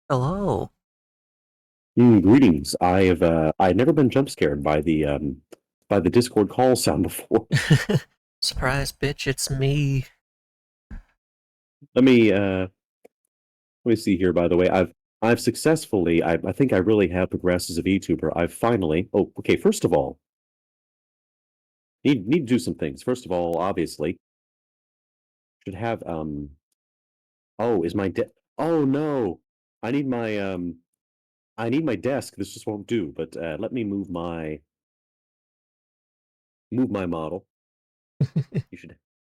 Hello. Greetings. I've never been jump scared by the Discord call sound before. Surprise, bitch, it's me. Let me uh let me see here, by the way. I've successfully I think I really have progressed as a VTuber. I've finally okay, first of all, need to do some things. First of all, obviously, should have oh, is my de oh no. I need my I need my desk. This just won't do, but let me move my model.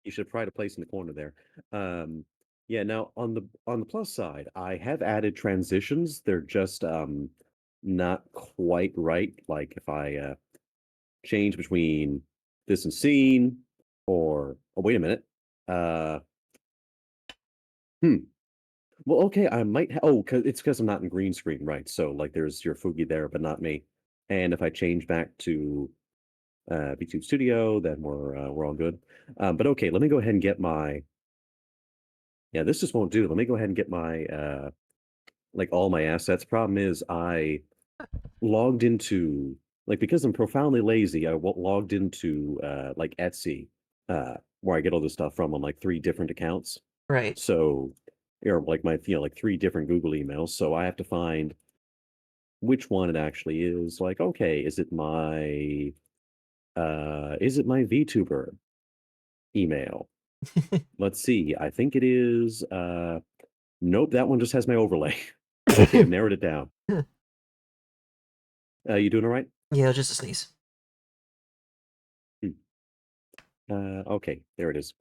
You should pride a place in the corner there. Um, yeah, now on the plus side, I have added transitions. They're just not quite right. Like if I change between this and scene or oh wait a minute. Uh hmm. Well, okay, I might cause it's because I'm not in green screen, right? So like there's your Fugi there, but not me. And if I change back to B2 Studio, then we're all good. But okay, let me go ahead and get my yeah, this just won't do. Let me go ahead and get my like all my assets. Problem is I logged into like because I'm profoundly lazy, logged into like Etsy, where I get all this stuff from on like three different accounts. Right. So or like my like three different Google emails. So I have to find which one it actually is. Like, okay, is it my VTuber email? Let's see. I think it is nope, that one just has my overlay. Okay, I've narrowed it down. You doing all right? Yeah, just a sneeze. Hmm. Okay, there it is.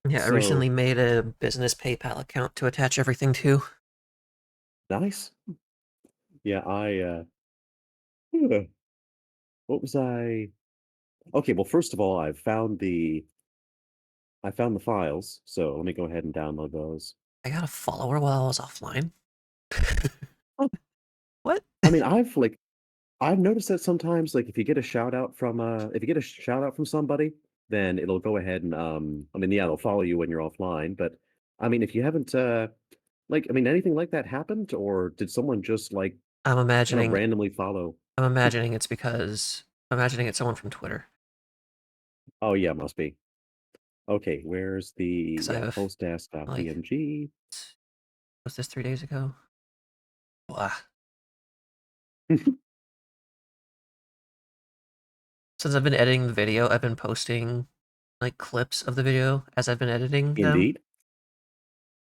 Yeah, I So recently made a business PayPal account to attach everything to. nice. Yeah, uh, what was I? Okay, well, first of all, I found the files. So let me go ahead and download those. I got a follower while I was offline. Oh, What? I mean, I've noticed that sometimes, like if you get a shout out from if you get a shout out from somebody, then it'll go ahead and I mean, yeah, they'll follow you when you're offline. But I mean, if you haven't like, I mean, anything like that happened, or did someone just like I'm kind of imagining randomly follow? I'm imagining it's because I'm imagining it's someone from Twitter. Oh yeah, must be. Okay, where's the Because I yeah, have like postdesk.png? was this 3 days ago? Blah. Since I've been editing the video, I've been posting like clips of the video as I've been editing them, Indeed.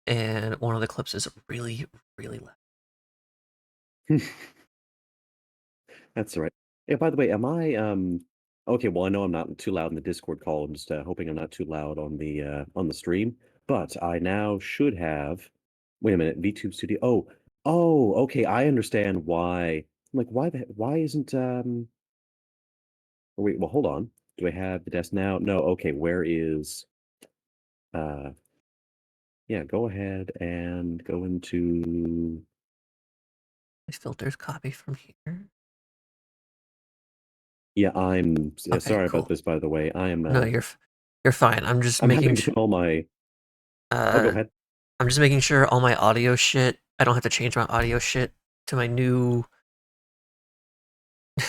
and one of the clips is really, really loud. That's all right. Yeah, by the way, am I okay, well I know I'm not too loud in the Discord call. I'm just hoping I'm not too loud on the stream. But I now should have wait a minute, VTube Studio. Okay, I understand why. I'm like, why isn't oh, wait, well hold on. Do I have the desk now? No, okay, where is uh yeah, go ahead and go into My filters copy from here. yeah, yeah, Okay, sorry about cool. this by the way. No, you're fine. I'm having to put all my oh go uh ahead. I'm just making sure all my audio shit. I don't have to change my audio shit to my new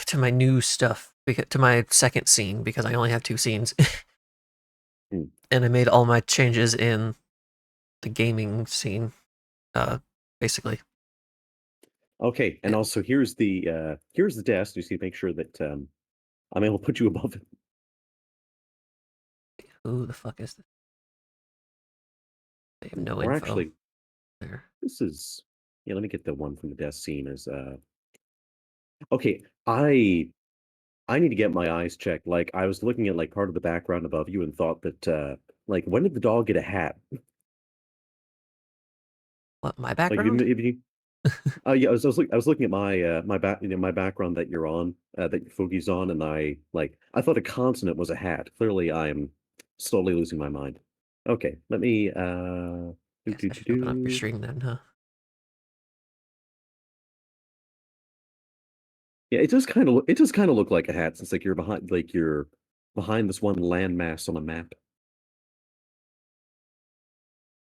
to my new stuff because to my second scene because I only have two scenes, Hmm. and I made all my changes in the gaming scene. Uh, basically. Okay, and also here's the desk. Just need to make sure that I'm able to put you above it. Who the fuck is this? They have no Or info actually, there. this is yeah, let me get the one from the desk scene as okay, I need to get my eyes checked. Like I was looking at like part of the background above you and thought that like when did the dog get a hat? What, my Like background? if you yeah, I was looking at my my back my background that you're on, that your Fugi's on, and I thought a consonant was a hat. Clearly I am slowly losing my mind. Okay, let me do Guess do I do should open up your do. stream then, huh? Yeah, it does kind of look like a hat since like you're behind this one landmass on a map.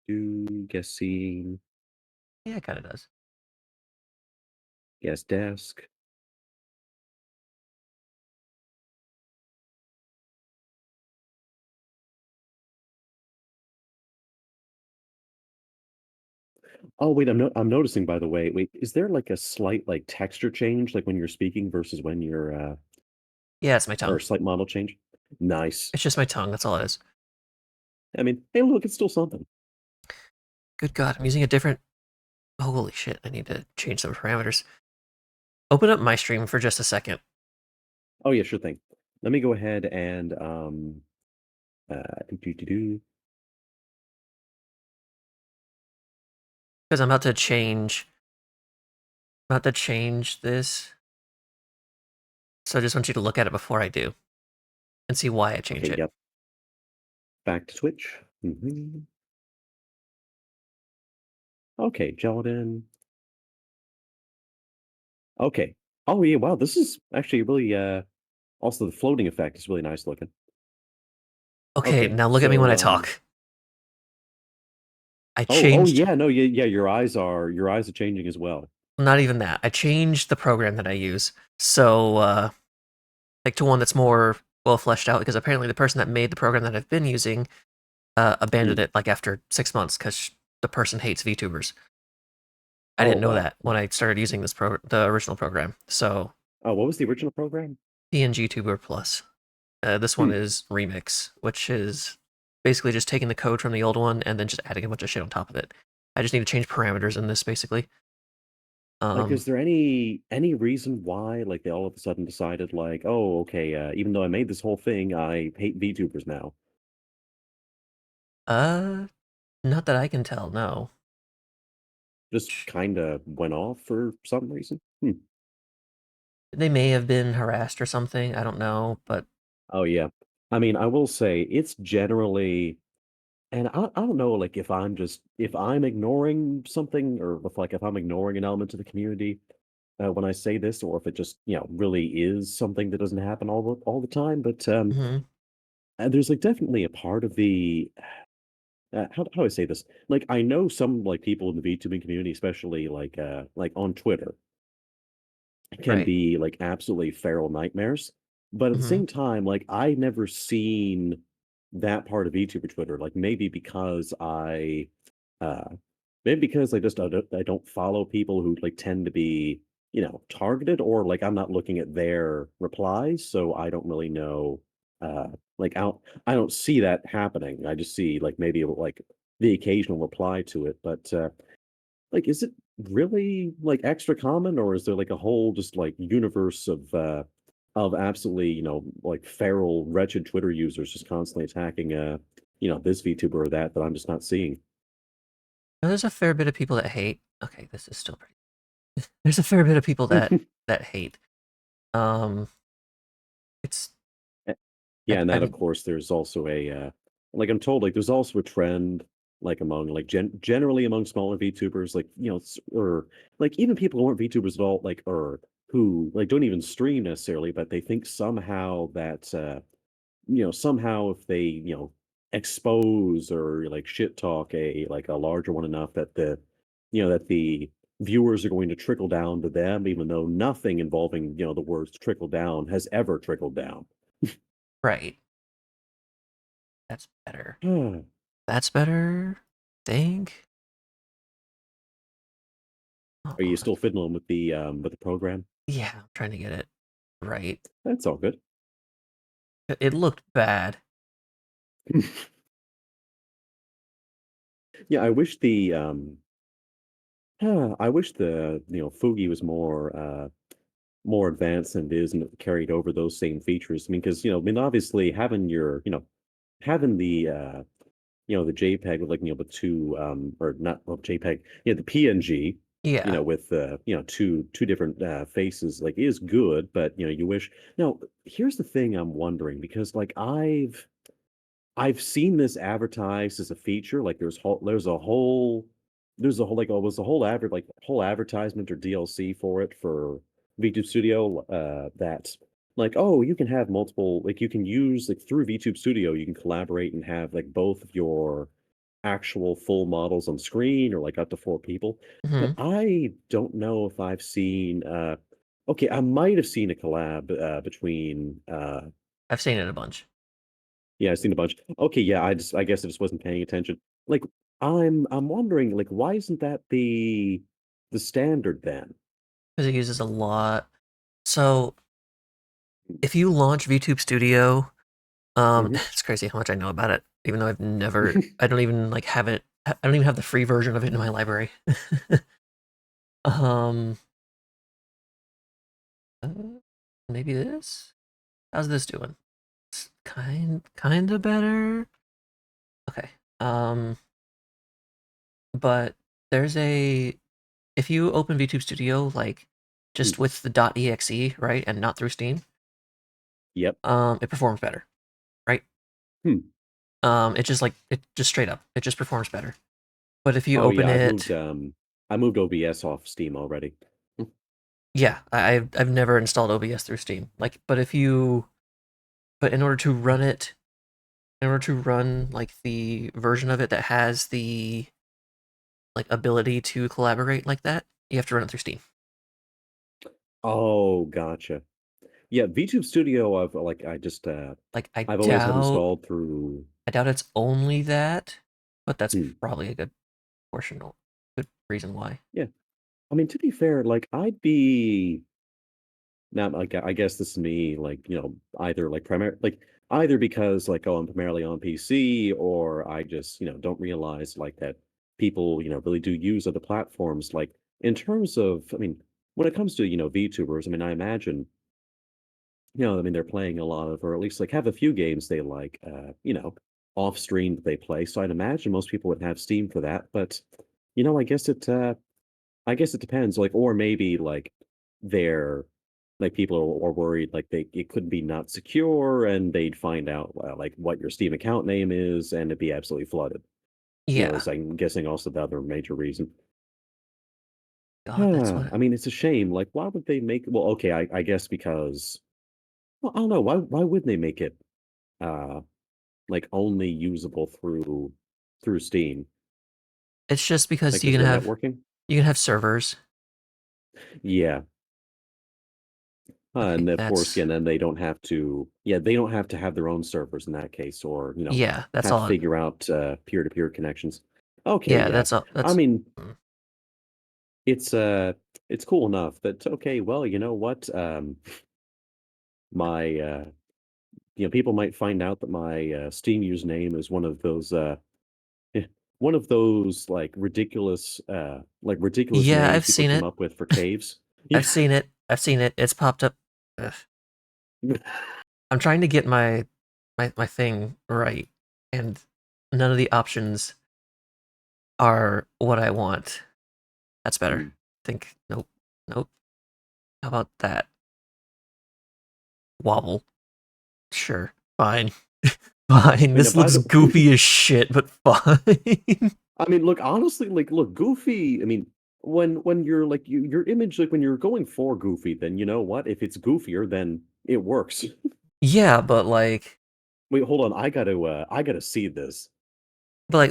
Guessing. Yeah, it kinda does. Guess desk. Oh, wait, I'm noticing, by the way, wait, is there, like, a slight, like, texture change, like, when you're speaking versus when you're, Yeah, it's my or tongue. a slight model change? Nice. It's just my tongue, that's all it is. I mean, hey, look, it's still something. Good god, I'm using a different holy shit, I need to change some parameters. Open up my stream for just a second, Oh, yeah, sure thing. Let me go ahead and, do. because I'm about to change this, so I just want you to look at it before I do, and see why I change Okay, it. yep, back to Twitch. Mhm. Okay, Jordan. Okay. Oh, yeah, wow, this is actually really, also the floating effect is really nice looking. Okay, Okay, now look at me when so, I talk. I oh, changed yeah, no, yeah, yeah, your eyes are changing as well. not even that, I changed the program that I use, so, like, to one that's more well fleshed out, because apparently the person that made the program that I've been using, abandoned Mm. it, like, after 6 months, because the person hates VTubers. I Oh, didn't know wow. that when I started using the original program, so Oh, what was the original program? PNG Tuber Plus. This one Hmm. is Remix, which is basically just taking the code from the old one and then just adding a bunch of shit on top of it. I just need to change parameters in this basically. Like, Um, is there any reason why, like, they all of a sudden decided, like, "Oh, okay, even though I made this whole thing, I hate VTubers now." uh, not that I can tell. No, Just kinda went off for some reason? Hmm. they may have been harassed or something. I don't know, but Oh, yeah. I mean, I will say it's generally, and I don't know, like, if I'm ignoring something, or if I'm ignoring an element of the community, when I say this, or if it just, really is something that doesn't happen all the time, but, mhm, there's, like, definitely a part of the, how do I say this? Like, I know some, like, people in the VTubing community, especially, like, on Twitter, can right, be, like, absolutely feral nightmares, but at the mhm, same time, like, I've never seen that part of VTuber Twitter, like, uh maybe because I don't follow people who, like, tend to be, targeted, or, like, I'm not looking at their replies, so I don't really know, uh, like, I don't see that happening. I just see, like, maybe, like, the occasional reply to it, but, like, is it really, like, extra common, or is there, like, a whole just, like, universe of absolutely, like, feral, wretched Twitter users just constantly attacking, this VTuber or that I'm just not seeing? there's a fair bit of people that hate. Okay, this is still pretty. There's a fair bit of people that hate. Um, it's Eh, yeah, and that, of I've course, there's also like, I'm told, like, there's also a trend, like, among, like, generally among smaller VTubers, like, or, like, even people who aren't VTubers at all, like, or who, like, don't even stream necessarily, but they think somehow that, somehow if they, expose or, like, shit talk a larger one enough, that the viewers are going to trickle down to them, even though nothing involving, the words trickle down has ever trickled down. right. That's better. That's better. Think. Oh Are you god. still fiddling with the program? Yeah, I'm trying to get it right. That's all good. It looked bad. Yeah, I wish the Fugi was more advanced than it is, and it carried over those same features. I mean, because, obviously having the JPEG with, like, the two, or not, well, JPEG, yeah, the PNG, Yeah. with, two different, faces, like, is good, but, you wish. Now, here's the thing I'm wondering, because, like, I've seen this advertised as a feature, like, there's a whole, like, was a whole whole advertisement or DLC for it for VTube Studio, that, like, "Oh, you can have multiple, like, you can use, like, through VTube Studio, you can collaborate and have, like, both of your, actual full models on screen or like up to 4 people. But Hmm. I don't know if I've seen. Okay, I might have seen a collab between. I've seen it a bunch Yeah, I've seen a bunch. Okay, yeah, I guess I just wasn't paying attention. Like, I'm wondering, like, why isn't that the standard then? because it uses a lot. So if you launch VTube Studio, Hmm. it's crazy how much I know about it, even though I don't even like have it. I don't even have the free version of it in my library. um, uh, maybe this. How's this doing? It's kind of better. Okay. But there's a if you open VTube Studio like just with the .exe, right, and not through Steam, Yep. it performs better, right? Hmm. It just like it just straight up, it just performs better. But if you Oh open yeah, it, I moved OBS off Steam already. yeah, I've never installed OBS through Steam. Like, but in order to run it, in order to run like the version of it that has the like ability to collaborate like that, you have to run it through Steam. Oh, gotcha. Yeah, VTube Studio, Like, I've always had installed through. I doubt it's only that, but that's Hmm. probably a good portion, good reason why. Yeah, I mean, to be fair, like I'd be not like I guess this is me, like either like primary, like either because like oh I'm primarily on PC, or I just don't realize like that people really do use other platforms. Like in terms of, I mean, when it comes to VTubers, I mean, I imagine I mean they're playing a lot of, or at least like have a few games they like, off stream that they play. So I'd imagine most people would have Steam for that, but I guess I guess it depends, like, or maybe like they're like people are worried like it could be not secure and they'd find out like what your Steam account name is and it'd be absolutely flooded. Yeah. Is I'm guessing also the other major reason. God, that's Yeah, what. I mean it's a shame. Like, why would they make? Well, okay, I guess because well, I don't know why would they make it uh like only usable through Steam? It's just because Like, is the networking? you can have servers. Yeah. Okay, And of course, that's yeah, then they don't have to, yeah, they don't have to have their own servers in that case, or, yeah, that's have to all. figure out peer-to-peer connections. Okay, Yeah, yeah. that's all. I That's mean, mm, it's it's cool enough that okay, well, you know what? My people might find out that my Steam username is eh, one of those like ridiculous yeah. names I've people seen come it. up with for caves. Yeah. I've seen it. I've seen it. It's popped up. Ugh. I'm trying to get my thing right, and none of the options are what I want. That's better. Hmm. Think nope, nope. How about that? Wobble. Sure. Fine. Fine. But now This by looks the goofy as shit, but fine. I mean, look, honestly, like, look, Goofy. I mean, when you're like your image, like when you're going for Goofy, then you know what? If it's goofier, then it works. Yeah, but Wait, hold on. I gotta see this.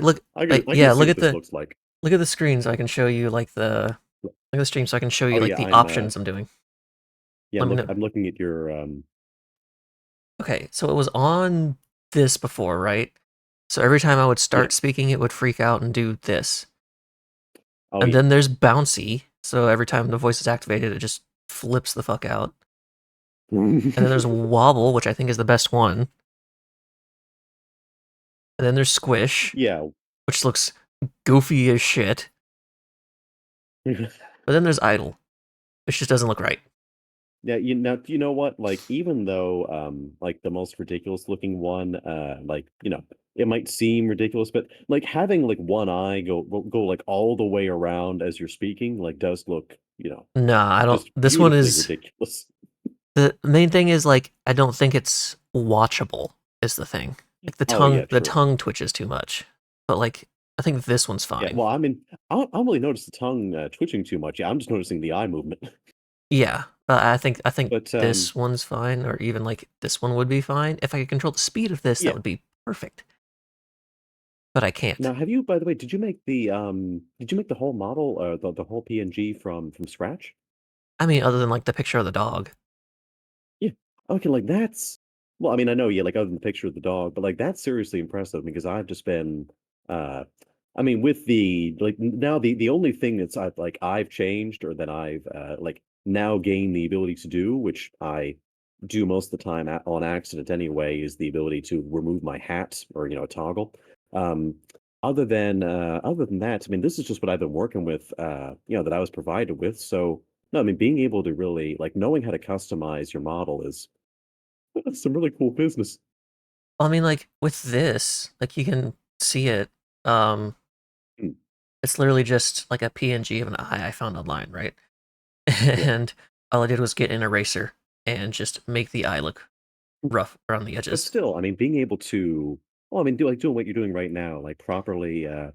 look, I gotta yeah, see what this looks like. look at the screen so I can show you like the look at the stream so I can show Oh you like yeah, the options I'm doing. yeah, Let me know. I'm looking at your Okay, so it was on this before, right? So every time I would yeah. start speaking, it would freak out and do this. Oh And yeah. then there's bouncy, so every time the voice is activated, it just flips the fuck out. And then there's wobble, which I think is the best one. And then there's squish, Yeah. which looks goofy as shit. But then there's idle, which just doesn't look right. Yeah, you know what? Like, even though like the most ridiculous looking one, like, it might seem ridiculous, but like having like one eye go like all the way around as you're speaking, like does look, Nah, I don't. just This one beautifully is ridiculous. the main thing is like I don't think it's watchable. Is the thing like Oh yeah, the true. tongue twitches too much, but like I think this one's Yeah, fine. well, I mean, I don't really notice the tongue twitching too much. Yeah, I'm just noticing the eye movement. Yeah, I think But this one's fine, or even like this one would be fine if I could control the speed of this. That yeah, would be perfect. but I can't. Now, have you, by the way, did you make the whole model, the whole PNG from scratch? I mean, other than like the picture of the dog. Yeah. Okay, like that's well, I mean, I know, yeah, like other than the picture of the dog, but like that's seriously impressive because I've just been uh I mean, with the like now the only thing that's I've changed or that I've like now gained the ability to do, which I do most of the time on accident anyway, is the ability to remove my hat or toggle. Um other than that, I mean, this is just what I've been working with that I was provided with. So no, I mean, being able to really like knowing how to customize your model is that's some really cool business. I mean, like with this, like you can see it. Um, Mm, it's literally just like a PNG of an eye I found online, right? yeah. And all I did was get an eraser and just make the eye look rough around the But edges. still, I mean, being able to well, I mean, doing what you're doing right now, like properly I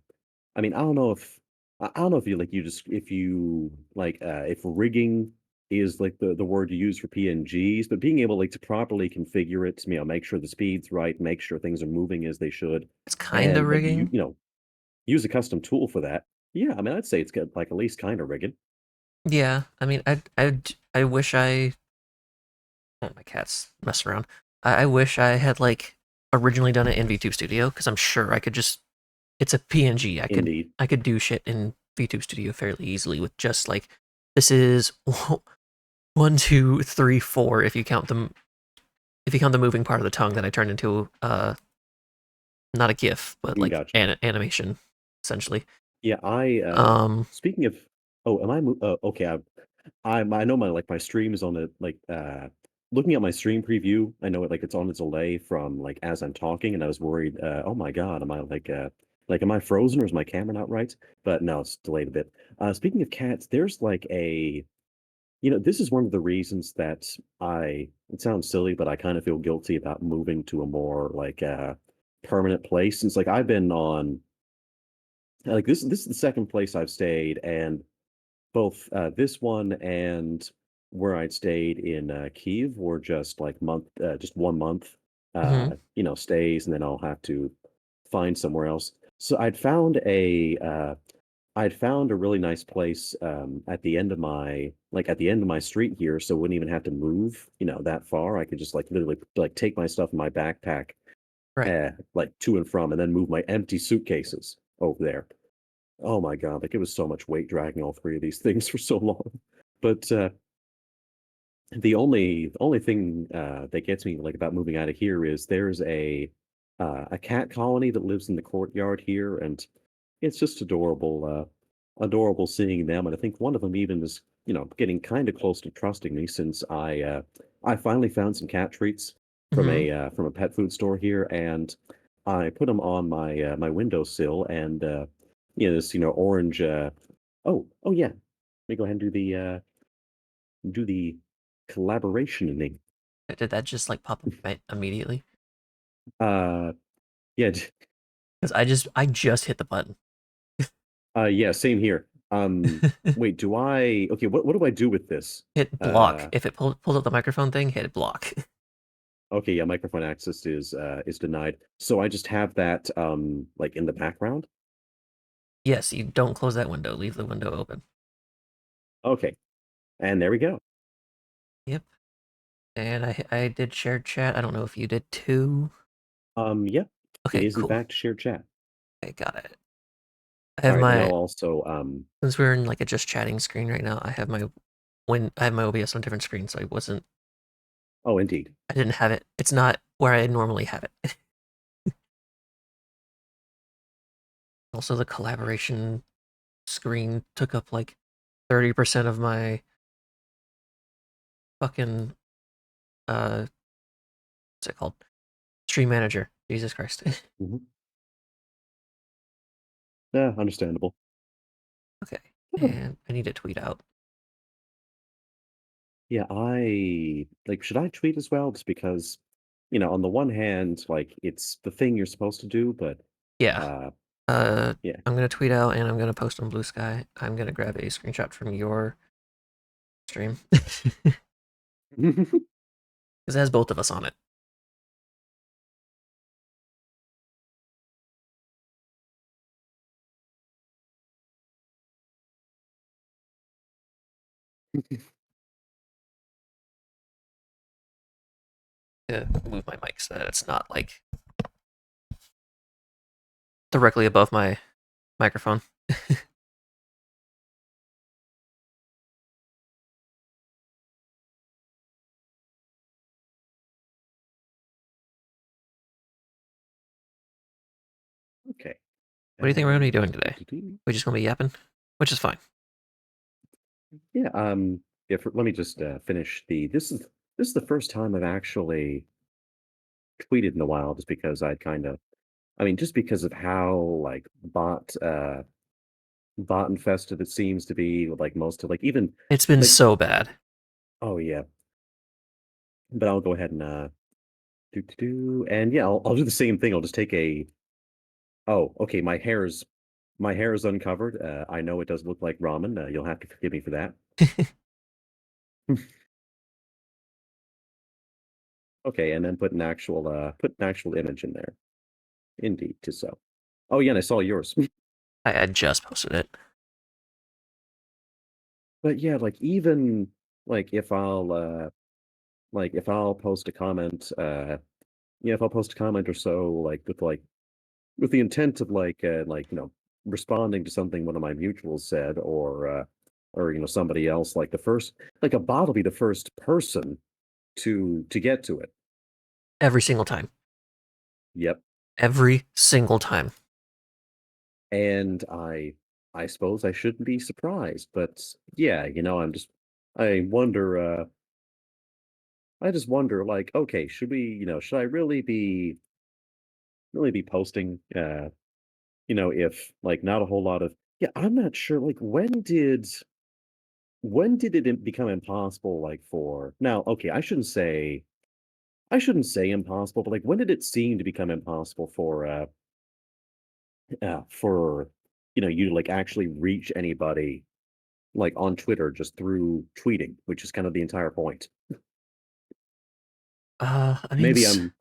mean, I don't know if you just if you like if rigging is like the word you use for PNGs, but being able like to properly configure it, make sure the speed's right, make sure things are moving as they should, It's kind of and like rigging. use a custom tool for that. Yeah, I mean, I'd say it's got like at least kind of rigging. Yeah, I mean, I wish I. Oh, my cat's messing around. I wish I had like originally done it in VTube Studio because I'm sure I could just. It's a PNG. Indeed. I could do shit in VTube Studio fairly easily with just like this is one, two, three, four if you count the moving part of the tongue that I turned into not a GIF but like Gotcha. animation essentially. Yeah, Um. speaking of oh, am I okay, I know my stream is on it like looking at my stream preview, I know it's on its delay from like as I'm talking and I was worried oh my God, am I like am I frozen or is my camera not right? But no, it's delayed a bit. Speaking of cats, there's like a this is one of the reasons that it sounds silly, but I kind of feel guilty about moving to a more like permanent place since like I've been on like this is the second place I've stayed, and both this one and where I'd stayed in Kiev were just like just 1 month, Mhm. stays, and then I'll have to find somewhere else. So I'd found a really nice place at the end of my street here, so I wouldn't even have to move, that far. I could just like literally like take my stuff in my backpack, Right. like to and from, and then move my empty suitcases over there. Oh my god, like, it was so much weight dragging all 3 of these things for so long. But, the only thing, that gets me, like, about moving out of here is there's a cat colony that lives in the courtyard here, and it's just adorable seeing them, and I think one of them even is, getting kinda close to trusting me since I finally found some cat treats Mhm. from a pet food store here, and I put them on my windowsill, and, this, orange, oh, yeah. Let me go ahead and do the collaboration. Did that just like pop up immediately? Uh, yeah, Because I just hit the button. yeah, same here. Wait, what do I do with this? Hit block. Uh, If it pulled up the microphone thing, hit block. okay, yeah, microphone access is denied. So I just have that like in the background. Yes, you don't close that window. Leave the window open. Okay, and there we go. Yep. And I did shared chat. I don't know if you did too. Yeah, it Okay, is in cool. fact shared chat. I got it. I All have right, and my I'll also since we're in like a just chatting screen right now. I have my OBS on a different screen, so oh, indeed. I didn't have it. It's not where I normally have it. Also, the collaboration screen took up like 30% of my fucking what's it called? Stream manager. Jesus Christ. Mhm. Yeah, understandable. Okay, and I need to tweet out. Yeah, I like, should I tweet as well? Just because, on the one hand, like it's the thing you're supposed to do, but Yeah. uh Uh, yeah. I'm gonna tweet out and I'm gonna post on Blue Sky. I'm gonna grab a screenshot from your stream because it has both of us on it. To move my mic so that it's not like directly above my microphone. Okay. What do you think we're gonna be Um, doing today? doo-doo-doo. We just gonna be yapping, which is fine. Yeah. Yeah. Let me just finish the. This is the first time I've actually tweeted in a while, just because I'd kind of. I mean, just because of how like bot infested it seems to be with, like most of like even It's been like so bad. oh yeah, but I'll go ahead and and yeah, I'll do the same thing. I'll just take a oh okay, my hair is uncovered. I know it does look like ramen. You'll have to forgive me for that. Okay, and then put an actual image in there. Indeed, to so. Oh yeah, and I saw yours. I just posted it. But yeah, like even like if I'll post a comment, yeah, if I'll post a comment or so, with the intent of responding to something one of my mutuals said, or somebody else, like the first like a bot will be the first person to get to it. Every single time. Yep. Every single time. And I suppose I shouldn't be surprised, but yeah, I wonder I just wonder, like, okay, should I really be posting if like not a whole lot of yeah, I'm not sure like when did it become impossible like for now, okay, I shouldn't say impossible, but like when did it seem to become impossible for you to like actually reach anybody like on Twitter just through tweeting, which is kind of the entire point. I mean, Maybe I'm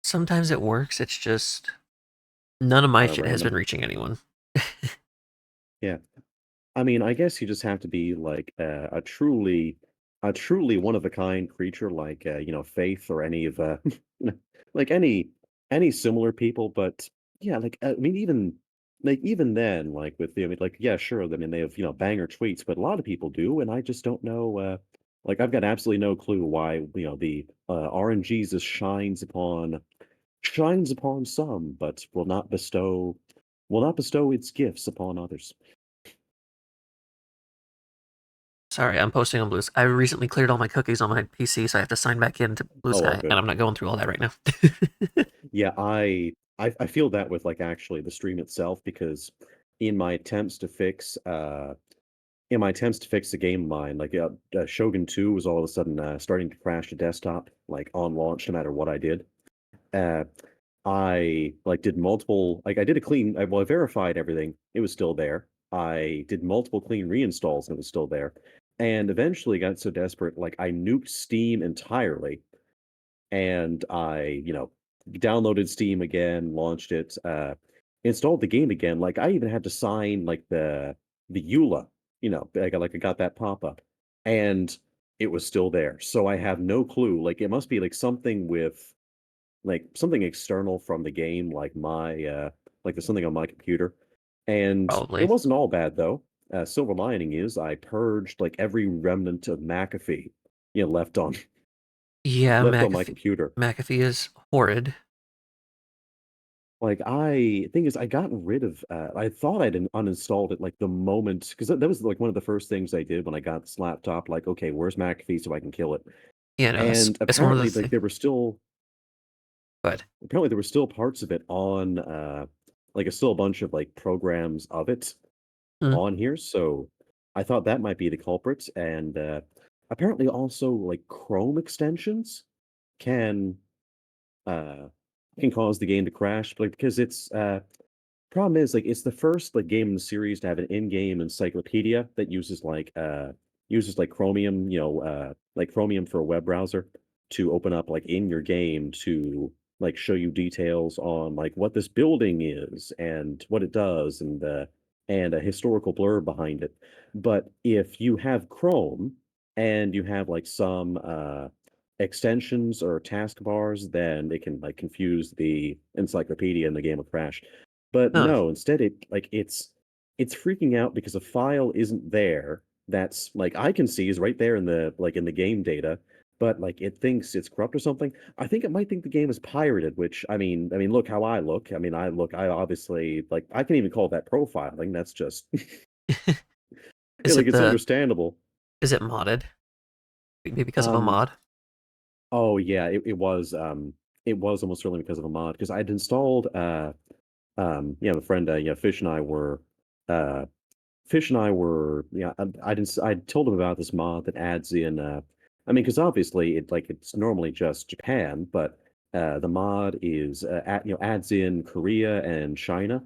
sometimes it works. It's just none of my shit has been random. reaching anyone. Yeah. I mean, I guess you just have to be like a truly one of a kind creature, like Faith or any of like any similar people. But yeah, like I mean, even then, like with the, I mean, like yeah, sure. I mean, they have banger tweets, but a lot of people do, and I just don't know. Like I've got absolutely no clue why the RNG just shines upon some, but will not bestow its gifts upon others. Sorry, I'm posting on Blue Sky. I recently cleared all my cookies on my PC, so I have to sign back into Blue Oh, all Sky, and good. I'm not going through all that right now. Yeah, I feel that with like actually the stream itself because in my attempts to fix the game mine, like Shogun 2 was all of a sudden starting to crash the desktop like on launch no matter what I did. Uh I like did multiple like I did a clean I verified everything. It was still there. I did multiple clean reinstalls and it was still there. And eventually got so desperate like I nuked Steam entirely and I downloaded Steam again, launched it, installed the game again. Like I even had to sign like the EULA, I got that pop up, and it was still there. So I have no clue. Like it must be like something with like something external from the game, like there's something on my computer, and it Probably. wasn't all bad though. Silver lining is I purged like every remnant of McAfee, left on Yeah, left on my computer. McAfee is horrid. Like, I thing is I got rid of, I thought I'd uninstalled it, like, the moment because that was, like, one of the first things I did when I got this laptop, like, "Okay, where's McAfee so I can kill it?" You know, And it's one of the apparently, like, things. But there were still parts of it on, like, still a bunch of, like, programs of it mm, on here, so I thought that might be the culprit, and, apparently also, like, Chrome extensions can, uh can cause the game to crash, like, because problem is, like, it's the first, like, game in the series to have an in-game encyclopedia that uses Chromium, like Chromium for a web browser to open up, like, in your game to, like, show you details on, like, what this building is and what it does and a historical blurb behind it. But if you have Chrome and you have like some extensions or taskbars, then it can like confuse the encyclopedia and the game will crash. But Oh, no, instead it's freaking out because a file isn't there that's like I can see is right there in the like in the game data, but like it thinks it's corrupt or something. I think it might think the game is pirated, which I mean, look how I look. I mean, I obviously like I can even call that profiling. That's just is like it it's the understandable. is it modded? Maybe because of a Um, mod. Oh yeah, it was almost certainly because of a mod because I'd installed yeah, my friend yeah, uh Fish and I were yeah, I told him about this mod that adds in I mean because obviously it's normally just Japan, but the mod is adds in Korea and China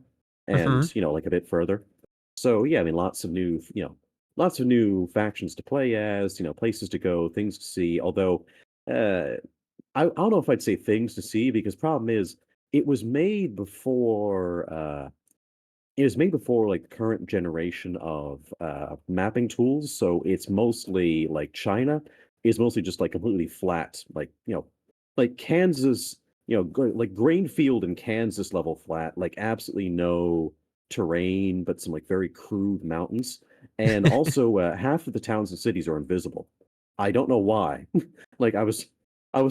Hmm. and like a bit further. So yeah, I mean lots of new factions to play as, places to go, things to see, although uh I don't know if I'd say things to see because problem is it was made before it was made before like the current generation of mapping tools, so it's mostly like China is mostly just like completely flat, like like Kansas, like grain field in Kansas level flat, like absolutely no terrain, but some like very crude mountains, and also half of the towns and cities are invisible. I don't know why. Like I was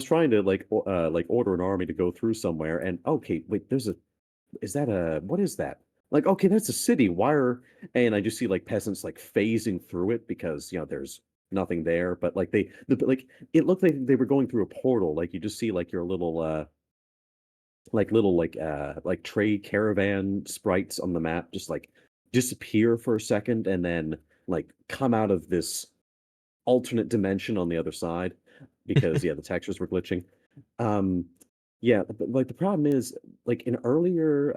trying to like order an army to go through somewhere, and okay, wait, there's a is that a what is that? Like, okay, that's a city. Why are and I just see like peasants like phasing through it because there's nothing there. But like like it looked like they were going through a portal. Like you just see like your little like trade caravan sprites on the map just like disappear for a second and then like come out of this alternate dimension on the other side because yeah, the textures were glitching. Um, yeah, but, like the problem is like in earlier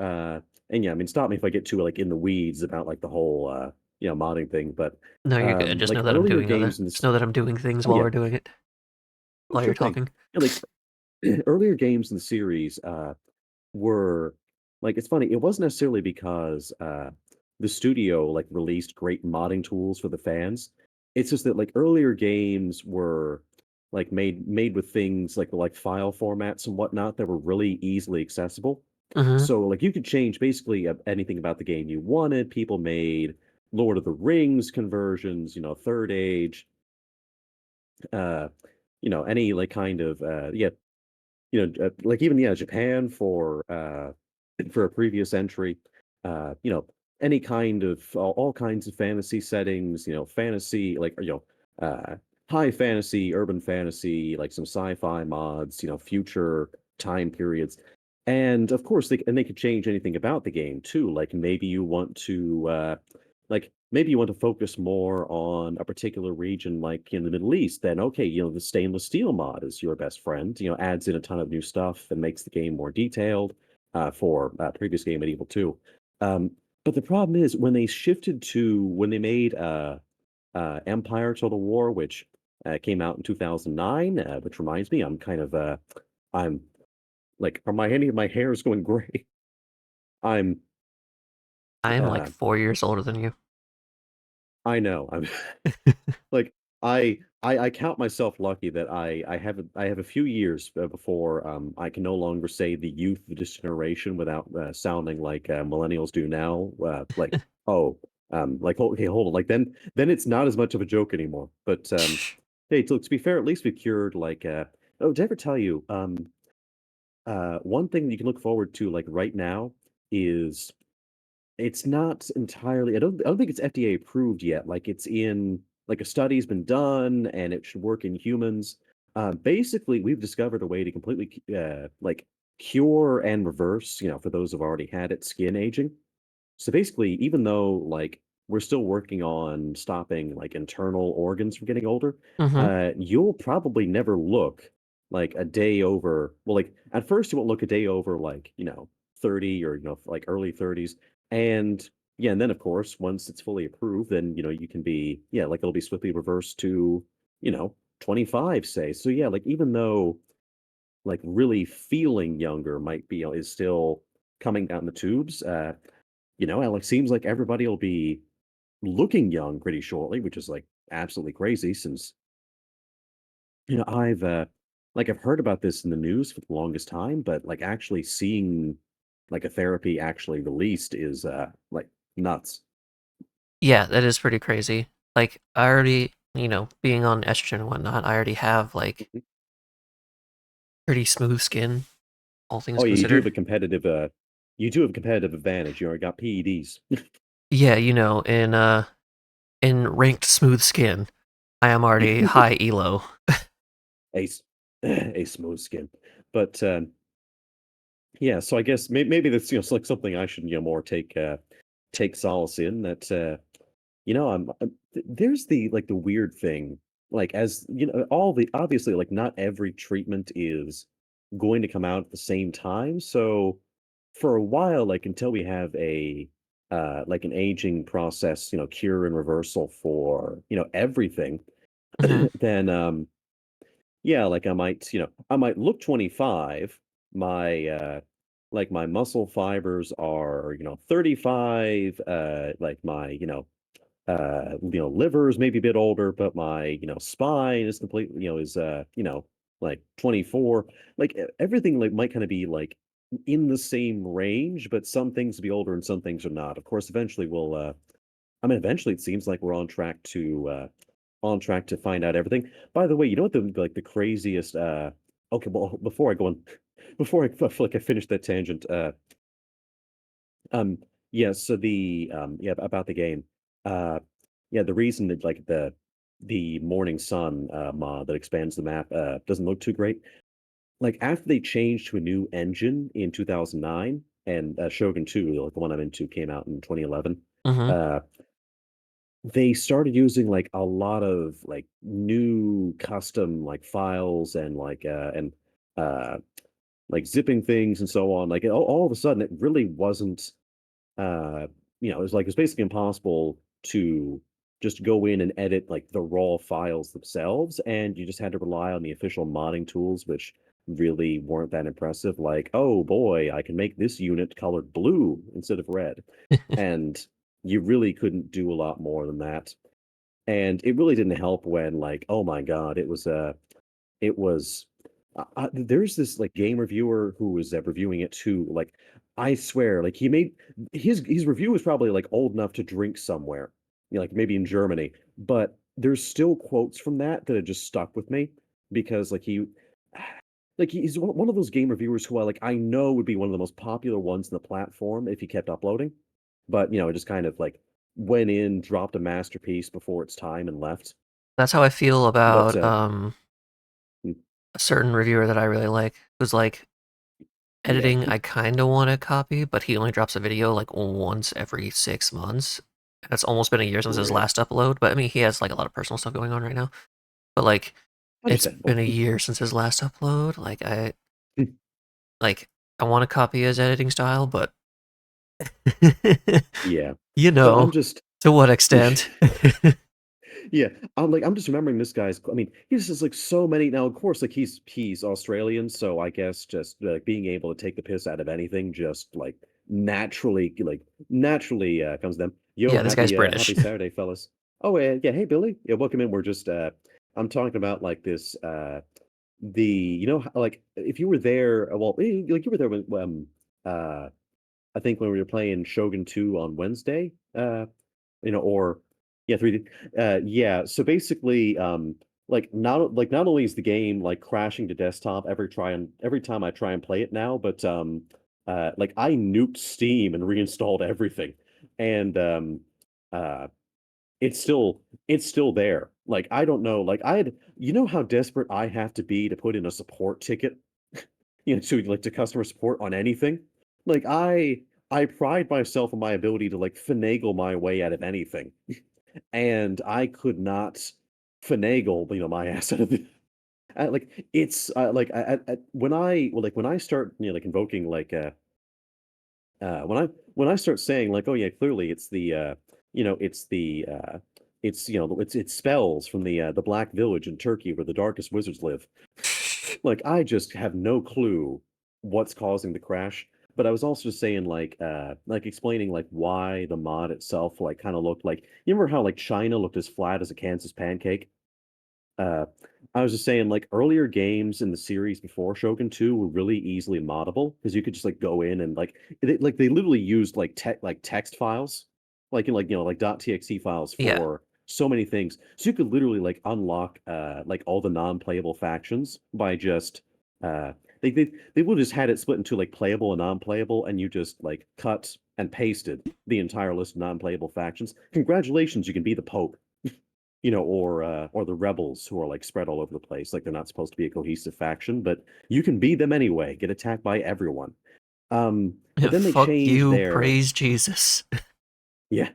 and yeah, I mean stop me if I get too like in the weeds about like the whole modding thing, but No, you're good. Just like know that I'm earlier doing games in just this know that I'm doing things oh while yeah, we're doing it, oh while you're sure thing. talking. Yeah, like earlier games in the series were like it's funny, it wasn't necessarily because the studio like released great modding tools for the fans. It's just that like earlier games were like made with things like file formats and whatnot that were really easily accessible. Hmm. So like you could change basically anything about the game you wanted. People made Lord of the Rings conversions, Third Age, uh, any like kind of yeah, like even yeah, Japan for a previous entry, any kind of all kinds of fantasy settings, fantasy like high fantasy, urban fantasy, like some sci-fi mods, future time periods. And of course they could change anything about the game too. Like maybe you want to maybe you want to focus more on a particular region like in the Middle East, then okay, the stainless steel mod is your best friend, adds in a ton of new stuff and makes the game more detailed for previous game Medieval 2. Um, but the problem is when they shifted to when they made Empire Total War, which came out in 2009, which reminds me, I'm like, are any of my hairs going gray? I'm I'm like uh, 4 years older than you. I know. I'm like I count myself lucky that I have a few years before I can no longer say the youth of this generation without sounding like millennials do now. Like oh okay, hold on, like then it's not as much of a joke anymore. But hey, to be fair, at least we cured like oh, did I ever tell you one thing that you can look forward to like right now is it's not entirely I don't think it's FDA approved yet, like, it's in like, a study's been done, and it should work in humans. Basically, we've discovered a way to completely like, cure and reverse, for those who've already had it, skin aging. So basically, even though like we're still working on stopping like internal organs from getting older, Hmm. you'll probably never look like a day over. Well, like at first you won't look a day over like 30 or like early 30s, and yeah, and then of course once it's fully approved, then you can be yeah like it'll be swiftly reversed to 25 say. So yeah, like even though like really feeling younger might be is still coming down the tubes. Alex, seems like everybody will be looking young pretty shortly, which is like absolutely crazy since I've heard about this in the news for the longest time, but like actually seeing like a therapy actually released is like nuts. Yeah, that is pretty crazy. Like I already, being on estrogen and whatnot, I already have like Mhm. pretty smooth skin, all things Oh yeah, considered. you do have a competitive advantage. You already got PEDs. Yeah, in ranked smooth skin, I am already high elo. a a smooth skin. But yeah, so I guess maybe that's like something I should more take solace in that there's the weird thing, like, as all the obviously, like, not every treatment is going to come out at the same time. So for a while, like, until we have like an aging process, cure and reversal for, everything, Hmm. then yeah, like I might look 25. My like my muscle fibers are, 35, like my, liver is maybe a bit older, but my, spine is completely, like 24. Like everything like might kind of be like in the same range, but some things will be older and some things are not. Of course, eventually eventually it seems like we're on track to find out everything. By the way, you know what the craziest okay, well, before I go on before I feel like I finish that tangent, um, yeah, so yeah, about the game. Uh, yeah, the reason that like the Morning Sun mod that expands the map doesn't look too great. Like after they changed to a new engine in 2009 and Shogun 2, like the one I'm into came out in 2011. Hmm. Uh they started using like a lot of like new custom like files and uh like zipping things and so on. Like all of a sudden it really wasn't uh it was like it's basically impossible to just go in and edit like the raw files themselves, and you just had to rely on the official modding tools, which really weren't that impressive. Like, oh boy, I can make this unit colored blue instead of red. And you really couldn't do a lot more than that. And it really didn't help when, like, oh my god, it was there's this like game reviewer who was reviewing it too. Like, I swear, like he made his review was probably like old enough to drink somewhere, like maybe in Germany. But there's still quotes from that have just stuck with me because he's one of those game reviewers who I know would be one of the most popular ones in the platform if he kept uploading. But it just kind of like went in, dropped a masterpiece before its time, and left. That's how I feel But about mm, a certain reviewer that I really like, who's like yeah, editing. I kind of want to copy, but he only drops a video like once every 6 months. And it's almost been a year since his really last upload. But I mean, he has like a lot of personal stuff going on right now. But like, it's understandable. been a year since his last upload. Like I want to copy his editing style, but Yeah. you So I'm know, just to what extent? yeah, I'm just remembering this guy's I mean, he's just like so many now, of course, like he's Australian, so I guess just being able to take the piss out of anything just naturally comes to them. Yo, Yeah, this guy's happy British. Saturday, fellas. Oh yeah, hey Billy. Yeah, welcome in. We're just I'm talking about like this the like if you were there like you were there when uh I think when we were playing Shogun 2 on Wednesday, or yeah, 3D. Yeah, so basically, not only is the game like crashing to desktop every time I try and play it now, but like I nuked Steam and reinstalled everything, and uh, it's still there. Like I don't know, like how desperate I have to be to put in a support ticket, to customer support on anything. Like I pride myself on my ability to like finagle my way out of anything, and I could not finagle, my ass out of it. Like it's when I start like invoking when I start saying like, oh yeah, clearly it's it's it's spells from the Black Village in Turkey where the darkest wizards live. Like I just have no clue what's causing the crash. But I was also just saying like explaining like why the mod itself like kind of looked like, you remember how like China looked as flat as a Kansas pancake? Uh, I was just saying, like earlier games in the series before Shogun 2 were really easily moddable because you could just like go in and like they literally used like text files, like in like like .txt files Yeah, for so many things. So you could literally like unlock like all the non-playable factions by just uh they would have just had it split into like playable and non-playable, and you just like cut and pasted the entire list of non-playable factions. Congratulations, you can be the Pope, or the rebels who are like spread all over the place. Like they're not supposed to be a cohesive faction, but you can be them anyway, get attacked by everyone. But then they fuck changed you, their praise Jesus. yeah,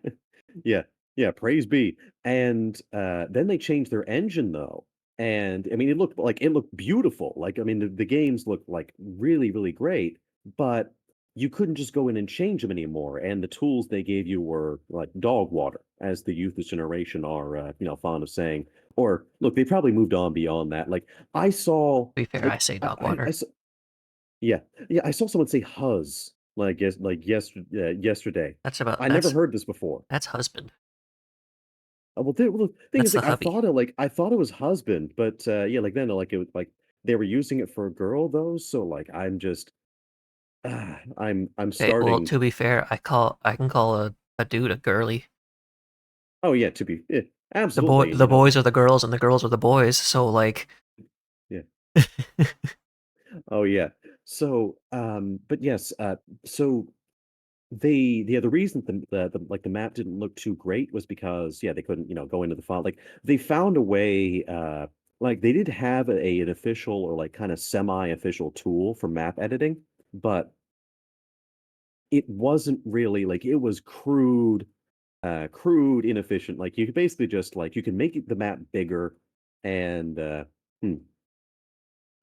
yeah, yeah, praise be. And then they changed their engine though. And I mean it looked beautiful. Like I mean the games looked like really, really great, but you couldn't just go in and change them anymore. And the tools they gave you were like dog water, as the youth of this generation are fond of saying. Or look, they probably moved on beyond that. Like I saw To be fair, I like say dog I water. saw, yeah, yeah, I saw someone say huzz yesterday. That's about I never heard this before. that's husband. Well, the thing That's is, the like, hubby. I thought it was husband, but yeah, like then, like it was like they were using it for a girl though, so like I'm just, I'm Okay, well, starting. to be fair, I can call a dude a girly. Oh yeah, absolutely, The boys are the girls and the girls are the boys. So like, yeah, oh yeah. So, but yes, so the reason the map didn't look too great was because yeah they couldn't go into the file. Like they found a way, like they did have an official or like kind of semi-official tool for map editing, but it wasn't really like it was crude, inefficient. Like you could basically just like you can the map bigger and hmm,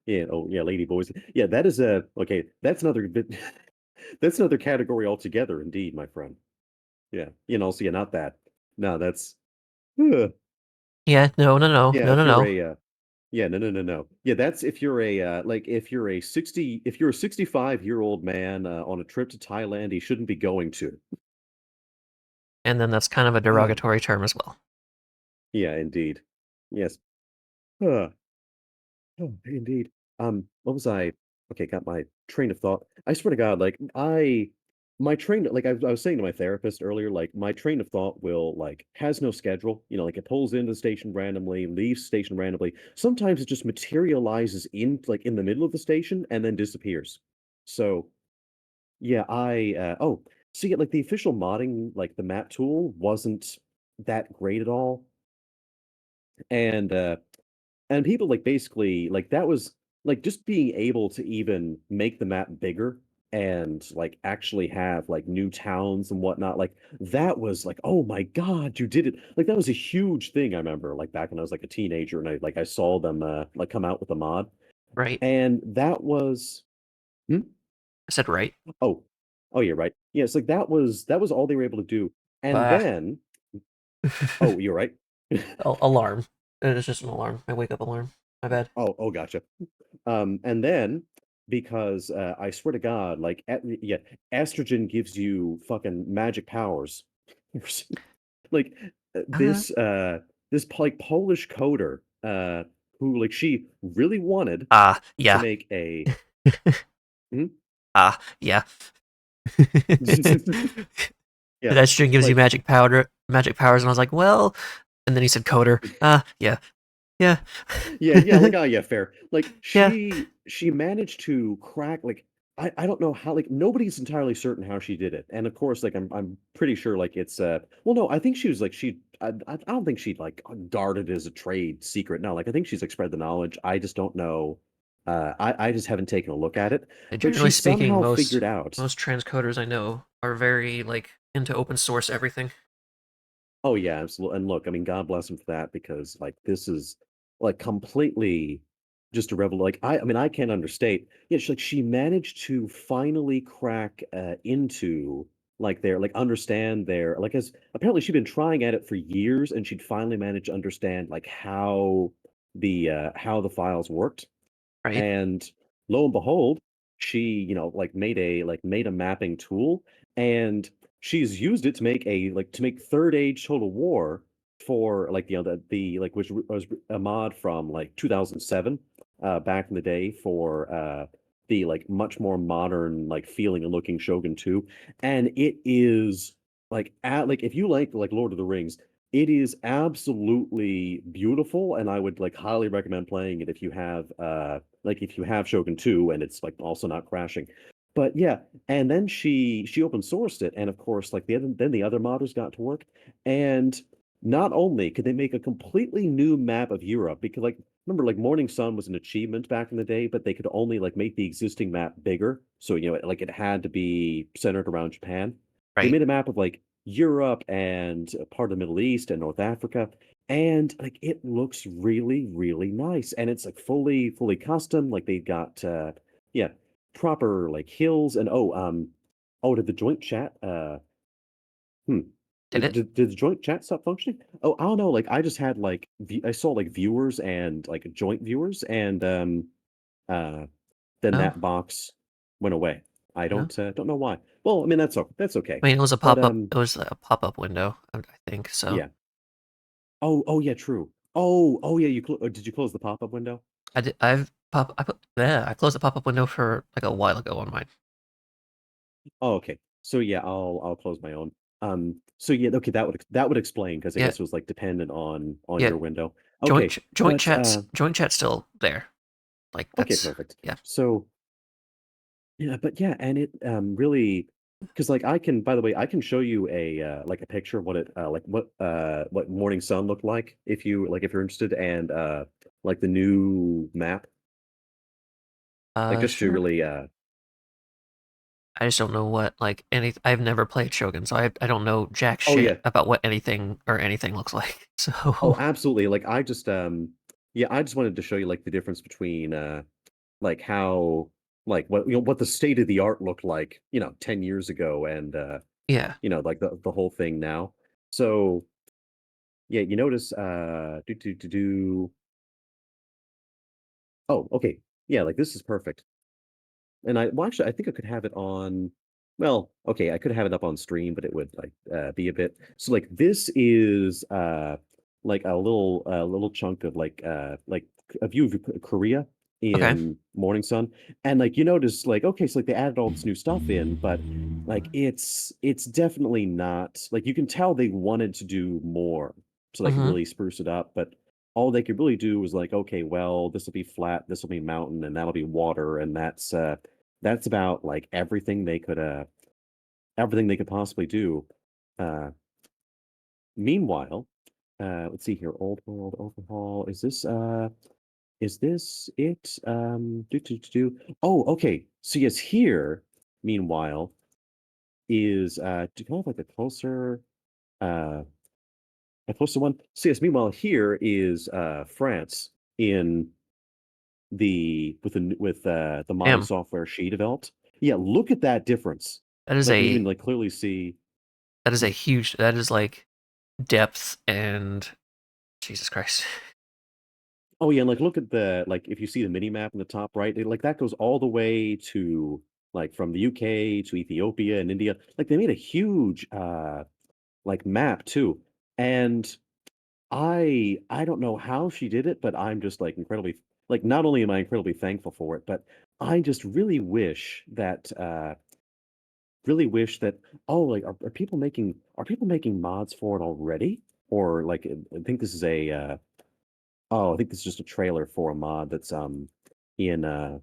yeah, oh yeah, lady boys. Yeah, that is a okay, that's another bit that's another category altogether indeed, my friend. Yeah, so yeah, not that. No, that's uh, yeah, no, no, no, yeah, no, no, if you're no. a yeah, no, no, no, no. Yeah, that's if you're a if you're a 65-year-old man on a trip to Thailand he shouldn't be going to. And then that's kind of a Ah, derogatory term as well. yeah, indeed. Yes. Uh, Oh, indeed. What was I? Okay, got my train of thought. I swear to God, like my train, like I was saying to my therapist earlier, like my train of thought will like has no schedule. Like it pulls into the station randomly, leaves station randomly. Sometimes it just materializes in the middle of the station and then disappears. So yeah, so yeah, like the official modding, like the map tool wasn't that great at all, and people like basically like that was like just being able to even make the map bigger and like actually have like new towns and whatnot. Like that was like, oh my God, you did it. Like that was a huge thing. I remember like back when I was like a teenager and I saw them like come out with a mod. Right? And that was hmm? I said right. Oh, oh yeah, right. Yeah, it's like that was all they were able to do. And Bah. then oh, you're right. Alarm. It is just an alarm. My wake up alarm. My bad. Oh, gotcha. And then because I swear to God, like yeah, estrogen gives you fucking magic powers. Like Uh, this like Polish coder who like she really wanted to yeah. make a hmm? Yeah. Yeah, That string gives you like magic powers, and I was like, well. And then he said coder. Yeah, yeah, yeah, like oh yeah, fair. Like yeah. she managed to crack like I don't know how like nobody's entirely certain how she did it. And of course like I'm pretty sure like it's well no, I think she was like I don't think she like guarded it as a trade secret. No, like I think she's like spread the knowledge. I just don't know. I just haven't taken a look at it. But she Generally speaking, somehow figured out. most transcoders I know are very like into open source everything. Oh yeah, absolutely. And look, I mean, God bless him for that because like this is like completely just a rebel. Like I mean, I can't understate. Yeah, she managed to finally crack into like their like understand their like as apparently she'd been trying at it for years and she'd finally managed to understand like how the files worked. Right? And lo and behold, she, like made a mapping tool and she's used it to make Third Age Total War for like the like which was a mod from like 2007 back in the day for the like much more modern like feeling and looking Shogun 2, and it is like if you like Lord of the Rings, it is absolutely beautiful, and I would like highly recommend playing it if you have Shogun 2 and it's like also not crashing. But yeah, and then she open sourced it, and of course like then the other modders got to work, and not only could they make a completely new map of Europe, because like remember like Morning Sun was an achievement back in the day, but they could only like make the existing map bigger. So like it had to be centered around Japan. They Right. made a map of like Europe and a part of the Middle East and North Africa. And like it looks really, really nice. And it's like fully custom. Like they got yeah, proper like hills and oh, did the joint chat hmm. Did it? Did the joint chat stop functioning? Oh, I don't know. Like I just had like I saw like viewers and like joint viewers, and uh then No. that box went away. I No. don't know why. Well, I mean that's okay. I mean, it was a But pop up. It was a pop up window, I think. So yeah. Oh yeah, true. Oh yeah, did you close the pop-up window? I did. I've pop. I put. Yeah, I closed the pop up window for like a while ago on mine. Oh, okay. So yeah, I'll close my own. So yeah, okay, that would explain because I Yeah. guess it was like dependent on Yeah. your window. Okay, but Joint chat's still there. Like okay, that's perfect. yeah. So yeah, but yeah, and it really because like I can by the way, I can show you a like a picture of what it what Morning Sun looked like if you like if you're interested, and like the new map, like just to Sure. really I just don't know what like any. I've never played Shogun, so I don't know jack oh shit yeah. about what anything looks like. Oh, So absolutely. Like I just yeah, I just wanted to show you like the difference between like how like what what the state of the art looked like, 10 years ago, and yeah. like the whole thing now. So, yeah, you notice oh, okay. Yeah, like this is perfect. And actually I think I could have it on, well, okay, I could have it up on stream, but it would like be a bit. So like this is like a little chunk of like a view of Korea Okay. in Morning Sun. And like you notice like okay, so like they added all this new stuff in, but like it's definitely not like you can tell they wanted to do more so they could Mm-hmm. really spruce it up, but all they could really do was like, okay, well, this will be flat, this will be mountain, and that'll be water, and that's about like everything they could possibly do. Uh, Meanwhile, let's see here, old world overhaul. Is this it? Oh, okay. So yes, here, meanwhile, is kind of like uh a closer one. So yes, meanwhile, here is France in with the modding Damn. software she developed. Yeah, look at that difference. That is Like you a can like clearly see. that is a huge. That is like depth and Jesus Christ. Oh yeah, and like look at the like if you see the mini map in the top right, like that goes all the way to like from the UK to Ethiopia and India. Like they made a huge like map too. And I don't know how she did it, but I'm just like incredibly like not only am I incredibly thankful for it, but I just really wish that oh like are people making mods for it already, or like I think this is a oh I think this is just a trailer for a mod that's in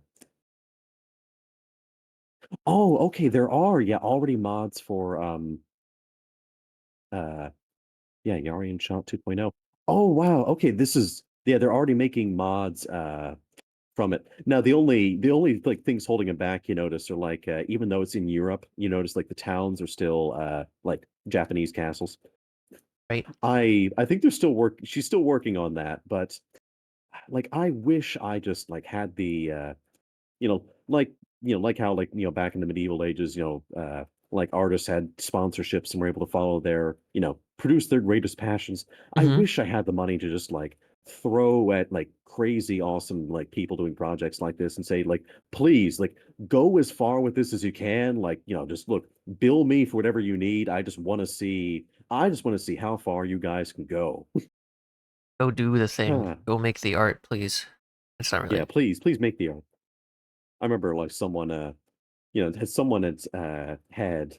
oh okay there are yeah already mods for uh yeah Yari and Shot 2.0. Oh wow, okay, this is yeah they're already making mods from it. Now the only like things holding it back you notice are like even though it's in Europe, you notice like the towns are still like Japanese castles. Right. I think they're still she's still working on that, but like I wish I just like had the you know, like like how like back in the medieval ages, like artists had sponsorships and were able to follow their, produce their greatest passions. I Mm-hmm. wish I had the money to just like throw at like crazy awesome like people doing projects like this and say like please like go as far with this as you can like just look bill me for whatever you need I just want to see how far you guys can go. Go do the thing. Huh. Go make the art, please. It's not Yeah, really. please make the art. I remember like someone had someone had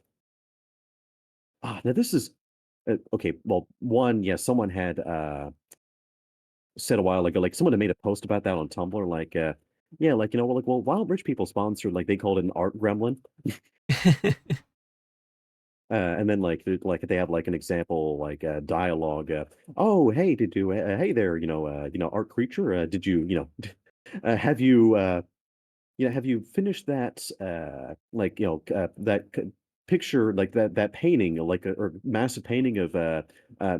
now this is okay well one yeah someone had said a while ago, like someone had made a post about that on Tumblr, like, yeah, like, well, like, well, why don't rich people sponsor, like, they called it an art gremlin. And then like they have like an example, like dialogue, oh, hey, hey there, art creature, did have have you finished that picture like that painting like or massive painting of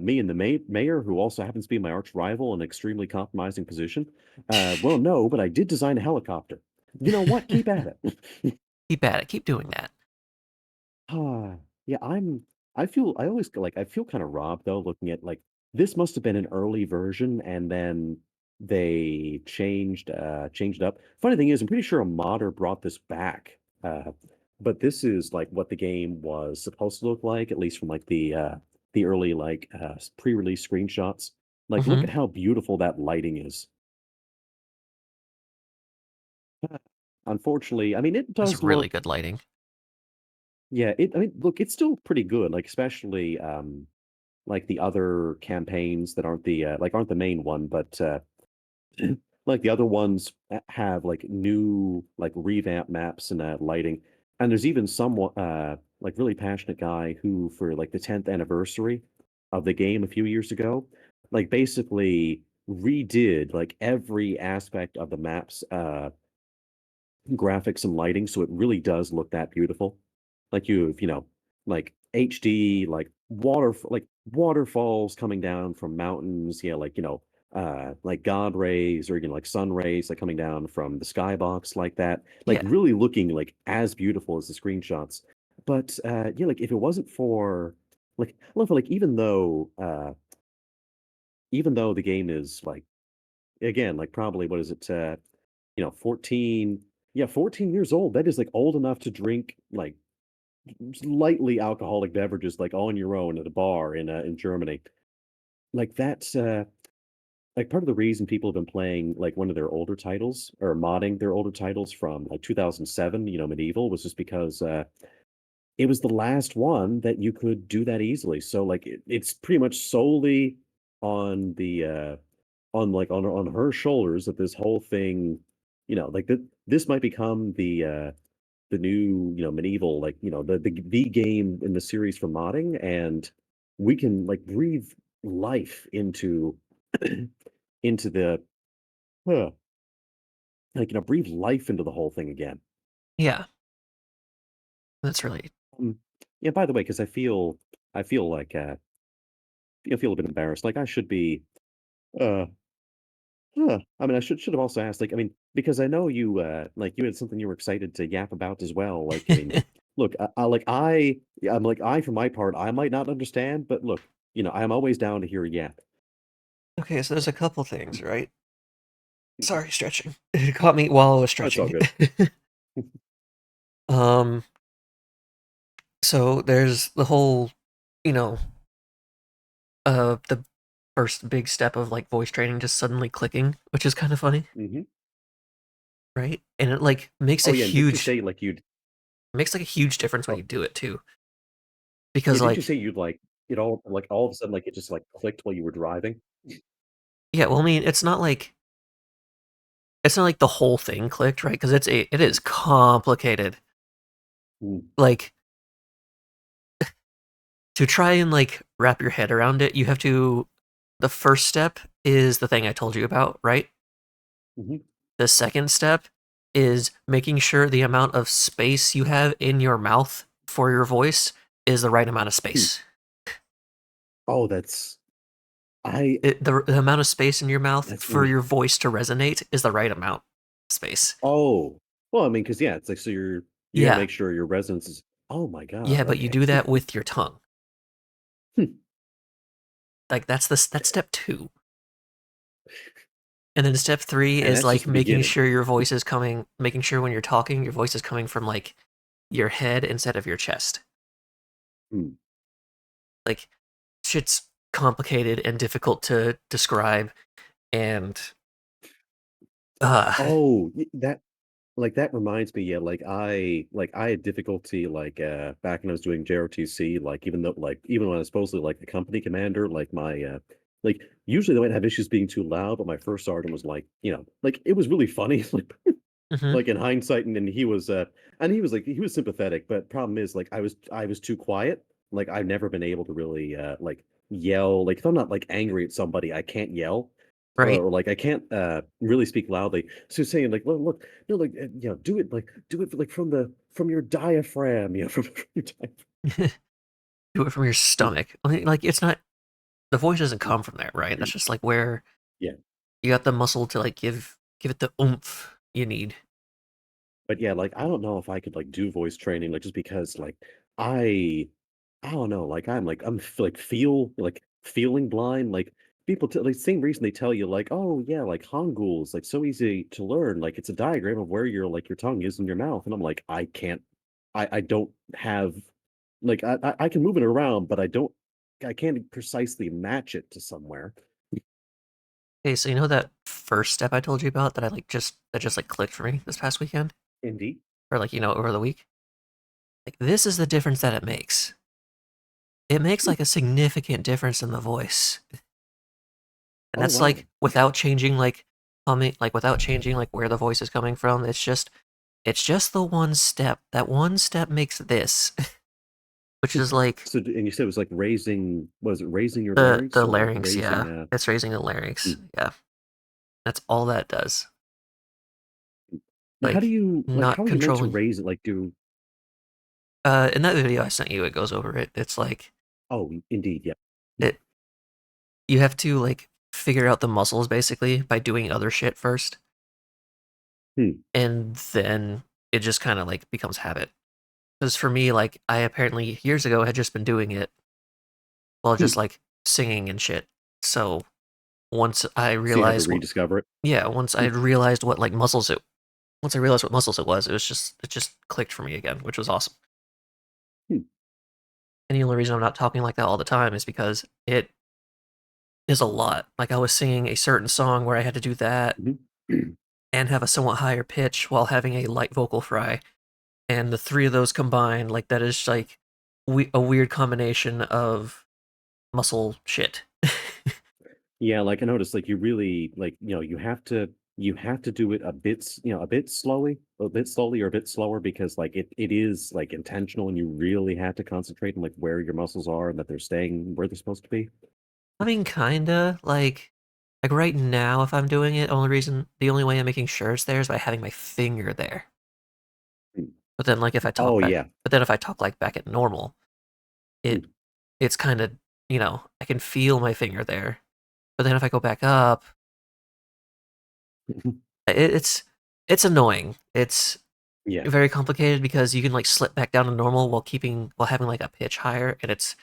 me and the mayor who also happens to be my arch rival in an extremely compromising position? Well, no, but I did design a helicopter. You know what? Keep at it. Keep at it. Keep doing that. Ah, yeah, I feel kind of robbed though, looking at like this must have been an early version and then they changed up. Funny thing is, I'm pretty sure a modder brought this back. But this is like what the game was supposed to look like, at least from like the early like pre-release screenshots. Like look Hmm. at how beautiful that lighting is. Unfortunately, I mean it It's does really look good lighting. yeah, I mean look, it's still pretty good, like especially like the other campaigns that aren't the main one, but like the other ones have like new like revamp maps and lighting. And there's even someone like really passionate guy who for like the 10th anniversary of the game a few years ago, like basically redid like every aspect of the maps graphics and lighting, so it really does look that beautiful. Like like HD, like waterfalls coming down from mountains, yeah, like like God rays or like sun rays like coming down from the skybox like that, like Yeah. really looking like as beautiful as the screenshots. But yeah, like if it wasn't for like I love like even though the game is like again like probably what is it 14 yeah 14 years old that is like old enough to drink like lightly alcoholic beverages like on your own at a bar in Germany like that's like part of the reason people have been playing like one of their older titles or modding their older titles from like 2007 medieval was just because it was the last one that you could do that easily so like it's pretty much solely on the on like on her shoulders that this whole thing like this might become the new medieval like the game in the series for modding and we can like breathe life into into the huh, like breathe life into the whole thing again. Yeah. That's really. um, yeah by the way because I feel like I feel a bit embarrassed like I should be uh I mean, I should have also asked, like, I mean, because I know you, like, you had something you were excited to yap about as well. Like, I mean, look, yeah, I'm like, for my part, I might not understand, but look, I'm always down to hear a yap. Okay, so there's a couple things, right? Sorry, stretching. It caught me while I was That's all stretching. good. um, so there's the whole, you know, the first big step of like voice training just suddenly clicking, which is kind of funny, Hmm. right? And it like Oh yeah, and didn't you say like you'd? makes like a huge difference when Oh you do it too, yeah, because didn't you like say you'd like all of a sudden like it just like clicked while you were driving? yeah, well, I mean, it's not like the whole thing clicked, right? Because it is complicated. Mm, Like to try and like wrap your head around it, you have to. The first step is the thing I told you about, right? mhm, The second step is making sure the amount of space you have in your mouth for your voice is the right amount of hmm. space. Oh, I The amount of space in your mouth that's gonna for be your voice to resonate is the right amount of space. oh well, I mean, because yeah, it's like so you got to Yeah, make sure your resonance is. Oh my yeah, God, but you okay. do that with your tongue. Hmm. Like that's step two. And then step three And is that's just like the making beginning. sure your voice is coming, making sure when you're talking, your voice is coming from like your head instead of your chest. Hmm. Like shit's complicated and difficult to describe. And uh, That like that reminds me, yeah, like I had difficulty back when I was doing JRTC, like even though like even when I was supposedly like the company commander, like my like usually they might have issues being too loud, but my first sergeant was like, like it was really funny. mhm, Like in hindsight, and he was like he was sympathetic, but problem is like I was too quiet. Like I've never been able to really like yell. Like if I'm not like angry at somebody, I can't yell. right. Or like I can't really speak loudly. So saying like, look, no, like do it like from your diaphragm, from your diaphragm. Do it from your stomach. Like it's not the voice doesn't Mm, come from there, right? That's just like where yeah. you got the muscle to like give it the oomph you need. But yeah, like I don't know if I could like do voice training, like just because I I don't know, like like feeling blind. Like like same reason they tell you like, oh yeah, like Hangul is like so easy to learn. Like it's a diagram of where your tongue is in your mouth. And I'm like, I can't I don't have like I can move it around, but I can't precisely match it to somewhere. Okay, so you know that first step I told you about that I like just that just like clicked for me this past weekend? Indeed. Or like, over the week? Like this is the difference that it makes. It makes Hmm. like a significant difference in the voice. And Oh that's wow. like without changing like humming, like without changing like where the voice is coming from. It's just the one step. That one step makes this, which Hmm. is like And you said it was like was it raising your the larynx or like larynx, raising yeah. It's raising the larynx. hmm. Yeah. That's all that does. Now, how do Like you how not are you meant to controlling. raise it? Like, do In that video I sent you, it goes over it. It's like oh, indeed, yeah. Mm, it you have to like figure out the muscles basically by doing other shit first, hmm, and then it just kind of like becomes habit. Because for me, like I apparently years ago had just been doing it while hmm. just like singing and shit. So once I So you had to realized what, rediscover it. yeah, once I Hmm, realized what like muscles it, once I realized what muscles it just clicked for me again, which was awesome. hmm, And the only reason I'm not talking like that all the time is because it is a lot. Like I was singing a certain song where I had to do that mhm. and have a somewhat higher pitch while having a light vocal fry, and the three of those combined, like that is like a weird combination of muscle shit. Yeah, like I noticed, like you really like you have to do it a bit a bit slowly or a bit slower because like it is like intentional and you really have to concentrate on like where your muscles are and that they're staying where they're supposed to be. I mean, kinda like right now, if I'm doing it, the only way I'm making sure it's there is by having my finger there. Hmm. But then, like if I talk Oh back, yeah. but then if I talk like back at normal, Hmm. it it's kind of I can feel my finger there. But then if I go back up, it's it's annoying. It's Yeah. very complicated because you can like slip back down to normal while having like a pitch higher, and it's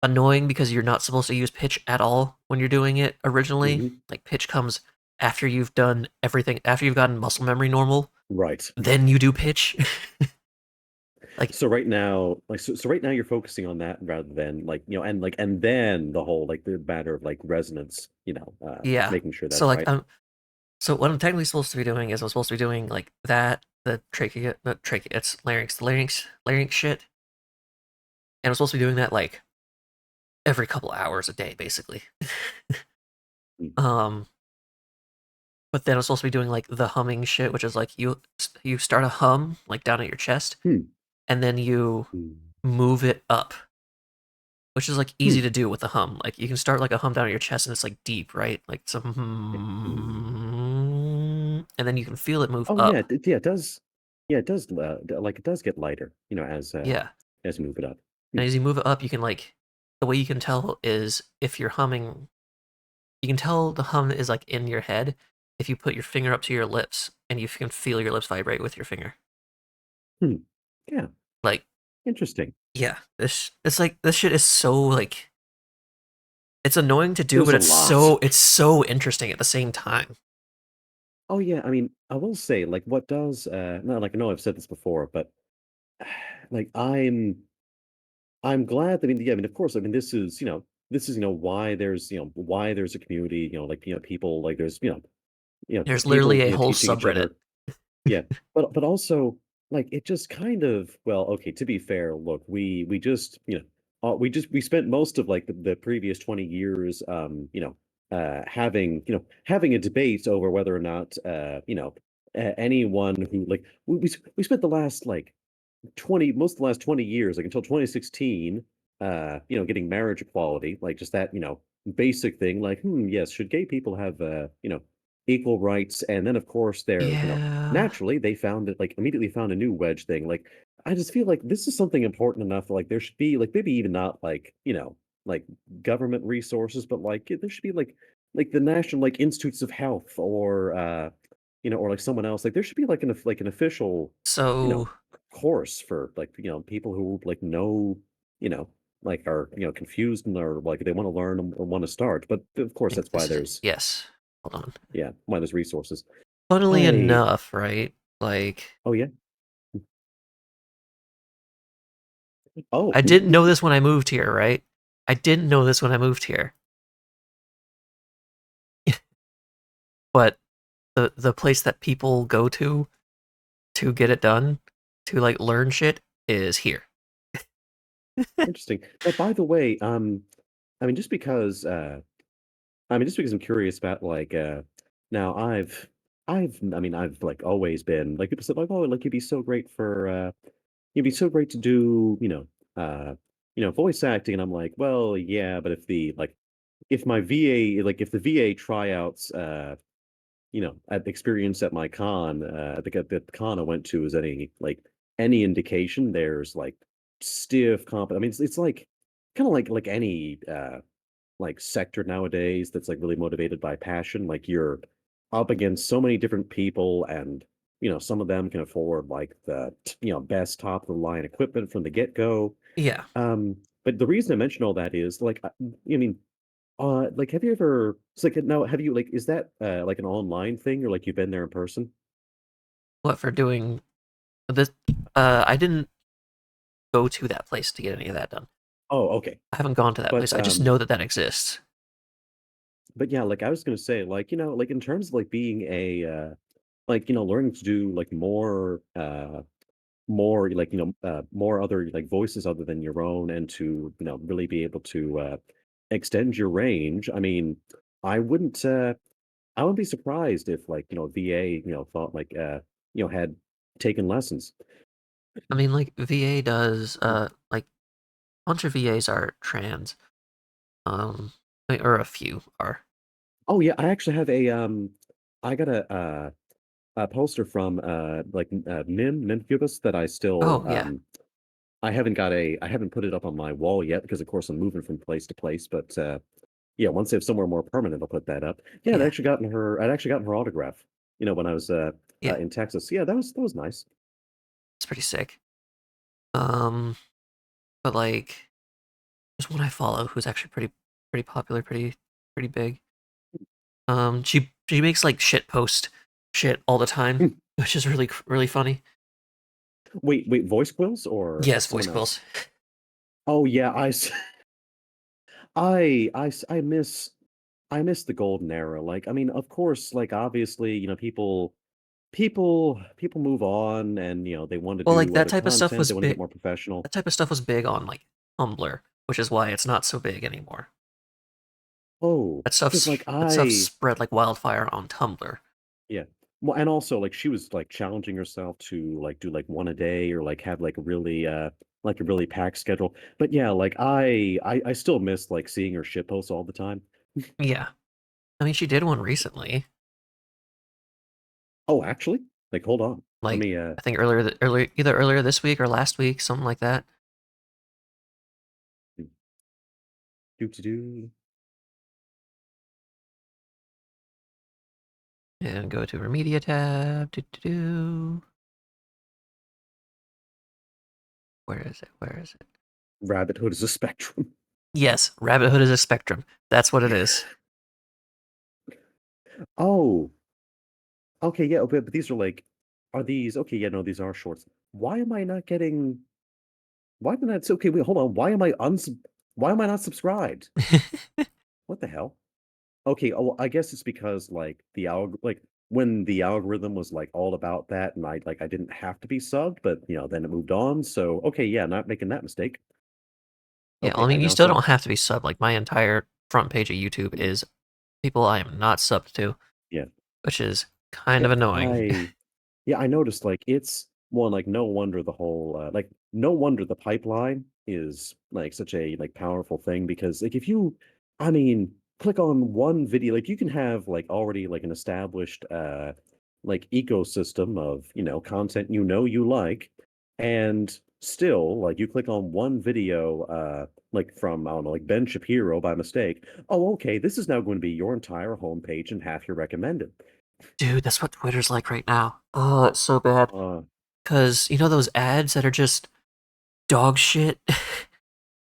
annoying because you're not supposed to use pitch at all when you're doing it originally. Hmm. Like pitch comes after you've done everything, after you've gotten muscle memory normal, Right. then you do pitch. Like So right now, so right now you're focusing on that rather than and then the whole like the matter of like resonance, yeah. making sure So that's like right. so what I'm technically supposed to be doing is I'm supposed to be doing like that, the trachea, not trachea, it's larynx, the larynx shit. And I'm supposed to be doing that like every couple hours a day, basically. Mm. um but then I'm supposed to be doing like the humming shit, which is like you start a hum like down at your chest, Hmm. and then you Hmm. move it up, which is like Hmm. easy to do with a hum. Like you can start like a hum down at your chest, and it's like deep, right? Like some, Hmm. and then you can feel it move Oh yeah, up. yeah, it does. Yeah, it does. Like it does get lighter, Yeah, as you move it up. Hmm. and as you move it up, you can like the way you can tell is if you're humming. You can tell the hum is like in your head if you put your finger up to your lips and you can feel your lips vibrate with your finger. Hmm. Yeah, Like interesting. yeah, this it's like this shit is so like It's annoying to do, There's but a lot. it's so interesting at the same time. Oh yeah, I mean, I will say, like, what does no, like I know I've said this before, but like I'm glad. I mean, yeah, I mean, of course, I mean, this is why there's why there's a community, like people like there's There's literally people a whole teaching each subreddit. other. Yeah, but also like it just kind of well, okay, to be fair, look, we just we spent most of like the previous 20 years having having a debate over whether or not anyone who like we spent the last like 20 most of the last 20 years like until 2016 getting marriage equality like just that basic thing like yes should gay people have equal rights and then of course they're Yeah. naturally they found it like immediately found a new wedge thing like I just feel like this is something important enough like there should be like maybe even not like like government resources but like there should be like the national like institutes of health or or like someone else like there should be like an official you know So course for like people who like know you know like are confused and are like they want to learn or want to start but of I course think that's why this is there's yes. Hold on. why there's resources. Funnily I enough, right? Like oh yeah oh I didn't know this when I moved here, right? I didn't know this when I moved here. But the place that people go to get it done, to like learn shit is here. interesting by the way I mean just because I'm curious about like now I mean I've like always been like people said like oh like you'd be so great to do voice acting and I'm like well yeah but if my VA like if the VA tryouts at the experience at my con the con I went to is any indication there's like stiff comp I mean it's like kind of like any like sector nowadays that's like really motivated by passion like you're up against so many different people and some of them can afford like the best top of the line equipment from the get-go Yeah. but the reason I mention all that is like I mean like have you ever it's like now have you like is that like an online thing or like you've been there in person? What for doing this? I didn't go to that place to get any of that done. Oh, okay. I haven't gone to that place. But I just know that that exists. yeah, like I was gonna say, like, like in terms of like being a like, learning to do like more like, more other like voices other than your own and to, really be able to extend your range. I mean, I wouldn't I wouldn't be surprised if like, VA, thought like had taken lessons. I mean, like VA does. Like a bunch of VAs are trans. Or a few are. Oh yeah, I actually have I got a poster from Mim Cubis that I still Oh yeah, I haven't put it up on my wall yet because of course I'm moving from place to place, but yeah, once I have somewhere more permanent, I'll put that up. Yeah, yeah. I'd actually gotten her autograph, when I was Yeah. in Texas. Yeah, that was nice. It's pretty sick. Um, but like, there's one I follow who's actually pretty popular, pretty big. She makes like shit post shit all the time, Hmm. which is really funny. Wait, voice quills or Yes, voice someone else? quills. Oh yeah, I miss the golden era. Like, I mean, of course, like obviously, people move on and they want to Well, like do that other type of stuff content, was they want to get big. more professional. That type of stuff was big on like Tumblr, which is why it's not so big anymore. Oh, because like That stuff spread like wildfire on Tumblr. yeah. Well, and also like she was like challenging herself to like do like one a day or like have like a really packed schedule. But yeah, like I still miss like seeing her shit posts all the time. Yeah, I mean she did one recently. Oh, actually? Like hold on. Let Like me I think either earlier this week or last week, something like that. do do. And go to her media tab. Where is it? Where is it? Rabbit Hood is a spectrum. Yes, Rabbit Hood is a spectrum. That's what it is. Oh, okay, yeah, but these are like, are these okay? Yeah, no, these are shorts. Why am I not getting? Why am I not? Okay, wait, hold on. Why am I not subscribed? What the hell? Okay, oh, I guess it's because like like when the algorithm was like all about that, and I didn't have to be subbed, but then it moved on. So okay, yeah, not making that mistake. Yeah, Okay, well, I I mean, you now still sub. don't have to be subbed. Like my entire front page of YouTube is people I am not subbed to, Yeah, which is kind yeah, of annoying. I yeah, I noticed like it's one like no wonder the whole like no wonder the pipeline is like such a like powerful thing because like if you I mean click on one video like you can have like already like an established like ecosystem of content you like and still like you click on one video like from I don't know like Ben Shapiro by mistake. Oh, okay, this is now going to be your entire homepage and half your recommended. Dude, that's what Twitter's like right now. Oh, it's so bad. Uh, Cause you know those ads that are just dog shit?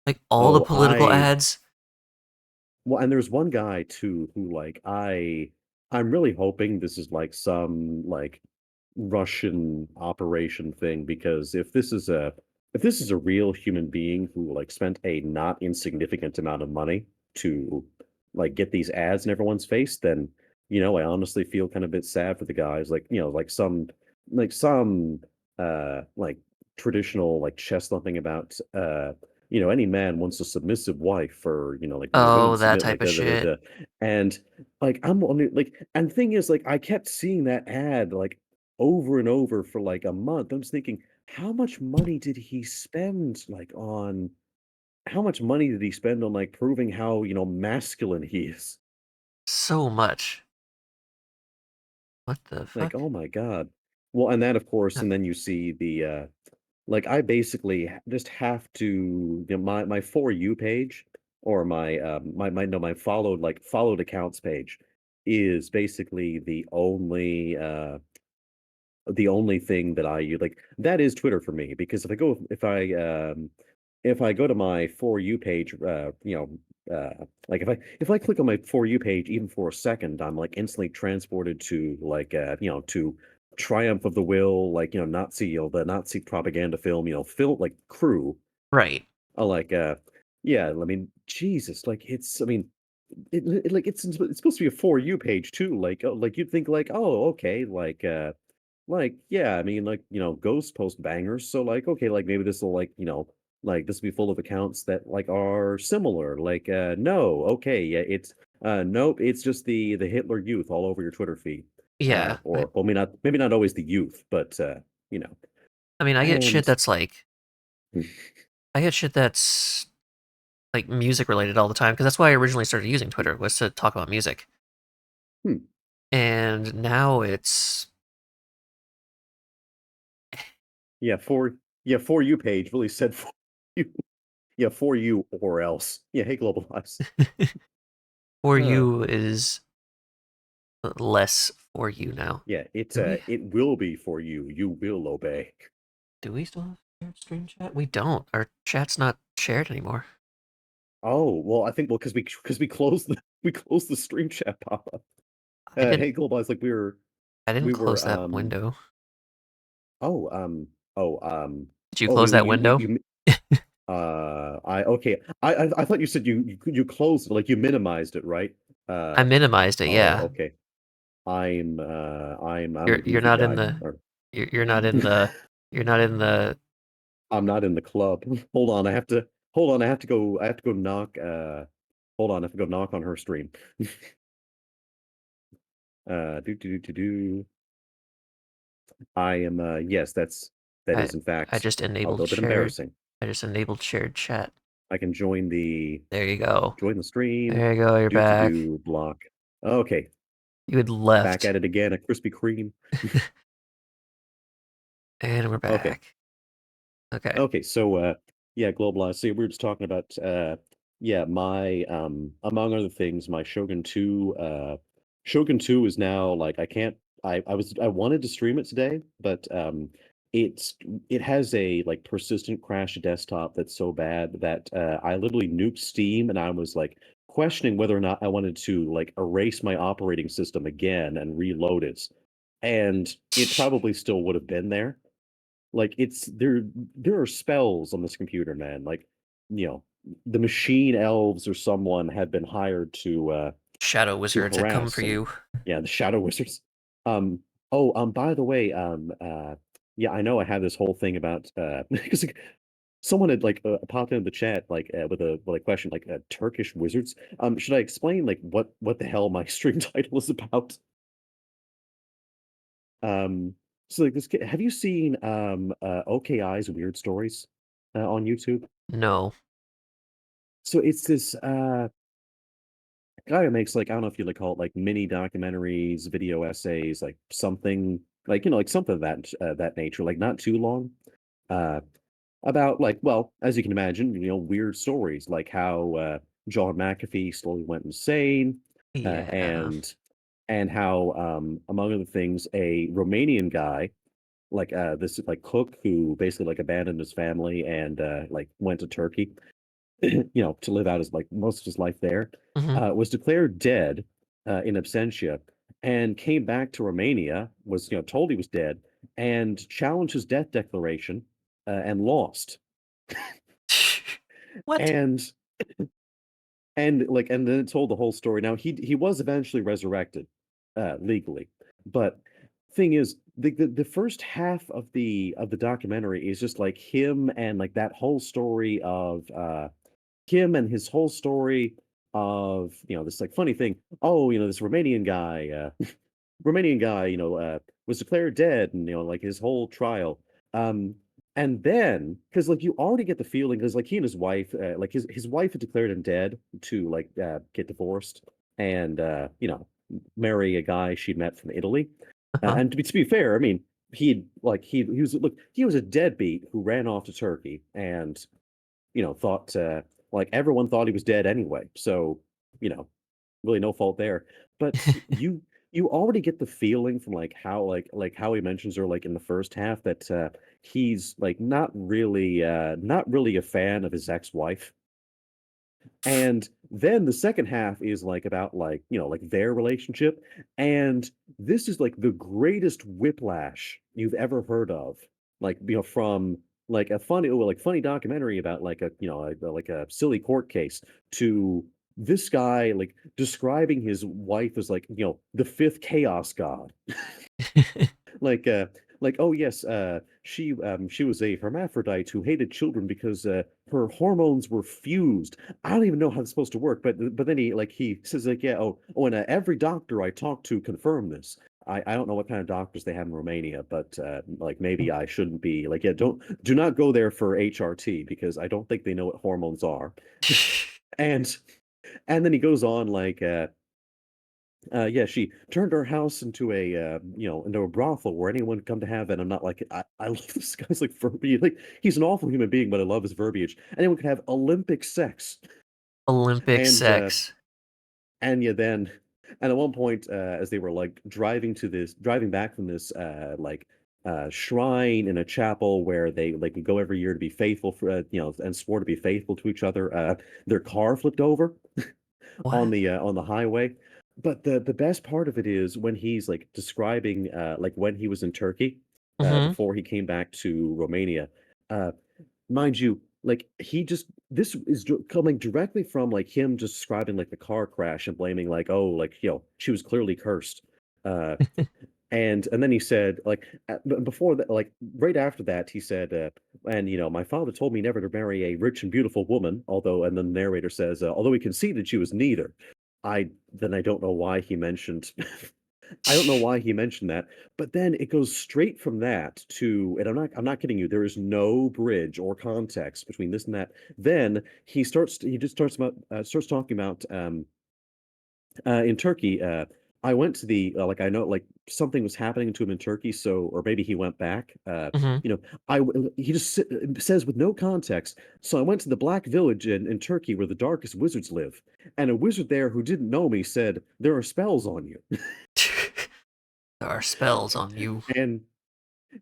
Like all the oh, political ads? well, and there's one guy too who like I'm really hoping this is like some like Russian operation thing because if this is a real human being who like spent a not insignificant amount of money to like get these ads in everyone's face, then I honestly feel kind of a bit sad for the guys. Like, like some like traditional like chest thumping about any man wants a submissive wife for like women Oh, that submit like type of da da da shit. da. And like I'm wondering like and the thing is like I kept seeing that ad like over and over for like a month. I'm just thinking, how much money did he spend like on how much money did he spend on like proving how, masculine he is? So much. What the Like, fuck? oh my God. Well, and that of course, Uh, and then you see the like I basically just have to my for you page or my no my followed accounts page is basically the only thing that I use like that is Twitter for me because if I go to my for you page like if I click on my for you page even for a second I'm like instantly transported to like to Triumph of the Will like Nazi the Nazi propaganda film film like Crew Right. like yeah I mean Jesus like it's I mean like it's supposed to be a for you page too like you'd think like oh okay like, yeah, I mean, like, Ghost post bangers. So, like, okay, like maybe this will like, like this will be full of accounts that like are similar. Like, no, okay, yeah, it's nope, it's just the Hitler Youth all over your Twitter feed. Yeah. Or well, maybe not always the youth, but you know. I mean, And I get shit that's like music related all the time because that's why I originally started using Twitter was to talk about music. hmm, And now it's yeah, for you page really said for you. Yeah, for you or else. Yeah, hey, globalize. for Uh, you is less for you now. yeah, Do we it will be for you. You will obey. do we still have shared screen chat? We don't. Our chat's not shared anymore. Oh, well, I think well because we closed the we closed the stream chat pop-up. I didn't Hey Global, like I didn't we were close that window. oh oh Did you oh close that window? you I okay. I thought you said you closed it, like you minimized it, right? I Uh minimized it, oh, yeah. okay. I'm the You're goofy not in guy. the Or you're not in the you're not in the I'm not in the club. Hold on, I have to go knock hold on, I have to go knock on her stream. Do. I am yes, that I is in I fact just a enabled little bit shared embarrassing. I just enabled shared chat. I can There you go. join the stream, There you go, you're back. do block. Okay, You had back left. at it again at Krispy Kreme. And we're Okay. back. Okay. Okay, so yeah, globalized. See, we were just talking about yeah, my among other things, my Shogun 2 is now like I can't I wanted to stream it today, but It's it has a, like, persistent crash desktop that's so bad that, I literally nuked Steam, and I was, like, questioning whether or not I wanted to, like, erase my operating system again and reload it, and it probably still would have been there. Like, it's there are spells on this computer, man, like, you know, the machine elves or someone had been hired Shadow to wizards had come for harass and you. yeah, the shadow wizards. By the way, yeah, I know I have this whole thing about, because, like, someone had, like, popped into the chat, like, with a question, like, Turkish wizards. Should I explain, like, what the hell my stream title is about? Um, so, like, this ki have you seen, OKI's Weird Stories, on YouTube? No. So it's this, guy who makes, like, I don't know if you like call it, like, mini documentaries, video essays, like, something like, like, something of that nature, like, not too long, uh, about, like, well, as you can imagine, weird stories, like how, John McAfee slowly went insane, Yeah. and how, among other things, a Romanian guy, like, this, like, cook who basically, like, abandoned his family and, like, went to Turkey, to live out his like most of his life there, Mhm. was declared dead in absentia and came back to Romania, was told he was dead, and challenged his death declaration and lost. What? And and then it told the whole story. Now he was eventually resurrected legally, but thing is the first half of the documentary is just like him and like that whole story of him and his whole story of, this like funny thing. Oh, this Romanian guy, was declared dead and, like his whole trial. Um, and then, because like you already get the feeling, because like he and his wife, like his wife had declared him dead to like get divorced and, marry a guy she'd met from Italy. Uh-huh. And to be fair, I mean, he was look he was a deadbeat who ran off to Turkey and thought like everyone thought he was dead anyway. So, you know, really no fault there. But you already get the feeling from like how he mentions her like in the first half that he's like not really a fan of his ex-wife. And then the second half is like about like, like their relationship. And this is like the greatest whiplash you've ever heard of. Like, from like a funny documentary about like like a silly court case to this guy like describing his wife as like, the fifth chaos god. Like, oh yes, she was a hermaphrodite who hated children because her hormones were fused. I don't even know how it's supposed to work, but then he says like, yeah, and every doctor I talked to confirmed this. I don't know what kind of doctors they have in Romania, but like maybe I shouldn't be like, yeah, do not go there for HRT because I don't think they know what hormones are. And then he goes on like, yeah, she turned her house into into a brothel where anyone could come to have it. I'm not like I love this guy's like verbiage. Like he's an awful human being, but I love his verbiage. Anyone could have Olympic sex, Olympic and sex. yeah, then, and at one point, as they were like driving back from this shrine in a chapel where they like would go every year to be faithful for and swore to be faithful to each other. Their car flipped over What? on the highway. But the best part of it is when he's like describing like when he was in Turkey Mhm. before he came back to Romania. Uh, mind you, like this is coming directly from like him just describing like the car crash and blaming like, oh, like she was clearly cursed. Uh, and then he said, like, before that, like, right after that, he said, and, my father told me never to marry a rich and beautiful woman, although, and then the narrator says, although he conceded she was neither. I don't know why he mentioned, I don't know why he mentioned that, but then it goes straight from that to, and I'm not kidding you, there is no bridge or context between this and that. Then he just starts talking about, in Turkey, I went to like I know like something was happening to him in Turkey, so or maybe he went back. Mhm. You know, he just says with no context. So I went to the Black Village in Turkey where the darkest wizards live, and a wizard there who didn't know me said there are spells on you, There are spells on you. and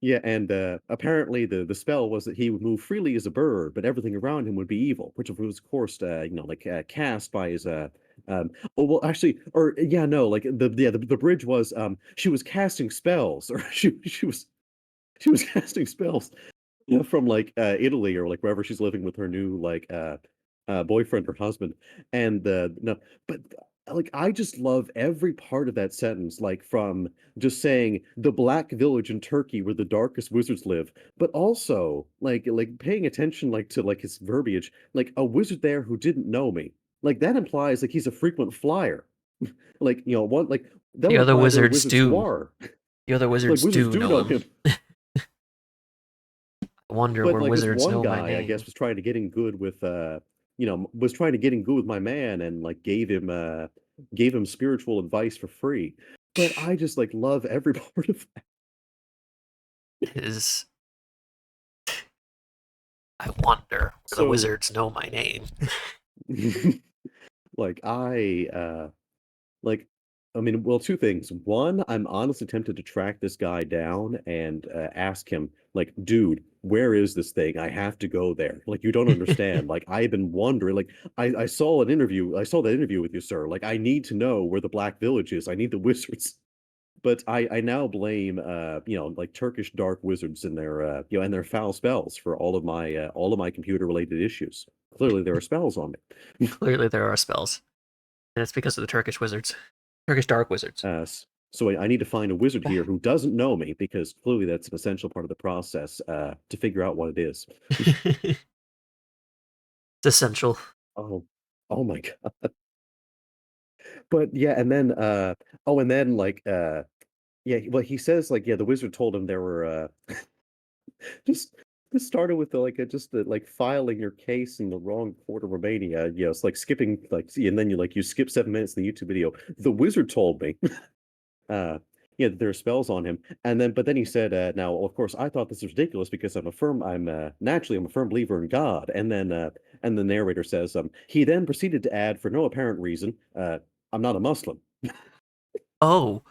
Yeah, and apparently the spell was that he would move freely as a bird, but everything around him would be evil, which was of course like cast by his oh well actually or yeah no like the bridge was she was casting spells or she was casting spells from like Italy or like wherever she's living with her new like boyfriend or husband. And no, but like I just love every part of that sentence, like from just saying the black village in Turkey where the darkest wizards live, but also like paying attention like to like his verbiage, like a wizard there who didn't know me. Like that implies like he's a frequent flyer. Like, one like that The would other imply there are wizards wizards who do. are. The other Like wizards wizards do do know know him. him. I wonder But where like this wizards one know my guy, I guess, name. was trying to get in good with was trying to get in good with my man and like gave him spiritual advice for free. But I just like love every part of Is I wonder where the so wizards know my name. like like I mean, well, two things. One, I'm honestly tempted to track this guy down and ask him, like, dude, where is this thing? I have to go there. Like, you don't understand. Like, I've been wondering. Like, I saw an interview. I saw that interview with you, sir. Like, I need to know where the Black Village is. I need the wizards. But I now blame like Turkish dark wizards and their and their foul spells for all of my computer related issues. Clearly, there are spells on me. Clearly, there are spells, and it's because of the Turkish wizards, Turkish dark wizards. So I need to find a wizard here who doesn't know me because clearly that's an essential part of the process to figure out what it is. It's essential. Oh, oh my God. But yeah, and then and then like yeah, well he says like yeah, the wizard told him there were just this started with the, like just the like filing your case in the wrong court of Romania. It's like skipping like see, and then you skip 7 minutes in the YouTube video. The wizard told me. uh there are spells on him, and then but then he said now of course I thought this was ridiculous because I'm a firm believer in God. And the narrator says he then proceeded to add for no apparent reason I'm not a Muslim. Oh,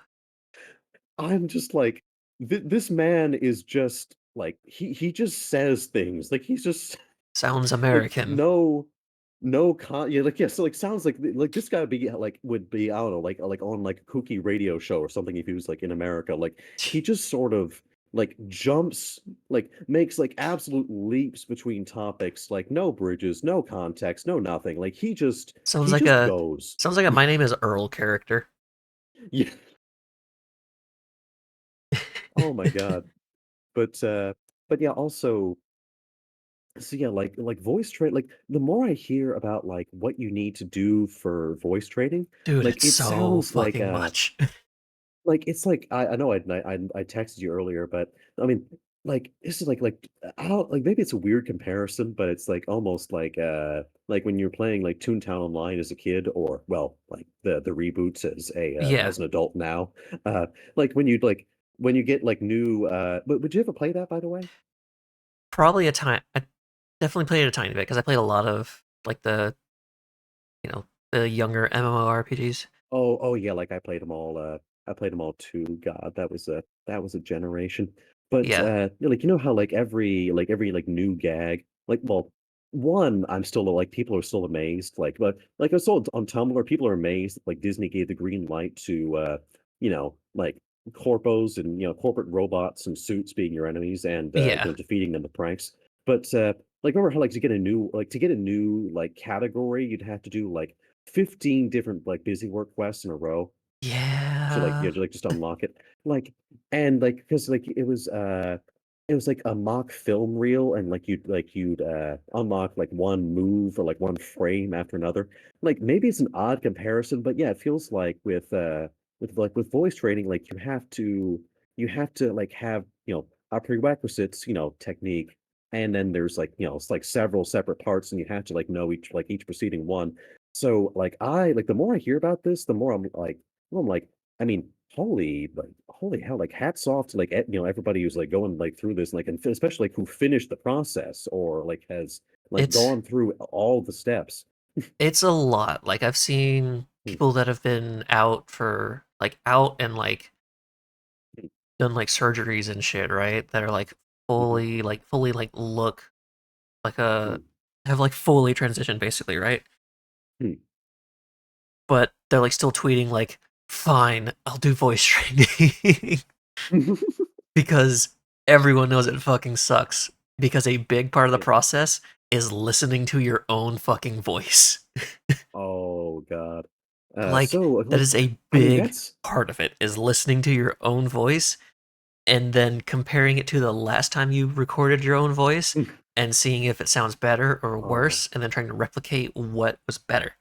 I'm just like this man is just like he just says things like he's just sounds like American. no yeah like yeah so like sounds like this guy would be I don't know like on like a kooky radio show or something if he was like in America. Like he just sort of like jumps, like makes like absolute leaps between topics, like no bridges, no context, no nothing. Like Sounds he like just a goes. sounds like a My Name Is Earl character. Yeah. Oh my God. But yeah, also so yeah, like voice trade like the more I hear about like what you need to do for voice trading, Dude, like it's it so sounds fucking much. like it's like I know I texted you earlier, but I mean like this is I don't like maybe it's a weird comparison, but it's like almost like when you're playing like Toontown Online as a kid, or well like the reboots Yeah, as an adult now. Uh like when you get like new but would you ever play that by the way? probably a time. I definitely played it a tiny bit because I played a lot of like the younger MMORPGs. Oh yeah, like I played them all too. God, that was a generation. But Yeah, like how like every like new gag, like well, one, I'm still like people are still amazed. Like but like I saw on Tumblr, people are amazed that, like Disney gave the green light to like corpos and corporate robots and suits being your enemies and yeah, defeating them with pranks. But like remember how like to get a new like category, you'd have to do like 15 different like busy work quests in a row to like yeah, to like just unlock it. Like and like because like it was like a mock film reel, and you'd unlock like one move or like one frame after another. Like maybe it's an odd comparison, but yeah, it feels like with voice training, like you have to like have a prerequisites, technique, and then there's like it's like several separate parts, and you have to like know each preceding one. So like I like the more I hear about this, the more I'm like, I mean, holy hell, like hats off to like everybody who's like going like through this, like and especially like who finished the process or like has like it's gone through all the steps. it's a lot. Like I've seen Hmm. people that have been out for like out and like done like surgeries and shit, right? That are like Mhm. fully like look like a Mm. have like fully transitioned basically, right? Hmm. But they're like still tweeting like, "Fine, I'll do voice training." Because everyone knows it fucking sucks. Because a big part of the Yeah. process is listening to your own fucking voice. Oh god. Like, that Like, is a I mean, big that's part of it, is listening to your own voice and then comparing it to the last time you recorded your own voice and seeing if it sounds better or oh. worse, and then trying to replicate what was better.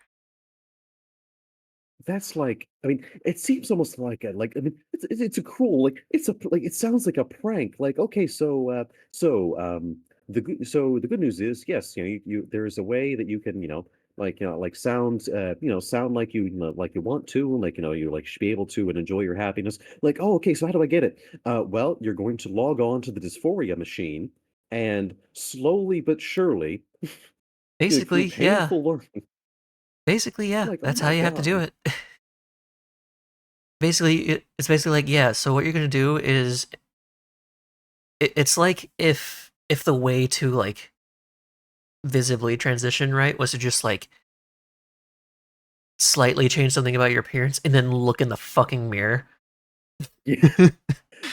That's like I mean, it seems almost like a like, I mean, it's a cruel, like, it's a like, it sounds like a prank, like, "Okay, so the good news is, yes, you there is a way that you can, like, sound like like you want to, like, you, like, should be able to and enjoy your happiness." Like, "Oh, okay, so how do I get it?" Well, you're going to log on to the dysphoria machine, and slowly but surely, through Basically, yeah. painful learning, Basically, yeah. like, "Oh That's how my you have to do god." it. Basically, it's basically like, yeah, so what you're gonna do is it's like if the way to like visibly transition right was to just like slightly change something about your appearance and then look in the fucking mirror Yeah. and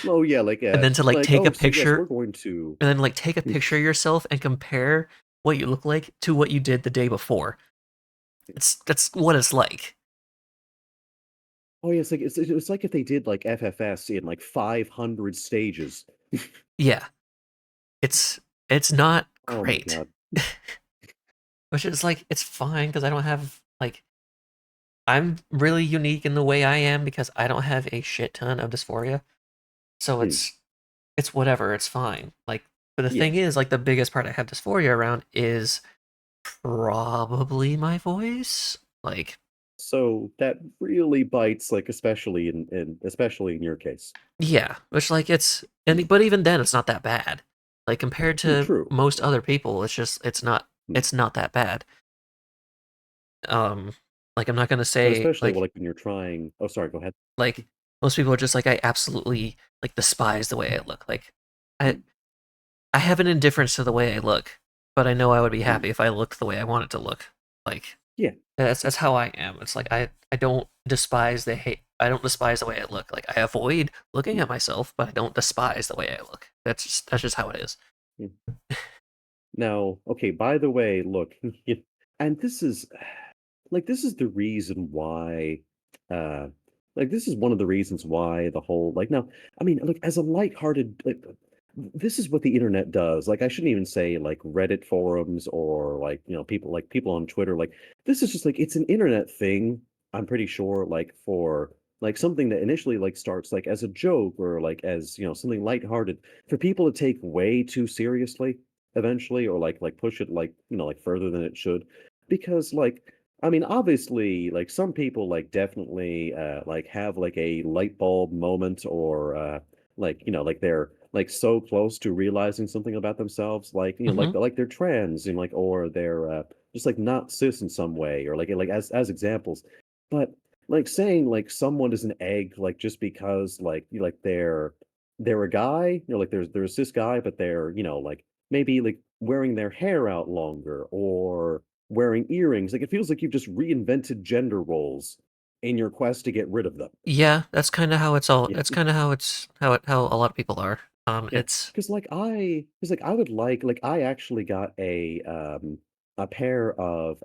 Oh, yeah, then to like take a "Oh, so yes, we're picture going to." and then like take a picture of yourself and compare what you look like to what you did the day before. That's what it's like. Oh, yeah, it's like if they did, like, FFS in, like, 500 stages. Yeah, it's not Oh my great. god. Which is like it's fine because I don't have like I'm really unique in the way I am because I don't have a shit ton of dysphoria. So Hmm, it's whatever, it's fine. Like but the yeah. thing is like the biggest part I have dysphoria around is probably my voice. Like So, that really bites, like, especially in your case. yeah, which like it's Hmm, and but even then it's not that bad. Like compared to true, most true. other people, it's just Hmm. it's not that bad. Um like I'm not going to But say especially, well, like, when you're trying oh, sorry, go ahead. like most people are just like I absolutely like despise the way I look. Like I Hmm, I have an indifference to the way I look, but I know I would be hmm. happy if I looked the way I want it to look. Like Yeah, that's how I am. It's like I don't despise the hate. I don't despise the way I look. Like I avoid looking hmm, at myself, but I don't despise the way I look. That's just how it is. hmm. Now, okay, by the way, look, and this is like, this is the reason why, uh this is one of the reasons why the whole like, now, I mean, look, as a lighthearted, this is what the internet does. Like, I shouldn't even say, like, Reddit forums or, like, people on Twitter, like, this is just, like, it's an internet thing, I'm pretty sure, like, for, like, something that initially, like, starts, like, as a joke or, like, as, something lighthearted, for people to take way too seriously eventually, or, like, push it, like, like, further than it should. Because, like, I mean, obviously, like, some people, like, definitely, like, have, like, a light bulb moment, or, like, like, they're, like, so close to realizing something about themselves, like, Hmm. like they're trans, and, like, or they're, just, like, not cis in some way, or, like, as examples. But, like, saying, like, someone is an egg, like, just because, like, like, they're a guy, like, they're a cis guy, but they're, like, maybe, like, wearing their hair out longer, or wearing earrings. Like, it feels like you've just reinvented gender roles in your quest to get rid of them. Yeah, that's kind of how it's all. Yeah, That's kind of how it's how a lot of people are. yeah. It's Because like, I would like, I actually got a pair of,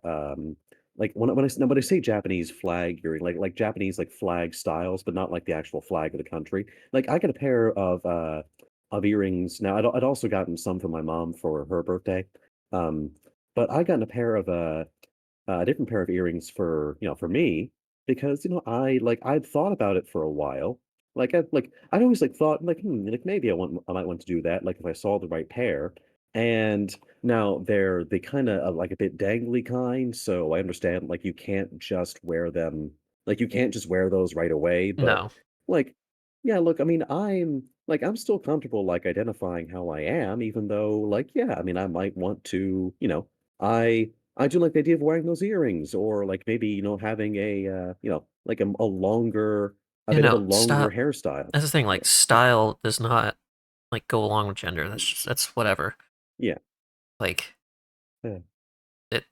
like, when I say Japanese flag earring, like Japanese, like, flag styles, but not like the actual flag of the country. Like, I got a pair of earrings. Now, I'd also gotten some for my mom for her birthday. Um, but I gotten a pair of, a different pair of earrings for, for me, because, I'd thought about it for a while. I'd always, like, thought, like, like, maybe I might want to do that, like, if I saw the right pair. And now they kind of, like, a bit dangly kind, so I understand, like, you can't just wear them, like, you can't just wear those right away. But, no. like, yeah, look, I mean, I'm still comfortable, like, identifying how I am, even though, like, yeah, I mean, I might want to, I I do like the idea of wearing those earrings, or, like, maybe, having a, like, a longer You They'd have a know, longer stop. hairstyle. That's the thing. Yeah. Like style does not like go along with gender. That's whatever. Yeah. Like Yeah. it.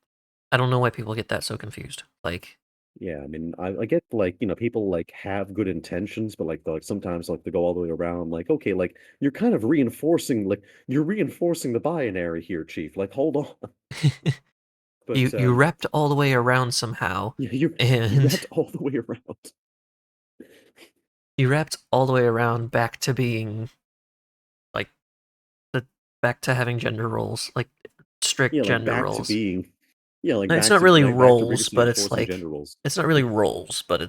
I don't know why people get that so confused. Like, Yeah, I mean, I get like, people like have good intentions, but like sometimes like they go all the way around, like, okay, like you're kind of reinforcing the binary here, Chief. Like, hold on. you But you wrapped all the way around somehow, yeah, you and wrapped all the way around. you wrapped all the way around back to being like the back to having gender roles, like strict Yeah, like gender back to roles. being yeah, like It's not really back to roles, previously but it's enforcing like gender roles. it's not really roles, but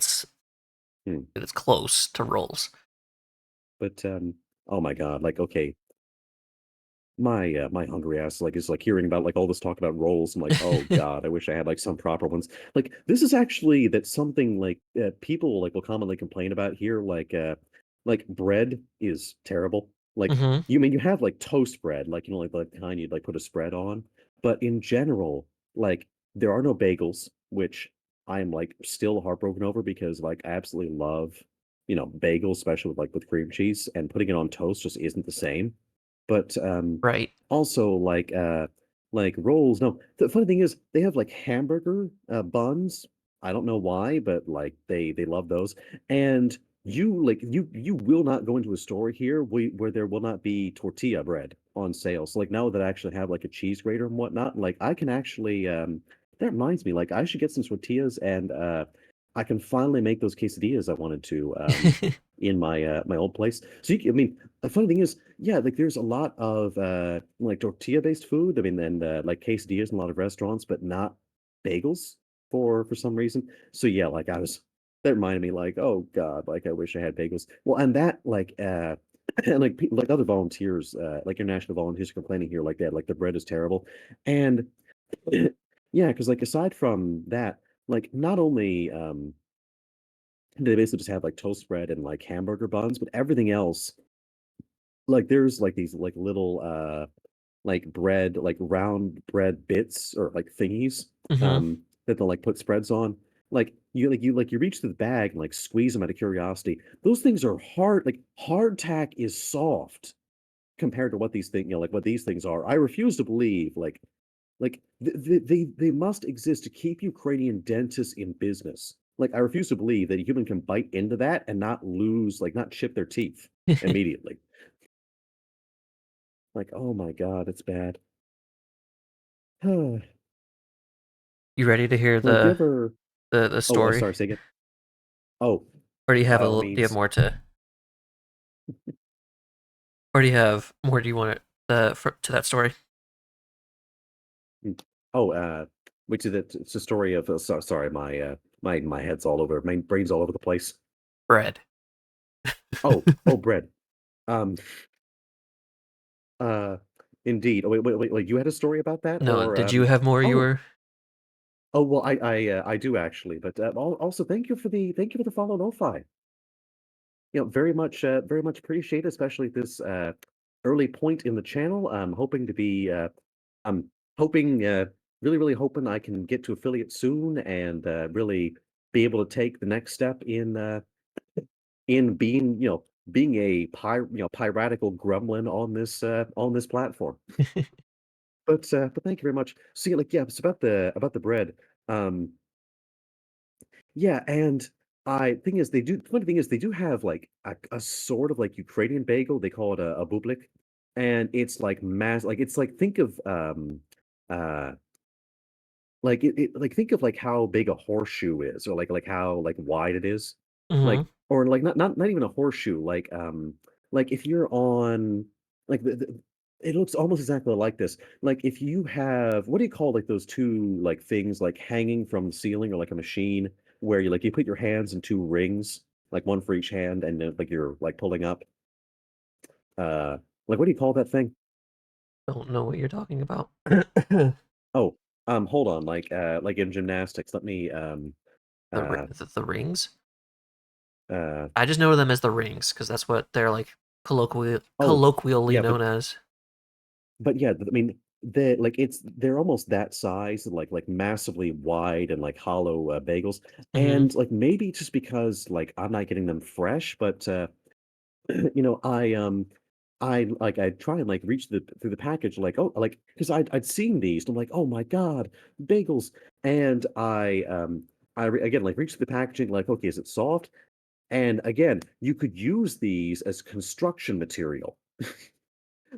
Hmm. it's close to roles. But oh my God, like okay, my hungry ass like is like hearing about like all this talk about roles. I'm like, oh God, I wish I had like some proper ones. Like this is actually that's something like people like will commonly complain about here. Like bread is terrible. Like Hmm. you mean you have like toast bread, like like the kind you'd like put a spread on, but in general, like there are no bagels, which I am like still heartbroken over because like I absolutely love bagels, especially with cream cheese, and putting it on toast just isn't the same. But Right. also like rolls. No, the funny thing is they have like hamburger buns. I don't know why, but like they love those. And you will not go into a store here where there will not be tortilla bread on sale. So like now that I actually have like a cheese grater and whatnot, like I can actually that reminds me, like I should get some tortillas and I can finally make those quesadillas I wanted to in my old place. So I mean, the funny thing is, yeah, like there's a lot of like tortilla based food. I mean, and like quesadillas in a lot of restaurants, but not bagels for some reason. So yeah, like I was that reminded me like, oh God, like I wish I had bagels. Well, and that like and like like other volunteers, like international volunteers are complaining here like that, like the bread is terrible. And yeah, because like aside from that, like not only they basically just have like toast bread and like hamburger buns, but everything else, like there's like these like little like bread, like round bread bits or like thingies Hmm. that they'll like put spreads on. Like you reach through the bag and like squeeze them out of curiosity. Those things are hard, like hardtack is soft compared to what these things, like what these things are. I refuse to believe they must exist to keep Ukrainian dentists in business. Like I refuse to believe that a human can bite into that and not lose, like not chip their teeth immediately. Like, oh my God, it's bad. You ready to hear Like, do you ever? the Oh, story, sorry, say again. Oh, or do you have by a all little? Do you have means. more to? Or do you have more? Do you want it to that story? Mm. Oh, which is it? It's a story of. Sorry, my head's all over. My brain's all over the place. Bread. Oh, bread. Um, uh, indeed. Oh, wait. You had a story about that, No, or did you have more? You oh, were well, I do actually, but also thank you for the follow, no-fi. Very much appreciate, especially at this early point in the channel. I'm hoping, really hoping I can get to affiliate soon and really be able to take the next step in being, being a piratical gremlin on this platform. But thank you very much. See, like, yeah, it's about the bread. Um, Yeah, and I thing is they do funny thing is they do have like a sort of like Ukrainian bagel. They call it a bublik, and it's like mass like it's like think of uh like like think of like how big a horseshoe is or like how like wide it is. hmm. Like or like not even a horseshoe like if you're on like it looks almost exactly like this. Like if you have what do you call like those two like things like hanging from the ceiling or like a machine where you put your hands in two rings, like one for each hand and then like you're like pulling up uh like what do you call that thing? Don't know what you're talking about. Oh, hold on, like in gymnastics. Let me uh The rings. uh I just know them as the rings because that's what they're like oh colloquially yeah, known as. but yeah, I mean they're almost that size, like massively wide and like hollow bagels. Mhm. And like maybe just because like I'm not getting them fresh, but you know, I try and like reach through the package, like, oh, like because I'd seen these, and I'm like, oh my God, bagels. And again like reach the packaging, like, okay, is it soft? And again, you could use these as construction material.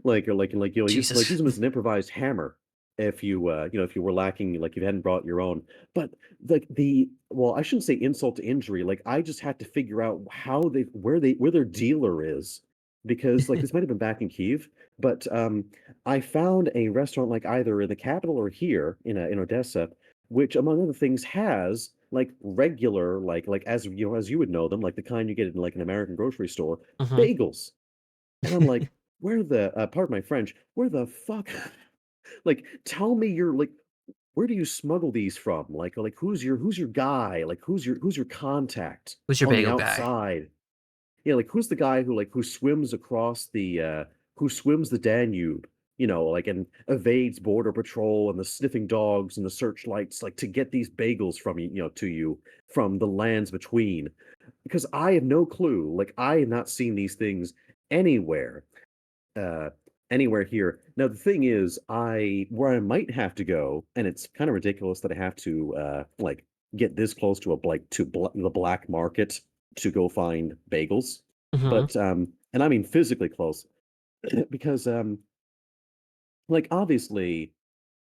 Like you'll use Jesus. them as an improvised hammer if if you were lacking, like you hadn't brought your own. But like well, I shouldn't say insult to injury. Like I just had to figure out how they where their dealer is, because like this might have been back in Kiev, but I found a restaurant like either in the capital or here in Odessa, which among other things has like regular like as you know as you would know them, like the kind you get in like an American grocery store, Mhm. bagels. And I'm like, "Where the pardon my French, where the fuck like, tell me you're like, where do you smuggle these from? Like, who's your guy? Like, who's your contact Who's your on the bagel guy? outside? Yeah, like, who's the guy who swims across who swims the Danube, you know, like, and evades border patrol and the sniffing dogs and the searchlights, like, to get these bagels from to you from the lands between?" Because I have no clue. Like, I have not seen these things anywhere uh, anywhere here. Now the thing is, I where I might have to go, and it's kind of ridiculous that I have to like get this close to the black market to go find bagels, Mhm. but and I mean physically close because like obviously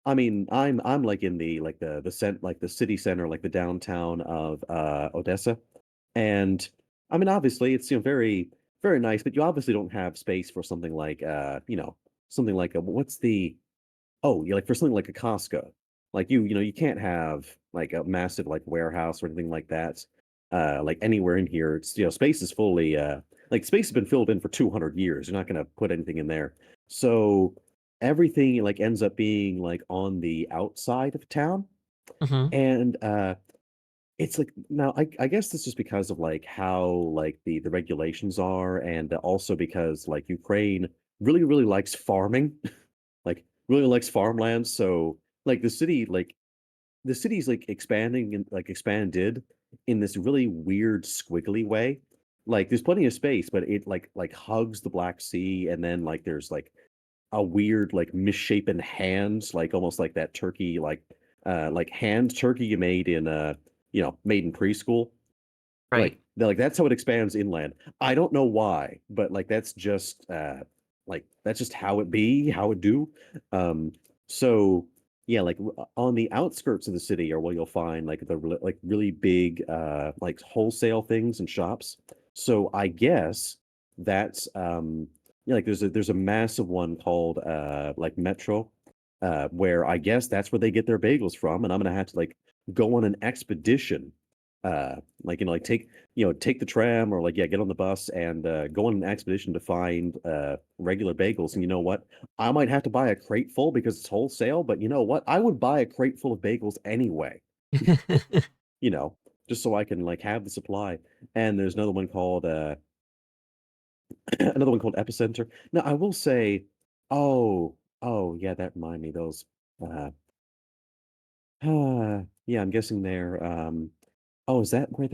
I mean, I'm like in the city center, like the downtown of Odessa. And I mean, obviously it's very, very nice, but you obviously don't have space for something like something like a what's the oh, yeah, like for something like a Costco. Like you can't have like a massive like warehouse or anything like that. Like anywhere in here. It's space is fully like space has been filled in for 200 years. You're not gonna put anything in there. So everything like ends up being like on the outside of town. Mhm. And it's like now I guess this is because of like how like the regulations are, and also because like Ukraine really, really likes farming, like really likes farmland. So like the city's like expanding and like expanded in this really weird squiggly way. Like there's plenty of space, but it like hugs the Black Sea, and then like there's like a weird like misshapen hands, like almost like that turkey, like hand turkey you made in made in preschool. Right. Like that's how it expands inland. I don't know why, but like that's just how it be, how it do. Um so yeah, like on the outskirts of the city are where you'll find like like really big like wholesale things and shops. So I guess that's yeah, like there's a massive one called like Metro, where I guess that's where they get their bagels from, and I'm gonna have to like go on an expedition, like like take the tram, or like yeah, get on the bus and go on an expedition to find regular bagels. And you know what? I might have to buy a crate full because it's wholesale, but you know what? I would buy a crate full of bagels anyway, you know, just so I can like have the supply. And there's another one called another one called Epicenter. Now I will say, oh yeah, that remind me those. Uh, yeah, I'm guessing they're oh, is that where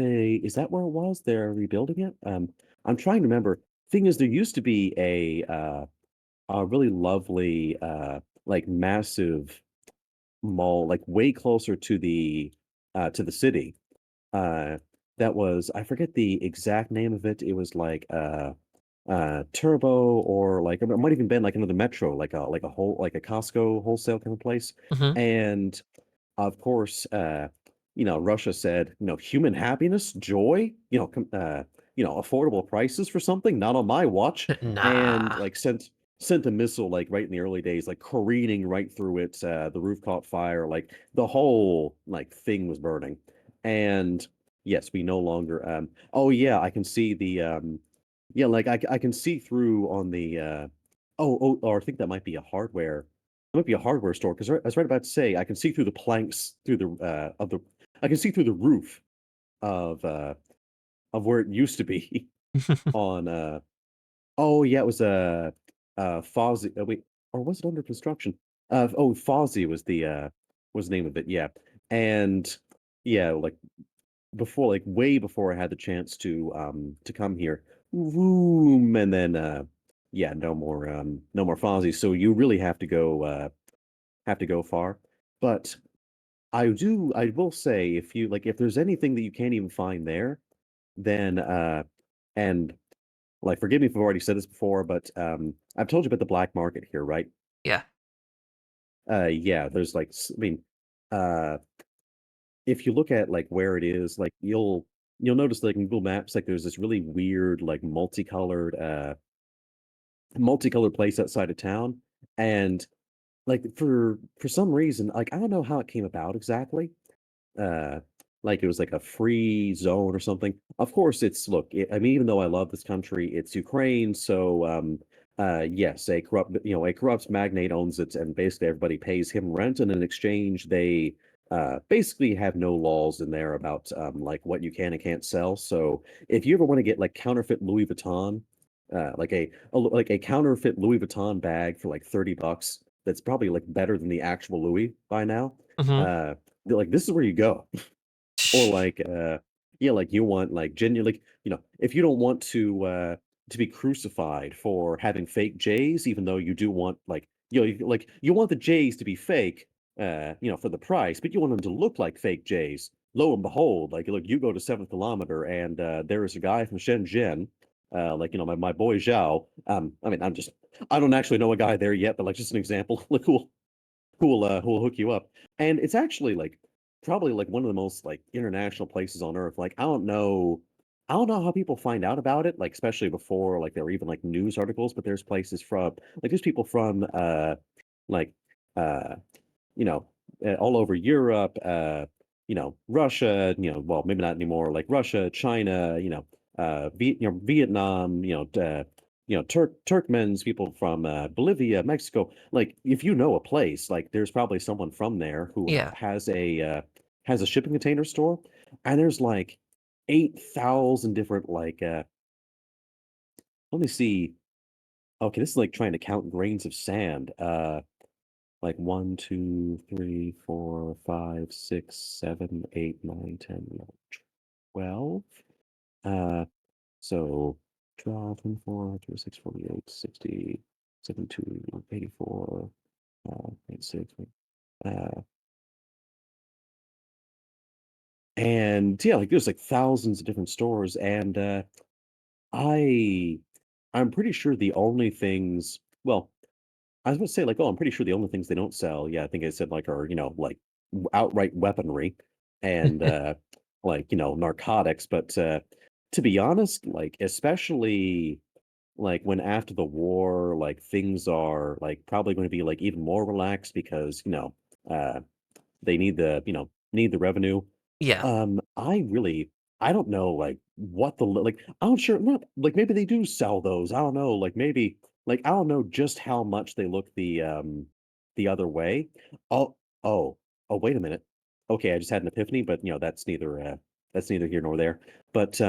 it was? They're rebuilding it? I'm trying to remember. Thing is, there used to be a really lovely, like massive mall, like way closer to the city. Uh, that was I forget the exact name of it. It was like Turbo, or like it might even been like another Metro, like a whole like a Costco wholesale kind of place. Mhm. And of course, Russia said, human happiness, joy, affordable prices for something, not on my watch, and Nah. like sent a missile like right in the early days, like careening right through it. The roof caught fire, like the whole like thing was burning. And yes, we no longer. Oh yeah, I can see the yeah, like I can see through on the or I think that might be a hardware. It might be a hardware store, because I was right about to say I can see through the planks through the of the I can see through the roof of uh of where it used to be on oh yeah, it was a Fozzy wait, or was it under construction? Oh, Fozzie was the name of it, yeah. And yeah, like before, like way before I had the chance to come here, boom, and then yeah, no more Fozzie. So you really have to go far. But I will say if you like if there's anything that you can't even find there, then and like forgive me if I've already said this before, but I've told you about the black market here, right? Yeah. Yeah, there's like I mean, uh if you look at like where it is, like you'll notice like in Google Maps, like there's this really weird, like multicolored place outside of town. And like for some reason, like I don't know how it came about exactly, uh like it was like a free zone or something. Of course it's look I mean, even though I love this country, it's Ukraine, so yes, a corrupt magnate owns it, and basically everybody pays him rent, and in exchange they basically have no laws in there about like what you can and can't sell. So if you ever want to get like counterfeit Louis Vuitton, like a counterfeit Louis Vuitton bag for like $30, that's probably like better than the actual Louis by now. Mm-hmm. uh they're like, this is where you go. Or like yeah, like you want like genuine, like if you don't want to be crucified for having fake J's, even though you do want like like you want the J's to be fake, for the price, but you want them to look like fake J's. Lo and behold, like look, you go to Seventh Kilometer, and there is a guy from Shenzhen, like my boy Zhao. I mean, I don't actually know a guy there yet, but like just an example, look who will hook you up. And it's actually like probably like one of the most like international places on earth. Like I don't know how people find out about it, like especially before like there were even like news articles, but there's places from like there's people from like uh you know, all over Europe, Russia, well, maybe not anymore, like Russia, China, Vietnam, Turkmens, people from Bolivia, Mexico. Like, if you know a place, like, there's probably someone from there who Yeah. has a shipping container store, and there's like 8,000 different let me see. Okay, this is like trying to count grains of sand. Like 1, 2, 3, 4, 5, 6, 7, 8, 9, 10, 11, 12. Uh, so 12, 24, 26, 48, 60, 72, 84, 86. Uh, and yeah, like there's like thousands of different stores, and I I'm pretty sure the only things, well, I was gonna say like, oh, I'm pretty sure the only things they don't sell, yeah, I think I said like are, like outright weaponry and like, narcotics. But to be honest, like especially like when after the war, like things are like probably going to be like even more relaxed because, they need the revenue. Yeah. I don't know, like what like I'm sure not like maybe they do sell those. I don't know, like maybe like I don't know just how much they look the other way. Oh oh oh wait a minute. Okay, I just had an epiphany, but that's neither here nor there. But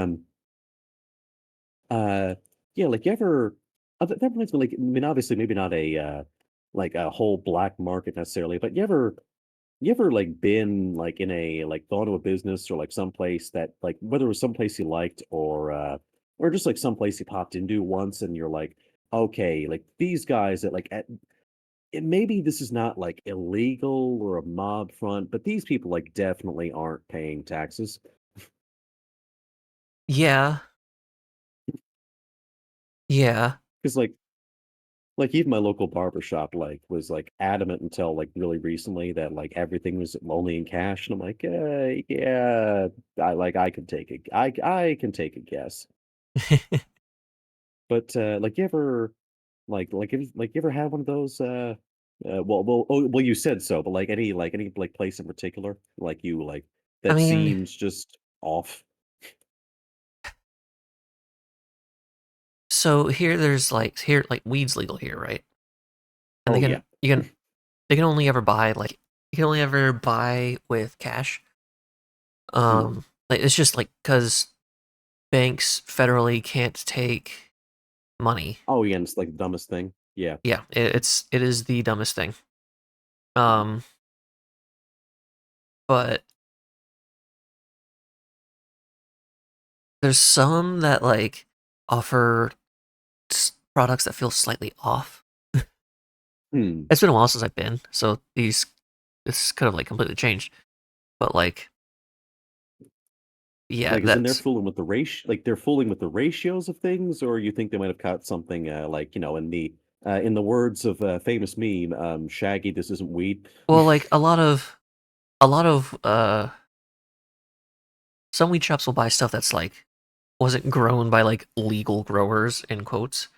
uh yeah, like you ever that reminds me, like I mean obviously maybe not a like a whole black market necessarily, but you ever like been like in a like gone to a business or like someplace that like whether it was someplace you liked or just like someplace you popped into once and you're like, okay, like these guys that like maybe this is not like illegal or a mob front, but these people like definitely aren't paying taxes. Yeah. Yeah. Because like even my local barber shop like was like adamant until like really recently that like everything was only in cash, and I'm like, yeah, I can take I can take a guess. But like you ever like you ever had one of those well you said so, but like any like place in particular like you like I that mean, seems just off. so here like weed's legal here, right? And Oh yeah. they can only ever buy like you can only ever buy with cash. Mm. Like it's just like because banks federally can't take money. Oh yeah, and it's like the dumbest thing. Yeah. Yeah, it is the dumbest thing. Um, but there's some that like offer products that feel slightly off. Hmm. It's been a while since I've been, so this could have like completely changed. But like, yeah, Like, is in there that's fooling with the ratio? Like, they're fooling with the ratios of things, or you think they might have caught something like in the words of a famous meme, "Shaggy, this isn't weed." well, like a lot of some weed shops will buy stuff that's like wasn't grown by like legal growers in quotes.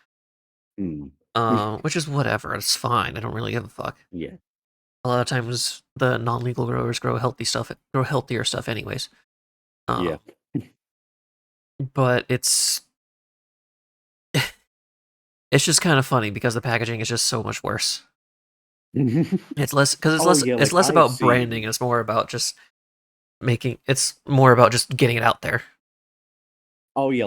Hmm. Which is whatever. It's fine. I don't really give a fuck. Yeah, A lot of times the non-legal growers grow healthier stuff anyways. yeah. Um, but it's just kind of funny because the packaging is just so much worse. It's less because Oh yeah, it's like less I've about branding. seen. It's more about just making. It's more about just getting it out there. Oh yeah,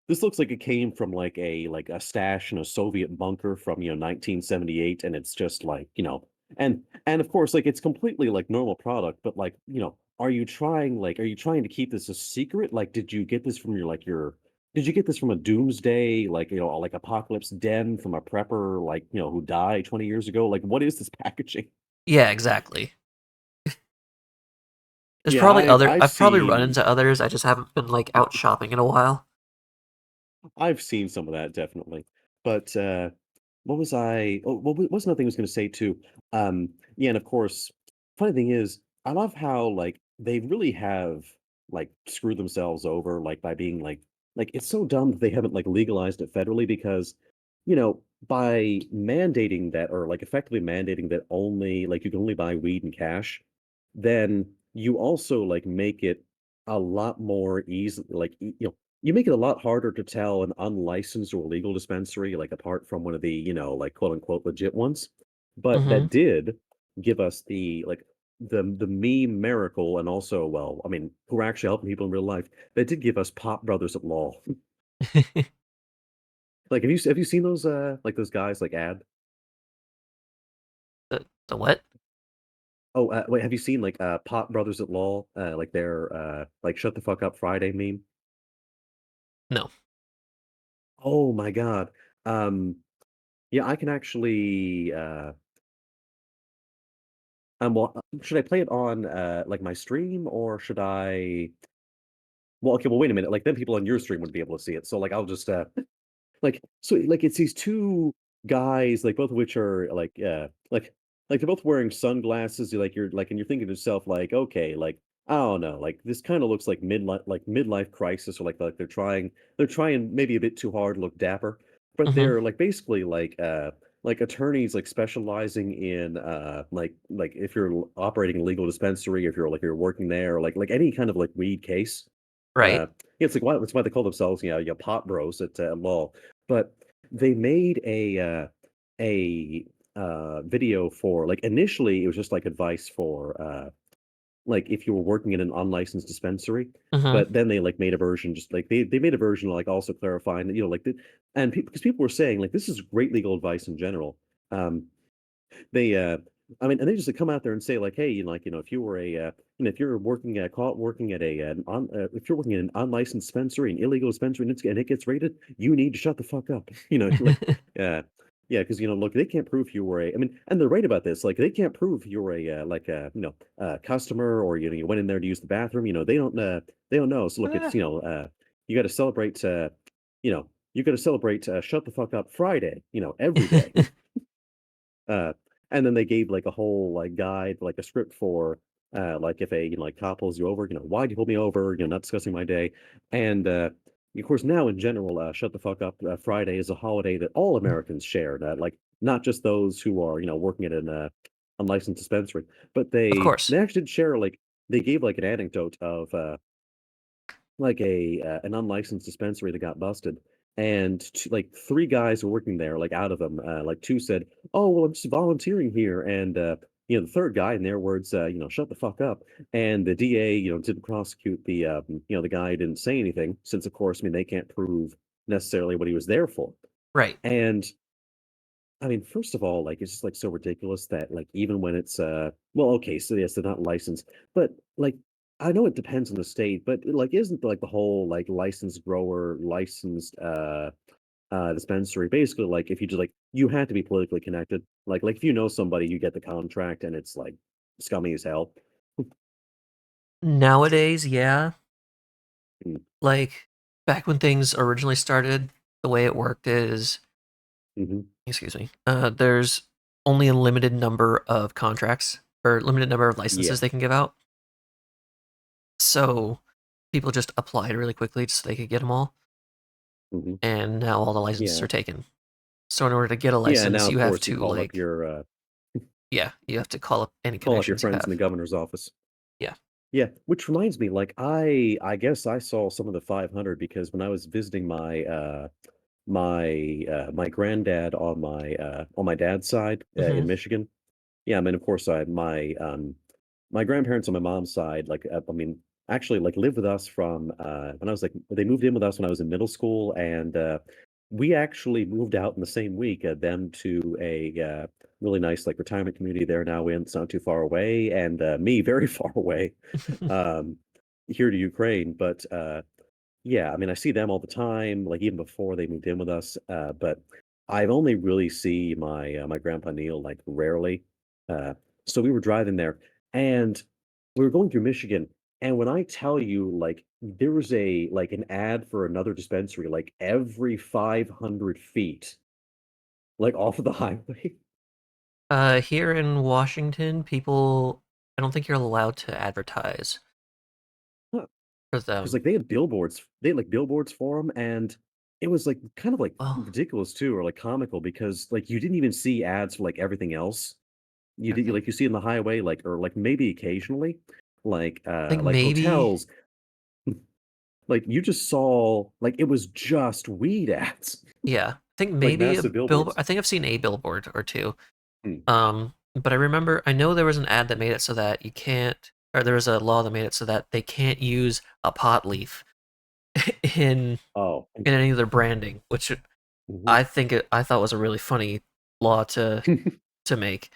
this looks like it came from like a stash in a Soviet bunker from 1978, and it's just like and of course like it's completely like normal product, but like are you trying to keep this a secret? Like, did you get this from your did you get this from a doomsday like like apocalypse den from a prepper like who died 20 years ago? Like, what is this packaging? Yeah, exactly. There's Yeah, probably other. I've I've probably run seen into others. I just haven't been like out shopping in a while. I've seen some of that definitely. But what was I? Oh, what was another thing I was going to say too? Yeah, and of course, funny thing is, I love how like they really have like screwed themselves over like by being like it's so dumb that they haven't like legalized it federally because by mandating that or like effectively mandating that only like you can only buy weed and cash, then you also like make it a lot more easy like you make it a lot harder to tell an unlicensed or illegal dispensary, like apart from one of the, like quote unquote legit ones. But Mm-hmm. that did give us the meme miracle and also, well, I mean, who are actually helping people in real life. That did give us Pop Brothers at Law. Like have you seen those like those guys like ad? The what? Oh, wait, have you seen like Pop Brothers at Law? Like their like shut the fuck up Friday meme? No. Oh my God. Um yeah, I can actually well, should I play it on like my stream or should I? Well, okay, well, wait a minute. Like then people on your stream would be able to see it. So like I'll just like it's these two guys, like both of which are like they're both wearing sunglasses. And you're thinking to yourself, like, okay, like I don't know, like this kind of looks like midlife crisis, or like they're trying maybe a bit too hard to look dapper, but Mm-hmm. they're like basically like attorneys like specializing in like if you're operating a legal dispensary, if you're working there, or like any kind of like weed case. Right. Yeah, it's like why that's why they call themselves, pot bros at law. But they made a video for like initially it was just like advice for like if you were working in an unlicensed dispensary, Mm-hmm. but then they like made a version just like they made a version like also clarifying that like and because people were saying like this is great legal advice in general. Um, they I mean, and they just like, come out there and say like, hey, if you were if you're working caught working at if you're working in an unlicensed dispensary, an illegal dispensary, and it gets raided, you need to shut the fuck up. Like, yeah, yeah, because look, they can't prove you were a. I mean, and they're right about this. Like, they can't prove you were a like a customer or you went in there to use the bathroom. They don't know. So look, Eh. it's you got to celebrate. You got to celebrate. Shut the fuck up Friday. Every day. Uh, and then they gave like a whole like guide, like a script for like if a like cop pulls you over, why'd you pull me over? Not discussing my day. And of course now in general, shut the fuck up Friday is a holiday that all Americans share, like not just those who are working at an unlicensed dispensary, but Of course. they actually did share like they gave like an anecdote of like a an unlicensed dispensary that got busted, and like three guys were working there. Like out of them, like two said, "Oh well, I'm just volunteering here," and the third guy, in their words, shut the fuck up. And the DA, didn't prosecute the guy who didn't say anything, since of course, I mean, they can't prove necessarily what he was there for. Right. And I mean, first of all, like, it's just, like, so ridiculous that, like, even when it's, well, okay, so, yes, they're not licensed, but, like, I know it depends on the state, but, like, isn't, like, the whole, like, licensed grower, licensed, dispensary basically, like, if you just, like you had to be politically connected? Like, if you know somebody, you get the contract, and it's, like, scummy as hell. Nowadays, yeah, Mm, like, back when things originally started, the way it worked is mhm. excuse me, there's only a limited number of contracts or limited number of licenses Yeah. they can give out. So people just applied really quickly just so they could get them all, Mhm. and now all the licenses Yeah. are taken. So in order to get a Yeah, and now, license, of you have course, you to call up like your, yeah, you have to call up any call up your connections you friends in the have. governor's office. Yeah. Yeah, which reminds me, like, I guess I saw some of the 500 because when I was visiting my granddad on my dad's side, Mhm. in Michigan. Yeah, I mean, of course, my grandparents on my mom's side, like, I mean, actually, like, lived with us from, when I was, like they moved in with us when I was in middle school, and, we actually moved out in the same week, them to a, really nice, like, retirement community they're now in. It's not too far away, and, me very far away, um, here to Ukraine, but, yeah, I mean, I see them all the time, like, even before they moved in with us, but I've only really see my grandpa Neil, like, rarely, so we were driving there, and we were going through Michigan, and when I tell you, like, there was an ad for another dispensary, like, every 500 feet, like, off of the highway. Here in Washington, people I don't think you're allowed to advertise for 'Cause, them. like, they had, like, billboards for them, and it was, like, kind of, like, Well, ridiculous too, or, like, comical because, like, you didn't even see ads for, like, everything else. You did okay. like, you see in the highway, like or, like, maybe occasionally, I think like, maybe hotels, like, you just saw like, it was just weed ads, yeah, I think like, maybe a massive billboard. billboards. I think I've seen a billboard or two. Hmm. But I know there was an ad that made it so that you can't, or there was a law that made it so that they can't use a pot leaf in Oh. in any of their branding, which Mhm. I thought was a really funny law to make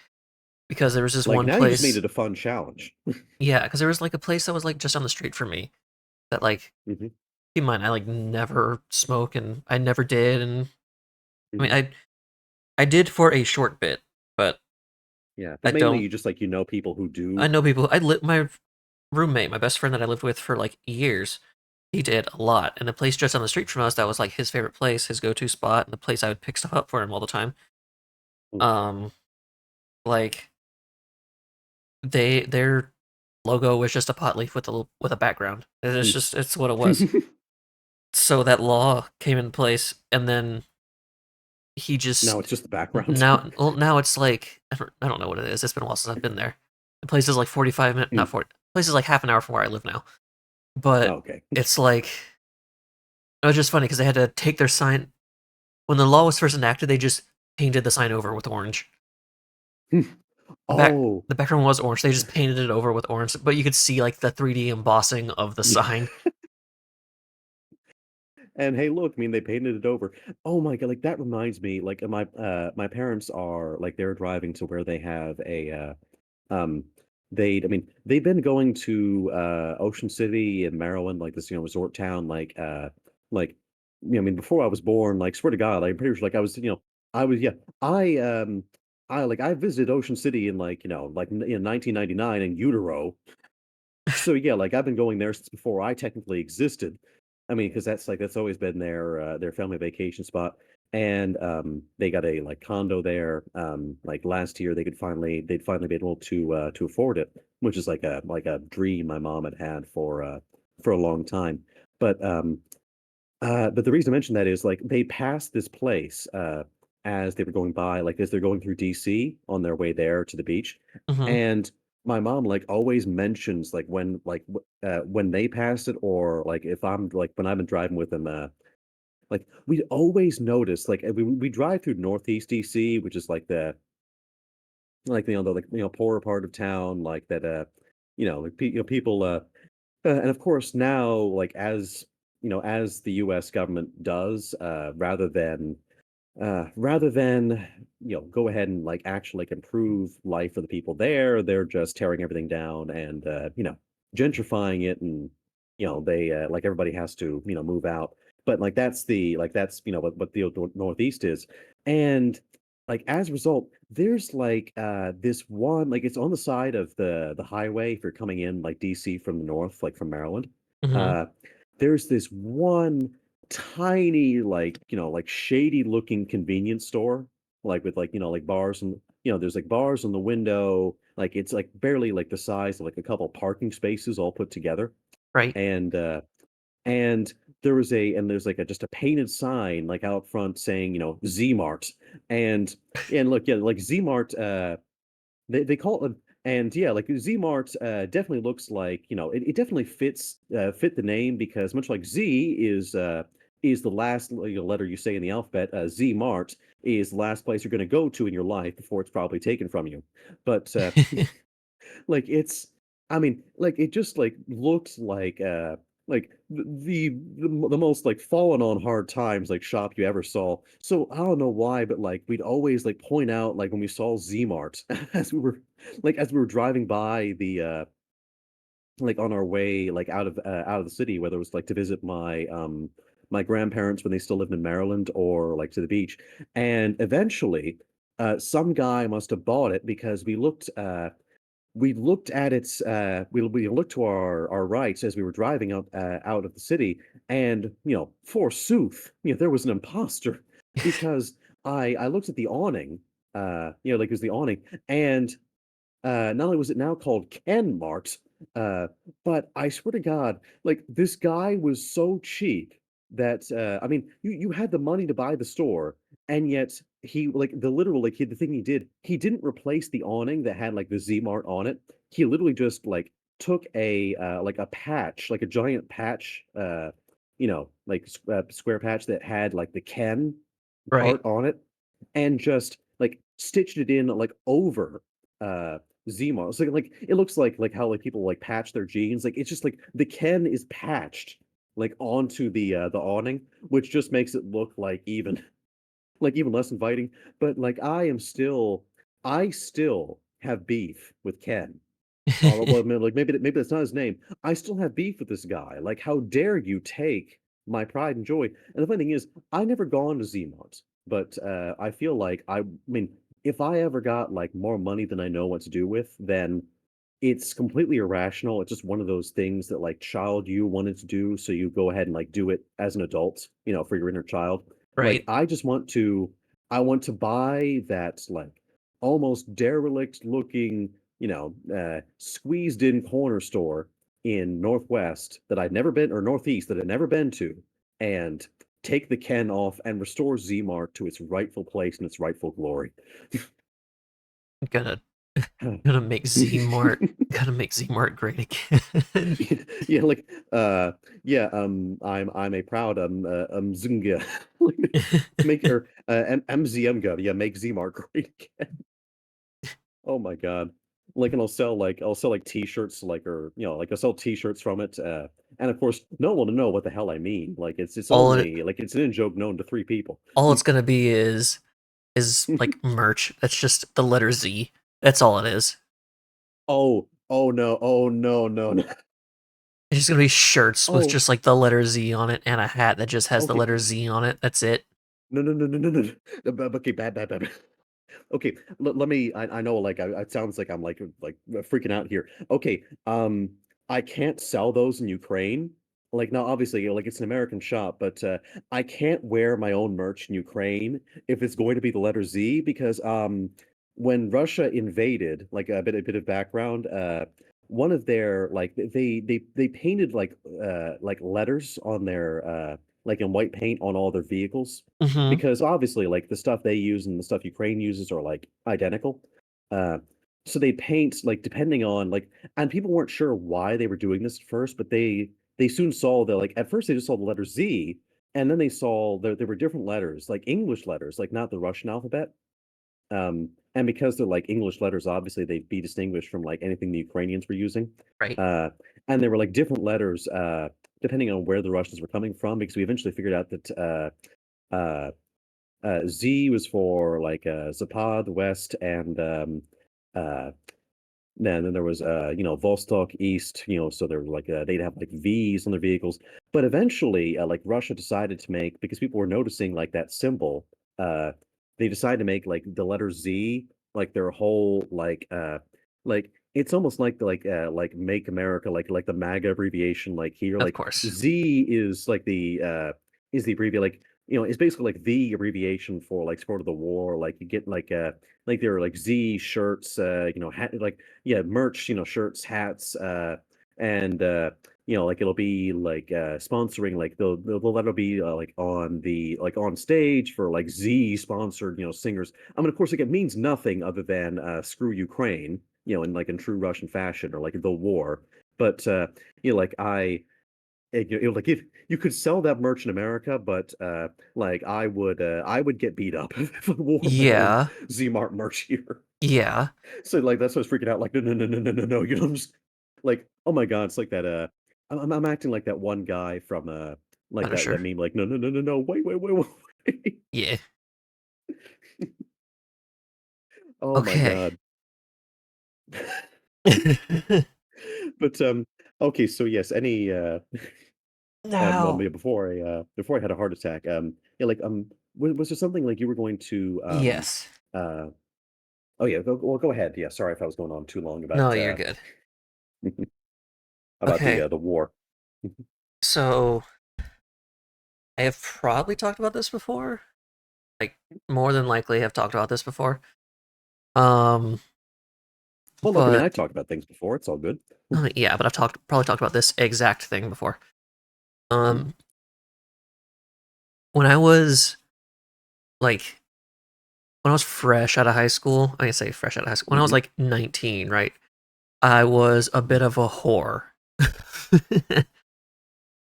because there was this Like, one now you just made place, it a fun challenge. yeah, because there was like a place that was like just on the street from me that like Mhm, keep in mind I like never smoke and I never did, and I mean mhm. I did for a short bit, but Yeah, I but mainly don't. you just, like, people who I do. know people. My roommate, my best friend that I lived with for like years. He did a lot, and the place just on the street from us that was like his favorite place, his go-to spot, and the place I would pick stuff up for him all the time. Mm. Um, like their logo was just a pot leaf with with a background. It's Mm. just it's what it was. So that law came in place, and then he Now just it's just the background. now it's like I don't know what it is. It's been a while since I've been there. The place is like 45 minutes, not Mm. 40. The place is like half an hour from where I live now, Oh, but okay. it's like it was just funny because they had to take their sign when the law was first enacted. They just painted the sign over with orange. Oh. The background was orange. They just painted it over with orange, but you could see like the 3D embossing of the sign. And hey, look, I mean, they painted it over. Oh my god, like that reminds me, like my parents are like they're driving to where they have a um I mean, they've been going to Ocean City in Maryland, like this, resort town, like I mean, before I was born, like swear to God, like, I'm pretty sure like I was, I was yeah, I I visited Ocean City in like, like in 1999 in utero. So, yeah, like, I've been going there since before I technically existed. I mean, because that's always been their family vacation spot, and, they got a, like, condo there, like, last year, they'd finally be able to afford it, which is like a dream my mom had had for a long time. But, but the reason I mention that is, like, they passed this place, as they were going by, like, as they're going through DC on their way there to the beach, Hmm. and my mom, like, always mentions, like, when they passed it or, like, if I'm like, when I've been driving with them, like, we always notice, like, we drive through Northeast DC, which is like, the poorer part of town, like, that, like, people, and of course now, like, as the US government does, rather than rather than go ahead and like actually like improve life for the people there, they're just tearing everything down and gentrifying it, and they like everybody has to move out. But like that's what the Northeast is, and like as a result, there's like this one, like it's on the side of the highway if you're coming in like DC from the north, like from Maryland. Hmm. Uh, there's this one tiny, like, like shady looking convenience store, like with like, like bars, and there's like bars on the window. Like it's like barely like the size of like a couple parking spaces all put together. Right. And there's like a just a painted sign like out front saying, Z Mart. And look, yeah, like Z Mart, they call it, and yeah, like Z-Mart definitely looks like, it definitely fit the name, because much like Z is the last letter you say in the alphabet, Z-Mart is the last place you're going to go to in your life before it's probably taken from you. But like it's I mean, like it just like looks like the most like fallen on hard times like shop you ever saw. So I don't know why, but like we'd always like point out like when we saw Z-Mart as we were driving by the like on our way like out of the city, whether it was like to visit my grandparents when they still lived in Maryland, or like to the beach. And eventually some guy must have bought it, because we looked at its we looked to our rights as we were driving out of the city, and forsooth, there was an imposter, because I looked at the awning, like it was the awning, and not only was it now called Ken Mart, uh, but I swear to God, like this guy was so cheap that I mean, you had the money to buy the store, and yet he like the literal like the thing he did, he didn't replace the awning that had like the Z Mart on it. He literally just like took a patch, like a giant patch, like square patch that had like the Ken Right. part on it, and just like stitched it in like over uh Zemo. So like it looks like how like people like patch their jeans. Like it's just like the Ken is patched like onto the awning, which just makes it look like even like even less inviting. But like I still have beef with Ken. Well, I mean, like maybe that's not his name. I still have beef with this guy. Like, how dare you take my pride and joy? And the funny thing is, I never gone to Zmart, but I feel like I mean, if I ever got like more money than I know what to do with, then it's completely irrational. It's just one of those things that like child you wanted to do, so you go ahead and like do it as an adult, for your inner child. Like Right. I want to buy that like almost derelict looking, squeezed in corner store in Northwest that I'd never been, or Northeast that I'd never been to, and take the Ken off and restore Zmart to its rightful place and its rightful glory. Gonna gonna make Z Mart. Gotta make Z Mart great again. Yeah, like yeah, I'm a proud Zunga. Like, make or MZMga, yeah, make Zmart great again. Oh my God. Like, and I'll sell like t-shirts, like, or like I'll sell t-shirts from it. And of course no one will know what the hell I mean. Like it's all it only like it's an in joke known to three people. all it's gonna be is like merch. That's just the letter Z. That's all it is. Oh no, oh no, no, no. It's just gonna be shirts with Oh, just like the letter Z on it and a hat that just has the okay. letter Z on it. That's it. No, no, no, no, no, no. Okay, bad. Okay, let me. I know, like, it sounds like I'm like freaking out here. Okay, I can't sell those in Ukraine. Like, now, obviously, like it's an American shop, but I can't wear my own merch in Ukraine if it's going to be the letter Z, because when Russia invaded, like a bit of background, one of their like they painted like letters on their like in white paint on all their vehicles, Mm-hmm. because obviously like the stuff they use and the stuff Ukraine uses are like identical. Uh, so they paint like depending on like, and people weren't sure why they were doing this at first, but they soon saw that like at first they just saw the letter Z, and then they saw there were different letters, like English letters, like not the Russian alphabet. And because they're like English letters, obviously they'd be distinguished from like anything the Ukrainians were using. Right. Uh, and there were like different letters depending on where the Russians were coming from, because we eventually figured out that Z was for like Zapad West and uh then there was Vostok East, so there was like they'd have like V's on their vehicles. But eventually, like Russia decided to make, because people were noticing like that symbol, uh they decided to make like the letter Z like their whole like it's almost like make America like the MAGA abbreviation like here. Of Like course. Z is the abbreviation, like it's basically like the abbreviation for like sport of the war. Like you get like there are like Z shirts, hat, like yeah, merch, shirts, hats, and like it'll be like sponsoring, like the letter will be like on the like on stage for like Z sponsored, singers. I mean, of course, like it means nothing other than screw Ukraine, in like in true Russian fashion, or like the war. But like like if you could sell that merch in America, but like I would get beat up if I wore my own Yeah. Z Mart merch here. Yeah. So like that's why I was freaking out. Like no no no no no no no. I'm just like, oh my god, it's like that. I'm acting like that one guy from like that Punisher. meme. Like no no no no no. Wait. Yeah. Oh my Okay. god. But okay. So yes, any Now, yeah, before I had a heart attack, yeah, like was there something like you were going to yes. uh oh yeah, go ahead. Yeah, sorry if I was going on too long No, you're good. about Okay. the war. So, I have probably talked about this before. Like, more than likely have talked about this before. Um, Well, look, I mean, I but talked about things before. It's all good. yeah, but I've probably talked about this exact thing before. Mhm, Um, when I was like when I was fresh out of high school, I can say fresh out of high school. When I was mhm, like 19, right? I was a bit of a whore.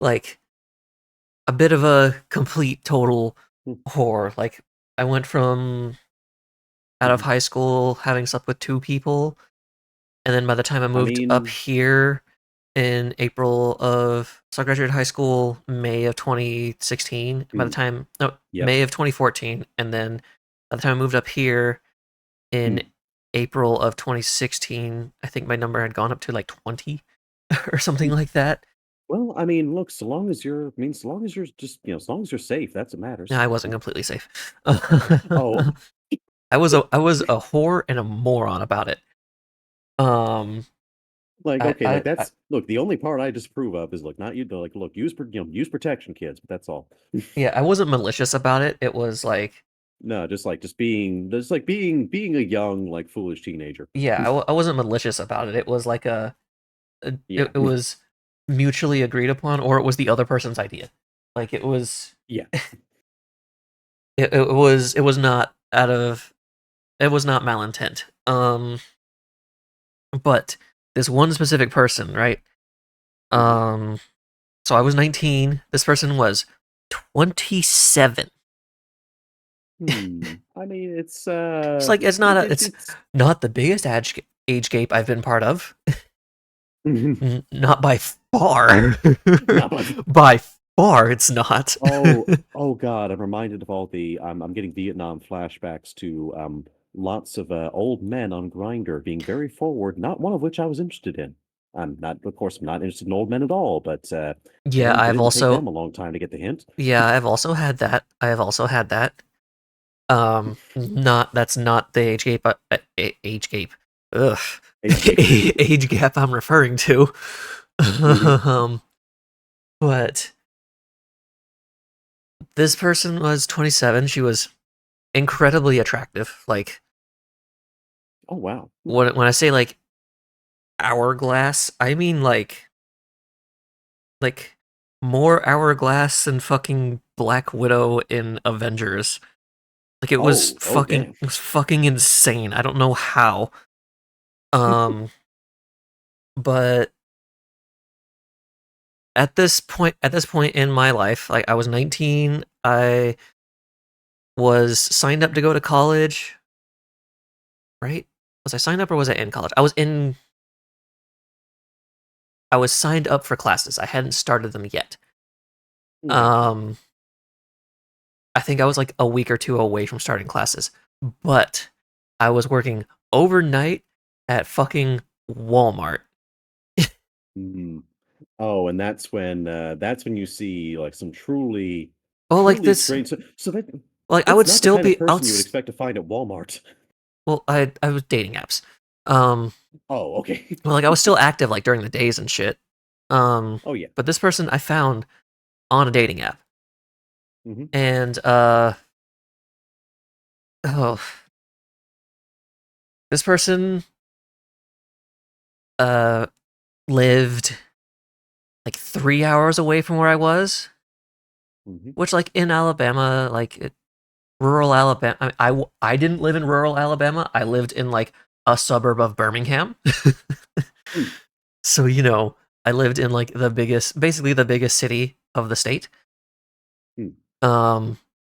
Like a bit of a complete total mhm, whore. Like I went from out of mhm. high school having slept with two people, and then by the time I I moved up mean, here in April of so I graduated high school May of 2016. By the mm, time no yep. May of 2014, and then by the time I moved up here in Mm. April of 2016, I think my number had gone up to like 20 or something like that. Well, I mean, look, I mean, so long as you're just, as long as you're safe, that's what No, matters. I wasn't completely safe. Oh, I was a whore and a moron about it. Um, like I, okay, like I that's look. The only part I disapprove of is look, not you. Like, look, use protection, kids. But that's all. yeah, I wasn't malicious about it. It was like, No, just like being a young like foolish teenager. yeah, I wasn't malicious about it. It was like Yeah, it was mutually agreed upon, or it was the other person's idea. Like yeah. it was not out of it was not malintent. But this one specific person, right? Mhm. Um, so I was 19. This person was 27. I mean, It's like it's it's not the biggest age gap I've been part of. Not by far. not by By far, it's not. oh God, I'm reminded of all the I'm getting Vietnam flashbacks to lots of old men on Grinder being very forward, not one of which I was interested in. I'm not, of course, I'm not interested in old men at all, but Yeah, it didn't take them a long time to get the hint. I've also had that. I have also had that. Not that's not the age gap. Age gap. Ugh, HG. age gap I'm referring to. Mhm. um, but this person was 27. She was incredibly attractive. Like Oh wow. when I say like hourglass, I mean like more hourglass than fucking Black Widow in Avengers. Like Oh damn. it was fucking insane. I don't know how. Um, but at this point in my life, like I was 19, I was signed up to go to college, right? Was I signed up or was I in college? I was signed up for classes. I hadn't started them yet. Okay. Um, think I was like a week or two away from starting classes, but I was working overnight at fucking Walmart. Mhm. Oh, and that's when you see, like, some truly Well, like truly this, strange so that like I that's would not the still kind of be person you would out. expect to find at Walmart. Well, I was dating apps. Um, Oh, okay. well, like I was still active like during the days and shit. Um, Oh, yeah. but this person I found on a dating app, Mhm, and oh, this person uh lived like 3 hours away from where I was, mhm. which like in Alabama, rural Alabama. I didn't live in rural Alabama. I lived in like a suburb of Birmingham. Mm, So, I lived in like basically the biggest city of the state. mm.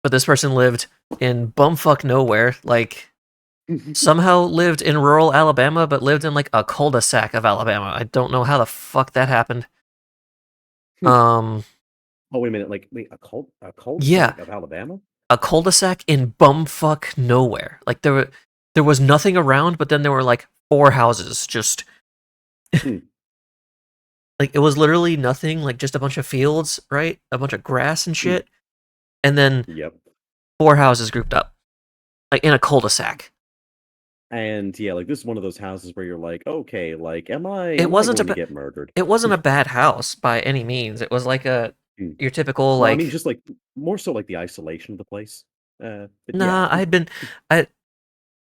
But this person lived in bumfuck nowhere, like somehow lived in rural Alabama, but lived in like a cul-de-sac of Alabama. I don't know how the fuck that happened. Um, Oh, wait a minute, like, wait, a yeah, cul-de-sac of Alabama? a cul-de-sac in bumfuck nowhere. Like there was nothing around, but then there were like four houses just Hmm, like it was literally nothing, like just a bunch of fields, right? A bunch of grass and mm. shit, and then Yep. four houses grouped up, like in a cul-de-sac. And, yeah, like, this is one of those houses where you're like, "Okay, like, It am I wasn't a going to ba- get murdered?" it wasn't a bad house by any means. It was like Mm. your typical Well, I mean, like just, like, more so, like, the isolation of the place. But yeah. nah. I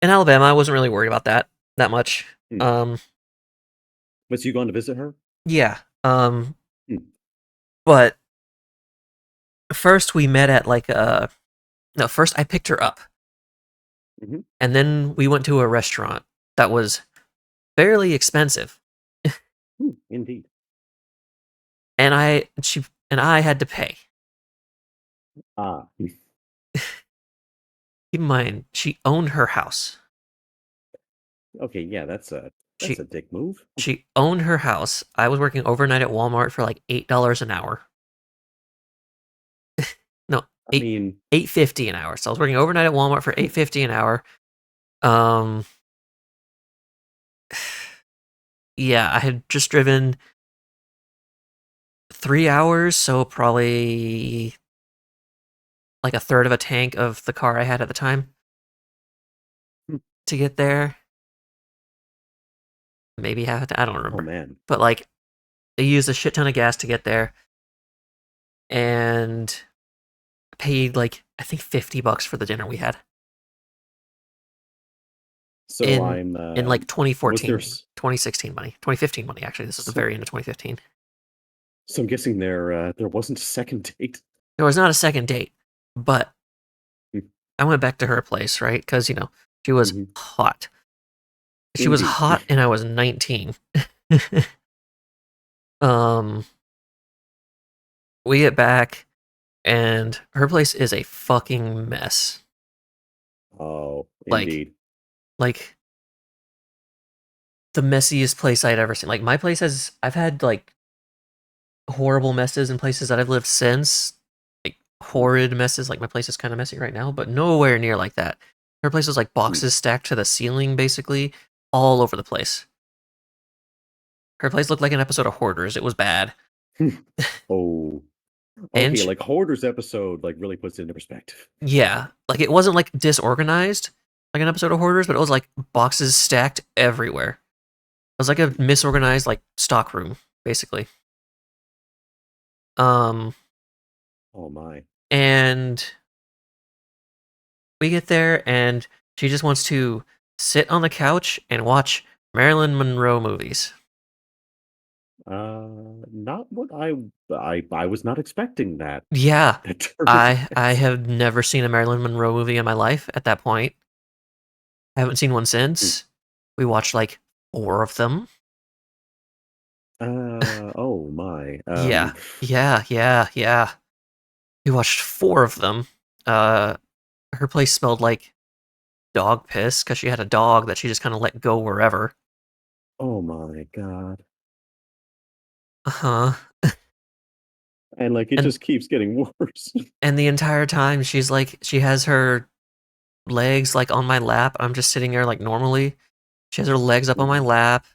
in Alabama. I wasn't really worried about that much. Mm. Was you going to visit her? Yeah. Mm, But first we met at like a no. First I picked her up, mhm, and then we went to a restaurant that was fairly expensive, indeed. and I had to pay. Ah, Keep in mind, she owned her house. okay, yeah, that's a She dick move. she owned her house. I was working overnight at Walmart for like $8 an hour. No, I eight mean, 8.50 an hour. So I was working overnight at Walmart for 8.50 an hour. Um, yeah, I had just driven 3 hours, so probably like a third of a tank of the car I had at the time to get there. Maybe half a I don't oh, remember, man. but like I used a shit ton of gas to get there, and paid like I think $50 for the dinner we had So in I'm, like was there 2014, s 2016 money, 2015 money actually. This is the so very end of 2015. so I'm guessing there wasn't a second date? There was not a second date, but Mm, I went back to her place, right? Because she was mhm, hot. She was indeed. hot, and I was 19. um, we get back, and her place is a fucking mess. Oh, Like, indeed. like the messiest place I'd ever seen. Like my place I've had like horrible messes in places that I've lived since, like Mm, horrid messes. Like my place is kind of messy right now, but nowhere near like that. Her place was like mm. boxes stacked to the ceiling, basically all over the place. Her place looked like an episode of Hoarders. It was bad, Oh, and okay, like, Hoarders episode, like, really puts it into perspective. yeah, like it wasn't like disorganized like an episode of Hoarders, but it was like boxes stacked everywhere. It was like a misorganized like stock room, basically. Um, Oh my. and we get there, and she just wants to sit on the couch and watch Marilyn Monroe movies. Not what I was not expecting that Yeah, that turn of I events. have never seen a Marilyn Monroe movie in my life at that point. I haven't seen one Hmm. since. We watched like four of them. Oh my. Yeah, yeah. We watched four of them. Uh, her place smelled like dog piss because she had a dog that she just kind of let go wherever. Oh my god. Uh huh. And like it And just keeps getting worse. and the entire time she's like she has her legs like on my lap. I'm just sitting there like normally. She has her legs up on my Mhm. lap.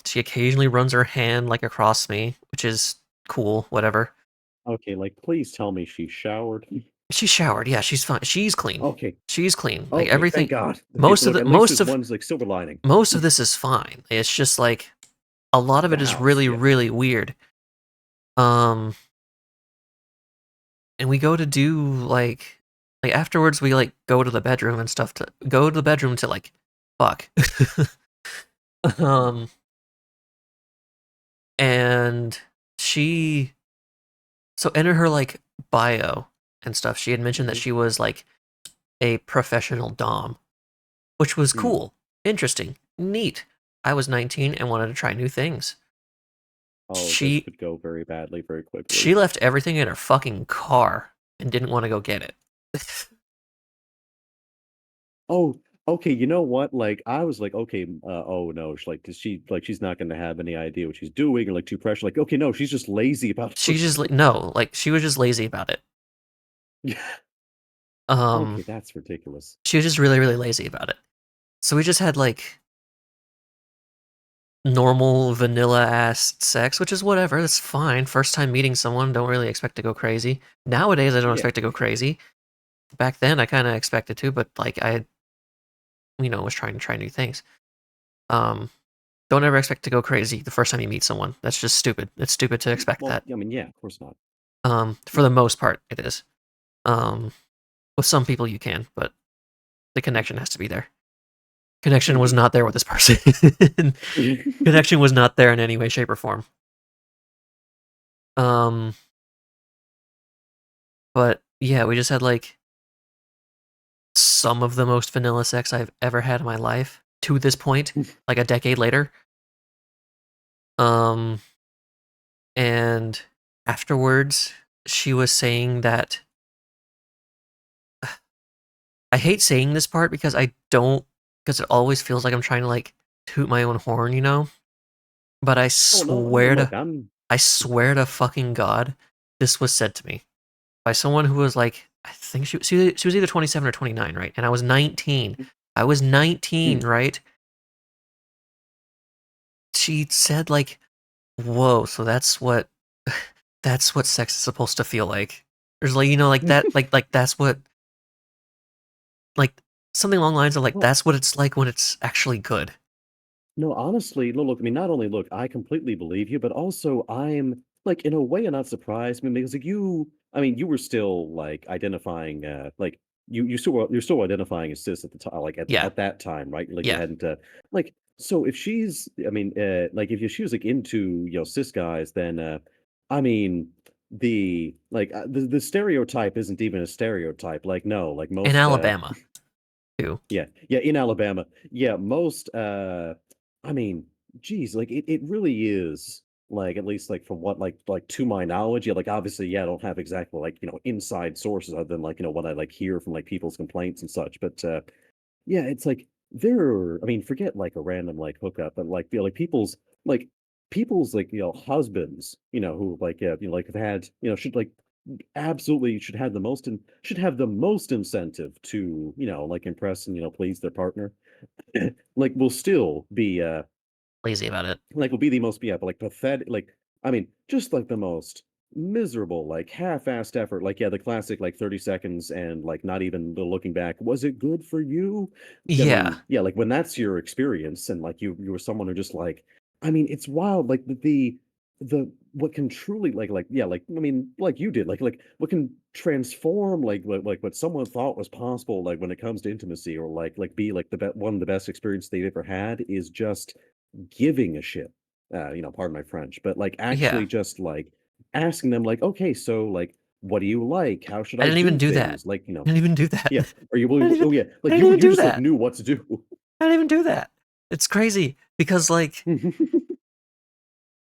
She occasionally runs her hand like across me, which is cool, whatever. Okay, like please tell me she showered. She showered. Yeah, she's fine. She's clean. Okay. She's clean. Like Okay, thank everything God. Okay, so look, at least there's one like silver lining. most of this is fine. It's just like a lot of The it is house, really yeah. really weird. Um and we go to do like afterwards we like go to the bedroom and stuff to go to the bedroom to like fuck. um and she so in her like bio and stuff she had mentioned that Mhm. she was like a professional dom, which was Mm. cool, interesting, neat. I was 19 and wanted to try new things. Oh, this She could go very badly very quickly. she left everything in her fucking car and didn't want to go get it. Oh, okay, you know what? Like, I was like, okay, oh no, like, does she like she's not gonna have any idea what she's doing or like too pressure. Like, okay, no, she's just lazy about She just herself. like no, like she was just lazy about it. Yeah. Um, Okay, that's ridiculous. she was just really really lazy about it. So we just had like normal vanilla ass sex, which is whatever. That's fine. First time meeting someone, don't really expect to go crazy. Nowadays, I don't Yeah. expect to go crazy. Back then, I kind of expected to, but like I, was trying to try new things. Um, don't ever expect to go crazy the first time you meet someone. That's just stupid. It's stupid to expect Well, that. I mean, yeah, of course not. For the most part, it is. Um, with some people you can, but the connection has to be there. Connection was Mhm. not there with this person. Connection was not there in any way, shape, or form. Um, but yeah, we just had like some of the most vanilla sex I've ever had in my life to this point, like a decade later. Um, and afterwards, she was saying that I hate saying this part because I don't, because it always feels like I'm trying to like toot my own horn, you know? But Oh no, no, look, I swear to fucking God, this was said to me by someone who was like, I think she was either 27 or 29, right? And I was 19. I was 19, mm, right? She said like, "Whoa, so that's what sex is supposed to feel like." There's like, like that, like that's what, like something along the lines of like well, that's what it's like when it's actually good. no, honestly, no, look, I mean, not only look, I completely believe you, but also I'm like in a way I'm not surprised. I mean, because like I mean, you were still like identifying like you're still identifying as cis at the time, like Yeah, at that time, right? Like you yeah, hadn't like so if she's I mean, like if she was like into, cis guys, then I mean the stereotype isn't even a stereotype. Like no, like in most Alabama too. yeah, yeah, in Alabama. Yeah, most I mean, geez, like it really is like at least like from what like to my knowledge, yeah, like obviously, yeah, I don't have exactly like, inside sources other than like, what I like hear from like people's complaints and such. But yeah, it's like there I mean, forget like a random like hookup, but like feel like like people's like, husbands, who like like have had, should like absolutely should have the most incentive to, like impress and, please their partner. Like will still be Lazy about it. like will be the most yeah, but like pathetic like I mean, just like the most miserable, like half-assed effort. Like, yeah, the classic like 30 seconds and like not even the looking back. Was it good for you? I Yeah, mean, yeah, like when that's your experience and like you were someone who just like I mean, it's wild. Like the what can truly like yeah, like I mean, like you did, like what can transform like what someone thought was possible, like when it comes to intimacy or like be like one of the best experience they've ever had is just giving a shit. Pardon my French, but like yeah. actually just like asking them like, okay, so like, what do you like? How should I I didn't even do do that. things? Like, I didn't even do that. yeah. Are you oh yeah, I like didn't even you do just like that. knew what to do. I didn't even do that. It's crazy because like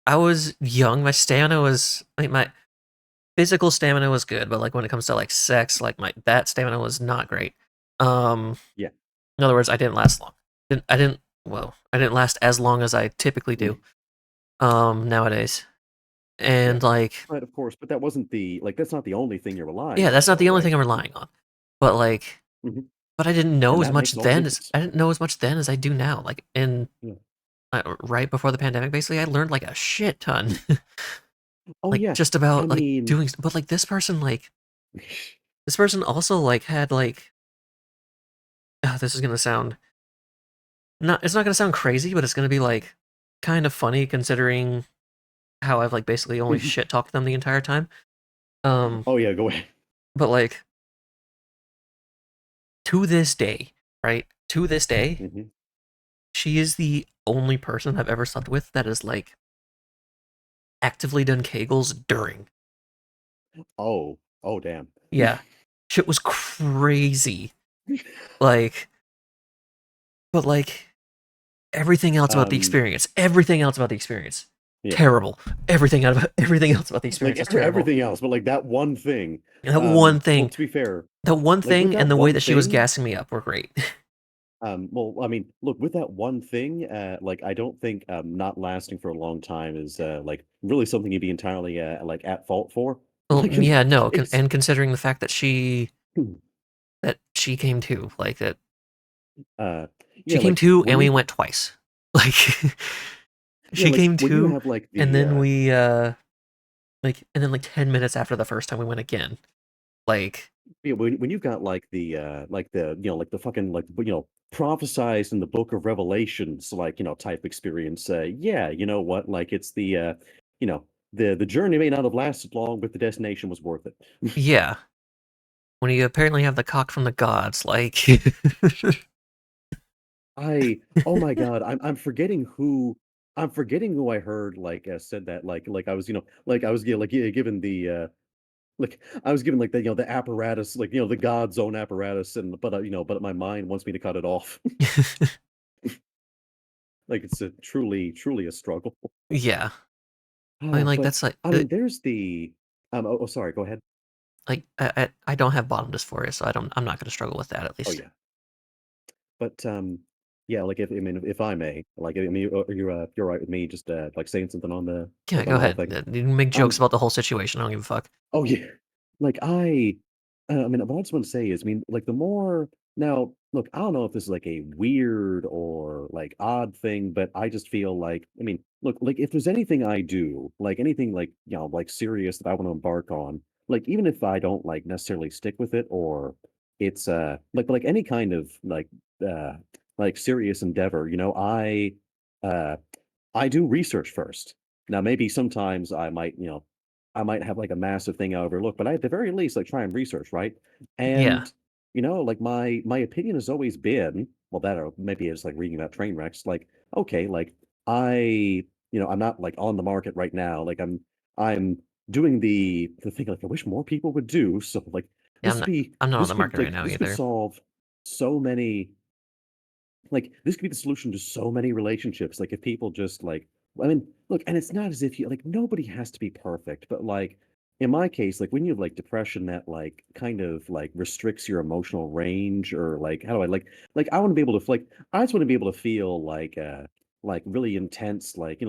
I was young. My stamina was like my physical stamina was good, but like when it comes to like sex, like my that stamina was not great. Um, Yeah. in other words, I didn't last long. I didn't well, I didn't last as long as I typically do. Nowadays. Yeah. And like, Right, of course, but that wasn't the like, that's not the only thing you're relying yeah, on that's not though, the only right? thing I'm relying on. But like, Mhm, but I didn't know and as that much makes all the then as difference. I didn't know as much then as I do now. Like in Yeah. right before the pandemic, basically, I learned like a shit ton, Oh, like yeah. just I about like mean doing. But like this person also like had like this is gonna sound not it's not gonna sound crazy, but it's gonna be like kind of funny considering how I've like basically only shit talked them the entire time. Um, Oh, yeah, go ahead. but like to this day, right? To this day, Mhm. she is the only person I've ever slept with that has like actively done Kegels during. Oh. Oh, damn. Yeah. Shit was crazy. Like, but like everything else about the Um, experience, yeah. terrible. Everything else about the Like, experience was terrible. everything else, but, like, that one thing, That one well, thing, to be fair, that one like, with thing, and that the way one that she was thing, gassing me up were great. well, I mean, look, with that one thing, like, I don't think, not lasting for a long time is, like, really something you'd be entirely, like, at fault for. Well, Like, yeah, no, it's and considering the fact that she came too, like that uh, she yeah, came like, too, when and we you went twice. Like yeah, she like, came when you too, have, like, and the, then we like and then like 10 minutes after the first time we went again. Like yeah, when you've got like the like the fucking like prophesized in the book of Revelations like type experience. Yeah, you know what? Like it's the you know the journey may not have lasted long, but the destination was worth it. yeah, when you apparently have the cock from the gods, like I oh my god, I'm forgetting who I heard like said that I was like I was given the like I was given like the the apparatus like the God's own apparatus and but but my mind wants me to cut it off. Like, it's a truly a struggle. yeah. I mean, like But, that's like I mean, there's the sorry, go ahead. I don't have bottom dysphoria, so I'm not gonna struggle with that at Oh, least. yeah. But, yeah, like, if I mean, if I may, like, I mean, you're right with me just, like, saying something on the Yeah, like, on go the whole ahead. thing. You can make jokes Um about the whole situation. I don't give a fuck. Oh, yeah. Like, I mean, what I just wanna say is, I mean, like, the more now, look, I don't know if this is, like, a weird or, like, odd thing, but I just feel like I mean, look, like, if there's anything I do, like, anything, like, like, serious that I wanna embark on, like, even if I don't, like, necessarily stick with it or it's, like, any kind of, uh, serious endeavor, uh I do research first. Now, maybe sometimes I might have like a massive thing I overlook, but I at the very least like try and research, right? Yeah, And like my opinion has always been, well, that or maybe it's like reading about train wrecks, like, okay, like I, I'm not like on the market right now. Like I'm doing the thing like I wish more people would do. So like yeah. I'm not on the market right now this could either. solve so many like, this could be the solution to so many relationships, like, if people just, like I mean, look, and it's not as if you like, nobody has to be perfect, but, like, in my case, like, when you have, like, depression that, like, kind of, like, restricts your emotional range or, like, how do I I wanna be able to I just wanna be able to feel, like, really intense, like,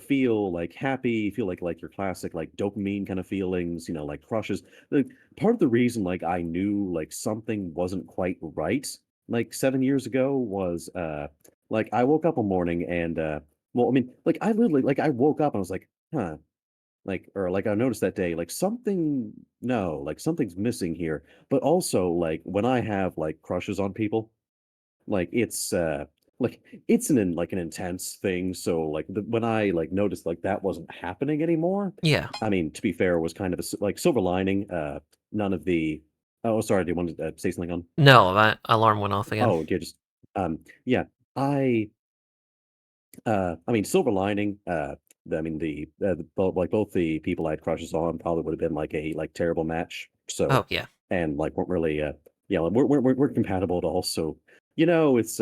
feel, like, happy, feel like your classic, like, dopamine kinda feelings, like, crushes. Like, part of the reason, like, I knew, like, something wasn't quite right like 7 years ago was, like, I woke up one morning and, well, I mean, like, I literally like, I woke up and I was like, "Huh," like or like, I noticed that day, like, something's missing here, but also, like, when I have, like, crushes on people, like, like, it's an intense thing, so, like, when I, like, noticed, like, that wasn't happening anymore, Yeah. I mean, to be fair, it was kind of a like, silver lining, none of the oh, sorry, do you want to, say something on No, my alarm went off again. Oh, yeah, just yeah, I I mean, silver lining, I mean, both the people I had crushes on probably would have been like a like terrible match. So, Oh yeah, and like weren't really, we're compatible at all. So, it's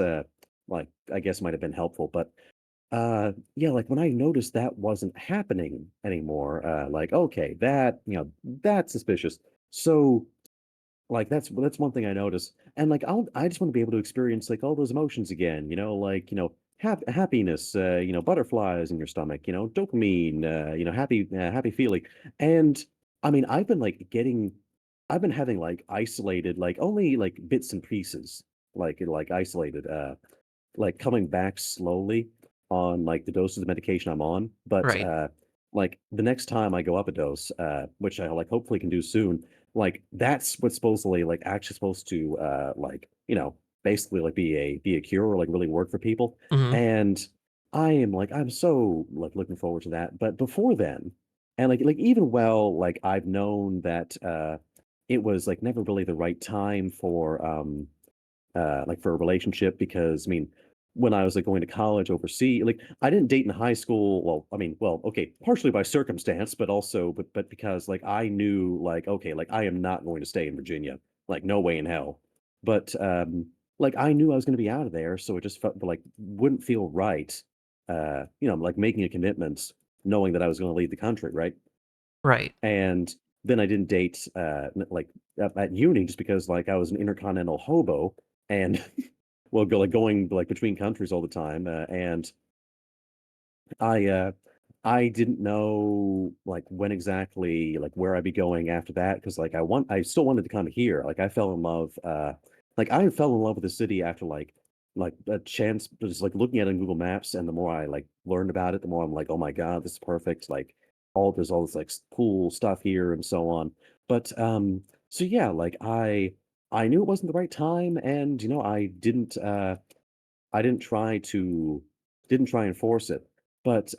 like I guess might have been helpful, but yeah, like when I noticed that wasn't happening anymore, like okay, that that's suspicious. So like, that's one thing I noticed, and, like, I just wanna be able to experience, like, all those emotions again, like, happiness, butterflies in your stomach, dopamine, happy feeling. And I mean, I've been having like isolated, like only like bits and pieces, like isolated, like coming back slowly on like the doses of medication I'm on. But Right. like the next time I go up a dose, which I like hopefully can do soon, like that's what's supposedly like actually supposed to basically like be a cure or like really work for people. Mhm. And I'm so like looking forward to that. But before then, and like even well, like I've known that it was like never really the right time for like for a relationship because I mean, when I was like going to college overseas, like I didn't date in high school. Well, I mean, well, okay, partially by circumstance, but also, but because like I knew like okay, like I am not going to stay in Virginia, like no way in hell. But like I knew I was going to be out of there, so it just felt like wouldn't feel right. Like making a commitment, knowing that I was going to leave the country, right? Right. And then I didn't date like at uni just because like I was an intercontinental hobo and well going like between countries all the time and I uh I didn't know like when exactly like where I'd be going after that because like I still wanted to come here. Like I fell in love like I fell in love with the city after like a chance just like looking at it on Google Maps and the more I like learned about it, the more I'm like, oh my God, this is perfect. Like there's all this like cool stuff here and so on. But so yeah, like I knew it wasn't the right time and I didn't try and force it. But,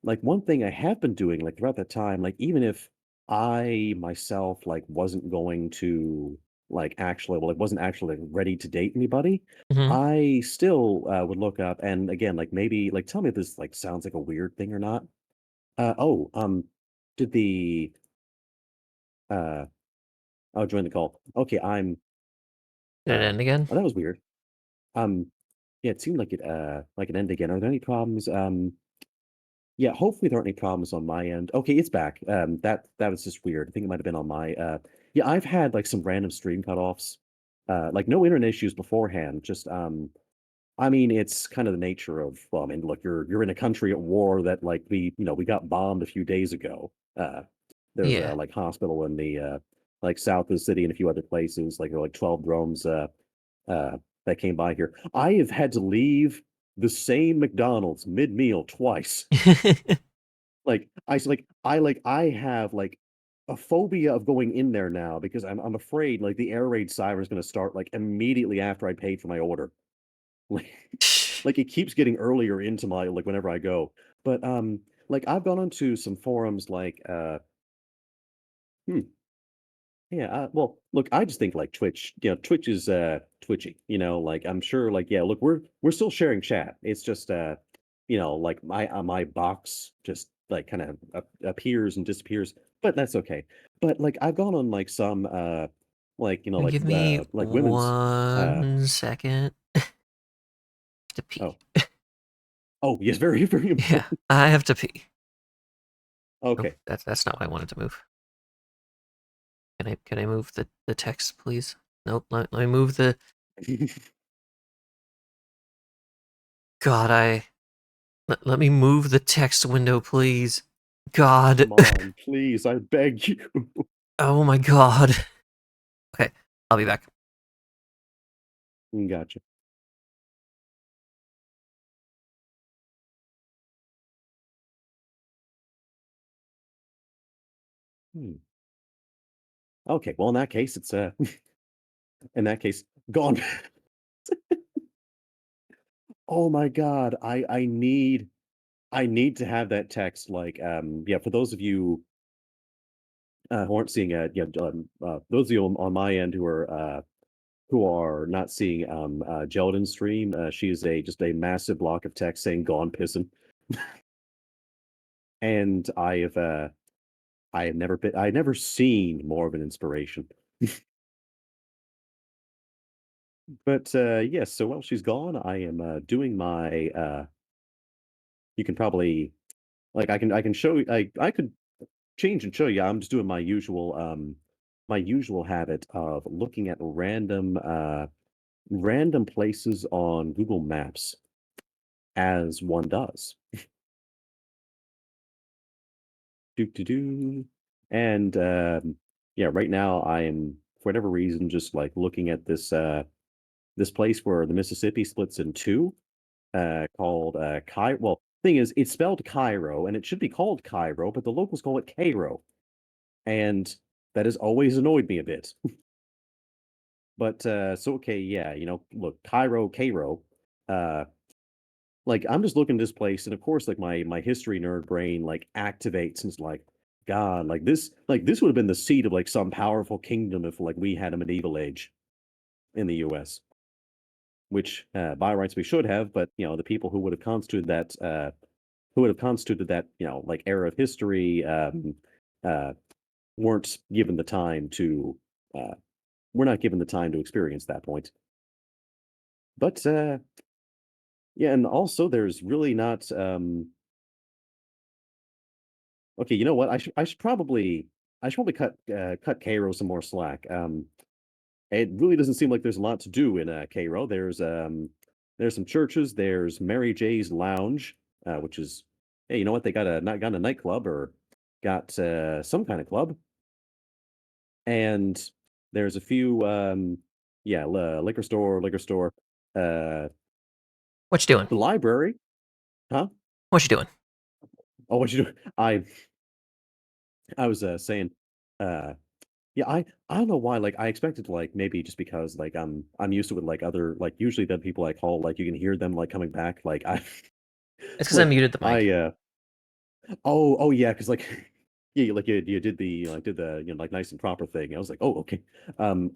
like, one thing I have been doing, like, throughout that time, like, even if I myself, like, wasn't going to, like, actually well, like, wasn't actually like, ready to date anybody, Mhm. I still, would look up and again, like, maybe like, tell me if this, like, sounds like a weird thing or not. Oh, did the, uh oh, join the call. Okay, Did it end again? oh, that was weird. Um, yeah, it seemed like it ended again. Are there any problems? Yeah, hopefully there aren't any problems on my end. Okay, it's back. That was just weird. I think it might have been on my yeah, I've had like some random stream cutoffs. Like no internet issues beforehand. Just I mean, it's kind of the nature of well, I mean, look, you're in a country at war that like we got bombed a few days ago. There's a Yeah. like hospital in the like south of the city and a few other places. Like there were like 12 drones uh that came by here. I have had to leave the same McDonald's mid-meal twice. I have like a phobia of going in there now because I'm afraid like the air raid siren is going to start like immediately after I paid for my order. Like like it keeps getting earlier into my like whenever I go. But like I've gone onto some forums like hmm, yeah, well, look, I just think like Twitch, Twitch is twitchy, like I'm sure like yeah, look, we're still sharing chat. It's just like my box just like kind of appears and disappears, but that's okay. But like I've gone on like some Give me like women's 1 second to oh, pee. oh, yes, very very Yeah, important. I have to pee. Nope, Okay. that's not what I wanted to move. Can I move the text, please? Nope, let me move the God, let me move the text window, please. God. Come on, please, I beg you. Oh my God. Okay, I'll be back. Gotcha. Hmm. Okay, well in that case it's in that case gone. Oh my god, I need to have that text like yeah, for those of you who aren't seeing those of you on my end who are not seeing Jeldon's stream, she is a just a massive block of text saying gone pissing. And I have never seen more of an inspiration. But yes, so while she's gone, I am doing my you can probably like I can show you I could change and show you. I'm just doing my usual habit of looking at random places on Google Maps. as one does. Do do do. And yeah, right now I am for whatever reason just like looking at this place where the Mississippi splits in two, called Cairo. Well, thing is, it's spelled Cairo, and it should be called Cairo, but the locals call it Cairo, and that has always annoyed me a bit. But so okay, yeah, look, Cairo. Uh, like I'm just looking at this place, and of course, like my history nerd brain like activates and it's like, God, like this would have been the seat of like some powerful kingdom if like we had a medieval age in the U.S., which by rights we should have, but the people who would have constituted that like era of history uh, weren't given the time to uh, we're not given the time to experience that point. But yeah, and also there's really not okay, you know what? I should probably cut Cairo some more slack. It really doesn't seem like there's a lot to do in Cairo. There's some churches. There's Mary J's Lounge, which is hey, you know what? They got a nightclub or got some kind of club, and there's a few yeah liquor store. Uh, What you doing? the library, huh? What you doing? Oh, what you do? I was saying, uh, yeah, I don't know why. Like, I expected to like maybe just because like I'm used to it with like other like usually the people I call like you can hear them like coming back. Like I It's because I like muted the mic. I oh yeah, because like yeah, you did the like nice and proper thing. I was like, oh okay. I'm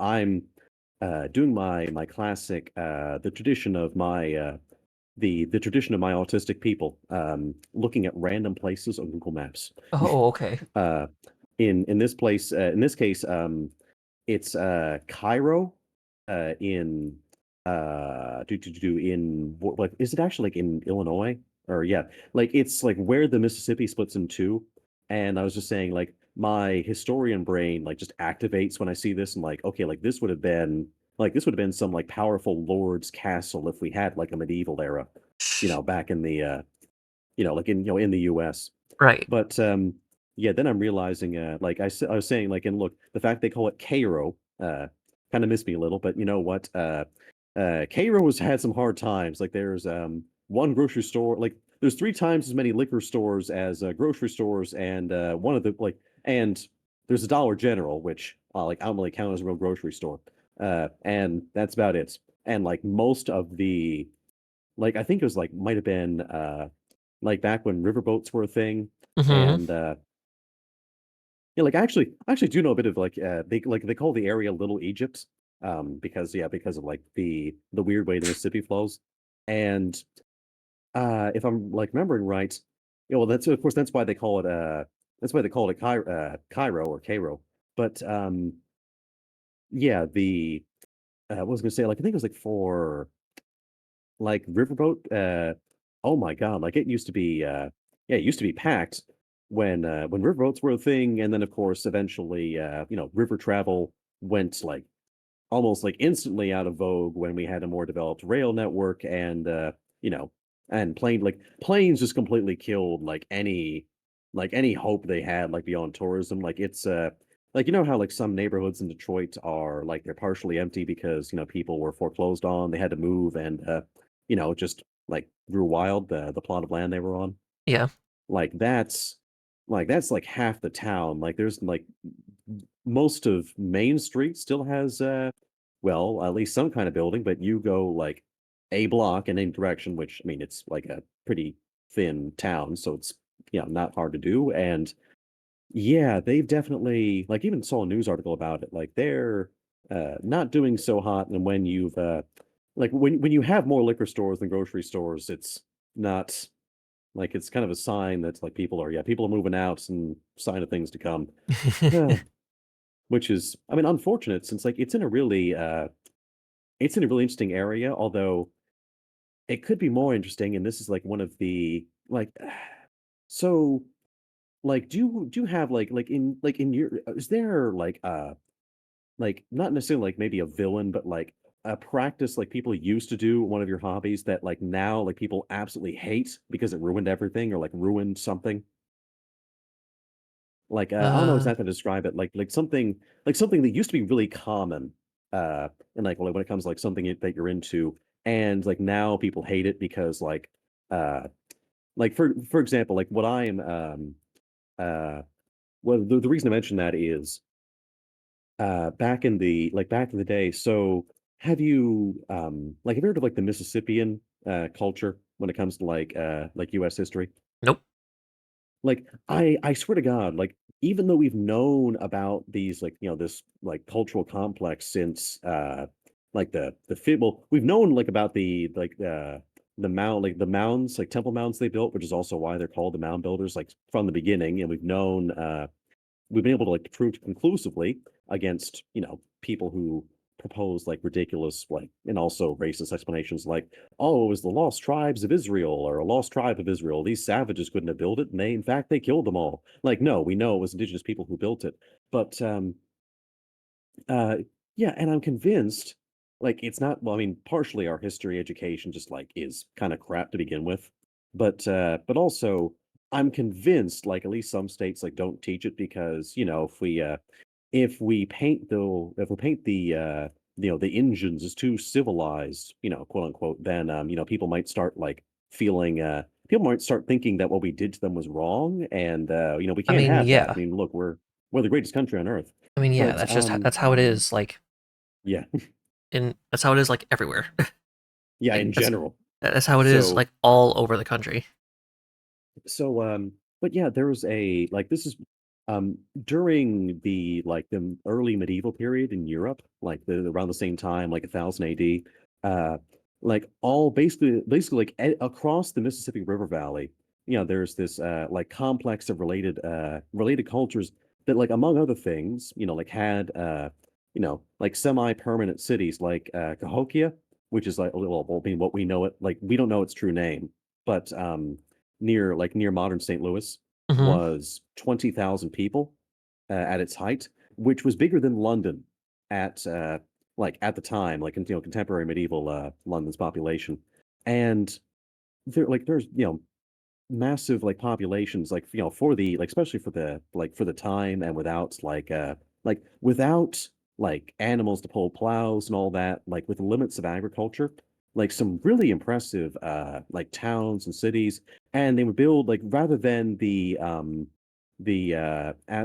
doing my classic the tradition of my the tradition of my autistic people looking at random places on Google Maps. Oh, okay. uh in this place in this case it's Cairo in what is it actually like in Illinois or yeah like it's like where the Mississippi splits in two, and I was just saying like my historian brain like just activates when I see this and like okay like this would have been some like powerful lord's castle if we had like a medieval era, Shh. back in the like in the US. Right. But yeah, then I'm realizing, like I was saying, like, and look, the fact they call it Cairo, kind of missed me a little. But you know what? Cairo has had some hard times. Like, there's one grocery store, like, there's three times as many liquor stores as grocery stores, and one of the like, and there's a Dollar General, which like I don't really count as a real grocery store, and that's about it. And like most of the like I think it was like might have been like back when riverboats were a thing, Mm-hmm. and yeah, like I actually do know a bit of like they call the area Little Egypt, because yeah, because of like the weird way the Mississippi flows. And if I'm like remembering right, yeah, well that's of course that's why they call it Cairo or Cairo. But yeah, the what was I gonna say, like I think it was like for like riverboat, oh my god, like it used to be yeah, it used to be packed when riverboats were a thing, and then of course eventually river travel went like almost like instantly out of vogue when we had a more developed rail network, and you know and planes just completely killed like any hope they had like beyond tourism. Like it's like how like some neighborhoods in Detroit are like they're partially empty because people were foreclosed on, they had to move, and just like grew wild the plot of land they were on. Yeah. Like that's like half the town. Like there's like most of Main Street still has well, at least some kind of building, but you go like a block in any direction, which I mean it's like a pretty thin town, so it's not hard to do. And yeah, they've definitely like even saw a news article about it. Like they're not doing so hot, and when you've like when you have more liquor stores than grocery stores, it's not like it's kind of a sign that like people are moving out and sign of things to come. Which is, I mean, unfortunate since like it's in a really interesting area, although it could be more interesting. And this is like one of the like, so like, do you have like in your is there like not necessarily like maybe a villain, but like a practice like people used to do, one of your hobbies that like now like people absolutely hate because it ruined everything or like ruined something? Like, I don't know Uh, exactly how to describe it. Like something that used to be really common, and like when it comes to, like something that you're into, and like now people hate it because uh, like for example, like what I am, uh, well, the reason I mention that is, back in the day. So have you, like, have you heard of like the Mississippian culture when it comes to like U.S. history? nope. Like, I swear to God, like, even though we've known about these, like, you know, this, like, cultural complex since, like, well, we've known, like, about the mound like, the mounds, like, temple mounds they built, which is also why they're called the mound builders, like, from the beginning, and we've been able to like prove conclusively against people who propose like ridiculous like and also racist explanations like, oh, it was the lost tribes of Israel or a lost tribe of Israel, these savages couldn't have built it, and they in fact they killed them all. Like, no, we know it was indigenous people who built it. But uh, yeah, and I'm convinced, like, it's not, well, I mean, partially our history education just like is kind of crap to begin with. But also I'm convinced like at least some states like don't teach it because, if we paint the the Indians as too civilized, quote unquote, then people might start like feeling people might start thinking that what we did to them was wrong, and we I can't mean, have that. yeah. I mean, look, we're the greatest country on earth. I mean, yeah. But That's just that's how it is. Like yeah, that's how it is like everywhere. yeah, Like in general. that's how it is So like all over the country. So, but yeah, there was a like this is during the early medieval period in Europe, like around the same time, like 1000 AD, uh, like all basically like across the Mississippi River Valley, there's this like complex of related cultures that like among other things, like had like semi-permanent cities like Cahokia, which is like a little, well, I mean, what we know it like we don't know its true name, but near modern St. Louis Hmm. was 20,000 people at its height, which was bigger than London at at the time, like in contemporary medieval London's population. And there's massive like populations like for the like especially for the time, and without like animals to pull plows and all that, like with the limits of agriculture, like some really impressive like towns and cities. And they would build like rather than the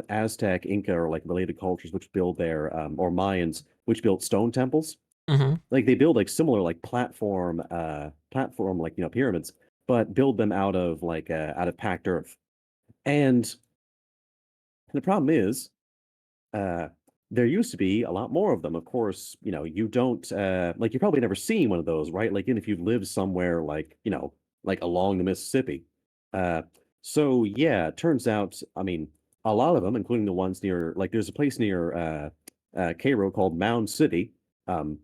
Aztec, Inca, or like related cultures which build their or Mayans which built stone temples, Hmm. like they build like similar like platform like pyramids, but build them out of packed earth. And the problem is, uh there used to be a lot more of them. Of course, you don't like you've probably never seen one of those, right? Like even if you live somewhere like, like along the Mississippi. Uh so yeah, it turns out, I mean, a lot of them, including the ones near, like there's a place near Cairo called Mound City, um,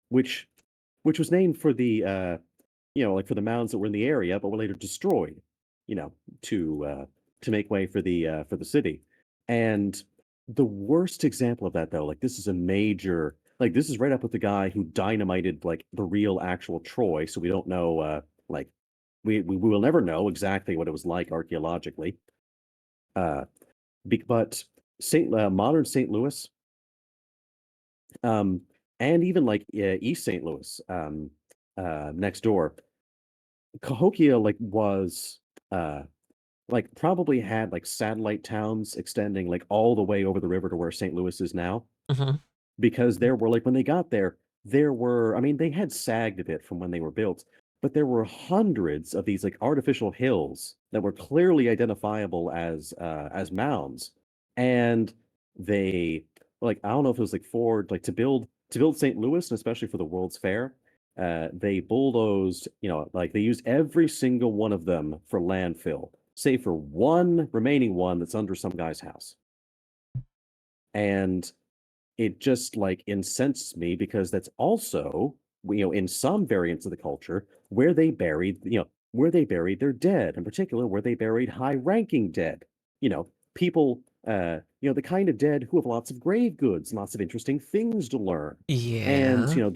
which was named for the like for the mounds that were in the area, but were later destroyed, you know, to make way for the city. And the worst example of that, though, like this is a major, like this is right up with the guy who dynamited like the real actual Troy. So we don't know, like we will never know exactly what it was like archaeologically. Uh, but modern St. Louis, um, and even like East St. Louis, next door, Cahokia uh probably had like satellite towns extending like all the way over the river to where St. Louis is now, Hmm. because there were like when they got there, there were, I mean, they had sagged a bit from when they were built, but there were hundreds of these like artificial hills that were clearly identifiable as mounds. And they, like, I don't know if it was like Ford, like to build St. Louis, and especially for the World's Fair, they bulldozed, like they used every single one of them for landfill, save for one remaining one that's under some guy's house. And it just like incenses me because that's also, in some variants of the culture where they buried, where they buried their dead, in particular where they buried high-ranking dead. People the kind of dead who have lots of grave goods, lots of interesting things to learn. And, Yeah.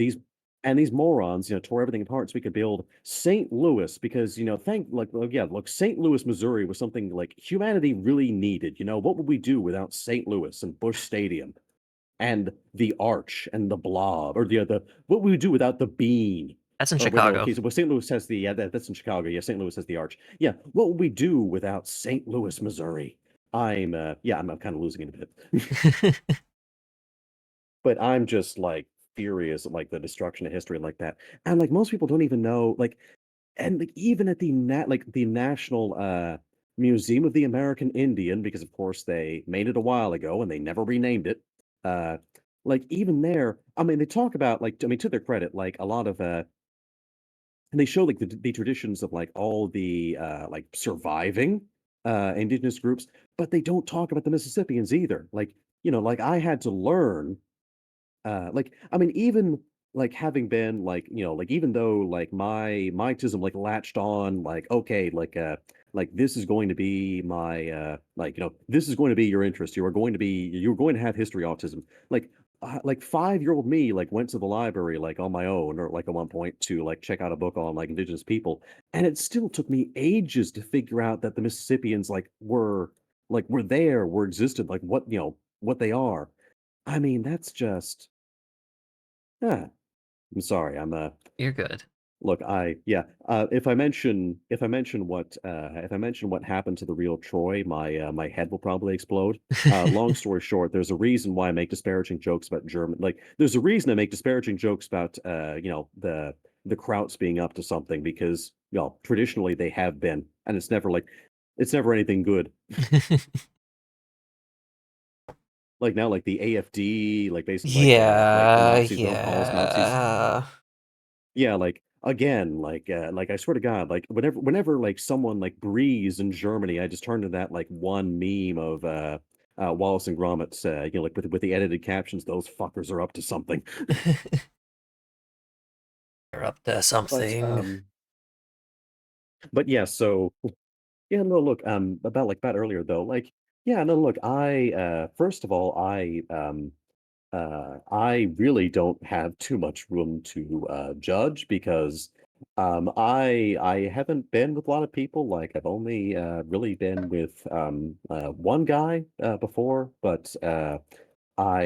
these morons, tore everything apart so we could build St. Louis because, look, St. Louis, Missouri was something like humanity really needed. What would we do without St. Louis and Busch Stadium and the Arch and the Blob, or what would we do without the Bean? That's in Or wait, no, Chicago. okay, so well, St. Louis has the, yeah, that's in Chicago. Yeah, St. Louis has the Arch. Yeah, what would we do without St. Louis, Missouri? I'm kind of losing it a bit. But I'm just like furious at like the destruction of history like that. And like most people don't even know, like, and like even at the National Museum of the American Indian, because of course they made it a while ago and they never renamed it. Uh like even there, I mean they talk about like, I mean, to their credit, like a lot of and they show like the traditions of like all the like surviving indigenous groups, but they don't talk about the Mississippians either. Like, like I had to learn like, I mean, even like having been like, like even though like my autism like latched on, like, okay, like this is going to be my like, this is going to be your interest. You're going to have history autism. Like 5-year-old me like went to the library like on my own or like at one point to like check out a book on like indigenous people, and it still took me ages to figure out that the Mississippians were there, were existed, like what they are. I mean, that's just yeah, I'm sorry. You're good. Look, I yeah. If I mention what happened to the real Troy, my head will probably explode. Long story short, there's a reason why I make disparaging jokes about German. Like, there's a reason I make disparaging jokes about the Krauts being up to something because traditionally they have been, and it's never anything good. Like now, like the AFD, like basically like the Yeah, Nazis don't call us Nazis. yeah. Yeah, like again, like I swear to God, like whenever like someone like breathes in Germany, I just turn to that like one meme of Wallace and Gromit's like with the edited captions, those fuckers are up to something. You're up to But something. but yeah, so yeah, no, look, about earlier though, like yeah, no, look, I first of all, I really don't have too much room to judge because I haven't been with a lot of people. Like I've only really been with one guy before, but I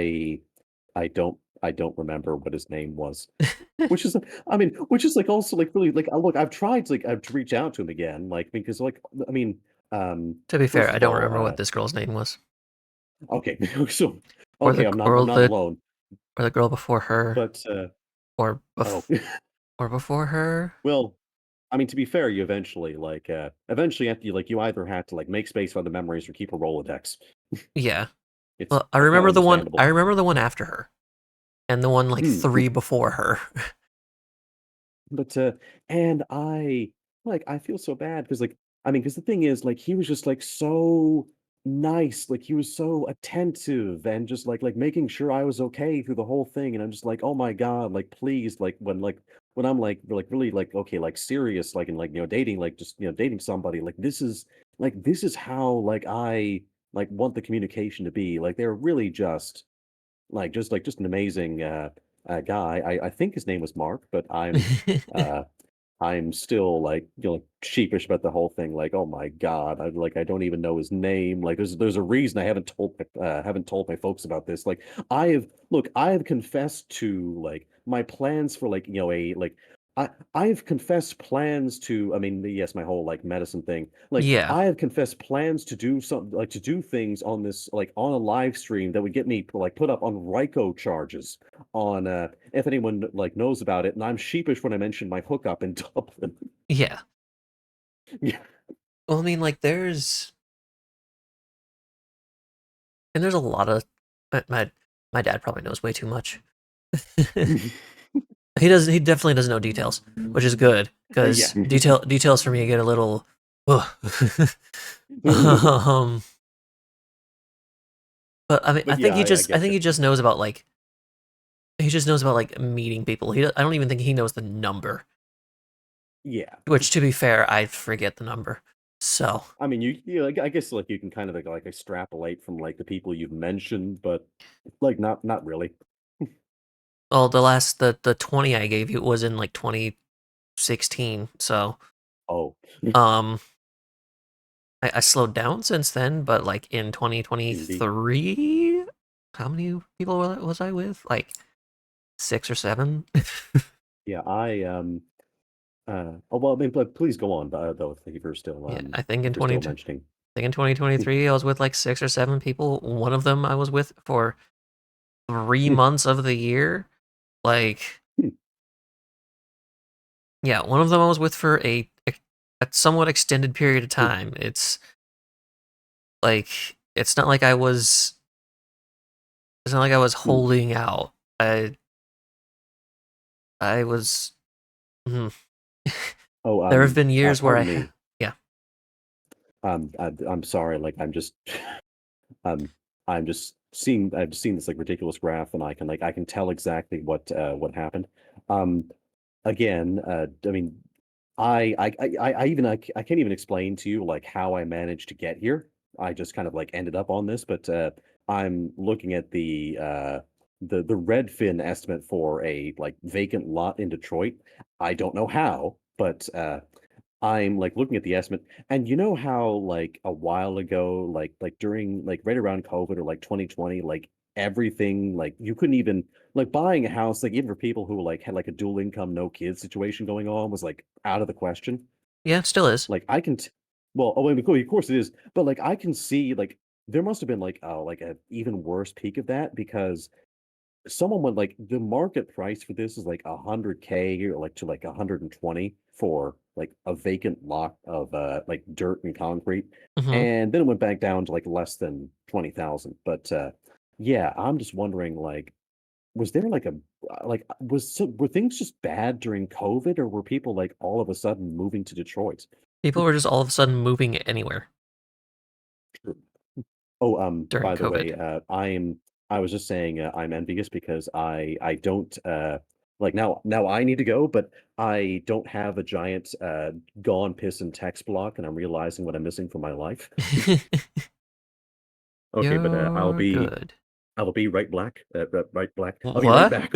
don't remember what his name was. Which is, I mean, which is like also like really like look, I've tried to to reach out to him again, like because like I mean, To be fair, first I of don't all, remember what this girl's name was. okay, so Or okay, the I'm not alone, or the girl before her. but Or oh. or before her. Well, I mean, to be fair, you eventually have to like you either had to like make space for the memories or keep a Rolodex. Yeah. It's Well, I kind of remember the one I understandable. remember the one after her. And the one like Hmm. three before her. But and I feel so bad because like I mean because the thing is like he was just like so nice, like he was so attentive and just like making sure I was okay through the whole thing, and I'm just like, oh my God, like please, like when I'm like really like okay, like serious, like and like dating, like just dating somebody, like this is how like I like want the communication to be. Like they're really just an amazing guy. I think his name was Mark, but uh I'm still like like sheepish about the whole thing. Like, oh my God, I don't even know his name. Like, there's a reason I haven't told my folks about this. Like, I have confessed to like my plans for like a like I've confessed plans to. I mean, yes, my whole like medicine thing. Like, Yeah. I have confessed plans to do something like to do things on this like on a live stream that would get me like put up on RICO charges on if anyone like knows about it, and I'm sheepish when I mention my hookup in Dublin. Yeah. Yeah. Well, I mean, like there's a lot of my dad probably knows way too much. He definitely doesn't know details, which is good Yeah. because details for me get a little ugh. um but I mean But yeah, I I get think you. he just knows about like meeting people. I don't even think he knows the number, Yeah. which to be fair, I forget the number. So, I mean, like, I guess, like, you can kind of, like, extrapolate from, like, the people you've mentioned, but, like, not really. well, the 20 I gave you was in like 2016. So, Oh, um, I slowed down since then, but like in indeed. 2023, how many people was I with? Like six or seven? Yeah, oh, well, I mean, but please go on, though, Yeah, I think if in you're still 20, mentioning. think in 2023 I was with like six or seven people. One of them I was with for 3 months of the year. Like, yeah, one of them I was with for a somewhat extended period of time. It's not like I was holding out. I I was. mhm. Oh, There have been years where pardon me. yeah. I'm sorry, like, um, I've seen this, like, ridiculous graph, and I can tell exactly what happened. Um, again, I mean, I can't even explain to you, like, how I managed to get here. I just kind of, like, ended up on this, but, I'm looking at the Redfin estimate for a, like, vacant lot in Detroit. I don't know how, but, I'm, like, looking at the estimate, and you know how, like, a while ago, during, like, right around COVID or, like, 2020, like, everything, like, you couldn't even like, buying a house, like, even for people who, like, had, like, a dual income, no kids situation going on was, like, out of the question. Yeah, still is. Like, I can t well, oh, wait, of course it is, but, like, I can see, like, there must have been, like, a even worse peak of that because someone would like the market price for this is like 100K or like to like 120 for like a vacant lot of like dirt and concrete. Mhm. And then it went back down to like less than 20,000. But yeah, I'm just wondering like was there like a were things just bad during COVID or were people like all of a sudden moving to Detroit? People were just all of a sudden moving anywhere Oh, during by the COVID. way, I was just saying, I'm envious because I don't, like, now I need to go, but I don't have a giant, Gone Piss text block, and I'm realizing what I'm missing from my life. Okay, but, You're good. I will be right black. I'll be right What? back.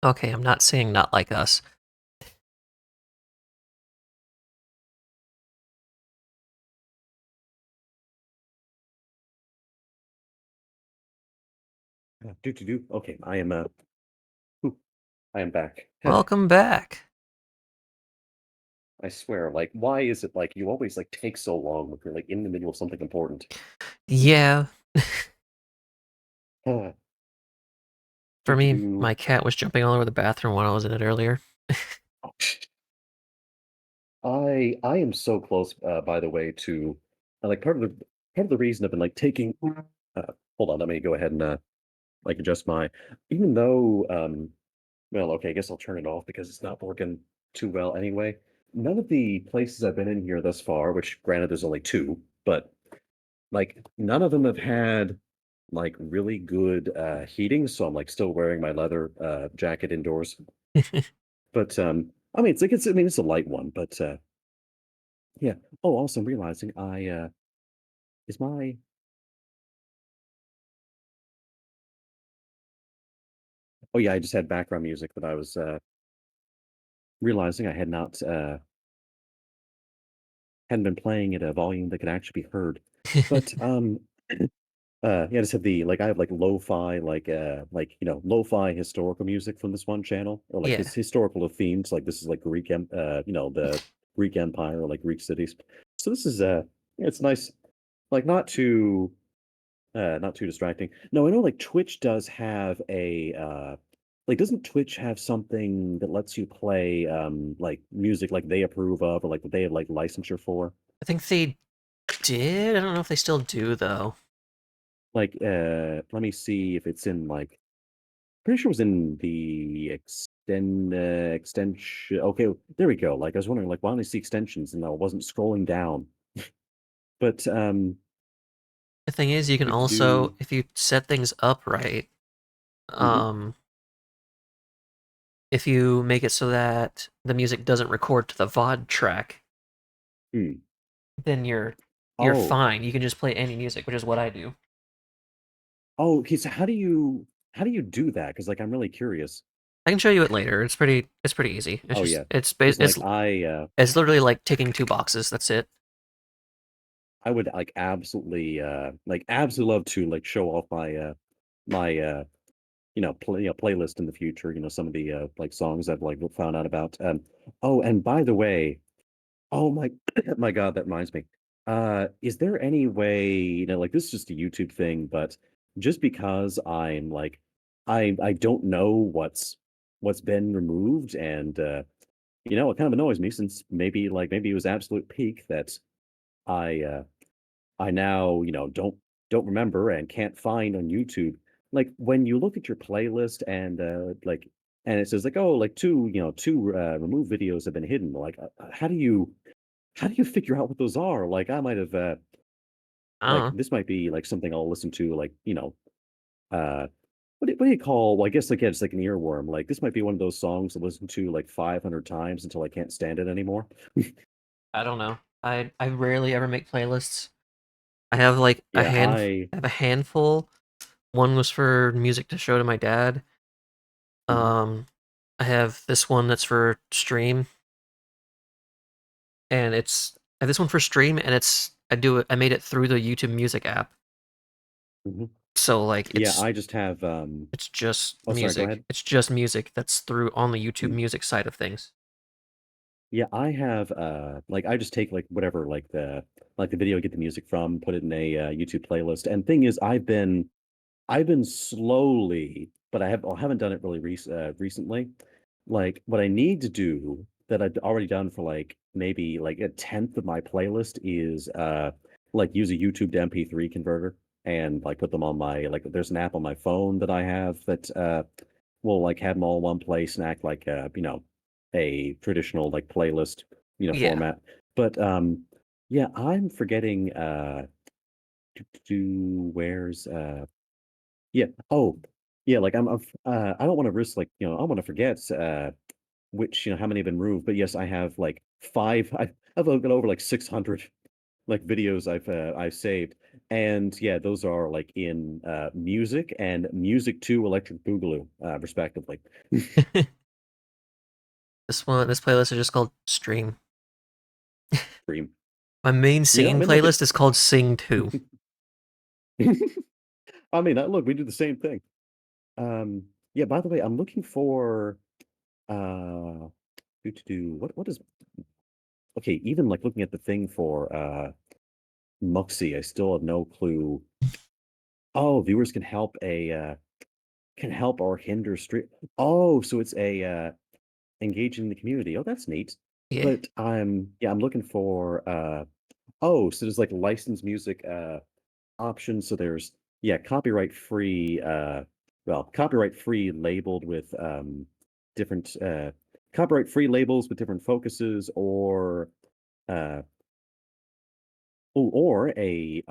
Okay, I'm not saying not like us. Do do do. Okay, whew, I am back. Welcome back. I swear, like, why is it like you always like take so long when you're like in the middle of something important? Yeah, Do for do me, do. my cat was jumping all over the bathroom when I was in it earlier. Oh, I am so close, by the way, to like part of the reason I've been like taking. Hold on, let me go ahead and like adjust my. Even though, well, okay, I guess I'll turn it off because it's not working too well anyway. None of the places I've been in here thus far, which granted there's only two, but like none of them have had like really good heating, so I'm like still wearing my leather jacket indoors. But I mean it's a light one, but yeah. Oh, also I'm realizing I is my oh yeah, I just had background music that I was realizing I had not hadn't been playing at a volume that could actually be heard. But yeah, I just have the like I have like lo-fi like lo-fi historical music from this one channel or like Yeah, his historical themes like this is like the Greek Empire or like Greek cities. So this is yeah, it's nice like not too distracting. No, I know like Twitch does have a like doesn't Twitch have something that lets you play like music like they approve of or like that they have like licensure for? I think they did. I don't know if they still do though. Like let me see if it's in like pretty sure it was in the extension. Okay, there we go. Like I was wondering, like why don't I see extensions and I wasn't scrolling down. But The thing is, you can to also, do. if you set things up right, Hmm. um, if you make it so that the music doesn't record to the VOD track, Hmm. then you're Oh, fine. You can just play any music, which is what I do. oh. Okay, so how do you do that? Because like I'm really curious. I can show you it later. It's pretty easy. It's Oh just yeah, it's because bas- like it's literally like ticking two boxes. That's it. I would like absolutely love to like show off my playlist in the future. You know some of the like songs I've like found out about. Oh, and by the way. Oh my my God, that reminds me. Is there any way, like this is just a YouTube thing, but just because I'm like I don't know what's been removed and it kind of annoys me since maybe it was absolute peak that I I now, don't remember and can't find on YouTube. Like when you look at your playlist and and it says like, oh, like two removed videos have been hidden. Like how do you figure out what those are? Like, I might have, I don't like, know. this might be like something I'll listen to, like, uh, what do you call? Well, I guess like yeah, it's like an earworm. Like, this might be one of those songs to listen to like 500 times until I can't stand it anymore. I don't know. I rarely ever make playlists. I have like Yeah, I, I have a handful. One was for music to show to my dad. mhm, Um, I have this one that's for stream, and I have this one for stream, and I made it through the YouTube Music app. mhm. So like Yeah, I just have, it's just oh, sorry, go music. ahead. It's just music that's through on the YouTube Mm. Music side of things. Yeah, I have, like, I just take like whatever, like the video, get the music from, put it in a YouTube playlist. And thing is, I've been slowly, but I haven't done it really recently. Like what I need to do that I've already done for like maybe like a tenth of my playlist is like use a YouTube to MP3 converter and like put them on my like there's an app on my phone that I have that will like have them all in one place and act like a traditional like playlist Yeah. format. But yeah, I'm forgetting where's yeah. Oh, yeah. Like I don't want to risk like I want to forget which how many have been removed. But yes, I have like five. I've got over like 600 like videos I've saved, and yeah, those are like in music and music to Electric Boogaloo, respectively. This playlist is just called Stream. Dream. My main Yeah, I singing mean, look, playlist is called Sing 2. I mean, look, we do the same thing. Yeah, by the way, I'm looking for uh do what is okay, even like looking at the thing for Muxie, I still have no clue. Oh, viewers can help or hinder stream. Oh, so it's a engaging the community. Oh, that's neat. Yeah. But I'm looking for oh, so there's like licensed music options. So there's copyright free copyright free labeled with different copyright free labels with different focuses or uh or a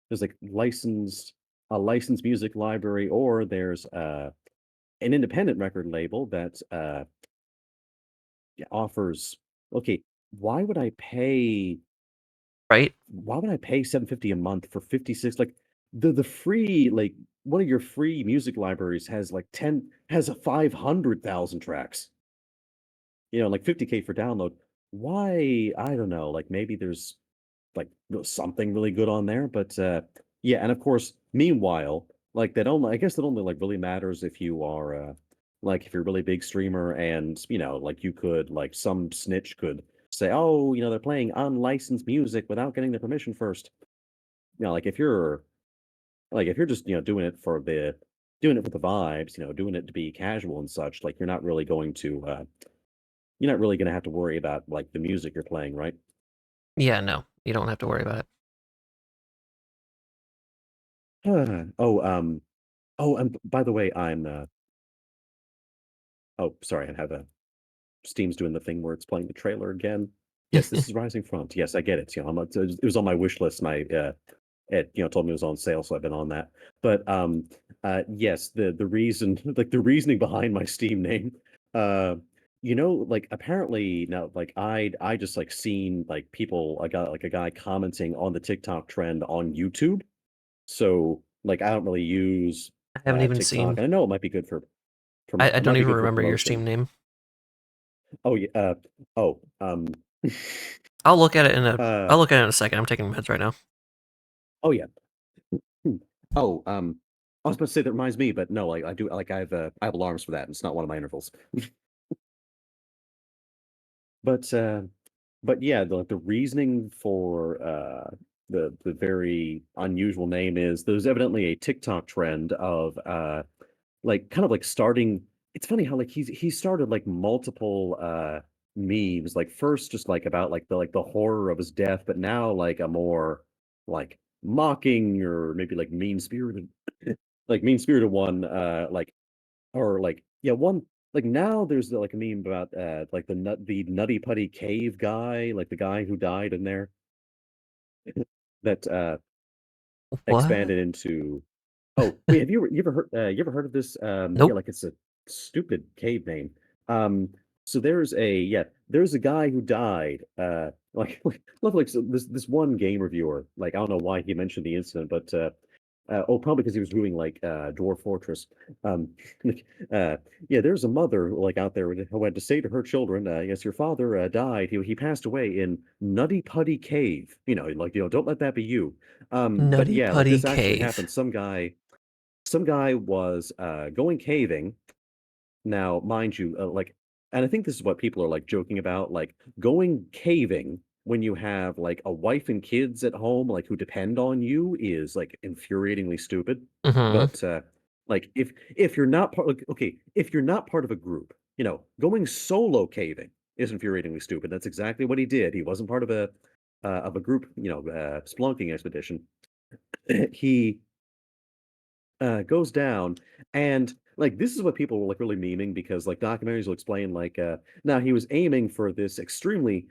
there's like licensed music library or there's an independent record label that offers okay, why would I pay Right? why would I pay 750 a month for 56 like the free like one of your free music libraries has like 10 has a 500,000 tracks. You know, like 50K for download. Why? I don't know. Like maybe there's like something really good on there, but yeah, and of course, meanwhile, like that only I guess that only like really matters if you are like if you're a really big streamer and you know, like you could like some snitch could say, "Oh, you know, they're playing unlicensed music without getting the permission first." You know, like if you're just, you know, doing it for the vibes, you know, doing it to be casual and such, like you're not really gonna have to worry about like the music you're playing, right? Yeah, no. You don't have to worry about it. Oh, oh, and by the way, oh, sorry, I have a Steam's doing the thing where it's playing the trailer again. Yes, this is Rising Front. Yes, I get it. You know, it was on my wish list, and it you know told me it was on sale, so I've been on that. But yes, the reason like the reasoning behind my Steam name, uh, you know, like apparently now like I just like seen like people I got like a guy commenting on the TikTok trend on YouTube. So like I don't really use I haven't even TikTok, seen. and I know it might be good for I it might don't be even good for remember your promotion. Steam name. Oh yeah. Oh. I'll look at it in a. uh. I'll look at it in a second. I'm taking meds right now. Oh yeah. Hmm. Oh. I was about to say that reminds me, but no. Like I do. Like I have alarms for that. And it's not one of my intervals. But yeah. The reasoning for the very unusual name is there's evidently a TikTok trend of like kind of like starting it's funny how like he started like multiple memes like first just like about like the horror of his death but now like a more like mocking or maybe like mean-spirited like mean-spirited one like or like yeah one like now there's like a meme about like the nutty putty cave guy like the guy who died in there that What? expanded into oh, wait, have you ever heard of this? Yeah, Nope. like it's a stupid cave name. Um, so there's a guy who died. Love like so this one game reviewer. Like I don't know why he mentioned the incident, but oh, probably because he was doing like Dwarf Fortress. Um, like, yeah, there's a mother like out there who had to say to her children, "Yes, your father died. He passed away in Nutty Putty Cave. You know, like you know, don't let that be you." But Nutty yeah, like Putty this actually Cave. happened. Some guy was going caving. Now, mind you, like, and I think this is what people are like joking about, like going caving when you have like a wife and kids at home, like who depend on you, is like infuriatingly stupid. Mm-hmm. But like if you're not part, like, okay, if you're not part of a group, you know, going solo caving is infuriatingly stupid. That's exactly what he did. He wasn't part of a group, you know, spelunking expedition. He goes down and like this is what people were like really memeing because like documentaries will explain like now he was aiming for this extremely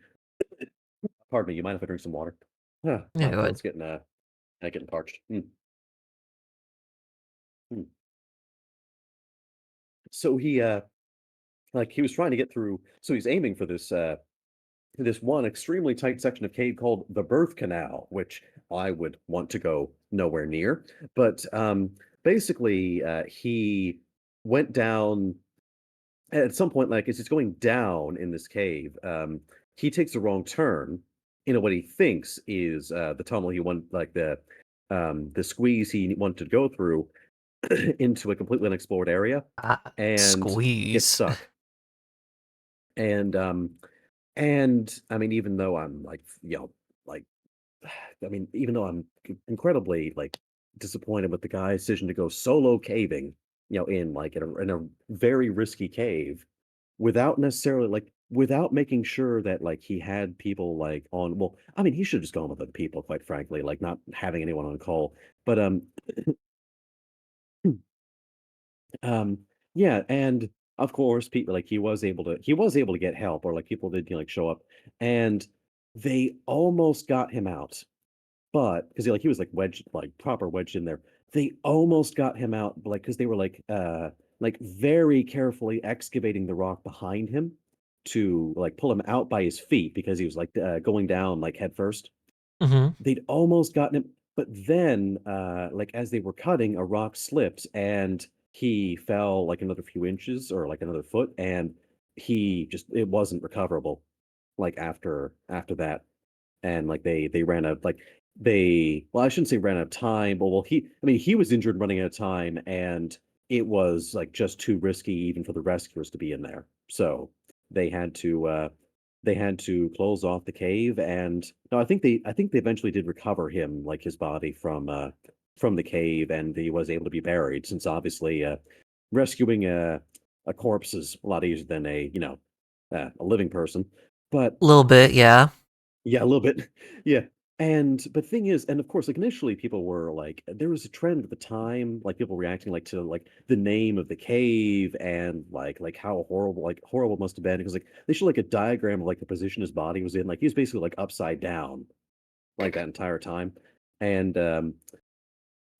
pardon me, you mind if I drink some water? Yeah, My go ahead. throat's getting parched. Mm. So he like he was trying to get through so he's aiming for this one extremely tight section of cave called the birth canal, which I would want to go nowhere near. But basically he went down at some point, like, as he's going down in this cave, he takes a wrong turn into what he thinks is the tunnel he want, like the squeeze he wanted to go through, into a completely unexplored area and get Squeeze. stuck. And and I mean, even though I'm like, like I mean, even though I'm incredibly like disappointed with the guy's decision to go solo caving, in like in a very risky cave, without necessarily without making sure that like he had people like on. Well, I mean, he should have just gone with other people, quite frankly, like not having anyone on call. But Um, yeah, and of course, people like he was able to get help, or like people did like show up, and they almost got him out, but because he was like wedged, like proper wedged in there, they almost got him out, like because they were like very carefully excavating the rock behind him to like pull him out by his feet because he was like going down like head first. Hmm. They'd almost gotten him, but then, like, as they were cutting, a rock slipped, and he fell, like, another few inches or, like, another foot, and he just it wasn't recoverable, like, after that, and, like, they ran out like, they well, I shouldn't say ran out of time, but, well, I mean, he was injured running out of time, and it was, like, just too risky even for the rescuers to be in there. So, they had to, uh they had to close off the cave, and no, I think they eventually did recover him, like, his body from the cave, and he was able to be buried since obviously, rescuing a corpse is a lot easier than a living person. But A little bit, yeah. yeah, a little bit. Yeah. And but thing is, and of course, like initially people were like there was a trend at the time, like people reacting like to like the name of the cave and like how horrible it must have been because like they showed like a diagram of like the position his body was in. Like he was basically like upside down like that entire time. And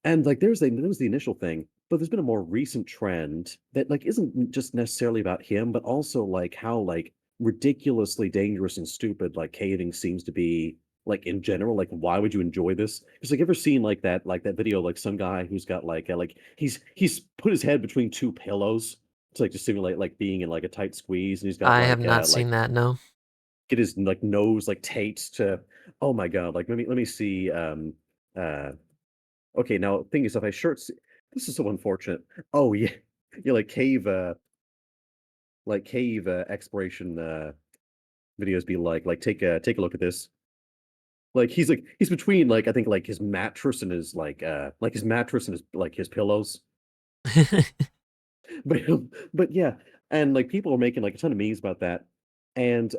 and, like, there was the initial thing, but there's been a more recent trend that, like, isn't just necessarily about him, but also, like, how, like, ridiculously dangerous and stupid, like, caving seems to be, like, in general, like, why would you enjoy this? Because like, ever seen, like, that video, like, some guy who's got, like, he's put his head between 2 pillows to, like, to simulate, like, being in, like, a tight squeeze, and he's got, I have not seen that, no. get his, like, nose, like, taped to oh my god, like, let me see, uh okay, now thing is, if I this is so unfortunate. Oh yeah, yeah, like cave exploration videos be like take a look at this. Like he's between like I think like his mattress and his like his mattress and his like his pillows. But but yeah, and like people are making like a ton of memes about that. And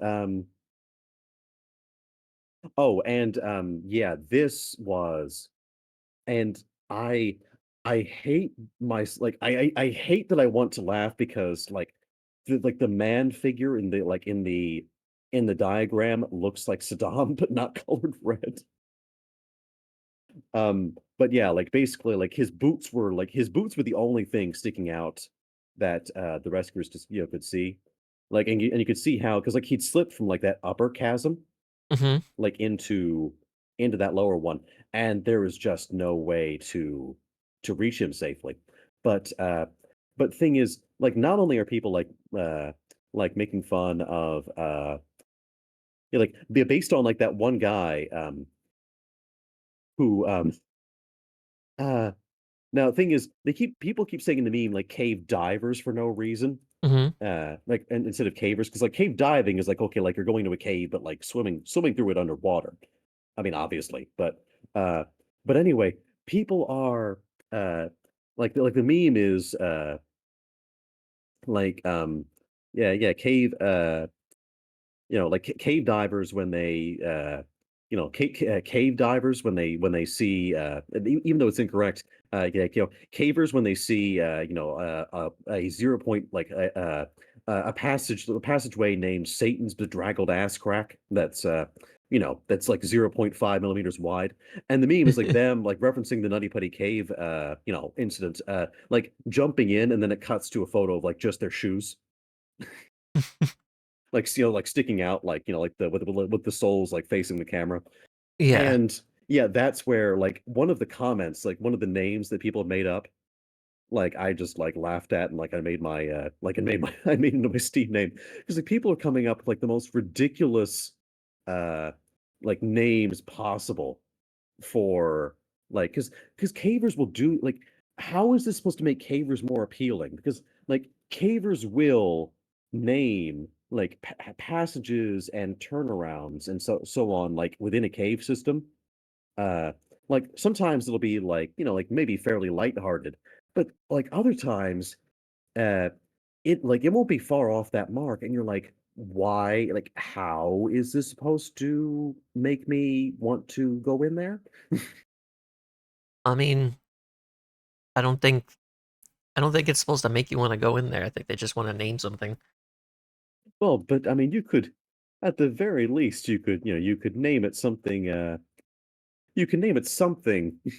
and yeah, this was and I I hate I hate that I want to laugh because the man figure in in the diagram looks like Saddam but not colored red. But yeah, like basically like his boots were the only thing sticking out that the rescuers just could see. Like and you could see how because like he'd slipped from like that upper chasm Mhm. like into that lower one, and there was just no way to reach him safely. But thing is, like, not only are people like making fun of based on like that one guy who uh now thing is they keep people keep saying in the meme like cave divers for no reason. Mhm. Like and instead of cavers, because like cave diving is like okay, like you're going to a cave, but like swimming through it underwater. I mean, obviously, uh, but anyway, people are uh, like the meme is like yeah cave like cave divers when they cave divers when they see even though it's incorrect yeah cavers when they see a 0 point like a passageway named Satan's bedraggled ass crack that's that's like 0.5 millimeters wide, and the meme is like them like referencing the Nutty Putty cave incident like jumping in, and then it cuts to a photo of like just their shoes like like sticking out like like with the soles like facing the camera. Yeah. And yeah, that's where like one of the comments like one of the names that people have made up like I just like laughed at, and like I made my like I made my I made into my Steam name because like people are coming up with like the most ridiculous uh like names possible for like because cavers will do like how is this supposed to make cavers more appealing? Because like cavers will name like passages and turnarounds and so on like within a cave system. Uh like sometimes it'll be like, like maybe fairly lighthearted, but like other times uh it won't be far off that mark and you're like, why, like how is this supposed to make me want to go in there? I mean, I don't think I don't think it's supposed to make you want to go in there. I think they just want to name something. Well, but I mean, you could, at the very least, you could name it something. You can name it something, To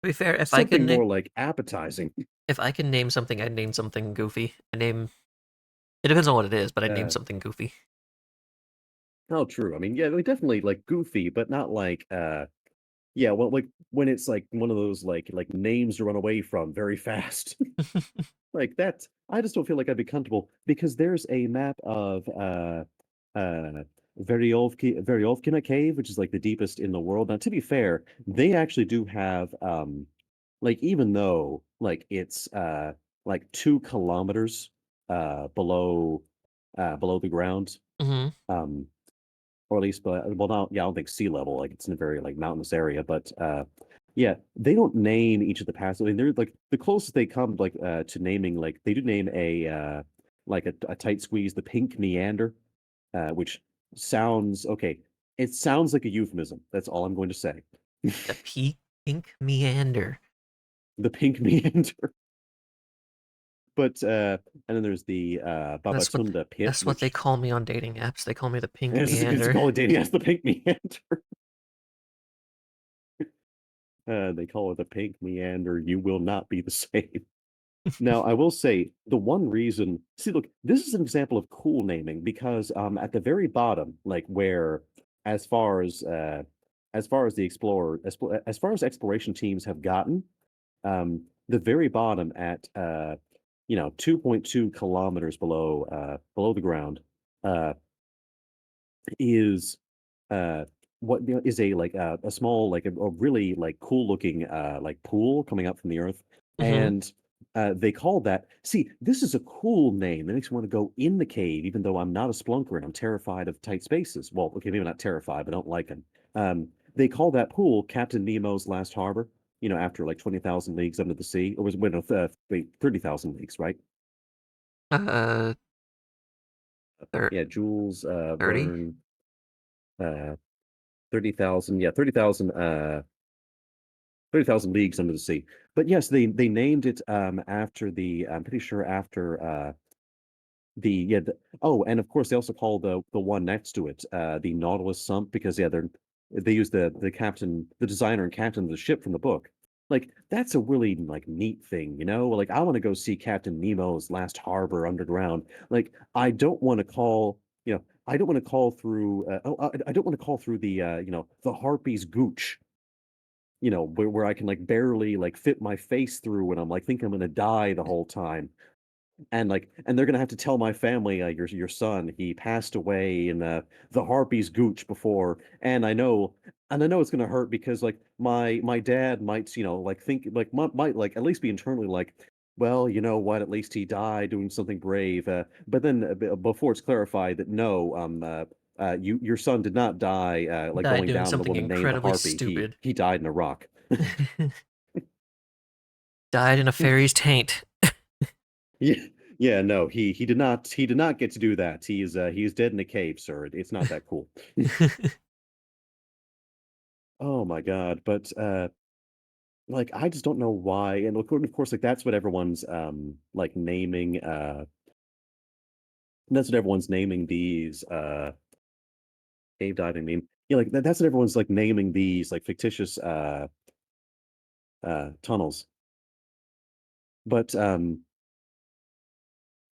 be fair, something more like appetizing. if I can name something, I'd name something goofy. I name it depends on what it is, but I'd name Uh, something goofy. how true. I mean, yeah, like, definitely like goofy, but not like, yeah, well, like when it's like one of those like names to run away from very fast. Like that, I just don't feel like I'd be comfortable because there's a map of Veriovkina Cave, which is like the deepest in the world. Now, to be fair, they actually do have like even though like it's like 2 kilometers below the ground, hmm um or at least, but well, not, yeah, I don't think sea level, like it's in a very like mountainous area, but yeah, they don't name each of the passes. I mean, they're like the closest they come like to naming, like they do name a like a tight squeeze, the pink meander, which sounds okay. It sounds like a euphemism. That's all I'm going to say. The pink meander. The pink meander. But and then there's the That's what Babatunda pit, that's what they which call me on dating apps. They call me the pink is meander. called dating as the pink meander. They call it the pink meander. You will not be the same. Now, I will say the one reason, see, look, this is an example of cool naming because at the very bottom, like where as far as the as far as exploration teams have gotten, the very bottom at 2.2 kilometers below the ground, uh is what is a like a small like a really like cool looking like pool coming up from the earth, hmm and they call that, see, this is a cool name that makes me want to go in the cave even though I'm not a splunker and I'm terrified of tight spaces. Well, okay, maybe not terrified but I don't like them. They call that pool Captain Nemo's Last Harbor, after like 20,000 leagues under the sea, or was when wait, 30,000 leagues, right? Uh, Yeah, Jules 30. Verne, uh 30,000, yeah, 30,000 leagues under the sea. But yes, they named it after the, I'm pretty sure after the yeah oh, and of course they also call the one next to it the Nautilus sump because yeah, they use the captain, the designer and captain of the ship from the book. Like that's a really like neat thing, like I want to go see Captain Nemo's Last Harbor underground. Like I don't want to call through I don't want to call through the the Harpy's Gooch, where I can like barely like fit my face through and I'm like think I'm gonna die the whole time. And they're gonna have to tell my family, your son, he passed away in the Harpy's Gooch before, and I know it's gonna hurt because like my dad might, like think like might like at least be internally like, well, you know what, at least he died doing something brave. But then before it's clarified that no, your son did not die like Died going doing down in a something woman named the incredibly Harpy. He stupid. he died in Iraq. Died in a fairy's taint. Yeah, yeah, no, he did not get to do that. He is dead in a cave, sir. It's not that cool. Oh my God. But like I just don't know why. And of course, like that's what everyone's like naming that's what everyone's naming these cave diving meme. Yeah, like that's what everyone's like naming these like fictitious tunnels. But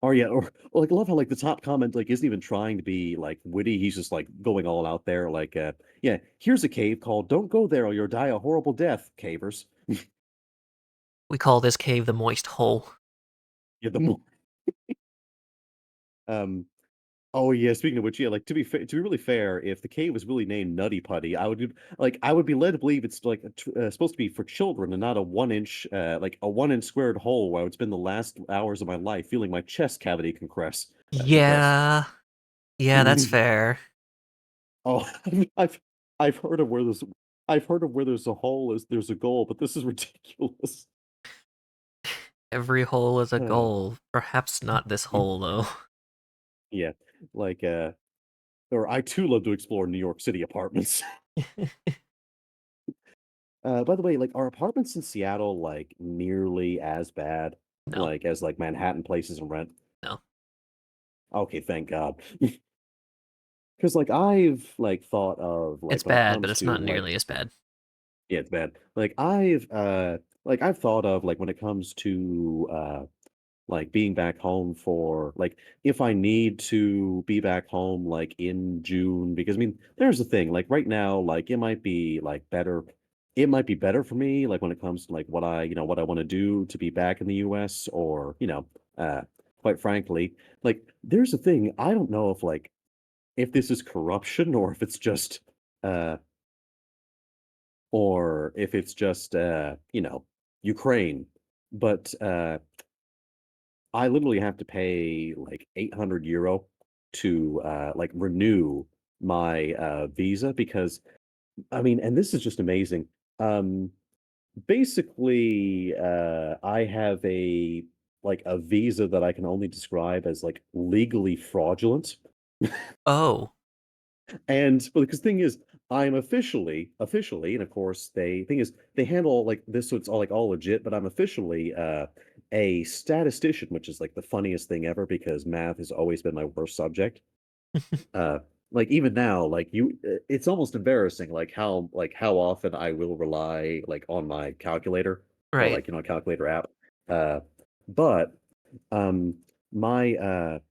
or yeah, or like I love how like the top comment like isn't even trying to be like witty. He's just like going all out there. Like, yeah, here's a cave called "Don't go there or you'll die a horrible death," cavers. We call this cave the moist hole. Yeah, the more. Um, Oh yeah, speaking of which, yeah, like to be really fair, if the cave was really named Nutty Putty, I would be led to believe it's like supposed to be for children and not a 1 inch like a 1 inch squared hole where I would spend the last hours of my life feeling my chest cavity compress. Yeah, yeah, that's fair. Oh, I've I've heard of where there's I've heard of where there's a hole is there's a goal, but this is ridiculous. Every hole is a Uh, goal. Perhaps not this hole, though. yeah, like or I too love to explore New York City apartments. By the way, like, are apartments in Seattle, like, nearly as bad, No, like, as, like, Manhattan places and rent? no. Okay, thank God. Because like, I've, like, thought of, It's like, when it bad, but comes it's to, not like nearly as bad. yeah, it's bad. Like, I've thought of, like, when it comes to, like, being back home for like, if I need to be back home, like, in June because, I mean, there's the thing, like, right now, like, it might be better for me, like, when it comes to, like, what I wanna do to be back in the US or, quite frankly, like, there's the thing, I don't know if, like, if this is corruption uh, or if it's just, Ukraine, but, I literally have to pay like 800 euro to like renew my visa because I mean, and this is just amazing. Um, basically, I have a visa that I can only describe as like legally fraudulent. Oh. And but because thing is, I'm officially, and of course they handle like this, so it's all legit, but I'm officially a statistician, which is like the funniest thing ever because math has always been my worst subject. Uh like even now, it's almost embarrassing like how often I will rely like on my calculator or Right. like a calculator app. Uh but um my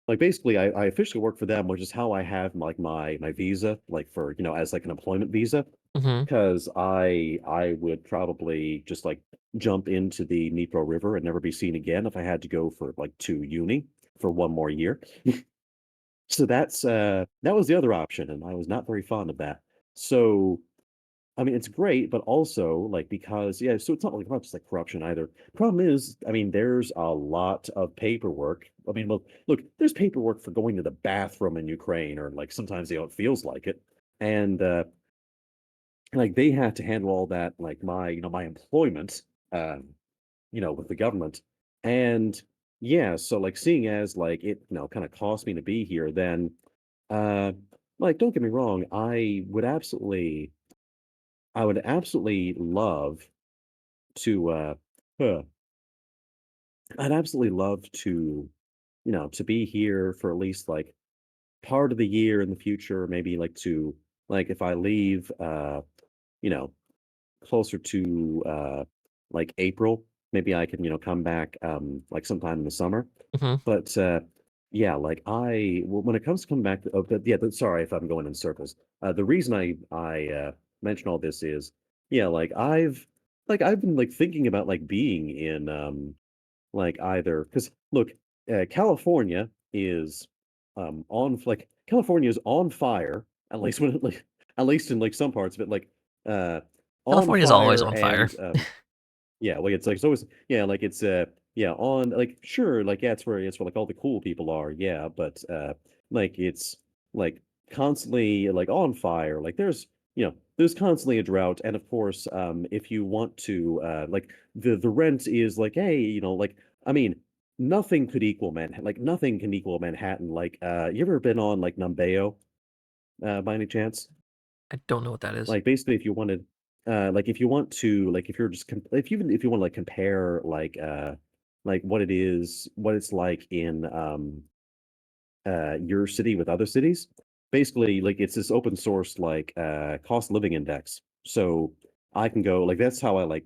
like, basically, I officially work for them, which is how I have, like, my visa, like, for, as, like, an employment visa, Hmm. because I would probably just, like, jump into the Dnipro River and never be seen again if I had to go for, like, to uni for 1 more year. So that was the other option, and I was not very fond of that. So I mean, it's great, but also like because yeah, so it's not just like corruption either. Problem is, I mean, there's a lot of paperwork. I mean, well, look, there's paperwork for going to the bathroom in Ukraine, or like sometimes it feels like it, and like they had to handle all that, like my employment, with the government, and yeah, so like seeing as like it kind of cost me to be here, then uh, like don't get me wrong, I would absolutely love to huh, I'd absolutely love to, to be here for at least like part of the year in the future, maybe like to like if I leave you know, closer to like April, maybe I can, come back like sometime in the summer. Hmm. But yeah, like when it comes to coming back but yeah, but sorry if I'm going in circles. The reason I mention all this is yeah, I've been like thinking about like being in like either because look, California is California is on fire, at least when like at least in like some parts of it, like uh on California's always fire on fire. and yeah, like, it's always yeah, like, yeah, on like, sure, like, yeah, it's where, like, all the cool people are, yeah, but, like, it's, like, constantly, like, on fire, like, there's constantly a drought, and, of course, if you want to, like, the rent is like, "Hey," like, I mean, nothing can equal Manhattan, like, you ever been on, like, Numbeo, by any chance? I don't know what that is. Like, basically, if you wanted, like, if you want to, like, if you're just, if you want to like compare, like what it's like in, your city with other cities, basically, like, it's this open source, like, cost of living index. So I can go, like, that's how I like,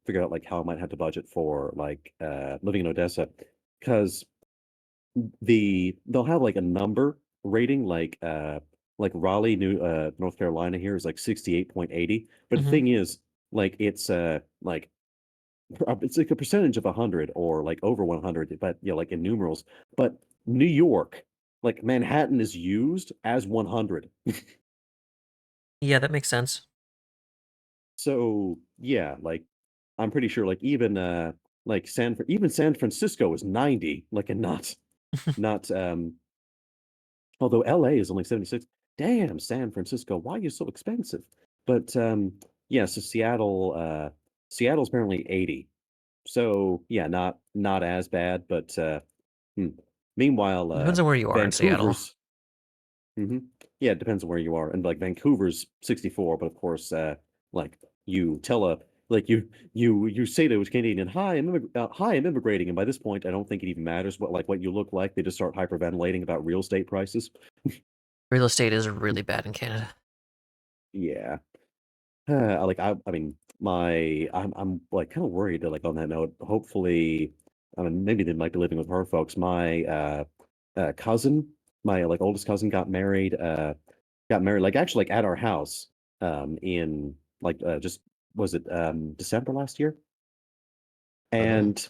figure out like how I might have to budget for like, living in Odessa, because they'll have like a number rating like Raleigh, North Carolina here is like 68.80. But the Hmm. thing is, like it's like a percentage of 100 or like over 100, but like in numerals. But New York Like, Manhattan is used as 100. Yeah, that makes sense. So, yeah, like, I'm pretty sure, like, like, even San Francisco is 90, like, and not, although LA is only 76. Damn, San Francisco, why are you so expensive? But, yeah, so Seattle's apparently 80. So, yeah, not as bad, but, hmm. Meanwhile, Depends on where you are in Seattle. Vancouver's Mhm. Yeah, it depends on where you are, and, like, Vancouver's 64, but, of course, like, you tell a like, you say to a Canadian, "Hi, I'm immigrating," and by this point, I don't think it even matters what you look like, they just start hyperventilating about real estate prices. Real estate is really bad in Canada. Yeah. I mean, I'm, like, kinda worried that, like, on that note, hopefully I mean, maybe they might be living with her folks. Cousin, my, like, oldest cousin got married, like, actually, like, at our house, in, like, just was it, December last year? Oh, And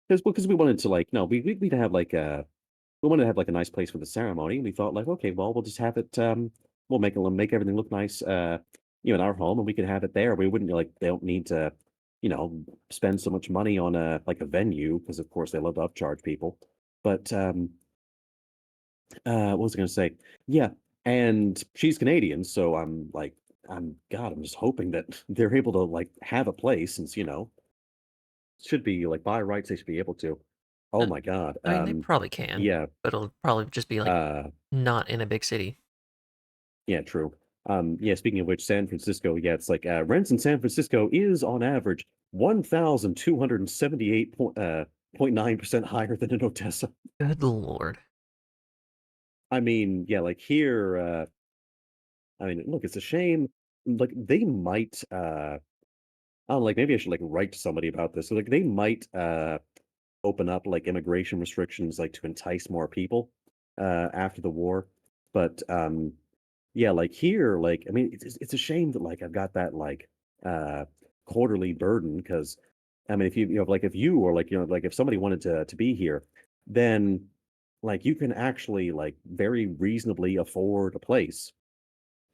because we wanted to, like, no, we'd have, like, we wanted to have, like, a nice place for the ceremony, and we thought, like, "Okay, well, we'll just have it, we'll make everything look nice, in our home, and we could have it there." We wouldn't, like they don't need to, spend so much money on a venue because, of course, they love to upcharge people. But, what was I gonna say? Yeah, and she's Canadian, so I'm just hoping that they're able to, like, have a place since, should be, like, by rights, they should be able to. Oh uh, my god, I mean, they probably can, yeah, but it'll probably just be like uh, not in a big city. yeah, true. Yeah, speaking of which, San Francisco, yeah, it's like, rents in San Francisco is on average 1,278 .9% higher than in Odessa. Good lord. I mean, yeah, like here, I mean, look, it's a shame. Like they might I don't know, like maybe I should like write to somebody about this. So like they might open up like immigration restrictions like to entice more people after the war. But yeah, like here, like I mean, it's a shame that like I've got that like uh quarterly burden because I mean if like if you or like like if somebody wanted to be here, then like you can actually like very reasonably afford a place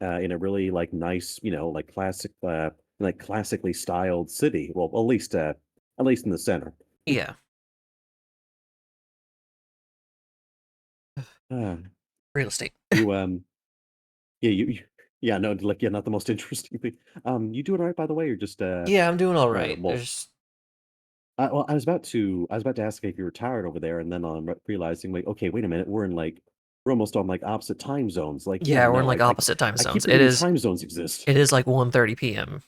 in a really like nice, like like classically styled city. Well, at least in the center. Yeah. Uh, Real estate. you yeah, yeah, no, like yeah, not the most interesting thing. You doing all right by the way, or just Yeah, I'm doing all right. well, There's well, I was about to ask if you were tired over there, and then I'm realizing, like, okay, wait a minute, we're almost on like opposite time zones. Like, yeah, yeah, we're in no, like opposite time I keep zones. It forgetting is time zones exist. it is like 1:30 p.m.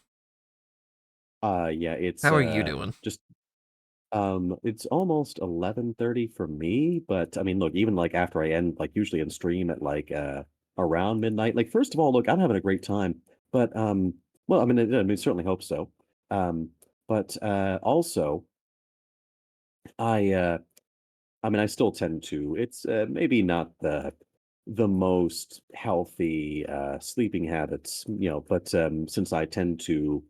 Yeah, it's How are you doing? just it's almost 11:30 for me, but I mean, look, even like after I end, like usually in stream at like around midnight. Like, first of all, look, I'm having a great time, but well, I mean, certainly hope so. Um, but also, I I mean, I still tend to. It's maybe not the most healthy sleeping habits, but since I tend to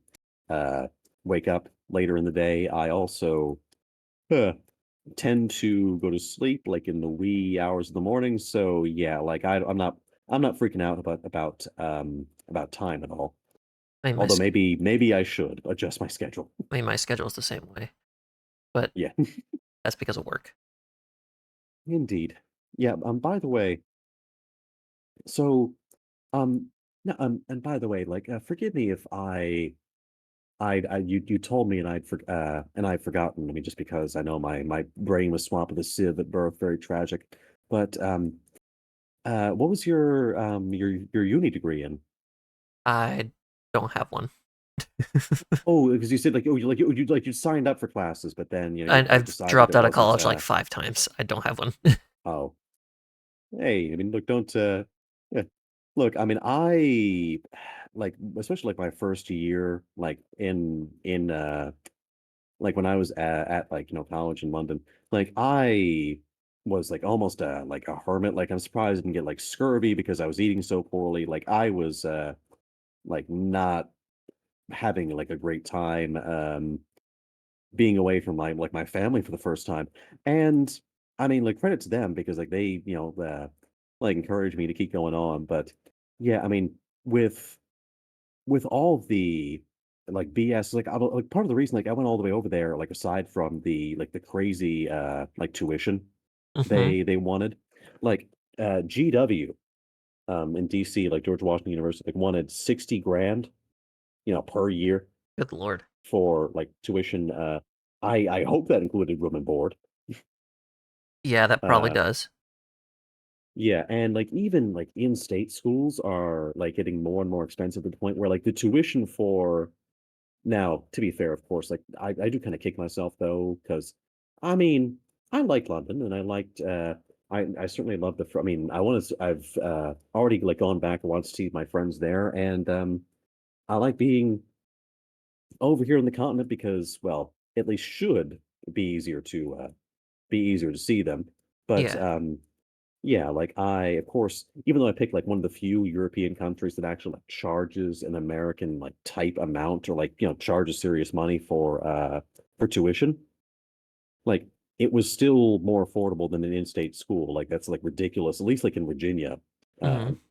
uh wake up later in the day, I also tend to go to sleep like in the wee hours of the morning. So yeah, like I'm not freaking out about time at all. I mean, Although maybe I should adjust my schedule. my schedule is the same way, but Yeah, that's because of work. indeed. Yeah. By the way, so no, and by the way, like forgive me if you told me and and I'd forgotten. I mean, just because I know my brain was swamped with a sieve at birth, very tragic. But what was your uni degree in? I don't have one. Oh, because you said like you signed up for classes, but then you like I've decided dropped it out of wasn't. college like 5 times. I don't have one. Oh, hey, I mean, look, don't. Yeah. Look, I mean, I like especially like my first year, like in like when I was at like college in London, like I was like almost like a hermit. Like I'm surprised I didn't get like scurvy because I was eating so poorly. Like I was like not having like a great time being away from my family for the first time. And I mean, like credit to them because like they, like encourage me to keep going on. But yeah, I mean, with with all the like BS, like like part of the reason like I went all the way over there, like aside from the like the crazy like tuition Mhm. they wanted, like GW in DC, like George Washington University, like wanted 60 grand, per year Good lord. for like tuition. I hope that included room and board. Yeah, that probably Uh does. yeah, and like even like in-state schools are like getting more and more expensive to the point where like the tuition for now, to be fair, of course, like I do kind of kick myself though, because I mean, I liked London and I liked I certainly love I mean, I've already like gone back and want to see my friends there, and I like being over here on the continent because, well, at least should be easier to see them. But Yeah. yeah, like I, of course, even though I picked like one of the few European countries that actually like charges an American like type amount or like, charges serious money for tuition, like it was still more affordable than an in-state school. Like that's like ridiculous, at least like in Virginia. Mhm. Um,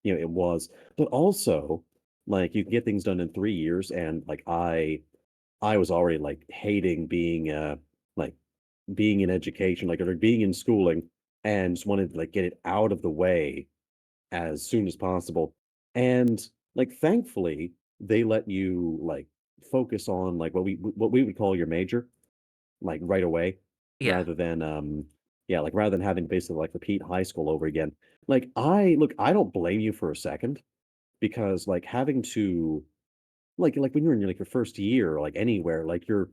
it was. But also, like you can get things done in 3 years, and like I was already like hating like being in education, like or being in schooling, and just wanted to like get it out of the way as soon as possible. And like thankfully, they let you like focus on like what we would call your major, like right away, Yeah. rather than yeah, like rather than having to basically like repeat high school over again. Like I don't blame you for a second because like having to like when you're in like your first year, like anywhere, like you're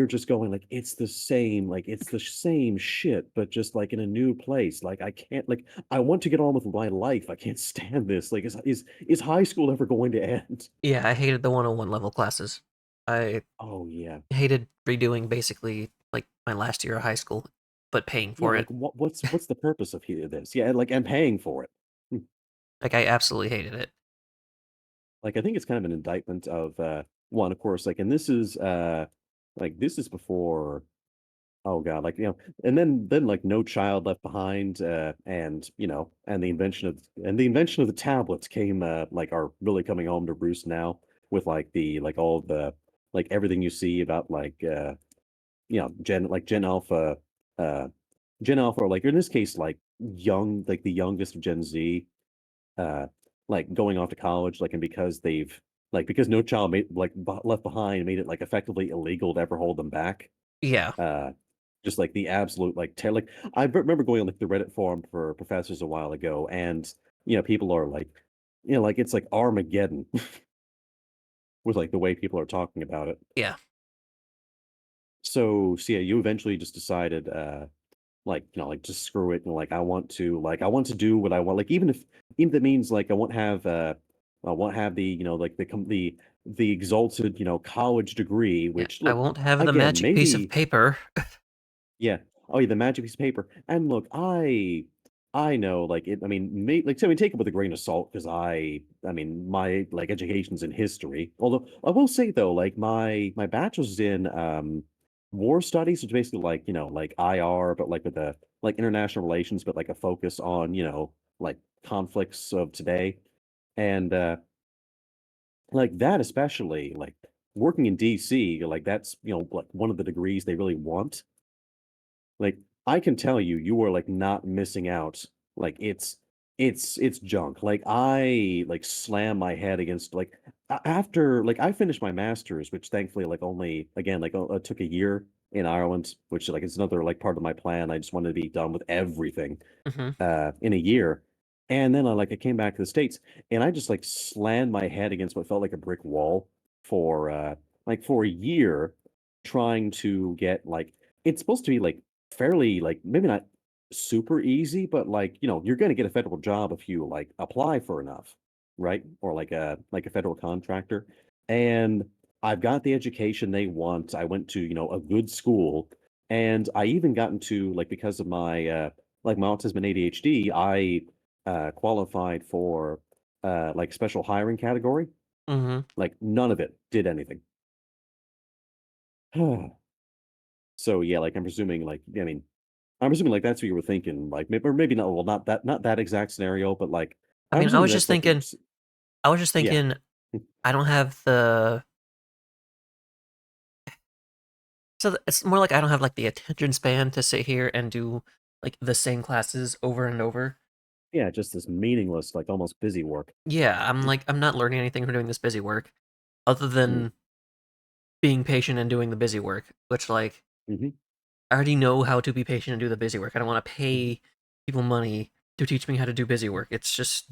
just going like it's the same shit, but just like in a new place. Like I can't like I want to get on with my life. I can't stand this. Like is high school ever going to end? Yeah, I hated the 101 level classes. I Oh yeah. hated redoing basically like my last year of high school, but paying Yeah, for like it. what's the purpose of this? Yeah, like I'm paying for it. Hmm. Like I absolutely hated it. Like I think it's kind of an indictment of one, of course, like and this is before. Oh god, like, and then like No Child Left Behind, and and the invention of the tablets came like are really coming home to roost now with like the like all the like everything you see about like uh Gen Alpha, or like in this case like like the youngest of Gen Z, uh like going off to college, like, and because because No Child made Left Behind made it like effectively illegal to ever hold them back. Yeah. uh just like the absolute like like remember going on like the Reddit forum for professors a while ago, and people are like, like it's like Armageddon with like the way people are talking about it. Yeah. So yeah, you eventually just decided like like just screw it, and like I want to do what I want, like even if it means like I won't have the like the exalted college degree, Yeah. which I look, won't have the again, magic piece of maybe. paper. Yeah. Oh, yeah, the magic piece of paper. And look, I know like I mean, so I mean take it with a grain of salt because I mean my like education's in history. Although I will say though, like my bachelor's is in war studies, which is basically like, like IR, but like with a like international relations, but like a focus on, like conflicts of today. And like that especially, like working in DC, like that's, like one of the degrees they really want. Like, I can tell you, you are, like, not missing out. Like, it's junk. Like, I, like, slam my head against, like after like, I finished my master's, which thankfully, like, only again, like, took a year in Ireland, which, like, is another, like, part of my plan. I just wanted to be done with everything Hmm. in a year. And then I came back to the States, and I just like slammed my head against what felt like a brick wall for a year, trying to get like it's supposed to be like fairly like maybe not super easy, but like you're going to get a federal job if you like apply for enough, right? Or like a federal contractor. And I've got the education they want. I went to a good school, and I even got into like because of my autism and ADHD, I qualified for like special hiring category. Hmm. Like none of it did anything. So yeah, like I'm presuming like I mean I'm assuming like that's what you were thinking, like maybe or maybe not. Well, not that exact scenario, but like I I'm mean, assuming that's like I was just yeah, thinking I don't have the it's more like I don't have like the attention span to sit here and do like the same classes over and over. yeah, just this meaningless, like almost busy work. Yeah, I'm not learning anything from doing this busy work other Mm, than being patient and doing the busy work, which like hmm I already know how to be patient and do the busy work. I don't want to hmm pay people money to teach me how to do busy work. It's just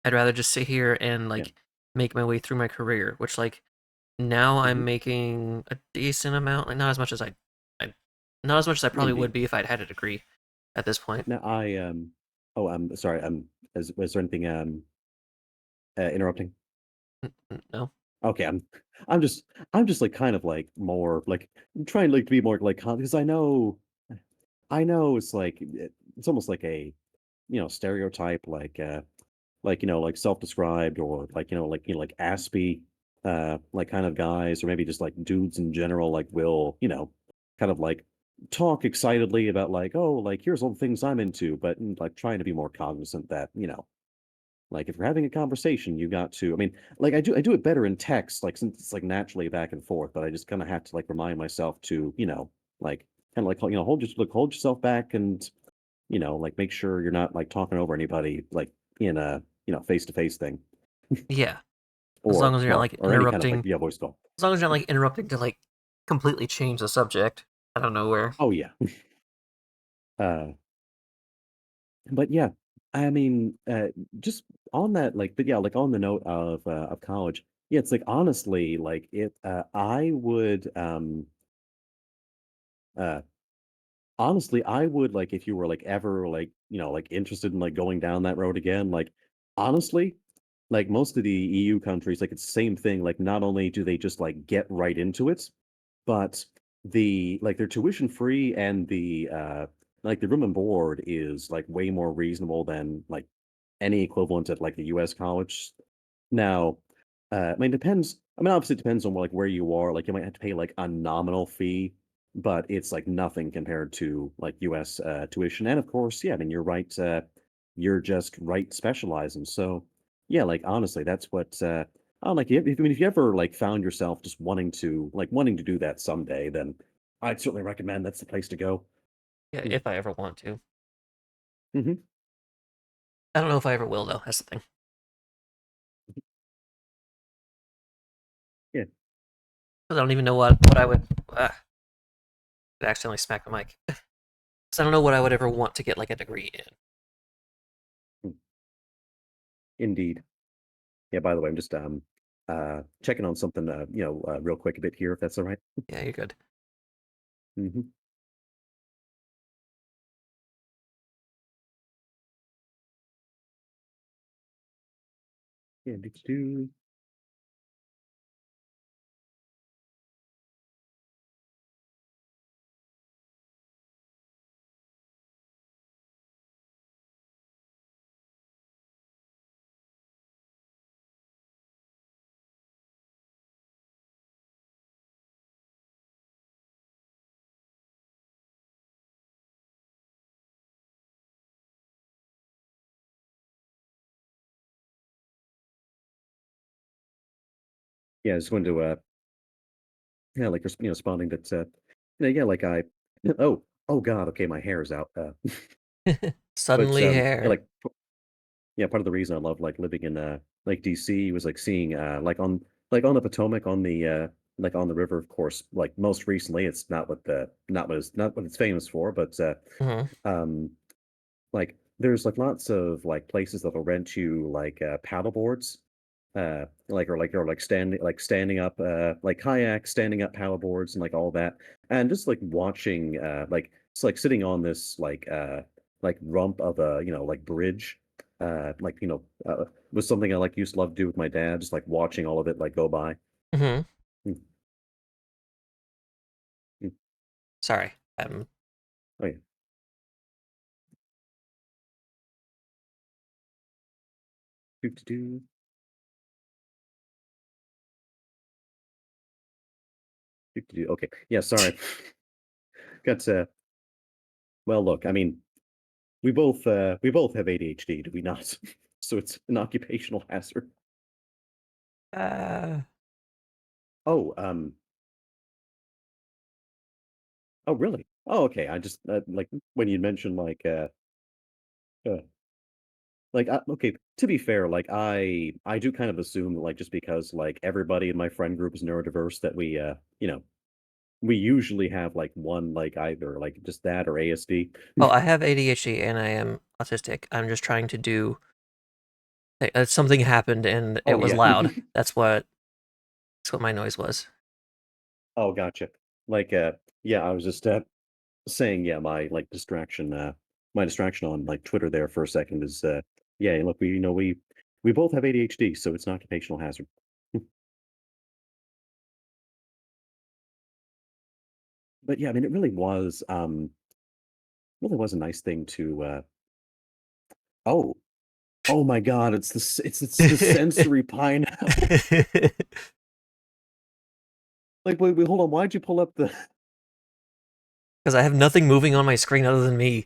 I'd rather just sit here and yeah, like make my way through my career, which like now hmm I'm making a decent amount, like not as much as I not as much as I probably would indeed. be if I'd had a degree at this point. Now oh, I'm sorry. Is there anything interrupting? No. Okay, I'm just like kind of like more like trying like to be more like because I know it's like it's almost like a stereotype like like self-described or like like aspie like kind of guys or maybe just like dudes in general like will kind of like talk excitedly about like oh like here's all the things I'm into but like trying to be more cognizant that like if you're having a conversation you got to I mean like I do it better in text like since it's like naturally back and forth but I just kind of have to like remind myself to like kind of like hold yourself back and like make sure you're not like talking over anybody like in a face to face thing Yeah. As long or as you're not well like or any kind of like interrupting, voice call. as long as you're not like interrupting to like completely change the subject. I don't know where. Oh yeah. uh but yeah, I mean just on that like but yeah like on the note of college, yeah, it's like honestly like it I would uh honestly, I would, like, if you were, like, ever, like, like, interested in, like, going down that road again, like, honestly, like, most of the EU countries, like, it's the same thing, like, not only do they just, like, get right into it, but they're tuition free and the room and board is, like, way more reasonable than, like, any equivalent at, like, a US college. Now, I mean, depends. I mean, obviously, it depends on like where you are. Like, you might have to pay like a nominal fee, but it's like nothing compared to like U.S. Tuition. And of course, yeah, I mean, you're right. You're just right specializing. So, yeah, like honestly, that's what. I don't like. I mean, if you ever like found yourself just wanting to do that someday, then I'd certainly recommend that's the place to go. Yeah, Mm, if I ever want to. mhm, I don't know if I ever will though. That's the thing. yeah. 'Cause I don't even know what I would. I accidentally smack the mic. 'Cause I don't know what I would ever want to get like a degree in. Mm, indeed. Yeah. By the way, I'm just checking on something real quick a bit here, if that's all right. Yeah, you're good. Mhm. Yeah, do do. Yeah, I just wanted to, yeah, like, responding that, yeah, like I oh god, okay, my hair is out, but, Suddenly yeah, hair. like, yeah, part of the reason I love, like, living in, like, DC was, like, seeing, like, on the Potomac, like, on the river, of course, like, most recently, it's not what it's famous for, but, Hmm. um like, there's, like, lots of, like, places that'll rent you, like, paddle boards, like, standing up, like, kayaks, standing up paddle boards, and, like, all that, and just, like, watching, like it's like sitting on this, like, rump of a, like, bridge, like, was something I, like, used to love to do with my dad, just, like, watching all of it, like, go by. Hmm. Mm, mm. Sorry. Oh, yeah. Do, do, do, do, do, do. Okay. Yeah, sorry. Got, Well, look, I mean, we both have ADHD, do we not? So it's an occupational hazard. Uh, Oh, oh, really? Oh, okay. I just like when you mentioned uh okay, to be fair, like I do kind of assume that like just because like everybody in my friend group is neurodiverse that you know, we usually have like one like either like just that or ASD. oh, I have ADHD and I am autistic. I'm just trying to do something happened and it Oh was yeah. loud. That's what my noise was. Oh, gotcha. Like yeah, I was just saying yeah, my distraction on like Twitter there for a second is yeah, look, we both have ADHD, so it's an occupational hazard. But yeah, I mean, it really was a nice thing to oh, oh my God, it's the Because sensory pineapple. Like, wait, hold on. Why'd you pull up the I have nothing moving on my screen other than me.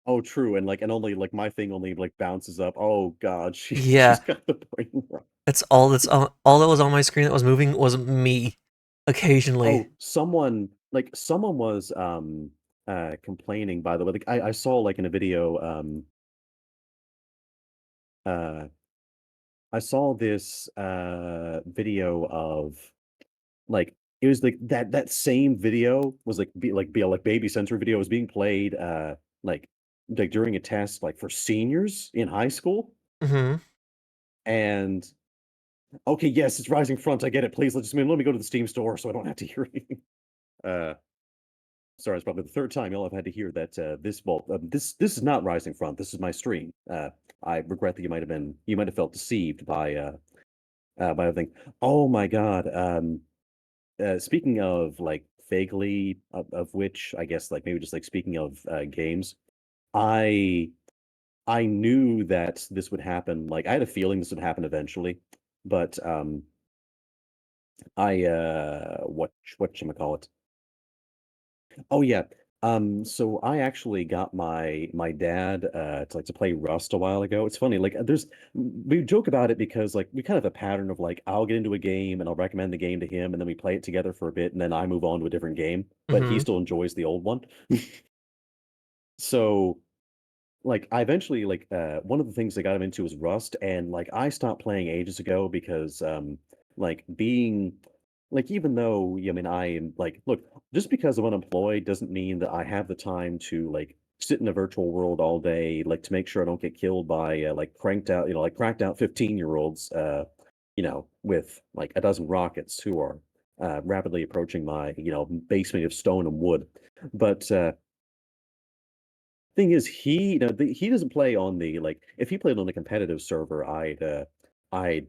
oh, true, and like and only like my thing only like bounces up. Oh God, she's Yeah, got the brain rot. all that was on my screen that was moving was me occasionally. Oh, someone was complaining by the way. Like I saw like in a video uh I saw this video of like it was like that same video was like baby sensory video was being played like during a test like for seniors in high school. Hmm. And okay, yes, it's Rising Front. I get it. Please let me go to the Steam store so I don't have to hear anything. Uh sorry, it's probably the third time y'all have had to hear that this is not Rising Front. This is my stream. I regret that you might have felt deceived by everything. Oh my god. Speaking of like vaguely of which I guess like maybe just like speaking of games, I I knew that this would happen. Like I had a feeling this would happen eventually, but I whatchamacallit. Oh yeah. So I actually got my dad to play Rust a while ago. It's funny, like we joke about it because like we kind of have a pattern of like I'll get into a game and I'll recommend the game to him and then we play it together for a bit and then I move on to a different game, but he Hmm. still enjoys the old one. So like I eventually like one of the things I got him into was Rust and like I stopped playing ages ago because like being like even though I mean I am like look just because I'm unemployed doesn't mean that I have the time to like sit in a virtual world all day like to make sure I don't get killed by like cracked out 15-year-olds with like a dozen rockets who are rapidly approaching my basement of stone and wood. But thing is, he doesn't play on the like if he played on a competitive server, I'd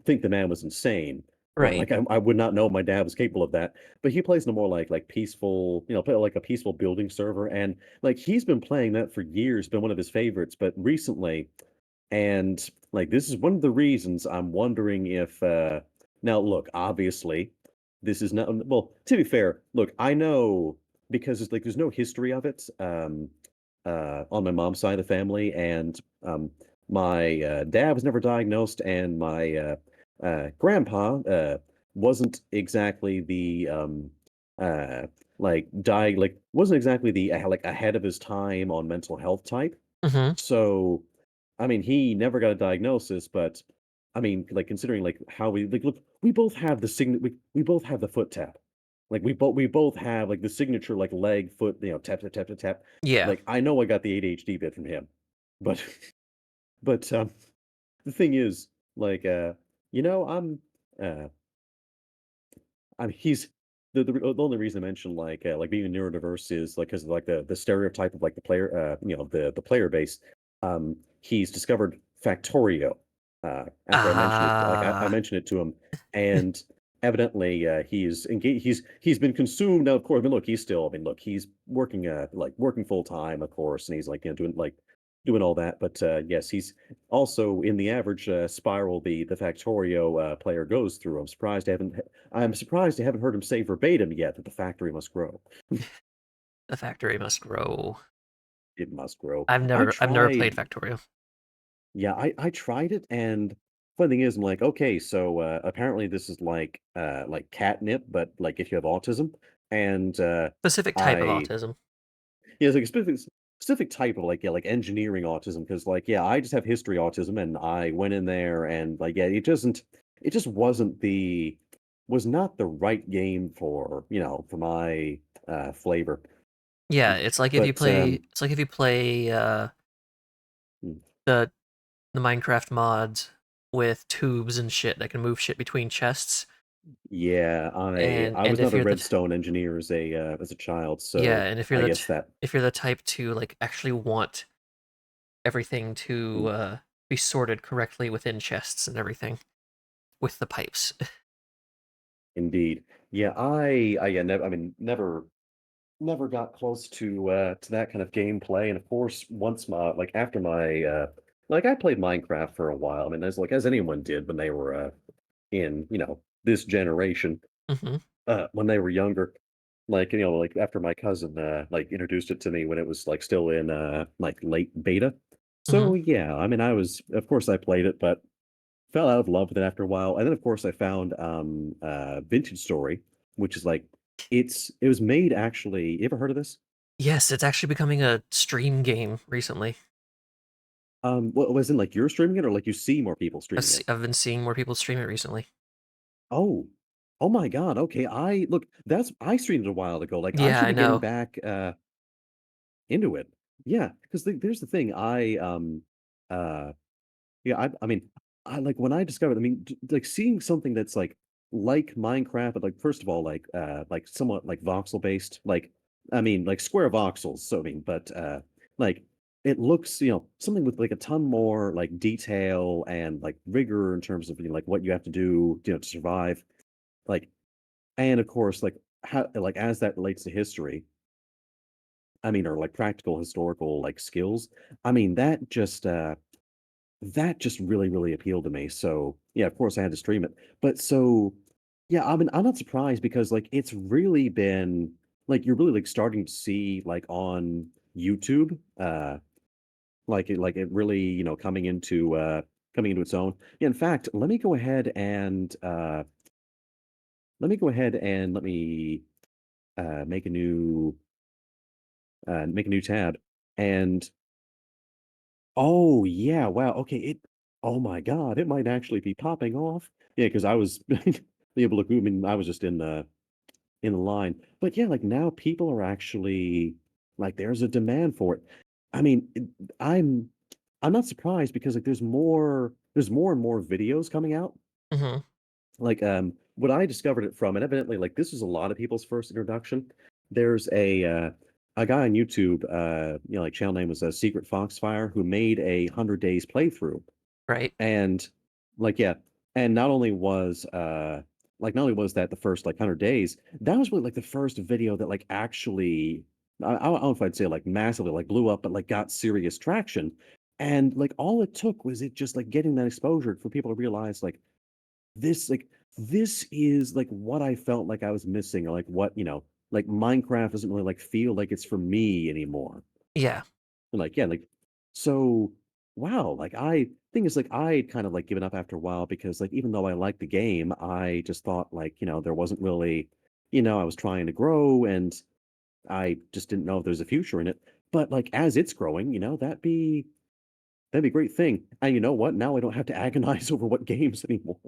think the man was insane. Right. Like I would not know my dad was capable of that. But he plays in a more like peaceful, play like a peaceful building server, and like he's been playing that for years, been one of his favorites. But recently, and like this is one of the reasons I'm wondering if now look, obviously, this is not well, to be fair, look, I know because it's like there's no history of it on my mom's side of the family and my dad was never diagnosed and my grandpa wasn't exactly the like wasn't exactly the like ahead of his time on mental health type. Hmm. So, I mean, he never got a diagnosis, but I mean, like considering like how we like look, we both have the we both have the foot tap. Like we both have like the signature like leg foot, tap tap tap tap tap. Yeah. Like I know I got the ADHD bit from him, but but the thing is like I'm uh he's the only reason I mentioned like being neurodiverse is like because of like the stereotype of like the player the player base. He's discovered Factorio after I mentioned it like I Ah. mentioned it to him and evidently he's engaged he's been consumed now of course I mean look he's still I mean look he's working working full time of course and he's like doing all that but yes he's also in the average spiral the Factorio player goes through. I'm surprised I haven't heard him say verbatim yet that the factory must grow. The factory must grow. It must grow. I've never played Factorio. Yeah, I tried it, and funny thing is, I'm like, okay, so apparently this is like catnip, but like if you have autism, and Specific type of I autism. yeah, it's like a specific type of like yeah, like engineering autism, because like yeah, I just have history autism, and I went in there and like yeah, it just wasn't the was not the right game for for my flavor, Yeah, it's like if you but play it's like if you play mm, the the Minecraft mods with tubes and shit that can move shit between chests. yeah, I And was if not a you're the redstone engineer as a child, yeah, so and I guess that if you're the type to like actually want everything to mm, be sorted correctly within chests and everything with the pipes. indeed. Yeah, I yeah, never I mean never got close to that kind of gameplay. And of course, once my like after my like I played Minecraft for a while. I mean, as anyone did when they were in, this generation, Hmm. when they were younger. Like, like after my cousin like introduced it to me when it was like still in like late beta. Hmm. So yeah, I mean I was of course I played it, but fell out of love with it after a while. And then of course I found Vintage Story, which is like it was made actually, you ever heard of this? Yes, it's actually becoming a stream game recently. What was in like you're streaming it or like you see more people streaming it? I've been seeing more people stream it recently. Oh. Oh my God. Okay. I look, that's I streamed it a while ago. Like I Yeah, should I be getting know. back into it. Yeah, because there's the thing. Uh yeah, I mean, I like when I discovered, I mean, like seeing something that's like Minecraft, but like first of all, like somewhat like voxel based, like I mean, like square voxels. So I mean, but like it looks, something with like a ton more like detail and like rigor in terms of like what you have to do, to survive. Like, and of course, like how like as that relates to history, I mean, or like practical historical like skills. I mean, that just really, really appealed to me. So, yeah, of course I had to stream it. But so, yeah, I mean, I'm not surprised because like it's really been like you're really like starting to see like on YouTube, like it really, coming into its own. Yeah, in fact, let me go ahead and let me make a new tab. And oh, yeah, wow, okay, oh my god, it might actually be popping off. Yeah, because I was able to I mean, I was just in the line. But yeah, like, now people are actually like, there's a demand for it. I mean, I'm I'm not surprised because, like, there's more and more videos coming out. Hmm. Like, what I discovered it from, and evidently, like, this is a lot of people's first introduction. There's a guy on YouTube, like channel name was Secret Foxfire, who made a 100 days playthrough, Right. and like yeah, and not only was that the first like 100 days, that was really like the first video that like actually, I don't know if I'd say like massively like blew up, but like got serious traction, and like all it took was it just like getting that exposure for people to realize this like this is like what I felt like I was missing, or like what like Minecraft doesn't really like feel like it's for me anymore. Yeah. And like yeah, like so wow, like I thing is like I had kind of like given up after a while because like even though I liked the game, I just thought like, there wasn't really, I was trying to grow and I just didn't know if there's a future in it. But like as it's growing, that'd be a great thing. And you know what? Now I don't have to agonize over what games anymore.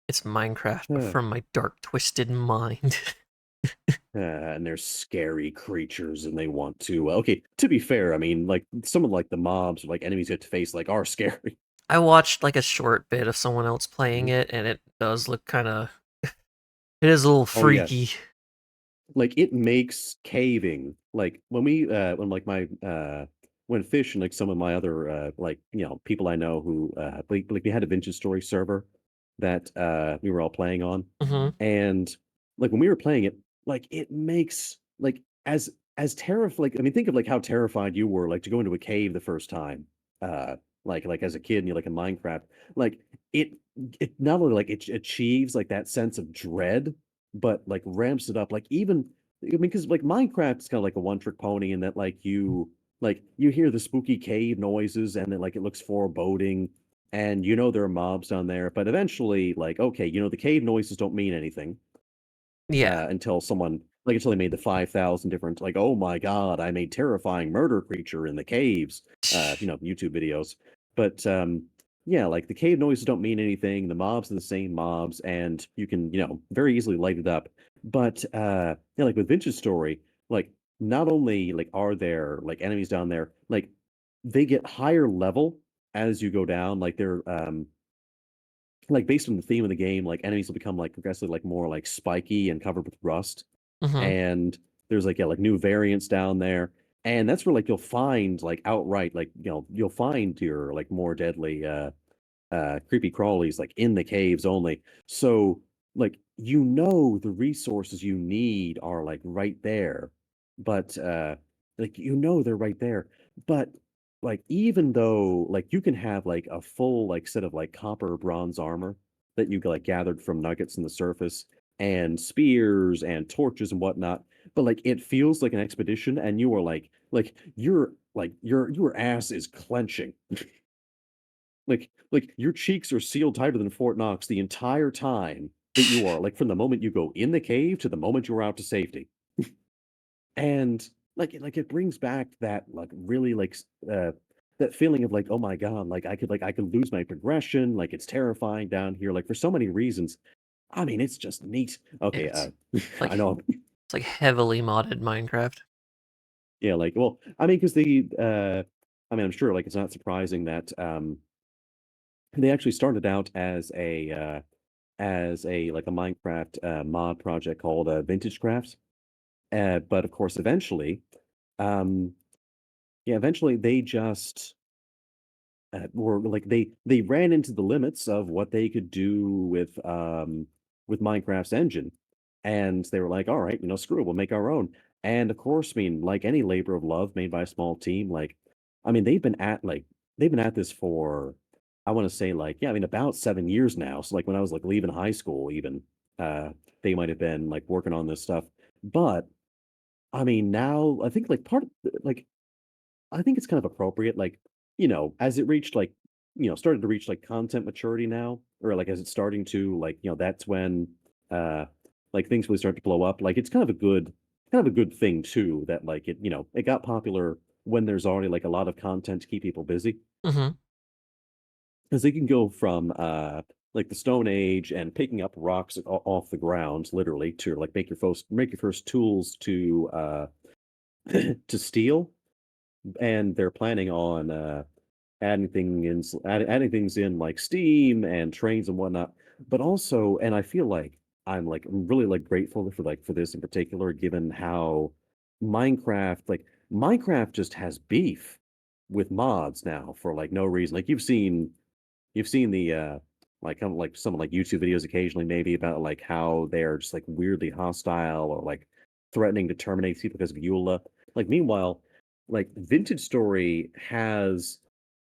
It's Minecraft, but Uh, from my dark, twisted mind. and they're scary creatures, and they want to. Okay, to be fair, I mean, like some of like the mobs or like enemies you have to face like are scary. I watched like a short bit of someone else playing Mhm. it, and it does look kind of. It is a little Oh yeah, freaky. like it makes caving like when like my when Fish and like some of my other like people I know who like we had a vintage story server that we were all playing on, Hmm. and like when we were playing it, like it makes like as terrifying, like I mean think of like how terrified you were like to go into a cave the first time, uh like as a kid and you're like in Minecraft, like it it not only like it achieves like that sense of dread, but like ramps it up. Like even I mean, because like Minecraft is kind of like a one-trick pony in that like you hear the spooky cave noises and then like it looks foreboding and you know there are mobs down there, but eventually like okay, you know the cave noises don't mean anything Yeah. until someone like until they made the 5,000 different like oh my god I made terrifying murder creature in the caves you know YouTube videos but yeah like the cave noises don't mean anything, the mobs are the same mobs and you can you know very easily light it up but yeah like with Vintage Story like not only like are there like enemies down there like they get higher level as you go down like based on the theme of the game, like enemies will become like progressively like more like spiky and covered with rust. Mm-hmm. And there's like yeah, like new variants down there. And that's where like you'll find like outright, like you know, you'll find your like more deadly creepy crawlies like in the caves only. So like you know the resources you need are like right there. But like you know they're right there. But like even though like you can have like a full like set of like copper bronze armor that you like gathered from nuggets in the surface and spears and torches and whatnot, but like it feels like an expedition and you are like your ass is clenching like your cheeks are sealed tighter than Fort Knox the entire time that you are like from the moment you go in the cave to the moment you're out to safety. And like it brings back that like really that feeling of like oh my god like I could lose my progression like it's terrifying down here like for so many reasons. I mean it's just neat. Yeah, Okay, it's I like know. it's like heavily modded Minecraft. Yeah, like well, I mean because the I mean I'm sure like it's not surprising that they actually started out as a like a Minecraft mod project called Vintage Crafts. But of course, um, yeah, eventually they just were like they ran into the limits of what they could do with Minecraft's engine, and they were like, all right, you know, screw it, we'll make our own. And of course, I mean, like any labor of love made by a small team, like I mean, they've been at this for I want to say like yeah, I mean about 7 years now. So like when I was like leaving high school, even they might have been like working on this stuff. But I mean, now I think like like I think it's kind of appropriate, like, you know, as it reached like, you know, started to reach like content maturity now, or like as it's starting to like, you know, that's when uh like things really start to blow up. Like it's kind of a good thing too that like it, you know, it got popular when there's already like a lot of content to keep people busy. Mm-hmm. Because they can go from like the Stone Age and picking up rocks off the ground, literally, to like make your first tools to steal and they're planning on adding things in like Steam and trains and whatnot. But also, and I feel like I'm like really like grateful for this in particular, given how Minecraft just has beef with mods now for like no reason. Like you've seen the like kind of like some like YouTube videos occasionally maybe about like how they're just like weirdly hostile or like threatening to terminate people because of EULA. Like meanwhile, like Vintage Story has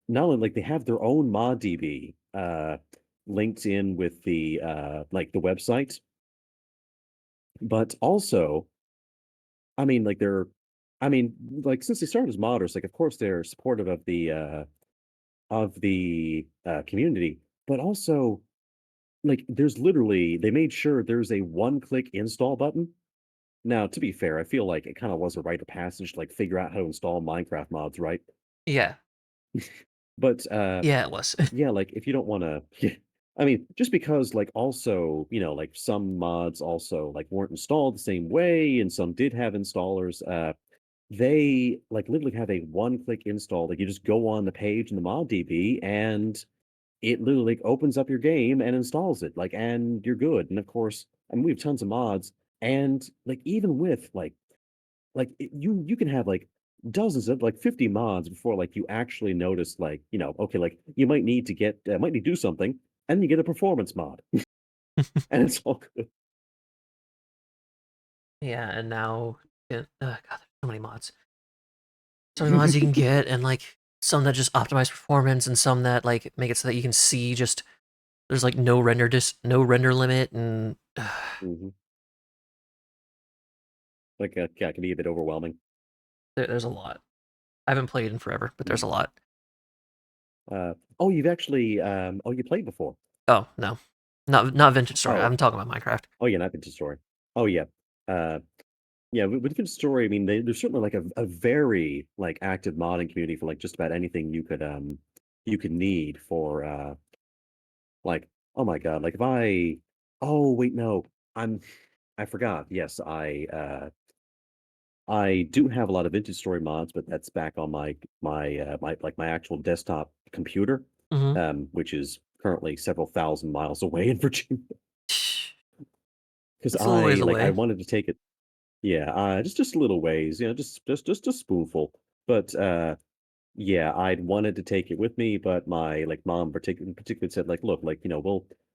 not only like they have their own mod DB linked in with the like the website, but also I mean like they're I mean like since they started as modders, like of course they're supportive of the community, but also like, there's literally they made sure there's a one-click install button. Now, to be fair, I feel like it kinda was a rite of passage to, like, figure out how to install Minecraft mods, right? Yeah. But, Yeah, it was. yeah, like, if you don't wanna yeah. I mean, just because, like, also, you know, like, some mods also, like, weren't installed the same way and some did have installers, they, like, literally have a one-click install, like, you just go on the page in the mod DB and it literally like, opens up your game and installs it, like, and you're good. And of course, I mean, we have tons of mods, and like even with you can have like dozens of like 50 mods before like you actually notice like you know okay like you might need to get might need to do something, and you get a performance mod, and it's all good. Yeah, and now, God, there's so many mods. So many mods you can get, and like some that just optimize performance, and some that like make it so that you can see just there's like no render limit, and Mhm. Like, yeah, it can be a bit overwhelming. There's a lot. I haven't played in forever, but there's a Mm. lot. Oh, you've actually, oh, you played before. Oh no, not Vintage Story. Oh, I'm talking about Minecraft. oh yeah, not Vintage Story. Oh yeah, uh, yeah. With Vintage Story, I mean, there's certainly like a very like active modding community for like just about anything you could need for like, oh my God, like if I, oh wait, no, I'm, I forgot. Yes, I do have a lot of Vintage Story mods, but that's back on my actual desktop computer, Hmm. which is currently several thousand miles away in Virginia. Because It's a little ways I away. wanted to take it, yeah, just a little ways, you know, just a spoonful. But yeah, I'd wanted to take it with me, but my like mom particularly said like, look, like, you know,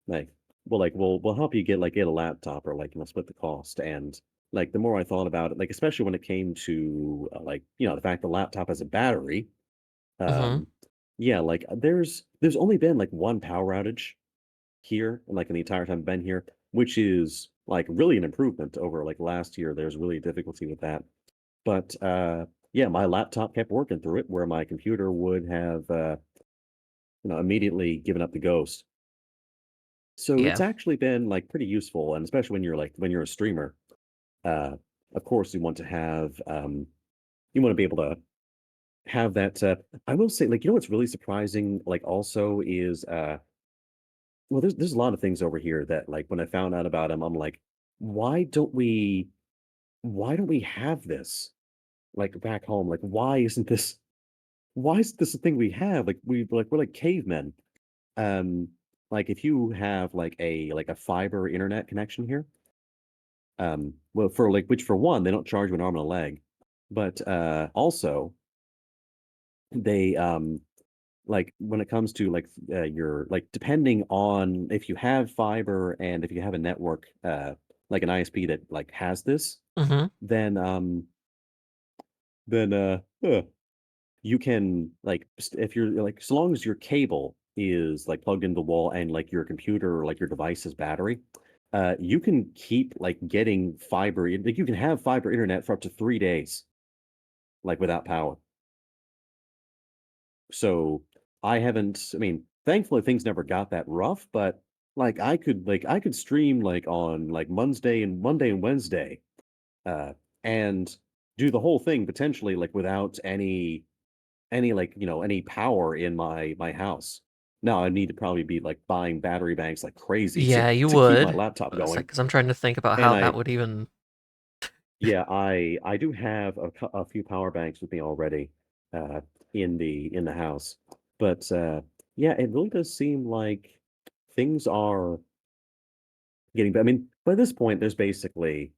like we'll help you get a laptop or like, you know, split the cost. And like the more I thought about it, like especially when it came to like, you know, the fact the laptop has a battery, Hmm. um yeah, like there's only been like one power outage here and like in the entire time I've been here, which is like really an improvement over like last year. There's really difficulty with that. But yeah, my laptop kept working through it where my computer would have you know, immediately given up the ghost. So it's Yeah, actually been like pretty useful, and especially when you're like when you're a streamer, uh of course you want to have you want to be able to have that I will say like you know what's really surprising like also is well there's a lot of things over here that like when I found out about them I'm like why don't we why don't we have this like back home like why is this a thing we have? Like we're like cavemen. Um, like if you have like a fiber internet connection here, well for like which for one, they don't charge you an arm and a leg. But also they like when it comes to like your like depending on if you have fiber and if you have a network like an ISP that like has this, hmm, then then you can like if you're like as long as your cable is like plugged into the wall and like your computer or like your device's battery, you can keep like getting fiber. Like you can have fiber internet for up to 3 days, like without power. So I haven't. I mean, thankfully things never got that rough, but like I could stream like on like Monday and Wednesday, uh, and do the whole thing potentially like without any like you know any power in my house. Now I need to probably be like buying battery banks like crazy yeah, you to keep my would. laptop It's going. like because I'm trying to think about And how that would even. yeah, I do have a few power banks with me already uh in the house. But yeah, it really does seem like things are getting I mean, by this point there's basically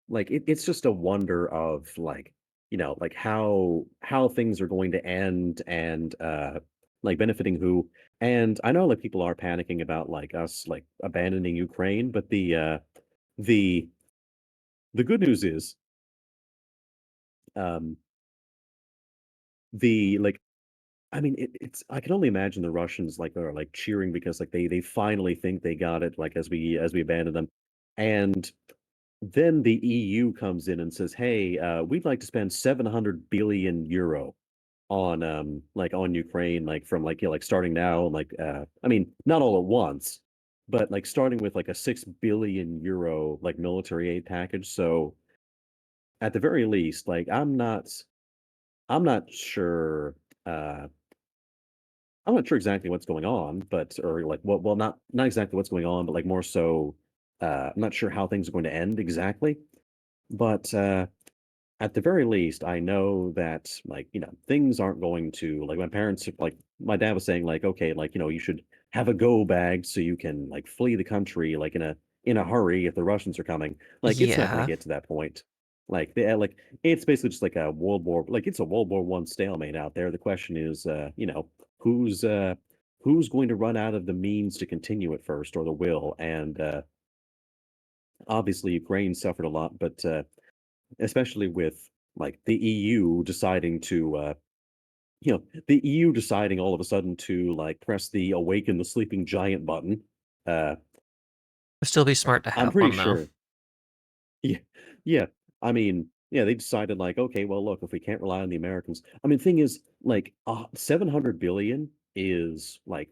like it's just a wonder of like you know like how things are going to end and like benefiting who and I know like people are panicking about like us like abandoning Ukraine but the the good news is um the like I mean it's I can only imagine the Russians like are like cheering because like they finally think they got it like as we abandon them and then the EU comes in and says, "Hey, we'd like to spend 700 billion euro on like on Ukraine like from like you know, like starting now and like I mean not all at once but like starting with like a 6 billion euro like military aid package so at the very least like I'm not sure uh I'm not sure exactly what's going on but or like well not exactly what's going on but like more so I'm not sure how things are going to end exactly but at the very least, I know that like, you know, things aren't going to like my parents like my dad was saying like, okay, like, you know, you should have a go bag so you can like flee the country like in a hurry if the Russians are coming. Like it's not going to Yeah, get to that point. Like they like it's basically just like a World War like it's a World War One stalemate out there. The question is you know, who's uh who's going to run out of the means to continue it first or the will and obviously Ukraine suffered a lot, but especially with like the EU deciding to you know the EU deciding all of a sudden to like press the awaken the sleeping giant button uh it'd still be smart to I'm have pretty one though. sure yeah yeah I mean yeah, they decided like, okay, well, look, if we can't rely on the Americans, I mean, thing is, like, 700 billion is like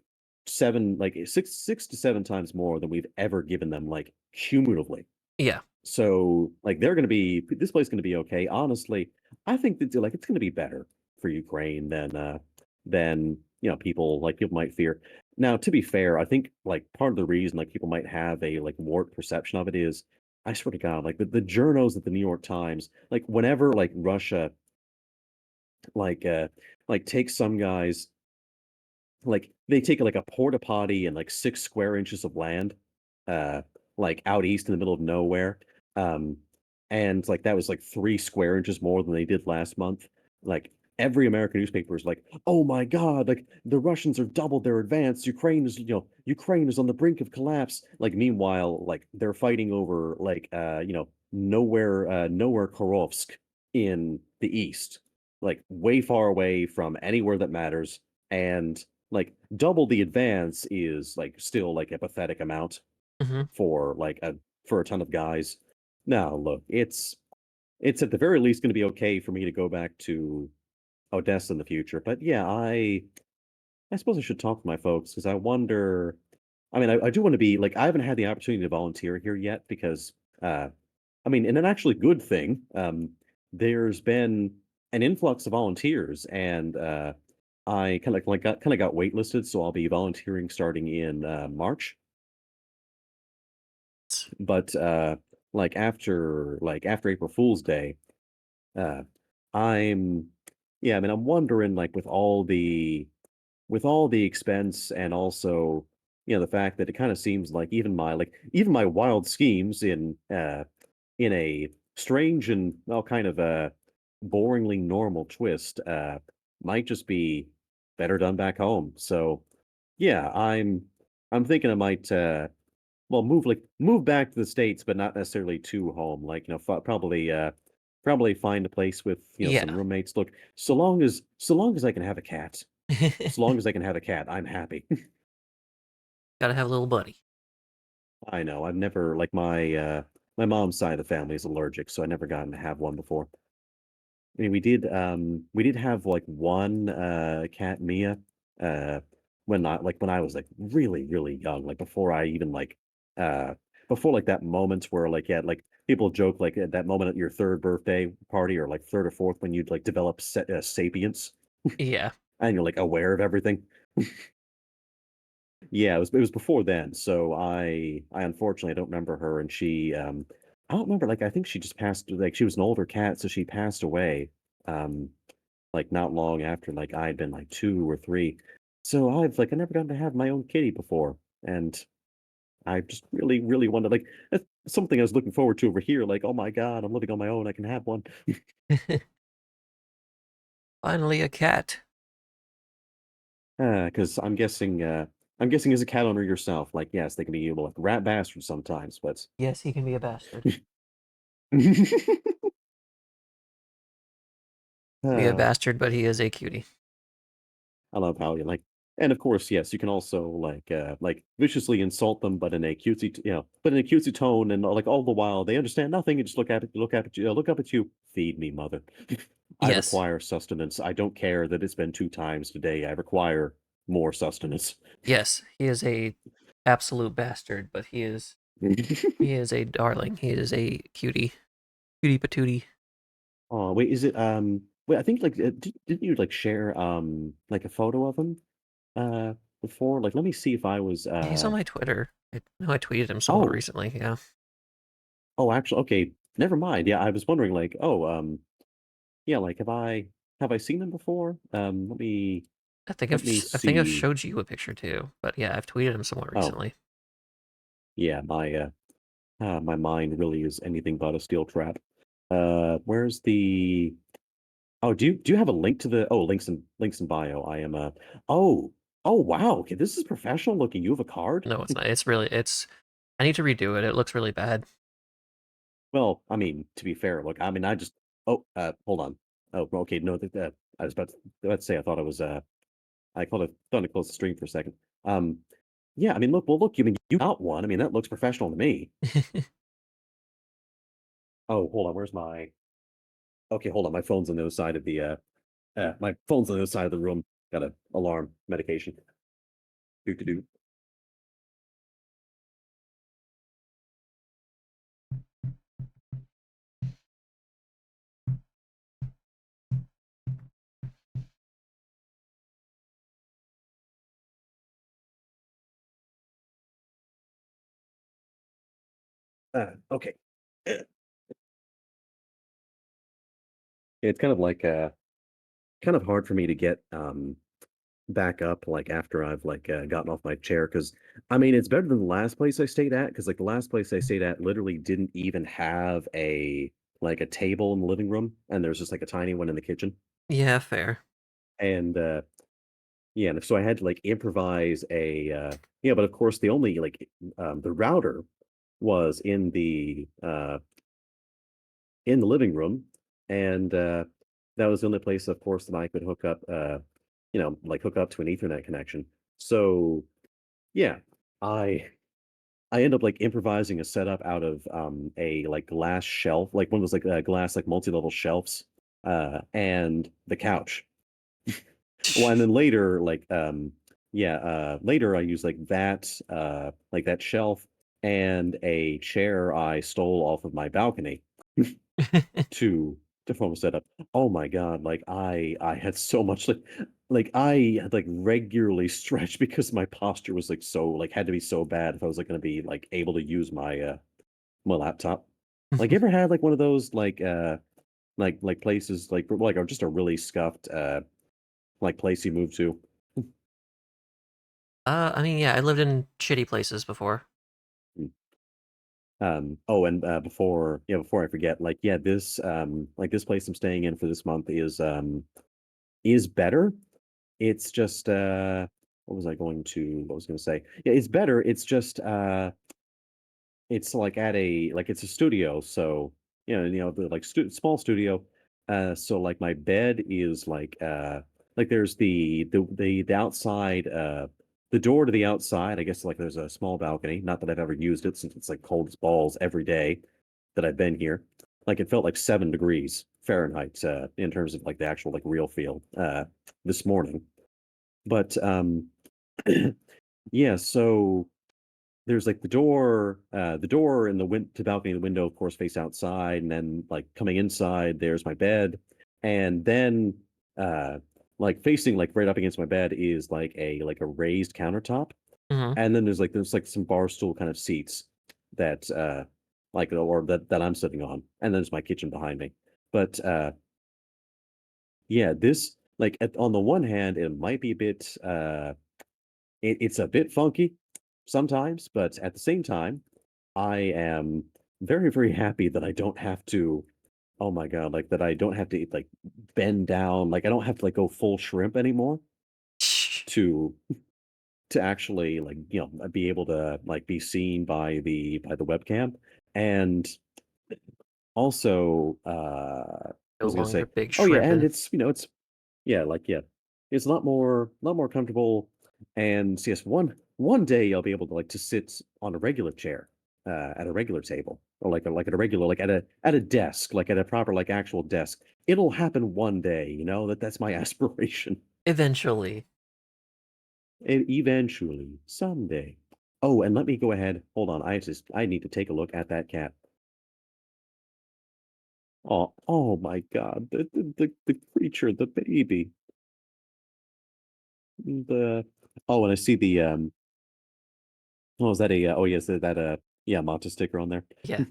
like six to seven times more than we've ever given them, like cumulatively. Yeah. So, like, they're gonna be this place is gonna be okay. Honestly, I think that like it's gonna be better for Ukraine than people like people might fear. Now, to be fair, I think like part of the reason like people might have a like warped perception of it is, I swear to God, like the journos at the New York Times, like whenever like Russia like takes some guys like, they take, like, a porta potty and, like, 6 square inches of land, uh, like, out east in the middle of nowhere, um, and, like, that was, like, 3 square inches more than they did last month. Like, every American newspaper is like, "Oh my god, like, the Russians are doubled their advance. Ukraine is on the brink of collapse." Like, meanwhile, like, they're fighting over, like, nowhere Korovsk in the east, like, way far away from anywhere that matters, and like double the advance is like still like a pathetic amount Hmm. for for a ton of guys. Now, look, it's at the very least going to be okay for me to go back to Odessa in the future. But yeah, I suppose I should talk to my folks because I wonder. I mean, I do want to be like I haven't had the opportunity to volunteer here yet because I mean, in an actually good thing, there's been an influx of volunteers, and I kind of got waitlisted, so I'll be volunteering starting in March. But after April Fool's Day, uh, I'm yeah, I mean, I'm wondering like with all the expense and also the fact that it kind of seems like even my wild schemes in a strange and well kind of a boringly normal twist might just be better done back home. So yeah, I'm thinking I might well move back to the States, but not necessarily to home. Like, probably find a place with, some Yeah. roommates. Look, so long as I can have a cat, so long as I can have a cat, I'm happy. Gotta have a little buddy. I know. I've never like my mom's side of the family is allergic, so I never gotten to have one before. I mean, we did have like one cat, Mia, uh when I was like really, really young, like before I even uh before like that moment where like yeah, like people joke like at that moment at your third birthday party or like third or fourth when you'd like develop sapience Yeah. and you're like aware of everything. Yeah, it was before then. So I unfortunately don't remember her, and she I don't remember, like I think she just passed, like she was an older cat, so she passed away um like not long after like I had been like 2 or 3. So I never gotten to have my own kitty before. And I just really, really wanted like that's something I was looking forward to over here. Like, oh my God, I'm living on my own. I can have one. Finally, a cat. Because I'm guessing as a cat owner yourself, like yes, they can be like rat bastards sometimes, but Yes, he can be a bastard. Be a uh, bastard, but he is a cutie. I love how you like, and of course, yes, you can also like viciously insult them, but in a cutesy, but in a cutesy tone, and like all the while they understand nothing and just look up at you. Feed me, mother. I Yes. require sustenance. I don't care that it's been 2 times today. I require more sustenance. Yes, he is a absolute bastard, but he is a darling. He is a cutie. Cutie patootie. Oh wait, is it wait? I think like didn't you like share like a photo of him uh before? Like, let me see if I was He's on my Twitter. I know I tweeted him somewhat oh recently. Yeah. oh actually okay, never mind. Yeah, I was wondering like oh yeah, like have I seen him before? Let me I think I've see. showed you a picture too. But yeah, I've tweeted him somewhat Oh recently. yeah, my mind really is anything but a steel trap. Where's the oh do you have a link to the links in bio? I am oh oh wow, okay, this is professional looking. You have a card? No, it's not. It's I need to redo it. It looks really bad. Well, I mean, to be fair, look, I mean, I just oh, hold on. Oh, well, okay, no, I was about to say I thought I was I called it done to close the stream for a second. Um, yeah, I mean, look, you got one. I mean, that looks professional to me. Oh, hold on, where's my? Okay, hold on. My phone's on the other side of the my phone's on the other side of the room. Got a alarm medication. Do to do. Okay. It's kind of like kind of hard for me to get back up like after I've like gotten off my chair because I mean it's better than the last place I stayed at because like the last place I stayed at literally didn't even have a like a table in the living room and there's just like a tiny one in the kitchen Yeah, fair. and yeah, and so I had to like improvise a yeah, but of course the only like the router was in the living room and that was the only place of course that I could hook up you know like hook up to an ethernet connection. So yeah, I I end up like improvising a setup out of a like glass shelf, like one of those like glass like multi-level shelves and the couch. Well, and then later, yeah, later I use like that shelf and a chair I stole off of my balcony to form a setup. Oh my God, like I had so much like I had like regularly stretched because my posture was like so like had to be so bad if I was like going to be like able to use my laptop. Like you ever had like one of those like places like or just a really scuffed like place you move to? I mean, yeah, I lived in shitty places before. Oh, and before yeah, before I forget, like yeah, this like this place I'm staying in for this month is better. It's just what was I going to what was I going to say? Yeah, it's better. It's just it's like at a like it's a studio, so you know the like small studio. So like my bed is like there's the outside the door to the outside. I guess like there's a small balcony. Not that I've ever used it since it's like cold as balls every day that I've been here. Like it felt like 7 degrees Fahrenheit in terms of like the actual like real feel this morning. But yeah, so there's like the door and the to balcony and the window, of course, face outside, and then like coming inside, there's my bed, and then uh like facing like right up against my bed is like a raised countertop, Hmm. and then there's like some bar stool kind of seats that like or that I'm sitting on, and then there's my kitchen behind me. But yeah, this like on the one hand, it might be a bit it's a bit funky sometimes, but at the same time, I am very, very happy that I don't have to oh my god, like, that I don't have to, like, bend down, like, I don't have to, like, go full shrimp anymore to actually, like, you know, be able to, like, be seen by the webcam, and also, what No was I gonna longer say? big Oh, yeah, and shrimping. it's, you know, it's yeah, like, yeah. It's a lot more comfortable, and so yes, one day I'll be able to, like, to sit on a regular chair, at a regular table, or like at a regular like, at a desk, like, at a proper, like, actual desk. It'll happen one day, you know? That's my aspiration. Eventually. And eventually, someday. Oh, and let me go ahead hold on, I need to take a look at that cat. Oh my god, the creature, the baby, the oh, and I see the, oh, is that a, oh, yes, that, yeah, Manta sticker on there. Yeah,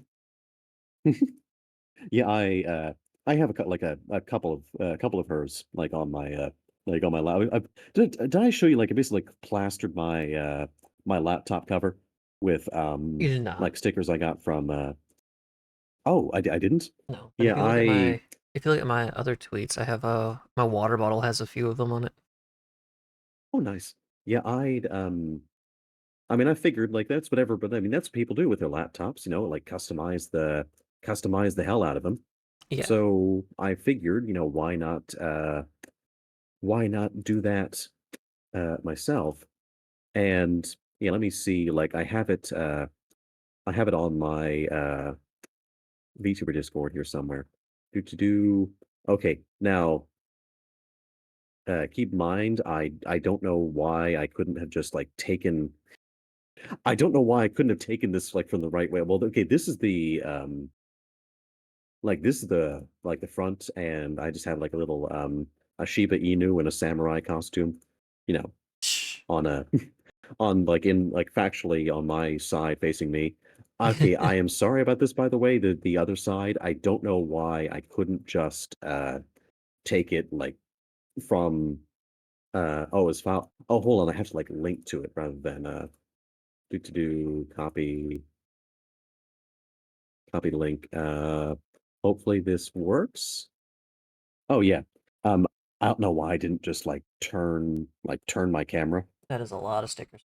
Yeah, I have a couple of hers, like, on my lap did I show you, like, I basically, like, plastered my laptop cover with, you did not. like, stickers I got from, oh, I didn't? No, but Yeah, I if you look at my other tweets, I have my water bottle has a few of them on it. oh, nice. Yeah, I mean, I figured, like, that's whatever, but, I mean, that's what people do with their laptops, you know, like, customize the hell out of them. Yeah. So I figured, you know, why not do that myself? And yeah, let me see. Like I have it on my VTuber Discord here somewhere. do. Okay, now keep in mind, I don't know why I couldn't have just like taken. I don't know why I couldn't have taken this like from the right way. Well, okay, this is the like this is the like the front, and I just have like a little a Shiba Inu in a samurai costume, you know, Shh. on a on like in like factually on my side facing me. Okay, I am sorry about this by the way. The other side, I don't know why I couldn't just take it like from oh it's file. Oh, hold on, I have to like link to it rather than do copy the link. Hopefully this works. Oh yeah. Um, I don't know why I didn't just turn my camera. That is a lot of stickers.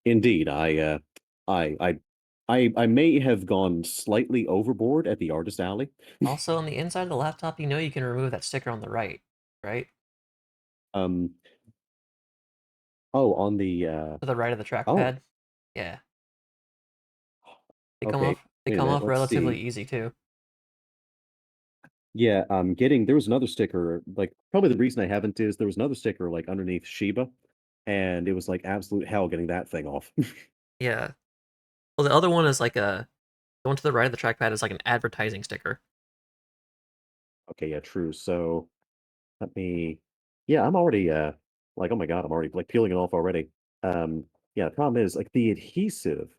Indeed, I I I may have gone slightly overboard at the artist alley. Also, on the inside of the laptop, you know you can remove that sticker on the right, right? Um, oh, on the To the right of the oh, trackpad. Yeah, they come okay. off. They Wait a come minute. off Let's relatively see. easy too. Yeah, getting there was another sticker. Like probably the reason I haven't is there was another sticker like underneath Shiba, and it was like absolute hell getting that thing off. Yeah. Well, the other one is like a the one to the right of the trackpad is like an advertising sticker. Okay, yeah, true. So let me. Yeah, I'm already like oh my God, I'm already like peeling it off already. Um, yeah, the problem is like the adhesive.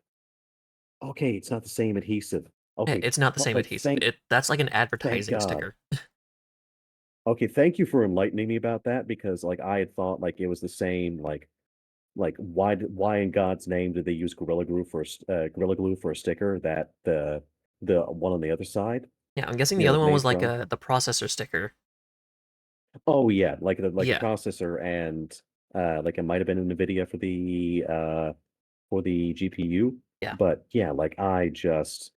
Okay, it's not the same adhesive. Okay, It's not the same like adhesive. It That's like an thank advertising God. sticker. Okay, thank you for enlightening me about that because like I had thought like it was the same like why in God's name did they use Gorilla Glue for a sticker that the one on the other side, Yeah, I'm guessing you the know, other was one was made like from? a the processor sticker. Oh yeah, like the Yeah, processor and like it might have been in NVIDIA for the GPU. yeah. But yeah, like I just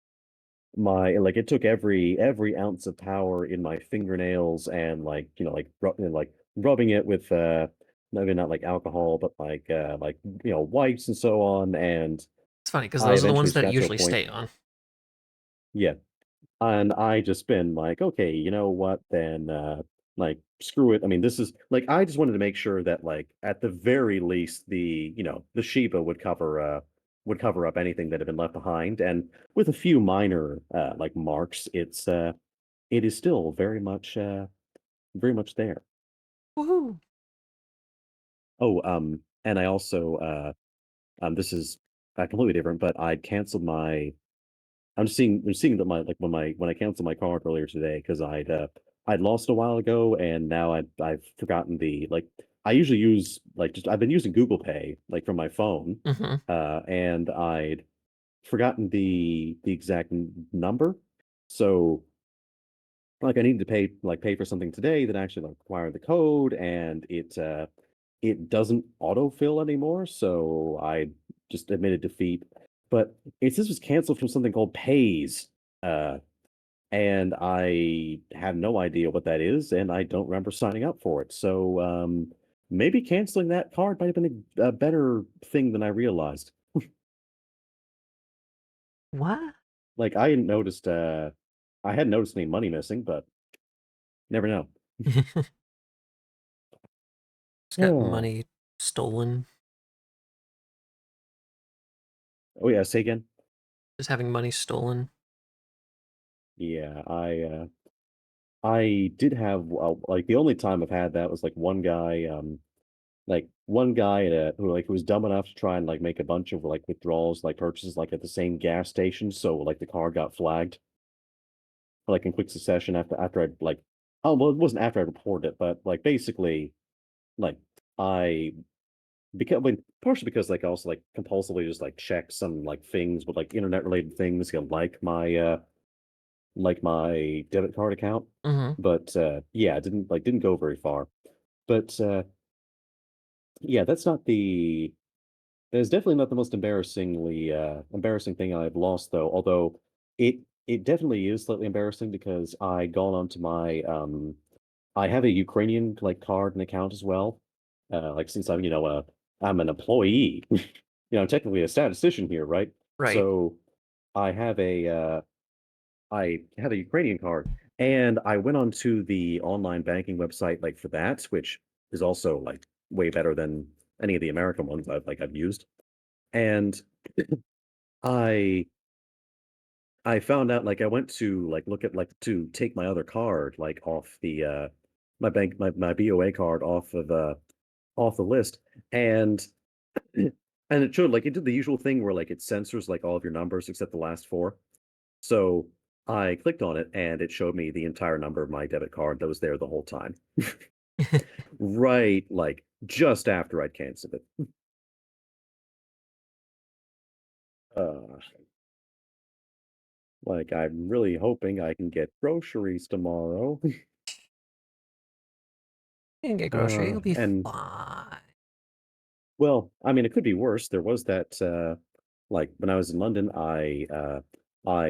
my like it took every ounce of power in my fingernails and like like rubbing it with maybe not like alcohol but like wipes and so on, and It's funny because I those are the eventually ones just that got to a usually point. stay on. Yeah, and I just been like, okay, you know what, then like screw it. I mean, this is like I just wanted to make sure that like at the very least the Shiba would cover up anything that had been left behind, and with a few minor like marks, it is still very much there. Woohoo! Oh, and I also this is completely different, but I canceled my I'm seeing that my like when I canceled my card earlier today because I'd lost a while ago, and now I've forgotten the like I usually use like just I've been using Google Pay like from my phone, Mm-hmm. and I'd forgotten the exact number. So like I needed to pay for something today that actually like required the code, and it doesn't autofill anymore, so I just admitted defeat. But this was canceled from something called Pays, uh, and I have no idea what that is, and I don't remember signing up for it. So maybe canceling that card might have been a better thing than I realized. What? Like I hadn't noticed any money missing, but never know. Just got Oh, money stolen. oh yeah, say again. Just having money stolen. Yeah, I did have like the only time I've had that was like one guy who was dumb enough to try and like make a bunch of like withdrawals like purchases like at the same gas station, so like the car got flagged like in quick succession after I'd like oh well it wasn't after I reported it, but like basically like I because when partially because like I also like compulsively just like check some like things with like internet related things, like my debit card account. Mm-hmm. But yeah, it didn't go very far. But yeah, that's definitely not the most embarrassing thing I've lost though. Although it definitely is slightly embarrassing because I gone onto my I have a Ukrainian like card and account as well. Like since I'm an employee, I'm technically a statistician here, right? Right. So I have a Ukrainian card, And I went onto the online banking website like for that, which is also like way better than any of the American ones I've used. And I I found out like I went to like look at like to take my other card like off the my bank my BOA card off the list, and and it showed like it did the usual thing where like it censors like all of your numbers except the last four. So I clicked on it and it showed me the entire number of my debit card that was there the whole time. Right, like just after I'd canceled it. Uh, like I'm really hoping I can get groceries tomorrow. You can get grocery. You'll be And fine. well, I mean, it could be worse. There was that like when I was in London, I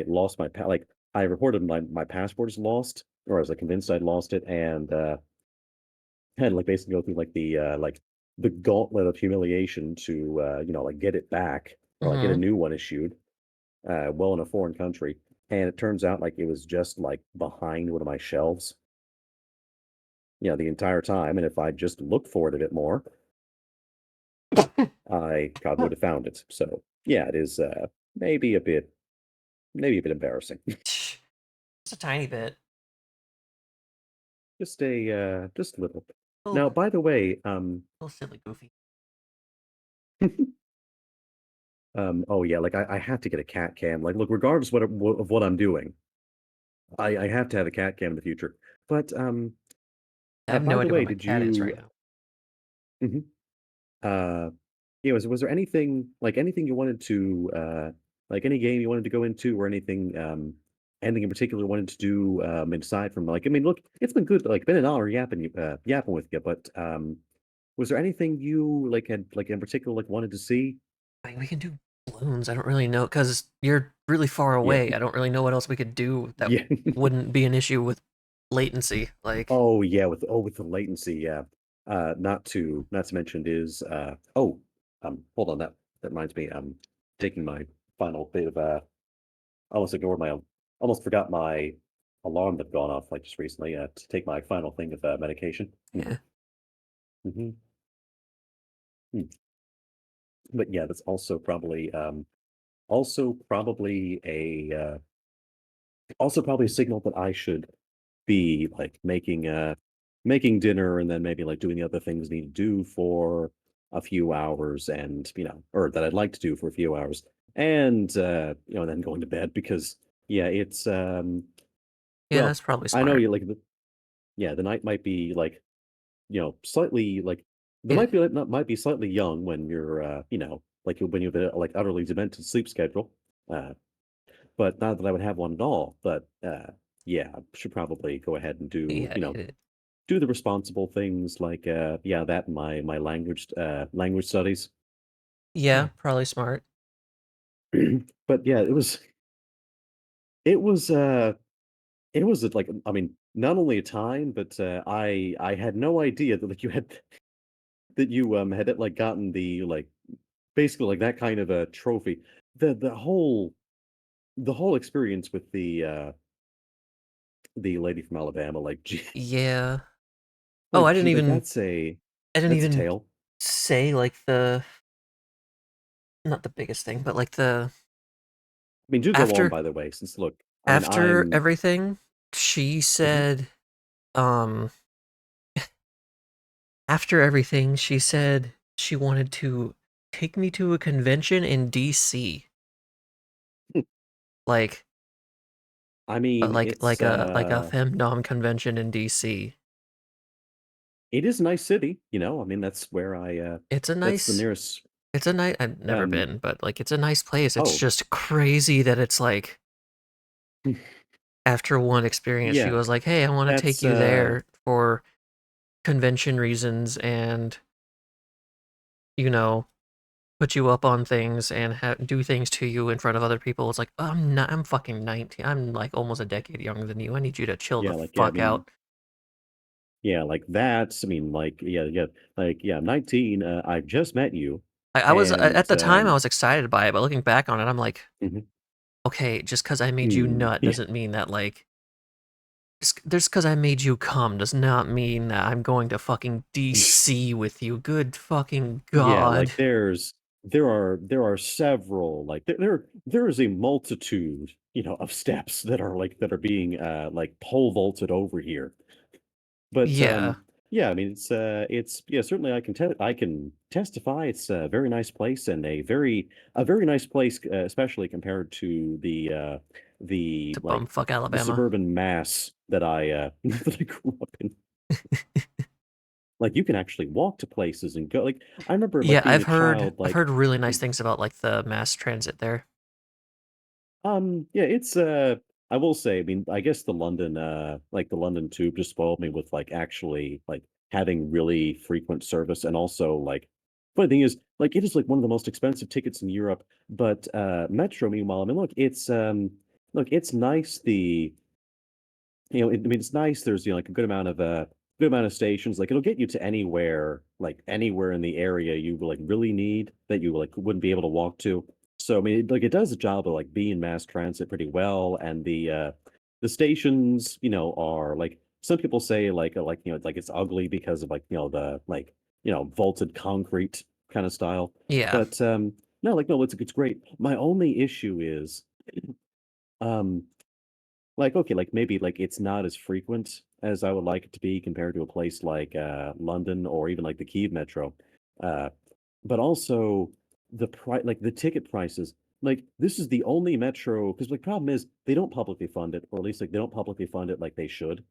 lost my like I reported my passport is lost, or I was like convinced I'd lost it, and had to like basically go through like the gauntlet of humiliation to like get it back or like get a Mm-hmm. new one issued, well in a foreign country. And it turns out like it was just like behind one of my shelves, the entire time. And if I just looked for it a bit more, I probably would have found it. So yeah, it is maybe a bit maybe a bit embarrassing. It's a tiny bit. Just a little. A little, Now, by the way, little silly goofy. oh yeah, like I have to get a cat cam. Like, look, regardless of what I'm doing, I have to have a cat cam in the future. But I have by no the idea where way, my did cat is you right now. mhm, yeah, was there anything like anything you wanted to like any game you wanted to go into or anything in particular you wanted to do aside from like I mean, look, it's been good like been an hour yapping with you, but was there anything you like had like in particular like wanted to see? I mean, we can do balloons. I don't really know because you're really far Yeah. away. I don't really know what else we could do that Yeah. wouldn't be an issue with latency. Like, Oh yeah, with the latency, yeah. Not to mention is hold on, that reminds me, I'm taking my final bit of almost ignored my almost forgot my alarm that gone off like just recently to take my final thing of medication. yeah, Hmm. But yeah, that's also probably a signal that I should be like making dinner and then maybe like doing the other things I need to do for a few hours and or that I'd like to do for a few hours and then going to bed because yeah it's yeah, well that's probably I know smart. you like the night might be like slightly like the It, night might be slightly young when you're like when you have a like utterly demented sleep schedule, uh but not that I would have one at all. But yeah, I should probably go ahead and yeah, it, do the responsible things like yeah, that and my language studies. yeah, probably smart. But yeah, it was uh it was like I mean, not only a time, but I had no idea that like you had that you had like gotten the like basically like that kind of a trophy. The whole experience with the lady from Alabama, like Yeah. Oh, like gee, like I didn't that's a even tale. say like the not the biggest thing, but like the I mean, do go on, after by the way, since look, I mean, after I'm everything, she mhm. said, um, after everything, she said she wanted to take me to a convention in DC, like I mean, like a femdom convention in DC. it is a nice city, I mean, that's where It's a that's the nice nearest, it's a nice I've never um been, but like it's a nice place. It's oh, just crazy that it's like after one experience she yeah, was like, "Hey, I want to take that's, you there for convention reasons and, you know, put you up on things and do things to you in front of other people." It's like, I'm fucking 19. I'm like almost a decade younger than you. I need you to chill the yeah, like, yeah, I fuck mean, out. yeah, like, that's I mean, like, yeah, yeah, like, yeah, I'm 19, I've just met you, I was and, at the time I was excited by it, but looking back on it, I'm like, mhm, okay, just because I made you mm, nut yeah, doesn't mean that like Just because I made you come does not mean that I'm going to fucking DC with you. Good fucking Yeah, god. there are several like there is a multitude, you know, of steps that are that are being like pole vaulted over here. But Yeah, yeah, I mean it's yeah, certainly I can testify it's a very nice place and a very nice place especially compared to the to bumfuck the Alabama. suburban mass that I that I grew up in. Like you can actually walk to places and go like I remember like Yeah, being a child I've like heard really nice things about like the mass transit there. Yeah, it's I will say, I mean, I guess the London like the London Tube just spoiled me with like actually like having really frequent service and also like funny thing is like it is like one of the most expensive tickets in Europe, but Metro meanwhile, I mean look, it's nice the you know, I mean, it's nice. There's, you know, like a good amount of stations. Like it'll get you to anywhere, like anywhere in the area you like really need that you like wouldn't be able to walk to. So I mean, like it does the job of like being mass transit pretty well. And the stations, you know, are like some people say like you know, like it's ugly because of like, you know, the like, you know, vaulted concrete kind of style. Yeah, But no, like no, it's great. My only issue is um like, okay, like maybe like it's not as frequent as I would like it to be compared to a place like London or even like the Kyiv Metro. Uh, but also the price, like the ticket prices. Like this is the only metro because the problem is they don't publicly fund it, or at least like they don't publicly fund it like they should.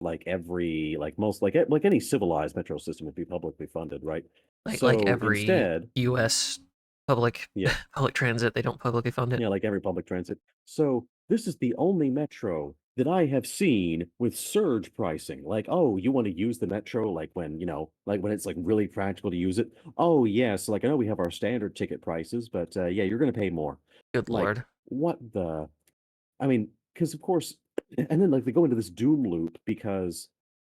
Like every like most like any civilized metro system would be publicly funded, right? like So every instead, U.S. public yeah, public transit, they don't publicly fund it. yeah, like every public transit. So this is the only metro that I have seen with surge pricing. Like, oh, you want to use the metro like when, you know, like when it's like really practical to use it. Oh, yes, like I know we have our standard ticket prices, but yeah, you're going to pay more. Good Like, lord. what the I mean, because of course, and then like they go into this doom loop because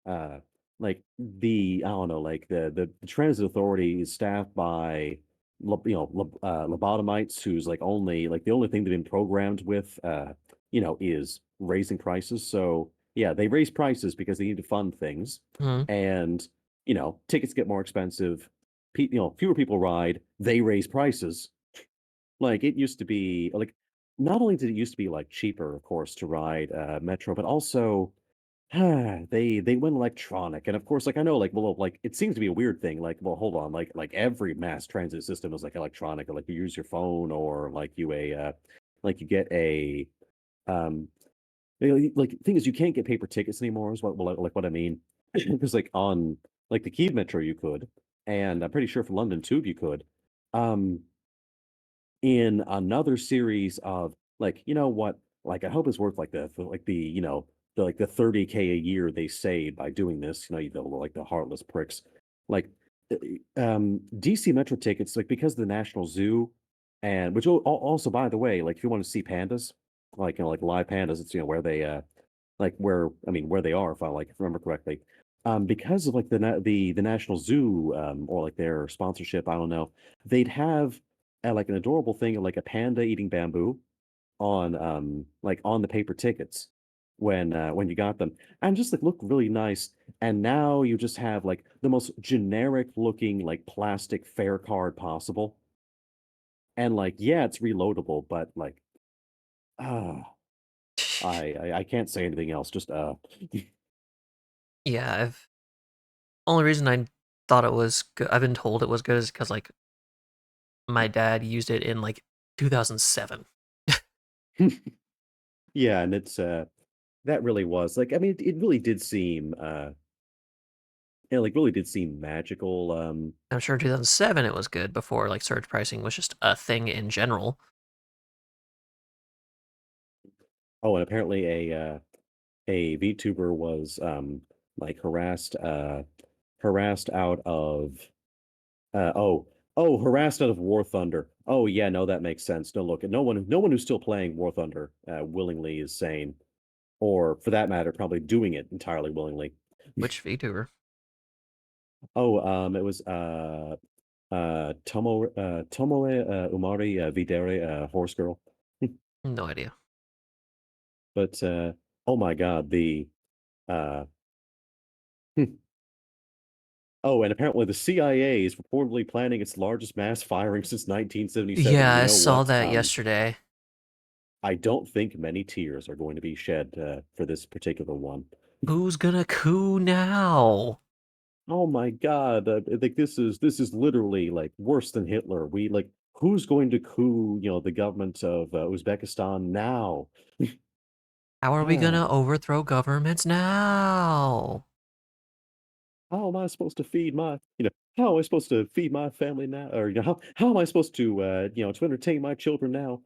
uh like the I don't know, like the transit authority is staffed by lobotomites who's like only like the only thing they've been programmed with you know is raising prices. So yeah, they raise prices because they need to fund things Hmm. and you know, tickets get more expensive. You know, fewer people ride, they raise prices like, it used to be like, not only did it used to be, like, cheaper, of course, to ride, Metro, but also, they went electronic, and, of course, like, I know, like, well, like, it seems to be a weird thing, like, well, hold on, like, every mass transit system is, like, electronic, or, like, you use your phone or, like, you get a, um like, thing is you can't get paper tickets anymore is like, what I mean. Because, like, on, like, the Kyiv Metro, you could, and I'm pretty sure for London Tube, you could. Um in another series of like, you know what? Like, I hope it's worth like you know, the 30K a year they save by doing this. You know, like the heartless pricks. Like, DC Metro tickets, like because of the National Zoo, and which also, by the way, like if you want to see pandas, like you know, like live pandas, it's you know where they like where I mean where they are, if I like remember correctly. Because of like the National Zoo or like their sponsorship, I don't know, they'd have like an adorable thing of like a panda eating bamboo on like on the paper tickets when you got them and just like look really nice. And now you just have like the most generic looking like plastic fare card possible. And like yeah, it's reloadable, but like ah, I can't say anything else. Just Yeah, I've only reason I thought it was good. I've been told it was good is because like my dad used it in like 2007. yeah, and it's that really was like I mean it really did seem yeah, like really did seem magical. I'm sure in 2007 it was good before like surge pricing was just a thing in general. Oh, and apparently a VTuber was like harassed out of oh harassed out of War Thunder. Oh yeah, no, that makes sense. No, look, no one who's still playing War Thunder willingly is sane, or for that matter, probably doing it entirely willingly. Which VTuber? Oh, it was Tomoe Umari Videre Horse Girl. No idea. But oh my God, Uh, hmm. Oh, and apparently the CIA is reportedly planning its largest mass firing since 1977. Yeah, You I know saw what? that yesterday. I don't think many tears are going to be shed for this particular one. Who's gonna coup now? Oh my God! Like this is literally like worse than Hitler. We like who's going to coup? The government of Uzbekistan now. How are we Ah, gonna overthrow governments now? how am I supposed to feed how am I supposed to feed my family now? Or how am I supposed to to entertain my children now?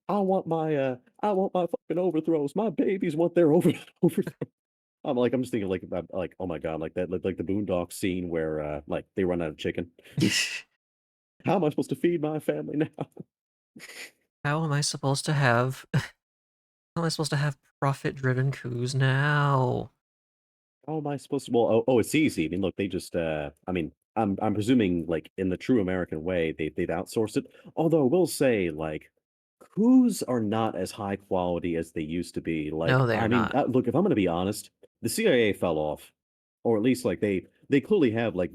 I want my fucking overthrows. My babies want their overthrows. I'm just thinking like oh my God, like that like the Boondock scene where like they run out of chicken. How am I supposed to feed my family now? How am I supposed to have how am I supposed to have profit-driven coups now? How am I supposed to? Well, it's easy. I mean, look, they just. I mean, I'm presuming like in the true American way, they've outsourced it. Although I will say, like, coups are not as high quality as they used to be. Like, No, they I are mean, not. look, if I'm going to be honest, the CIA fell off, or at least like they clearly have like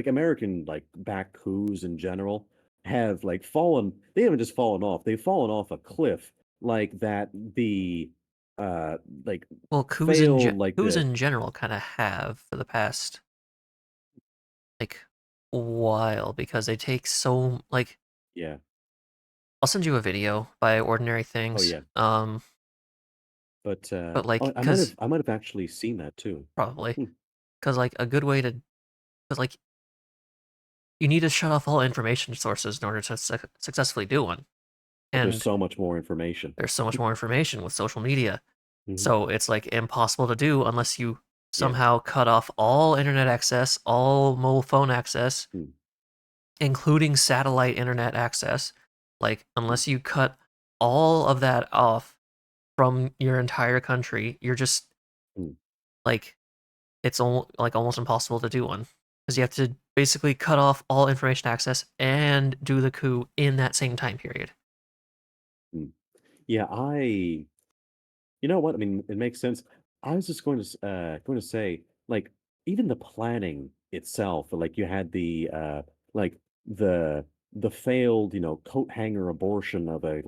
American like back coups in general have like fallen. They haven't just fallen off; they've fallen off a cliff. Like that, the uh like Well, failed like coups the in general kind of have for the past like while because they take so like yeah. I'll send you a video by Ordinary Oh Things. yeah. But But oh, like, I might cause have I might have actually seen that too. probably, Hmm. cause like a good way to, cause like you need to shut off all information sources in order to successfully do one. But there's And so much more information. there's so much more information with social media. Hmm. So it's like impossible to do unless you Yeah. somehow cut off all internet access, all mobile phone access, Hmm. including satellite internet access. Like, Hmm. unless you cut all of that off from your entire country, you're just Hmm. like, like almost impossible to do one. Because you have to basically cut off all information access and do the coup in that same time period. Hmm. Yeah, you know what? I mean, it makes sense. I was just going to say, like, even the planning itself, like you had like the the failed, coat hanger abortion of a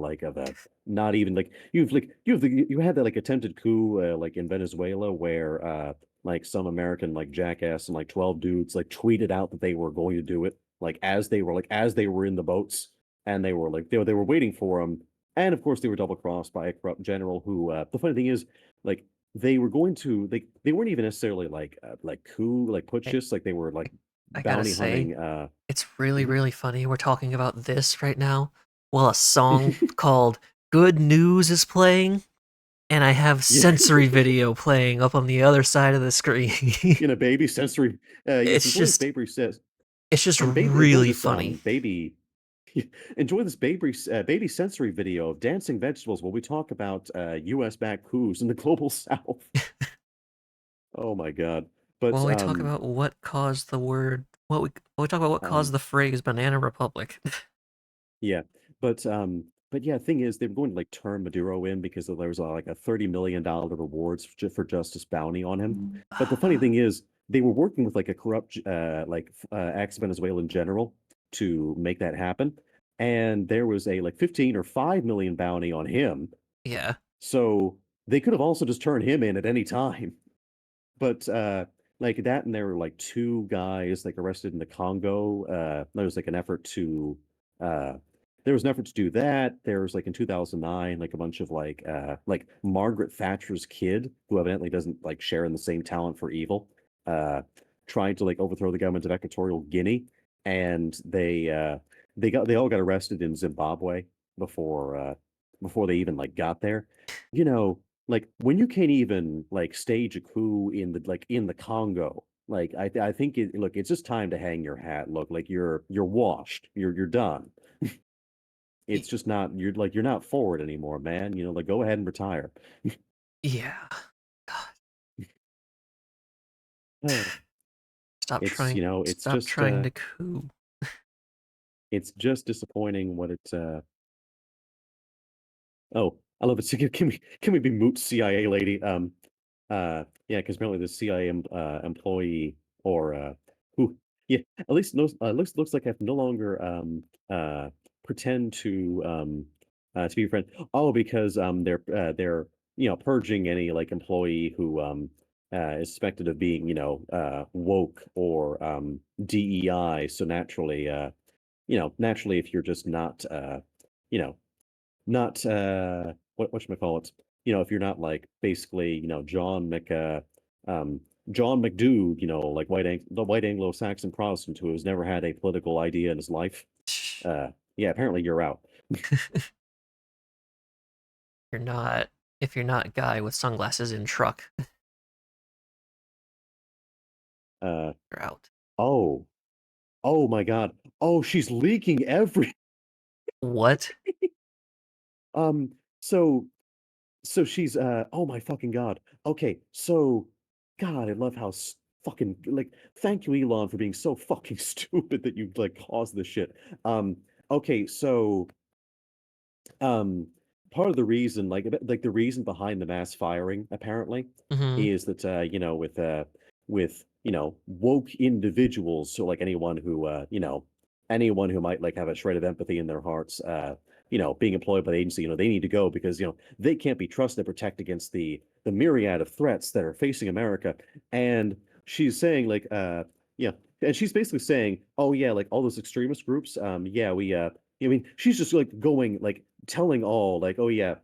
not even like you had that like attempted coup like in Venezuela where like some American like jackass and like 12 dudes like tweeted out that they were going to do it like as they were in the boats and they were like they were waiting for them and of course, they were double crossed by a corrupt general who, the funny thing is, like, they weren't even necessarily like coup, like I, putschists, like they were like I gotta bounty say, hunting. it's really, Mhm. really funny we're talking about this right now while a song called Good News is playing, and I have Yeah, sensory video playing up on the other side of the screen. baby sensory. Yes, it's just, it's just enjoy really this funny. baby. Enjoy this baby sensory video of dancing vegetables while we talk about U.S. backed coups in the global South. Oh my God! But While we talk about what caused the word, while we talk about what caused um, the phrase Banana Republic. Yeah, but yeah, thing is, they were going to like turn Maduro in because there was like a $30 million rewards for justice bounty on him. But the funny thing is, they were working with like a corrupt, ex-Venezuelan general to make that happen, and there was a like 15 or 5 million bounty on him. Yeah, So they could have also just turned him in at any time. But like that, and there were like two guys like arrested in the Congo. There was like an effort to uh there was an effort to do that. There was like in 2009, like a bunch of like Margaret Thatcher's kid, who evidently doesn't like share in the same talent for evil, uh trying to like overthrow the government of Equatorial Guinea. And they all got arrested in Zimbabwe before they even like got there. You know, like when you can't even like stage a coup in the Congo, like I think look, it's just time to hang your hat. Look, like you're washed. You're done. It's Y- just not you're not forward anymore, man. Like go ahead and retire. yeah. God, Uh, it's stop trying to coup. it's just disappointing what it's oh, I love it. So can we be moot CIA lady? Yeah, because apparently the CIA employee or who, yeah, at least knows, looks like I have no longer pretend to be a friend. Oh, because they're purging any like employee who is suspected of being woke or DEI. So naturally, naturally, if you're just not you know not, whatchamacallit, if you're not, like, basically, um, John McDood, like, the white Anglo-Saxon Protestant who has never had a political idea in his life, yeah, apparently you're out. You're not if you're not guy with sunglasses in truck, Uh, you're out. oh, oh my god. Oh, she's leaking every What? um, so so she's, oh my fucking god. Okay, so God, I love how fucking like thank you, Elon, for being so fucking stupid that you like caused this shit. Um, okay, so um, part of the reason, like the reason behind the mass firing, apparently, Mhm. is that with woke individuals, so like anyone who might like have a shred of empathy in their hearts, being employed by the agency, they need to go because they can't be trusted to protect against the myriad of threats that are facing America. And she's saying like yeah, and she's basically saying, oh yeah, like all those extremist groups, yeah, I mean, she's just like going like telling all like, oh yeah,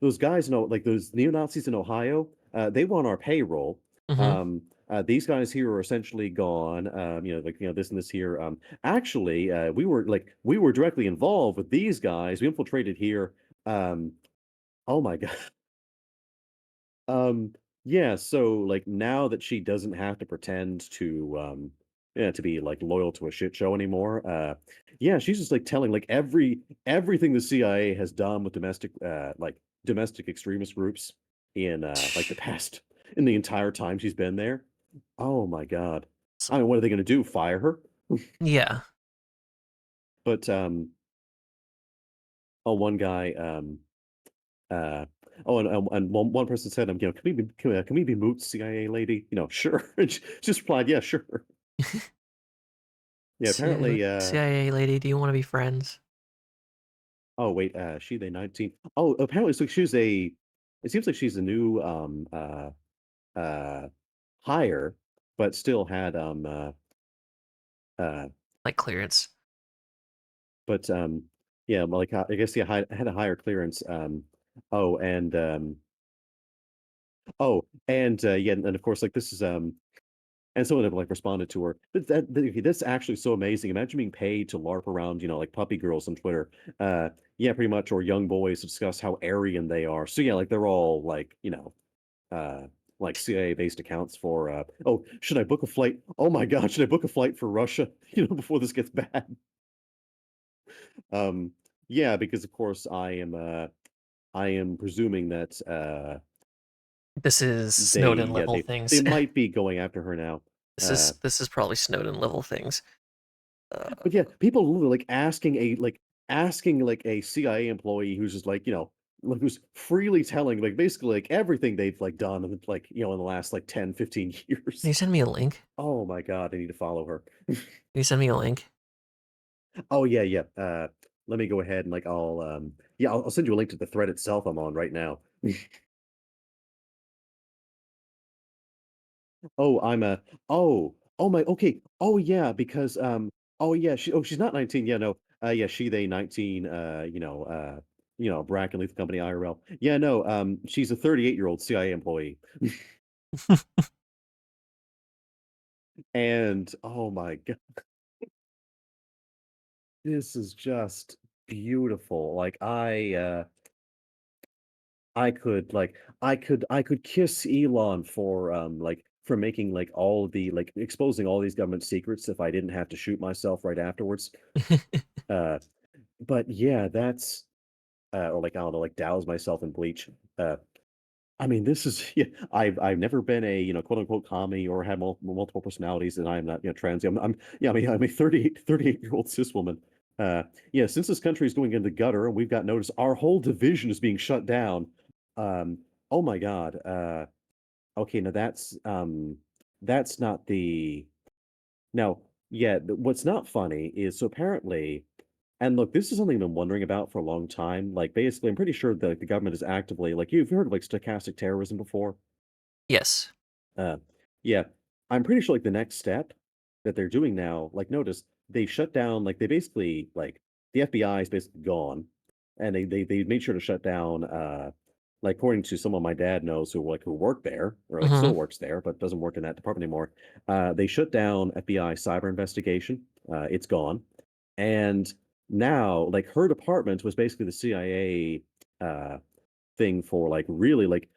those guys know like those neo Nazis in Ohio, they want our payroll. Mhm. Um, these guys here are essentially gone. Like this and this here. Actually, we were directly involved with these guys. We infiltrated here. Um, oh my god. Um, yeah, so like now that she doesn't have to pretend to yeah, to be like loyal to a shit show anymore. Yeah, she's just like telling like everything the CIA has done with domestic extremist groups in like the past in the entire time she's been there. Oh my God. I So mean, what are they gonna do? Fire her? yeah, But oh, one guy Uh, oh, and one person said, can we be Moot's CIA lady? Sure. And she just replied, yeah, sure. Yeah, apparently, CIA lady, do you want to be friends? oh, wait, she, they 19. Oh, apparently, so it seems like she's a new, uh, hire, but still had, uh, Like clearance. but, yeah, well, like, I guess, yeah, had a higher clearance. Oh, yeah, and of course, like, this is, and some of them like responded to her. But that's actually so amazing. Imagine being paid to LARP around, like puppy girls on Twitter. Yeah, pretty much, or young boys to discuss how Aryan they are. So yeah, like they're all uh, like CIA based accounts for. Oh, should I book a flight? Oh my God, should I book a flight for Russia? Before this gets bad. Um, yeah, because of course I am presuming that This is they Snowden yeah level they things. might be going after her now. This is probably Snowden level things. But yeah, people literally like asking like a CIA employee who's just like, like who's freely telling like basically like everything they've like done in like, in the last like 10, 15 Can years. you send me a link? Oh my God, I need to follow her. Can you send me a link? Oh yeah, yeah. Let me go ahead and like I'll send you a link to the thread itself I'm on right now. Oh, I'm a oh my okay. Oh yeah, because oh yeah, she's not 19. Yeah, no. Yeah, she they 19 Bracken Lethal Company IRL. Yeah, no, she's a 38-year-old CIA employee. And oh my God, this is just beautiful. Like I could kiss Elon for for making like all the like exposing all these government secrets if I didn't have to shoot myself right afterwards. Uh but yeah, that's or like I don't know, like douse myself in bleach. Uh, I mean, this is yeah. I've never been a quote unquote commie or had multiple personalities, and I'm not trans. I'm yeah. I mean, I'm a 38-year-old cis woman. Yeah. Since this country is going into the gutter, and we've got notice, our whole division is being shut down. Um. Oh my God. okay, now that's not the now, yeah, what's not funny is so apparently, and look, this is something I've been wondering about for a long time. Like, basically, I'm pretty sure that like, the government is actively like you've heard of like stochastic terrorism before. Yes. Uh, yeah, I'm pretty sure like the next step that they're doing now, like notice they shut down, like they basically like the FBI is basically gone, and they made sure to shut down. Like according to someone my dad knows who worked there or like Hmm. still works there but doesn't work in that department anymore. They shut down FBI cyber investigation. It's gone, and now like her department was basically the CIA. Thing for like really like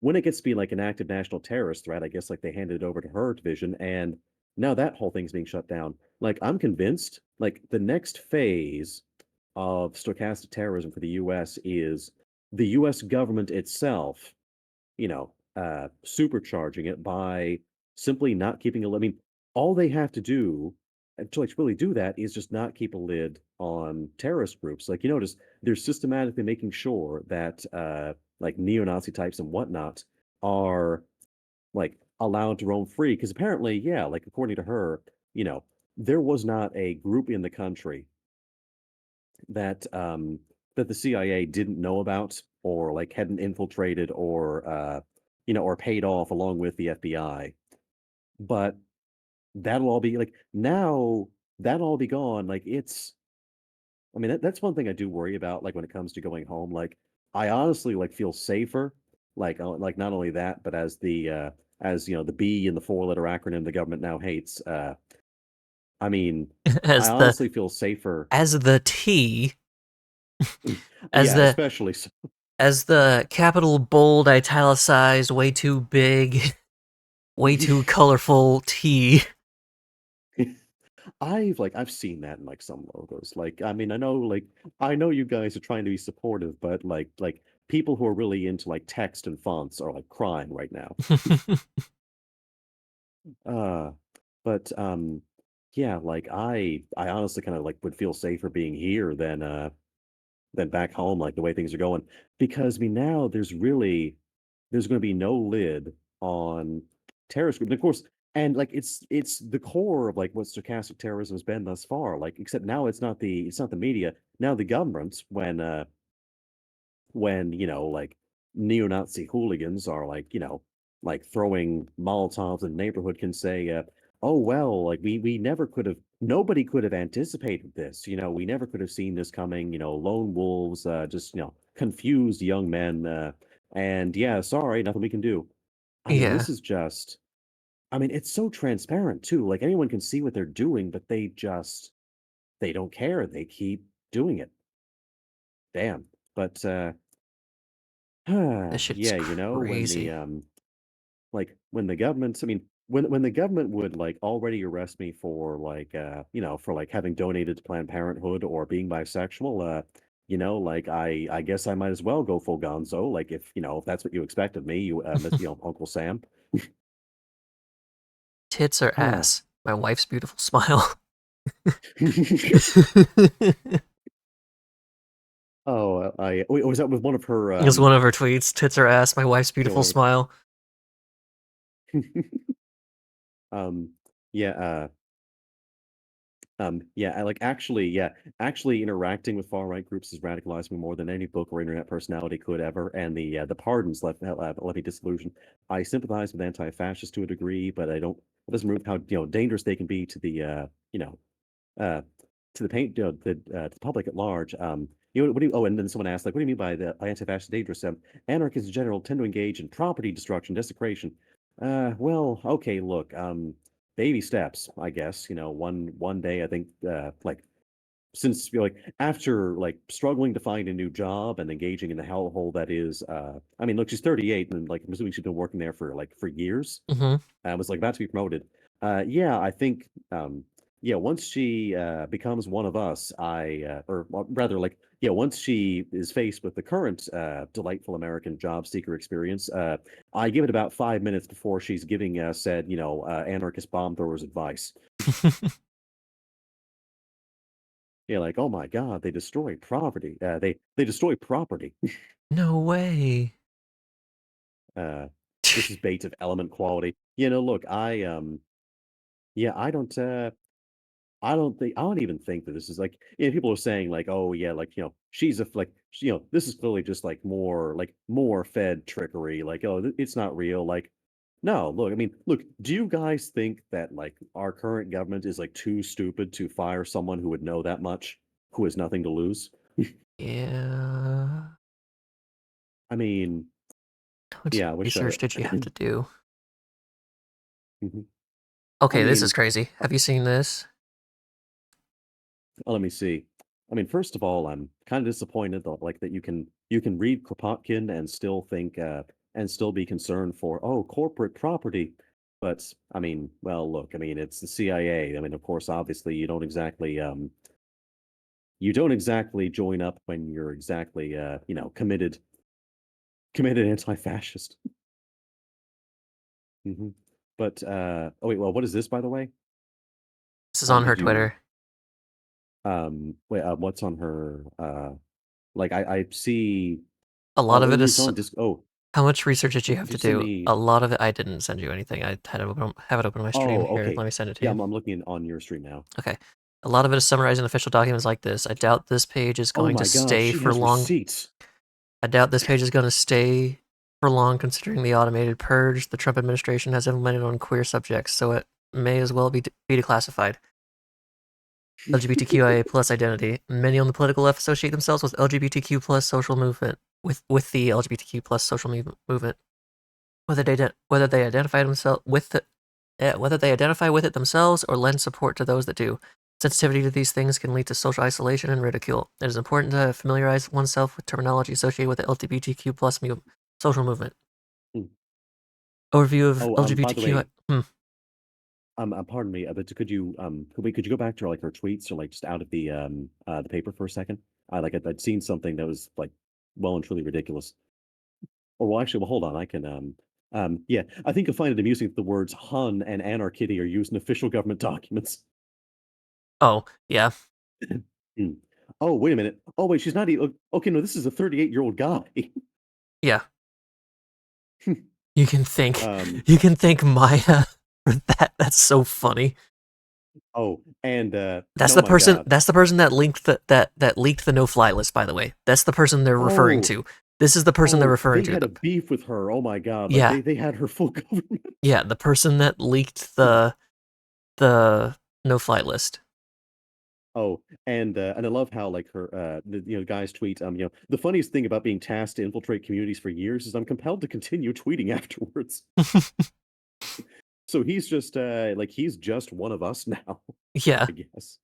when it gets to be like an active national terrorist threat, I guess like they handed it over to her division, and now that whole thing's being shut down. Like I'm convinced like the next phase of stochastic terrorism for the US is the US government itself, supercharging it by simply not keeping a I mean, all they have to do to like really do that is just not keep a lid on terrorist groups. Like you notice they're systematically making sure that like neo-Nazi types and whatnot are like allowed to roam free. Because apparently, yeah, like according to her, you know, there was not a group in the country that that the CIA didn't know about or like hadn't infiltrated or or paid off along with the FBI. But that'll all be like now that'll all be gone. Like it's I mean that's one thing I do worry about like when it comes to going home. Like I honestly like feel safer like not only that but as the B in the four-letter acronym the government now hates. I mean I as the honestly feel safer. as the T, as Yeah, the especially so. as the capital bold italicized, way too big, way too colorful T. I've seen that in like some logos. Like, I mean, I know you guys are trying to be supportive, but like people who are really into like text and fonts are like crying right now. Uh, but yeah, like I honestly kind of like would feel safer being here than back home, like the way things are going. Because I mean now there's going to be no lid on terrorist groups. And of course, and like it's the core of like what stochastic terrorism has been thus far. Like except now it's not the media. Now the government when like neo-Nazi hooligans are like like throwing Molotovs in the neighborhood can say oh well like we never could have nobody could have anticipated this, we never could have seen this coming, lone wolves, just confused young men, and yeah, sorry, nothing we can do. I mean, Yeah, this is just, I mean, it's so transparent too. Like anyone can see what they're doing, but they don't care. They keep doing it. Damn. But this shit's yeah, when crazy. when the government, I mean, when the government would like already arrest me for like for like having donated to Planned Parenthood or being bisexual, like I guess I might as well go full gonzo. Like if that's what you expect of me, Uncle Sam. Tits or Huh. ass? My wife's beautiful smile. Oh, wait, was that with one of her It's one of her tweets. Tits or ass? My wife's yeah, beautiful whatever. smile. Um yeah, yeah, I like actually interacting with far right groups has radicalized me more than any book or internet personality could ever. And the pardons left me disillusioned. I sympathize with anti-fascists to a degree, but I don't. It doesn't remove how dangerous they can be to the uh to the paint to the public at large. What do you? Oh, and then someone asked like, what do you mean by the by anti-fascist dangerous? Anarchists in general tend to engage in property destruction, desecration. Well, okay, look, baby steps, I guess. One day, I think, like since like after like struggling to find a new job and engaging in the hellhole that is, I mean, look, she's 38 and like I'm assuming she's been working there for years. Hmm. Was like about to be promoted. Yeah, I think yeah, once she becomes one of us, or well, rather like yeah, once she is faced with the current delightful American job seeker experience, I give it about 5 minutes before she's giving said anarchist bomb throwers advice. Yeah, like oh my God, they destroy property. They destroy property. No way. Uh, this is bait of element quality. You know, look, yeah, I don't think I don't even think that this is like, people are saying like, oh yeah, like, she's a like, this is clearly just like more Fed trickery. Like, oh, it's not real. Like, no, look, I mean, look, do you guys think that like our current government is like too stupid to fire someone who would know that much, who has nothing to lose? Yeah. I mean, How much yeah, I wish research did you have to do? Mhm. I Okay, this is mean, crazy. uh, Have you seen this? let me see. I mean, first of all, I'm kind of disappointed though, like that you can read Kropotkin and still think and still be concerned for corporate property. But I mean, well, look, I mean, it's the CIA. I mean, of course, obviously, you don't exactly join up when you're exactly committed anti-fascist. hmm But oh wait, well, what is this by the way? This is on her Did you Twitter. wait? What's on her? Like I see. A lot Oh, of it it's is. on disc. Oh, How much research did you did have you to send do? me? A lot of it, I didn't send you anything. I had it open, have it open on my stream Oh, here. okay. Let me send it to Yeah, you. I'm looking on your stream now. Okay. A lot of it is summarizing official documents like this. I doubt this page is Oh going to my God, stay she for has long. receipts. I doubt this page is going to stay for long considering the automated purge the Trump administration has implemented on queer subjects, so it may as well be declassified. LGBTQIA plus identity. Many on the political left associate themselves with LGBTQ plus social movement, with the LGBTQ plus social movement. Whether they identify themselves with it, whether they identify with it themselves or lend support to those that do. Sensitivity to these things can lead to social isolation and ridicule. It is important to familiarize oneself with terminology associated with the LGBTQ plus social movement. Hmm. Overview of Oh, by the LGBTQ. way, pardon me, but could you go back to like her tweets or like just out of the paper for a second? Like I'd seen something that was like well and truly ridiculous. Or well, actually, well, hold on, I can yeah, I think you'll find it amusing that the words Hun and Anarchitty are used in official government documents. Oh yeah, Hmm. Oh, wait a minute. Oh, wait, she's not even. Okay, no, this is a 38-year-old guy. yeah. You can thank um, you can thank Maya for that. That's so funny. oh, and That's oh the my person. God. That's the person that linked that leaked the no fly list. By the way, that's the person they're referring Oh, to. This is the person they're oh, referring they to. had a beef with her. Oh my God. Like Yeah, they had her full government. yeah, the person that leaked the no fly list. Oh, and I love how like her the guys tweet the funniest thing about being tasked to infiltrate communities for years is I'm compelled to continue tweeting afterwards. So he's just like he's just one of us now, Yeah, I guess.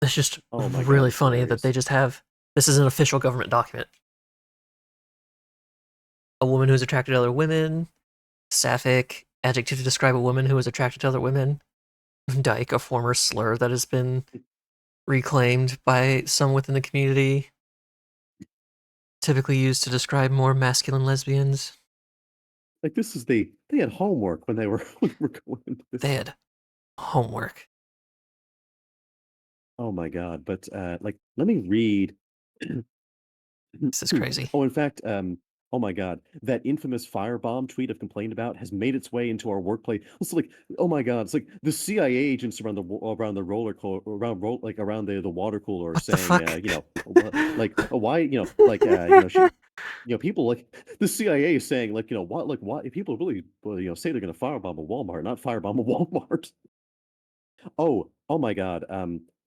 it's just Oh my God, really it's funny that they hilarious. just have this is an official government document. A woman who's attracted to other women. Sapphic adjective to describe a woman who is attracted to other women. Dyke, a former slur that has been reclaimed by some within the community, typically used to describe more masculine lesbians. Like this is they had homework when they were when they were going into They this. had homework. Oh my God. But like let me read. This is crazy. Oh, in fact, oh my God, that infamous firebomb tweet I've complained about has made its way into our workplace. It's like, oh my God, it's like the CIA agents around the like around the water cooler are What the saying, fuck? why, she, people like the CIA is saying like why people really say they're going to firebomb a Walmart, not firebomb a Walmart. Oh my God,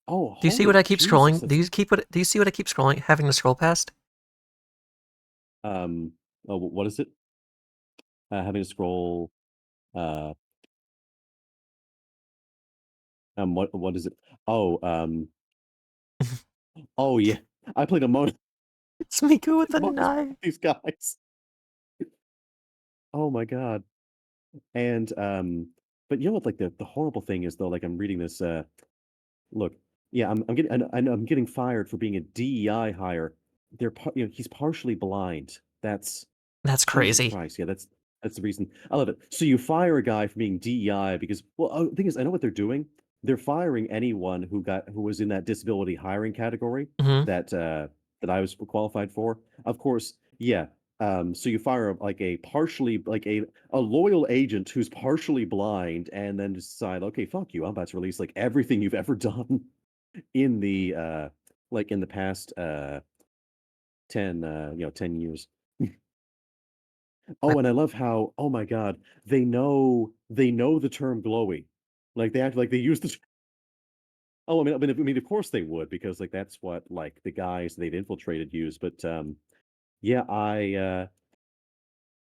oh Do you see what holy I keep Jesus, scrolling? that's Do you see what I keep scrolling? Having to scroll past? um, oh, what is it? Having to scroll. Uh, what is it? Oh, oh yeah. I played It's Miku with a Among Us with knife. these guys. Oh my God. And but you know what? Like the horrible thing is though, like I'm reading this. Look, yeah, I'm getting fired for being a DEI hire. He's partially blind. That's That's Jesus crazy. Christ. Yeah, that's the reason. I love it. So you fire a guy for being DEI because, well, the thing is, I know what they're doing. They're firing anyone who was in that disability hiring category Hmm. that that I was qualified for. Of course, yeah. So you fire like a partially like a loyal agent who's partially blind, and then decide, okay, fuck you, I'm about to release like everything you've ever done in the like in the past 10 10 years. I, Oh, and I love how, oh my God, they know the term glowy. Like they act like they use the oh, I mean, of course they would, because like that's what like the guys they've infiltrated use. But yeah,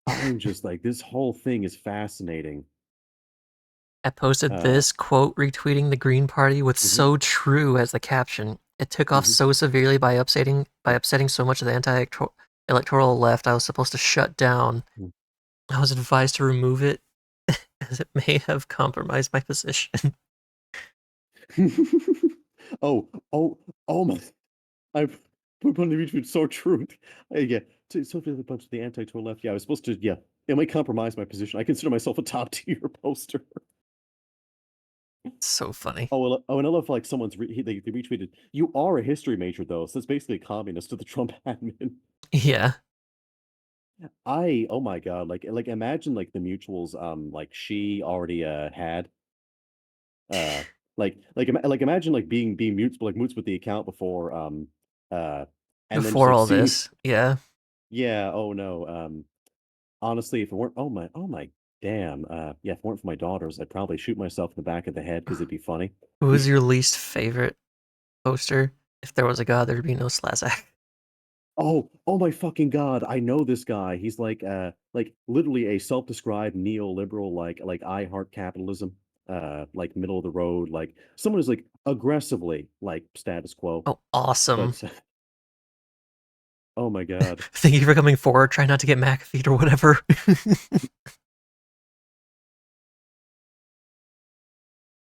I'm just like, this whole thing is fascinating. I posted Uh, this quote retweeting the Green Party with mhm, "so true" as the caption. It took off mhm. so severely by upsetting so much of the anti-electoral left. I was supposed to shut down. I was advised to remove it as it may have compromised my position. Oh, oh, oh my! I've put on the retweet so true. Yeah, so to the bunch of the anti-tour left. Yeah, I was supposed to. Yeah, it might compromise my position. I consider myself a top tier poster. So funny. Oh, well, oh, and I love like they retweeted. You are a history major though, so it's basically a communist to the Trump admin. Yeah, Oh my God, like imagine like the mutuals like she already had uh like imagine like being mutes like mutes with the account before uh and then just before like all seeing this, yeah, yeah, oh no, honestly, if it weren't, oh my damn, yeah, if it weren't for my daughters, I'd probably shoot myself in the back of the head because it'd be funny. who was your least favorite poster? If there was a god, there'd be no Slazak. Oh my fucking God. I know this guy. He's like literally a self-described neoliberal, like I heart capitalism, like middle of the road, like someone who's like aggressively like status quo. Oh, awesome. But oh my God. Thank you for coming forward. Try not to get McAfee'd or whatever.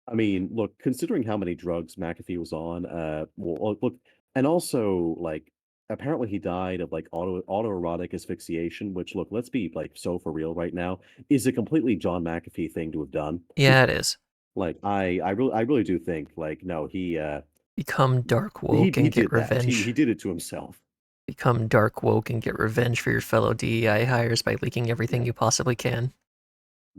I mean, look, considering how many drugs McAfee was on, well, look, and also like apparently he died of like autoerotic asphyxiation, which look, let's be like so for real right now, is a completely John McAfee thing to have done. Yeah, it is. Like I really do think like no, Become dark he woke he and get did that. He revenge. did it to himself. Become dark woke and get revenge for your fellow DEI hires by leaking everything Yeah, you possibly can.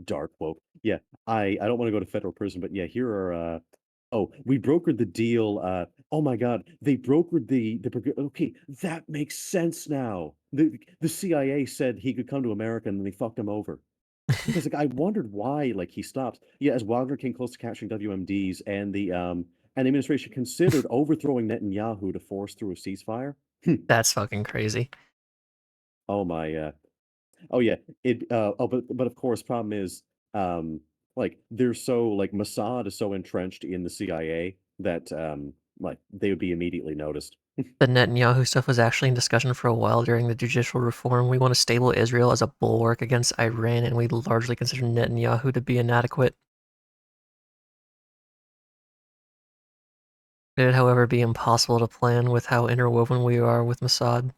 dark woke. Yeah, I don't want to go to federal prison, but yeah, here are oh, we brokered the deal. Oh my God, they brokered okay, that makes sense now. The CIA said he could come to America and then they fucked him over. Because like I wondered why like he stopped. Yeah, as Wagner came close to capturing WMDs and the administration considered overthrowing Netanyahu to force through a ceasefire. That's fucking crazy. Oh my oh yeah. But of course problem is um like they're so like Mossad is so entrenched in the CIA that like they would be immediately noticed. The Netanyahu stuff was actually in discussion for a while during the judicial reform. We want to stable Israel as a bulwark against Iran, and we largely consider Netanyahu to be inadequate. It'd, however, be impossible to plan with how interwoven we are with Mossad.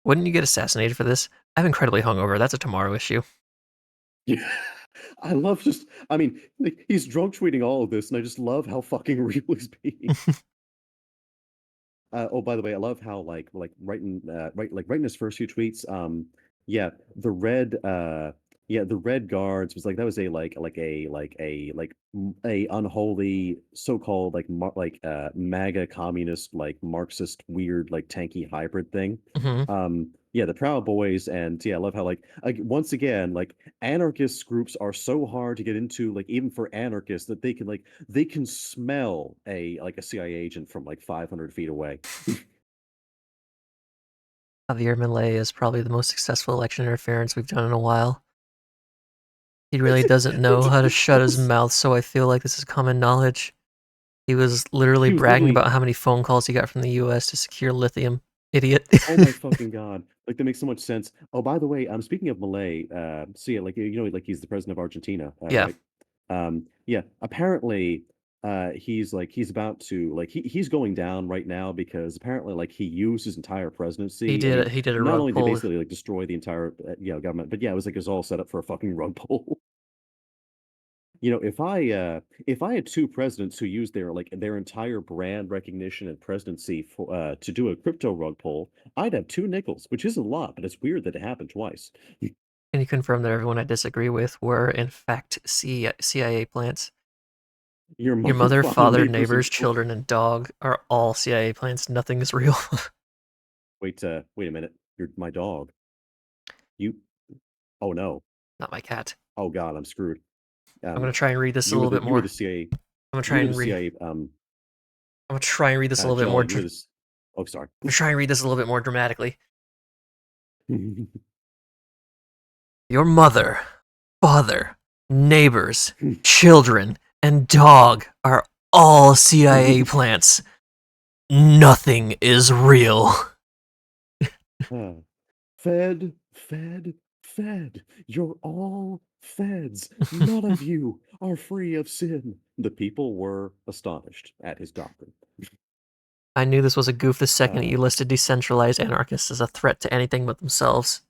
Wouldn't you get assassinated for this? I'm incredibly hungover. That's a tomorrow issue. Yeah. I love just I mean like, he's drunk tweeting all of this and I just love how fucking real he's being. Oh, by the way, I love how right in his first few tweets, yeah, the the red guards was like that was a unholy so-called MAGA communist like Marxist weird like tanky hybrid thing. Hmm. Yeah, the Proud Boys and yeah, I love how once again like anarchist groups are so hard to get into like even for anarchists that they can smell a CIA agent from like 500 feet away. Javier Milei is probably the most successful election interference we've done in a while. He really It's, doesn't they're know just, how to shut his it's, mouth, so I feel like this is common knowledge. He was literally he was bragging literally about how many phone calls he got from the US to secure lithium. Idiot. oh my fucking God. Like that makes so much sense. Oh, by the way, speaking of Malay, so yeah, like like he's the president of Argentina, Yeah, right? Yeah, apparently he's about to he's going down right now because apparently like he used his entire presidency. I mean, he did a not rug only did pull. basically like destroy the entire government, but yeah, it was all set up for a fucking rug pull. if I had two presidents who used their entire brand recognition and presidency to do a crypto rug pull, I'd have two nickels, which isn't a lot, but it's weird that it happened twice. Can you confirm that everyone I disagree with were, in fact, CIA plants? Your Your mother, mother, father, father, neighbors, and neighbors, children, and dog are all CIA plants. Nothing is real. wait a minute. You're my dog. You oh no. Not my cat. Oh God, I'm screwed. I'm Um, gonna try and read this a little bit you were more. the CIA. I'm gonna try You were the and read. CIA. I'm gonna try and read this a little bit more. John. You were this. Oh, sorry. I'm gonna try and read this a little bit more dramatically. Your mother, father, neighbors, children, and dog are all CIA plants. Nothing is real. Uh, fed, fed, fed. You're all feds. None of you are free of sin. The people were astonished at his doctrine. I knew this was a goof the second Uh, you listed decentralized anarchists as a threat to anything but themselves.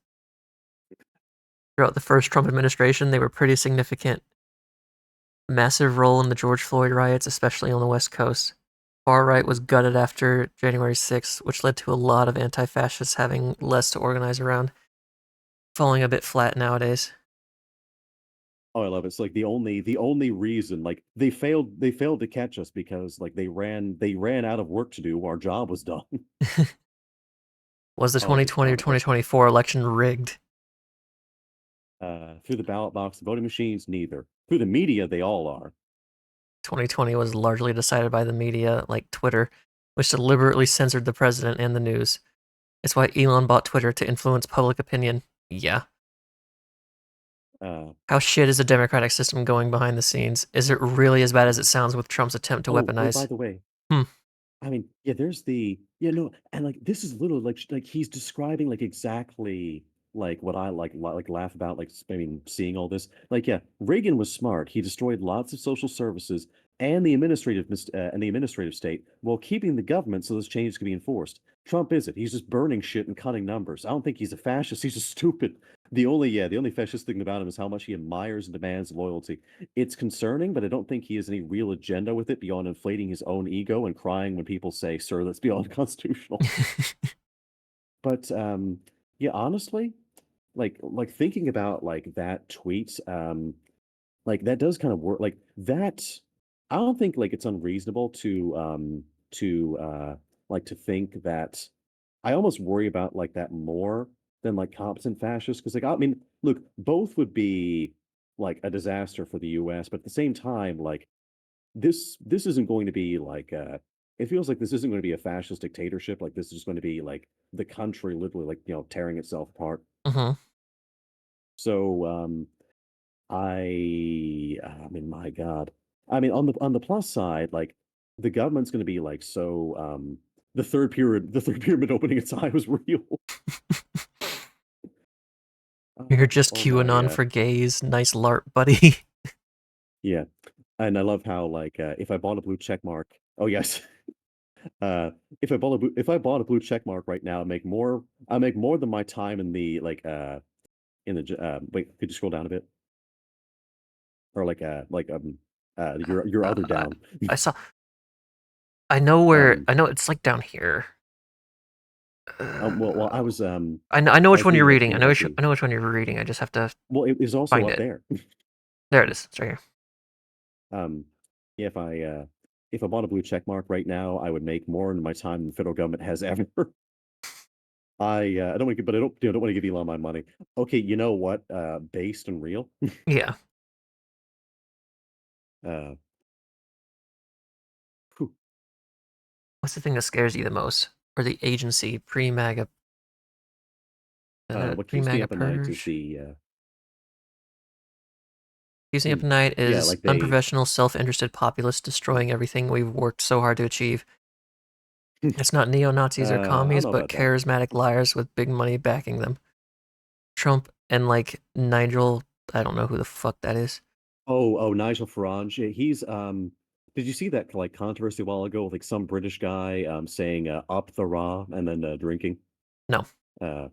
Throughout the first Trump administration, they were pretty significant. Massive role in the George Floyd riots, especially on the West Coast. Far right was gutted after January 6th, which led to a lot of anti fascists having less to organize around, falling a bit flat nowadays. oh, I love it. It's like the only reason like they failed to catch us because like they ran out of work to do. Our job was done. Was the Oh, it was 2020 or comical. 2024 election rigged? Through the ballot box, voting machines, neither. Through the media, they all are. 2020 was largely decided by the media, like Twitter, which deliberately censored the president and the news. It's why Elon bought Twitter to influence public opinion. Yeah. Uh, How shit is the democratic system going behind the scenes? Is it really as bad as it sounds with Trump's attempt to oh, by weaponize? the way, Hmm. I mean, yeah, there's the no, and like this is literally like he's describing like exactly like what I like laugh about I mean seeing all this like yeah, Reagan was smart. He destroyed lots of social services and the administrative state while keeping the government so those changes could be enforced. Trump isn't. He's just burning shit and cutting numbers. I don't think he's a fascist. He's just stupid. The only fascist thing about him is how much he admires and demands loyalty. It's concerning, but I don't think he has any real agenda with it beyond inflating his own ego and crying when people say, "Sir, that's beyond constitutional." But yeah, honestly, like thinking about like that tweet, like that does kind of work. Like that, I don't think like it's unreasonable to like to think that I almost worry about like that more than like competent fascists because like I mean, look, both would be like a disaster for the U.S., but at the same time, like this isn't going to be like it feels like this isn't going to be a fascist dictatorship. Like this is going to be like the country literally like tearing itself apart. Mm-hmm. So I mean my God. I mean on the plus side, like the government's going to be like so the third pyramid opening its eye was real. You're just Oh my QAnon for gays. Nice LARP, buddy. yeah. And I love how like if I bought a blue check mark, oh yes. Uh, if I bought a blue check mark right now, I make more than my time in the wait, could you scroll down a bit? Or your other uh, down. I saw. I know where. Um I know it's like down here. well I Uh, was I know I which was one you're reading reading. everything about I know which one you're reading. I just have to it is also find up it. there. There it is. It's right here. Um yeah, if I bought a blue check mark right now, I would make more in my time than the federal government has ever. I don't want to, but I don't want to give Elon my money. Okay, you know what? Based and real. Yeah. Uh, Whew. What's the thing that scares you the most? Or the agency What pre keeps me MAGA up at night is purge? the Keeps me up at night yeah, is like they unprofessional, self-interested populists destroying everything we've worked so hard to achieve. It's not neo-Nazis or I don't commies, know but about that. charismatic liars with big money backing them. Trump and like Nigel, I don't know who the fuck that is. Oh, Nigel Farage. Yeah, he's did you see that like controversy a while ago with like some British guy saying up the raw and then drinking? No. Uh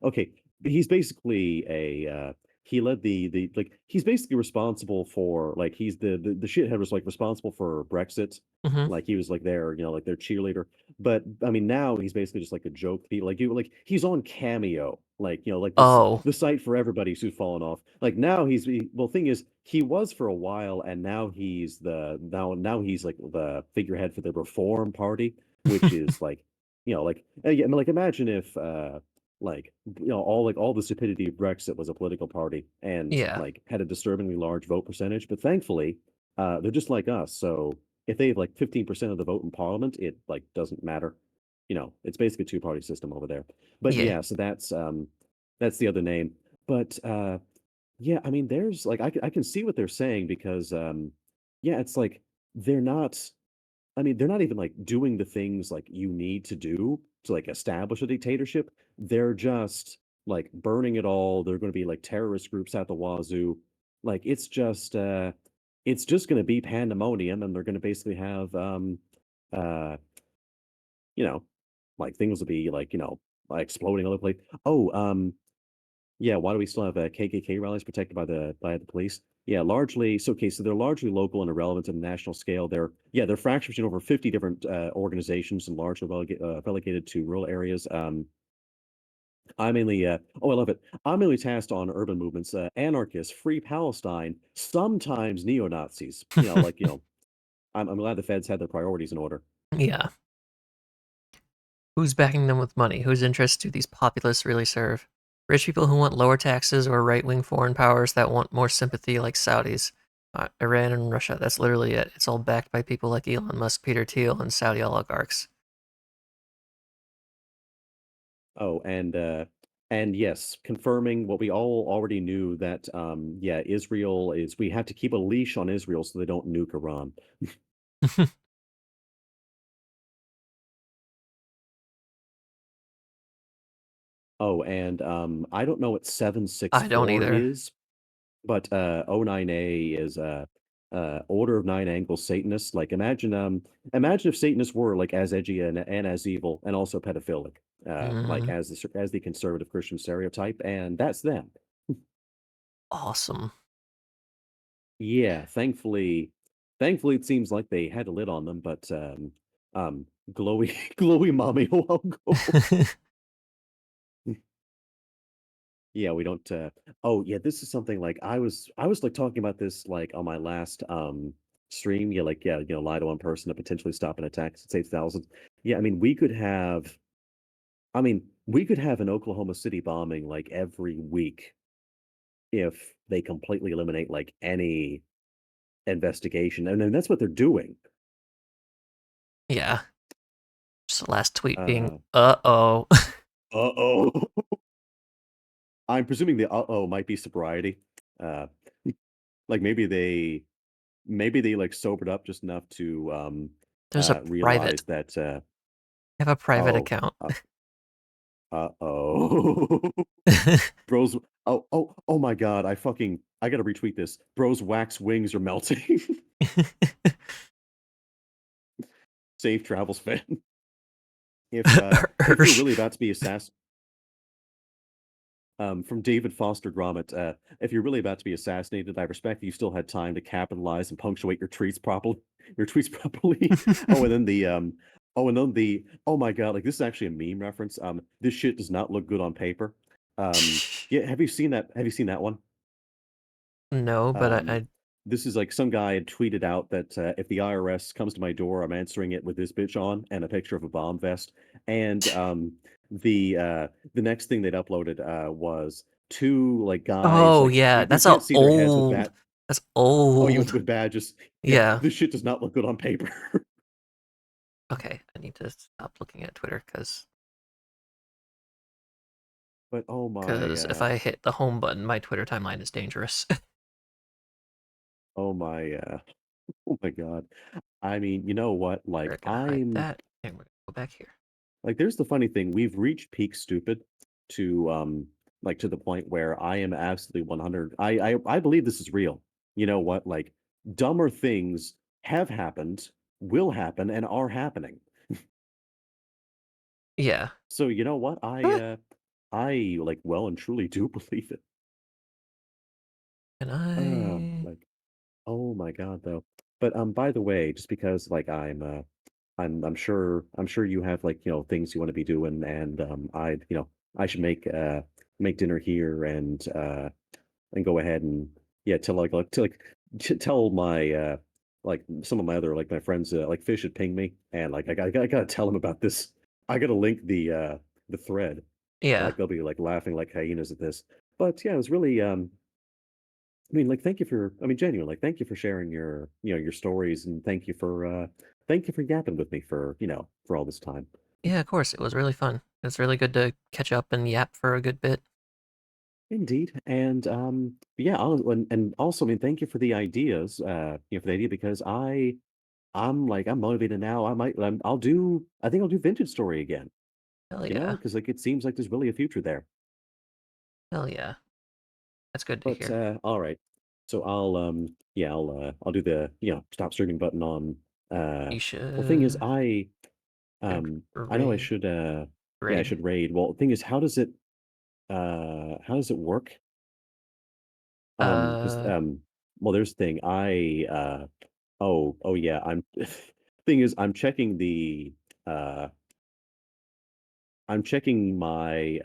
okay. He's basically a he led the like he's basically responsible for like he's the shithead was like responsible for Brexit. Hmm. Like he was like their, like their cheerleader. But I mean now he's basically just like a joke. Like you like he's on Cameo. Like, like this Oh, the site for everybody who's fallen off. Like now well thing is he was for a while and now now he's like the figurehead for the Reform Party, which is like, yeah, I mean, like imagine if like all the stupidity of Brexit was a political party and yeah, like had a disturbingly large vote percentage. But thankfully, they're just like us. So if they have like 15% of the vote in parliament, it like doesn't matter. It's basically a two-party system over there. But yeah. yeah, so that's the other name. But yeah, I mean, there's like I can see what they're saying because yeah, it's like they're not I mean, they're not even like doing the things like you need to do to like establish a dictatorship. They're just like burning it all. They're going to be like terrorist groups at the wazoo. Like it's just going to be pandemonium and they're going to basically have uh you know like things will be like, like exploding all over the place. Oh, yeah, why do we still have KKK rallies protected by the police? Yeah, largely. So, okay, so they're largely local and irrelevant on the national scale. They're fractured between over 50 different organizations and largely relegated to rural areas. I love it. I'm mainly tasked on urban movements, anarchists, free Palestine, sometimes neo Nazis. I'm glad the feds had their priorities in order. Yeah. Who's backing them with money? Whose interests do these populists really serve? Rich people who want lower taxes or right wing foreign powers that want more sympathy, like Saudis, Iran, and Russia. That's literally it. It's all backed by people like Elon Musk, Peter Thiel, and Saudi oligarchs. Oh, and yes, confirming what we all already knew that yeah, we have to keep a leash on Israel so they don't nuke Iran. Oh, and I don't know what I don't 764 either. is, but O 09A is Order of Nine Angles Satanists. Like imagine if Satanists were like as edgy and as evil and also pedophilic, like Mm, as the conservative Christian stereotype, and that's them. awesome. Yeah, thankfully it seems like they had a lid on them, but glowy glowy mommy a while ago. Yeah, we don't oh yeah, this is something like I was like talking about this like on my last stream. Yeah, like yeah, lie to one person to potentially stop an attack. It's 8,000. Yeah, we could have an Oklahoma City bombing like every week if they completely eliminate like any investigation. And then that's what they're doing. Yeah. Just the last tweet being, Uh uh-oh. uh-oh. I'm presuming the uh-oh might be sobriety. Uh like maybe they like sobered up just enough to There's a private. realize that I have a private oh account. uh, uh-oh. Bros, oh my God, I gotta retweet this. Bros wax wings are melting. Safe travels, fan. If you're Hirsch. really about to be assassinated, from David Foster Gromit, if you're really about to be assassinated, I respect that you still had time to capitalize and punctuate your tweets properly. Your tweets properly. Oh, and then oh my God, like this is actually a meme reference. This shit does not look good on paper. Yeah, have you seen that? Have you seen that one? No, but Um, this is like some guy had tweeted out that if the IRS comes to my door, I'm answering it with this bitch on and a picture of a bomb vest. And the next thing they'd uploaded was two like guys oh like yeah, you that's a can't see their heads with old. bat. That's Oh yeah, with old. with badges. Yeah, Yeah. this shit does not look good on paper. Okay, I need to stop looking at Twitter But because if I hit the home button, my Twitter timeline is dangerous. oh my oh my God. I mean, you know what? We're gonna hide that, and we're gonna go back here. Like, there's the funny thing, we've reached peak stupid to, like, to the point where I am absolutely 100 I believe this is real. You know what? Like, dumber things have happened, will happen, and are happening. Yeah. So, you know what? Huh. I, like, well and truly do believe it. Can I? Like, oh my God, though. But by the way, just because like I'm sure you have like, things you want to be doing, and I should make dinner here and go ahead and yeah, tell my like some of my other like my friends like Fish had pinged me, and like I gotta tell them about this. I gotta link the thread. Yeah. Like they'll be like laughing like hyenas at this. But yeah, it was really I mean, like, thank you for, I mean, genuine, like, thank you for sharing your stories, and thank you for yapping with me for, for all this time. Yeah, of course. It was really fun. It's really good to catch up and yap for a good bit. Indeed. And, yeah, and also, I mean, thank you for the ideas, for the idea, because I'm motivated now. I think I'll do vintage story again, Hell yeah. because like, it seems like there's really a future there. Hell yeah. That's good to But, hear. all right. So I'll do the, stop streaming button on, You well, thing is, should I know I raid. should, yeah, I Raid. should raid. Well, the thing is, how does it work? Because, Uh, well, there's the thing. Oh, yeah, thing is, uh, I'm checking my,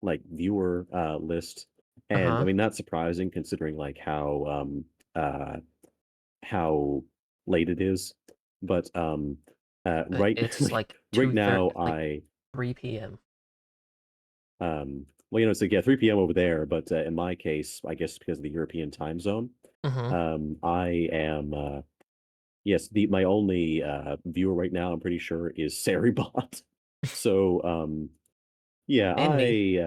like viewer, list. And I uh-huh. mean, not surprising considering like how late it is. But, right, It's like like right 2:30, now, like 3 p.m. well, it's like, yeah, 3 p.m. over there, but in my case, I guess because of the European time zone, Mm-hmm. I am, yes, my only viewer right now, I'm pretty sure, is Saribot. So, yeah, And me.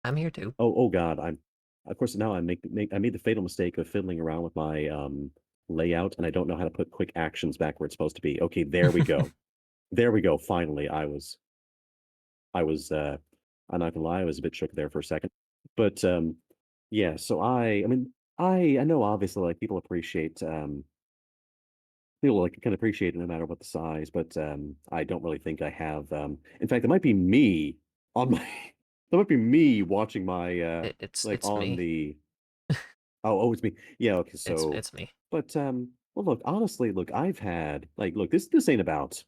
I'm here too. oh God, of course, now I made the fatal mistake of fiddling around with my layout, and I don't know how to put quick actions back where it's supposed to be. Okay, there we go. There we go. Finally, I was I'm not gonna lie, I was a bit shook there for a second. But yeah, so I mean I know obviously like people like can appreciate it no matter what the size, but I don't really think I have in fact it might be me on my that might be me watching my like It's on me. the it's me. Yeah, okay, so It's me. but well look, honestly, look, I've had like look, this ain't about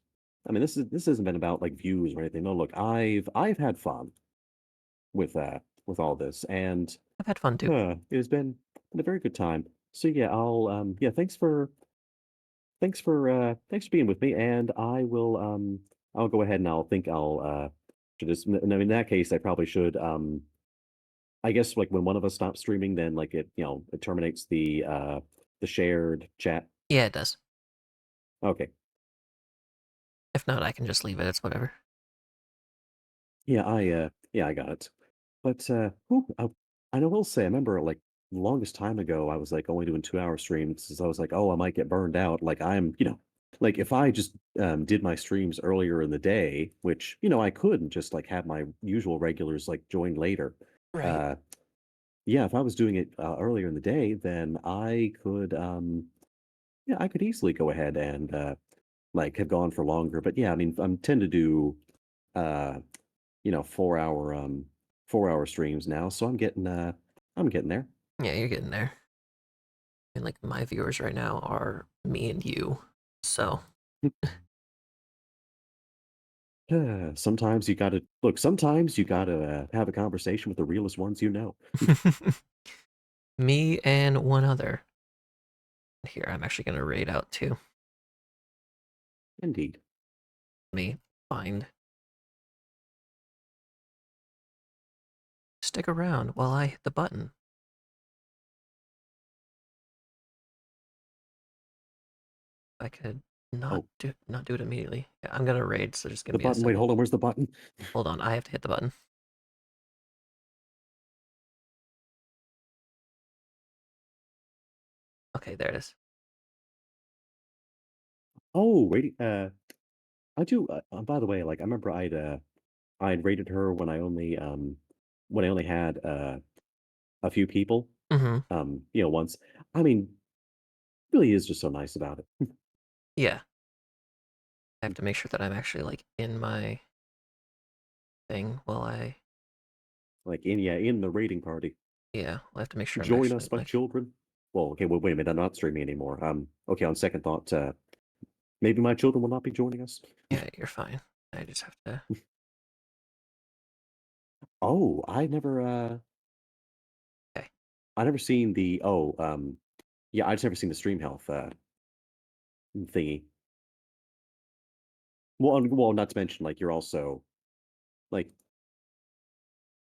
I mean this hasn't been about like views or anything. No, look, I've had fun with all this, and I've had fun too. it has been a very good time. So yeah, I'll yeah, thanks for being with me, and I'll go ahead and I'll should just and I mean in that case I probably should I guess like when one of us stops streaming, then like it terminates the shared chat. Yeah, it does. Okay. If not, I can just leave it. It's whatever. Yeah, I got it. But whew, I will say, I remember like the longest time ago, I was like only doing 2 hour streams. So I was like, oh, I might get burned out. Like like if I just did my streams earlier in the day, which I could and just like have my usual regulars like join later. Right. Uh, yeah, if I was doing it earlier in the day, then yeah, I could easily go ahead and like have gone for longer. But yeah, I mean, I'm tend to do uh 4 hour streams now, so I'm getting there. Yeah, you're getting there. And like my viewers right now are me and you. So Sometimes you gotta look, sometimes you gotta have a conversation with the realest ones you know. me and one other. Here, I'm actually gonna raid out too. Indeed. Let me find. Stick around while I hit the button. I could Oh, not do it immediately. Yeah, I'm gonna raid, so just give the me a button. Wait, second. hold on. Where's the button? Hold on, I have to hit the button. Okay, there it is. Oh, wait. I do. By the way, like I remember I'd rated her when I only had a few people. Mm-hmm. Once. I mean, really is just so nice about it. Yeah. I have to make sure that I'm actually like in my thing while I Like in the raiding party. Yeah, I'll have to make sure I'm Join actually us, my like, children. Well, okay, well, wait a minute. I'm not streaming anymore. Okay. On second thought, maybe my children will not be joining us. yeah, you're fine. I just have to. Oh, Okay. I never seen the yeah, I just never seen the stream health thingy. Well, not to mention like you're also like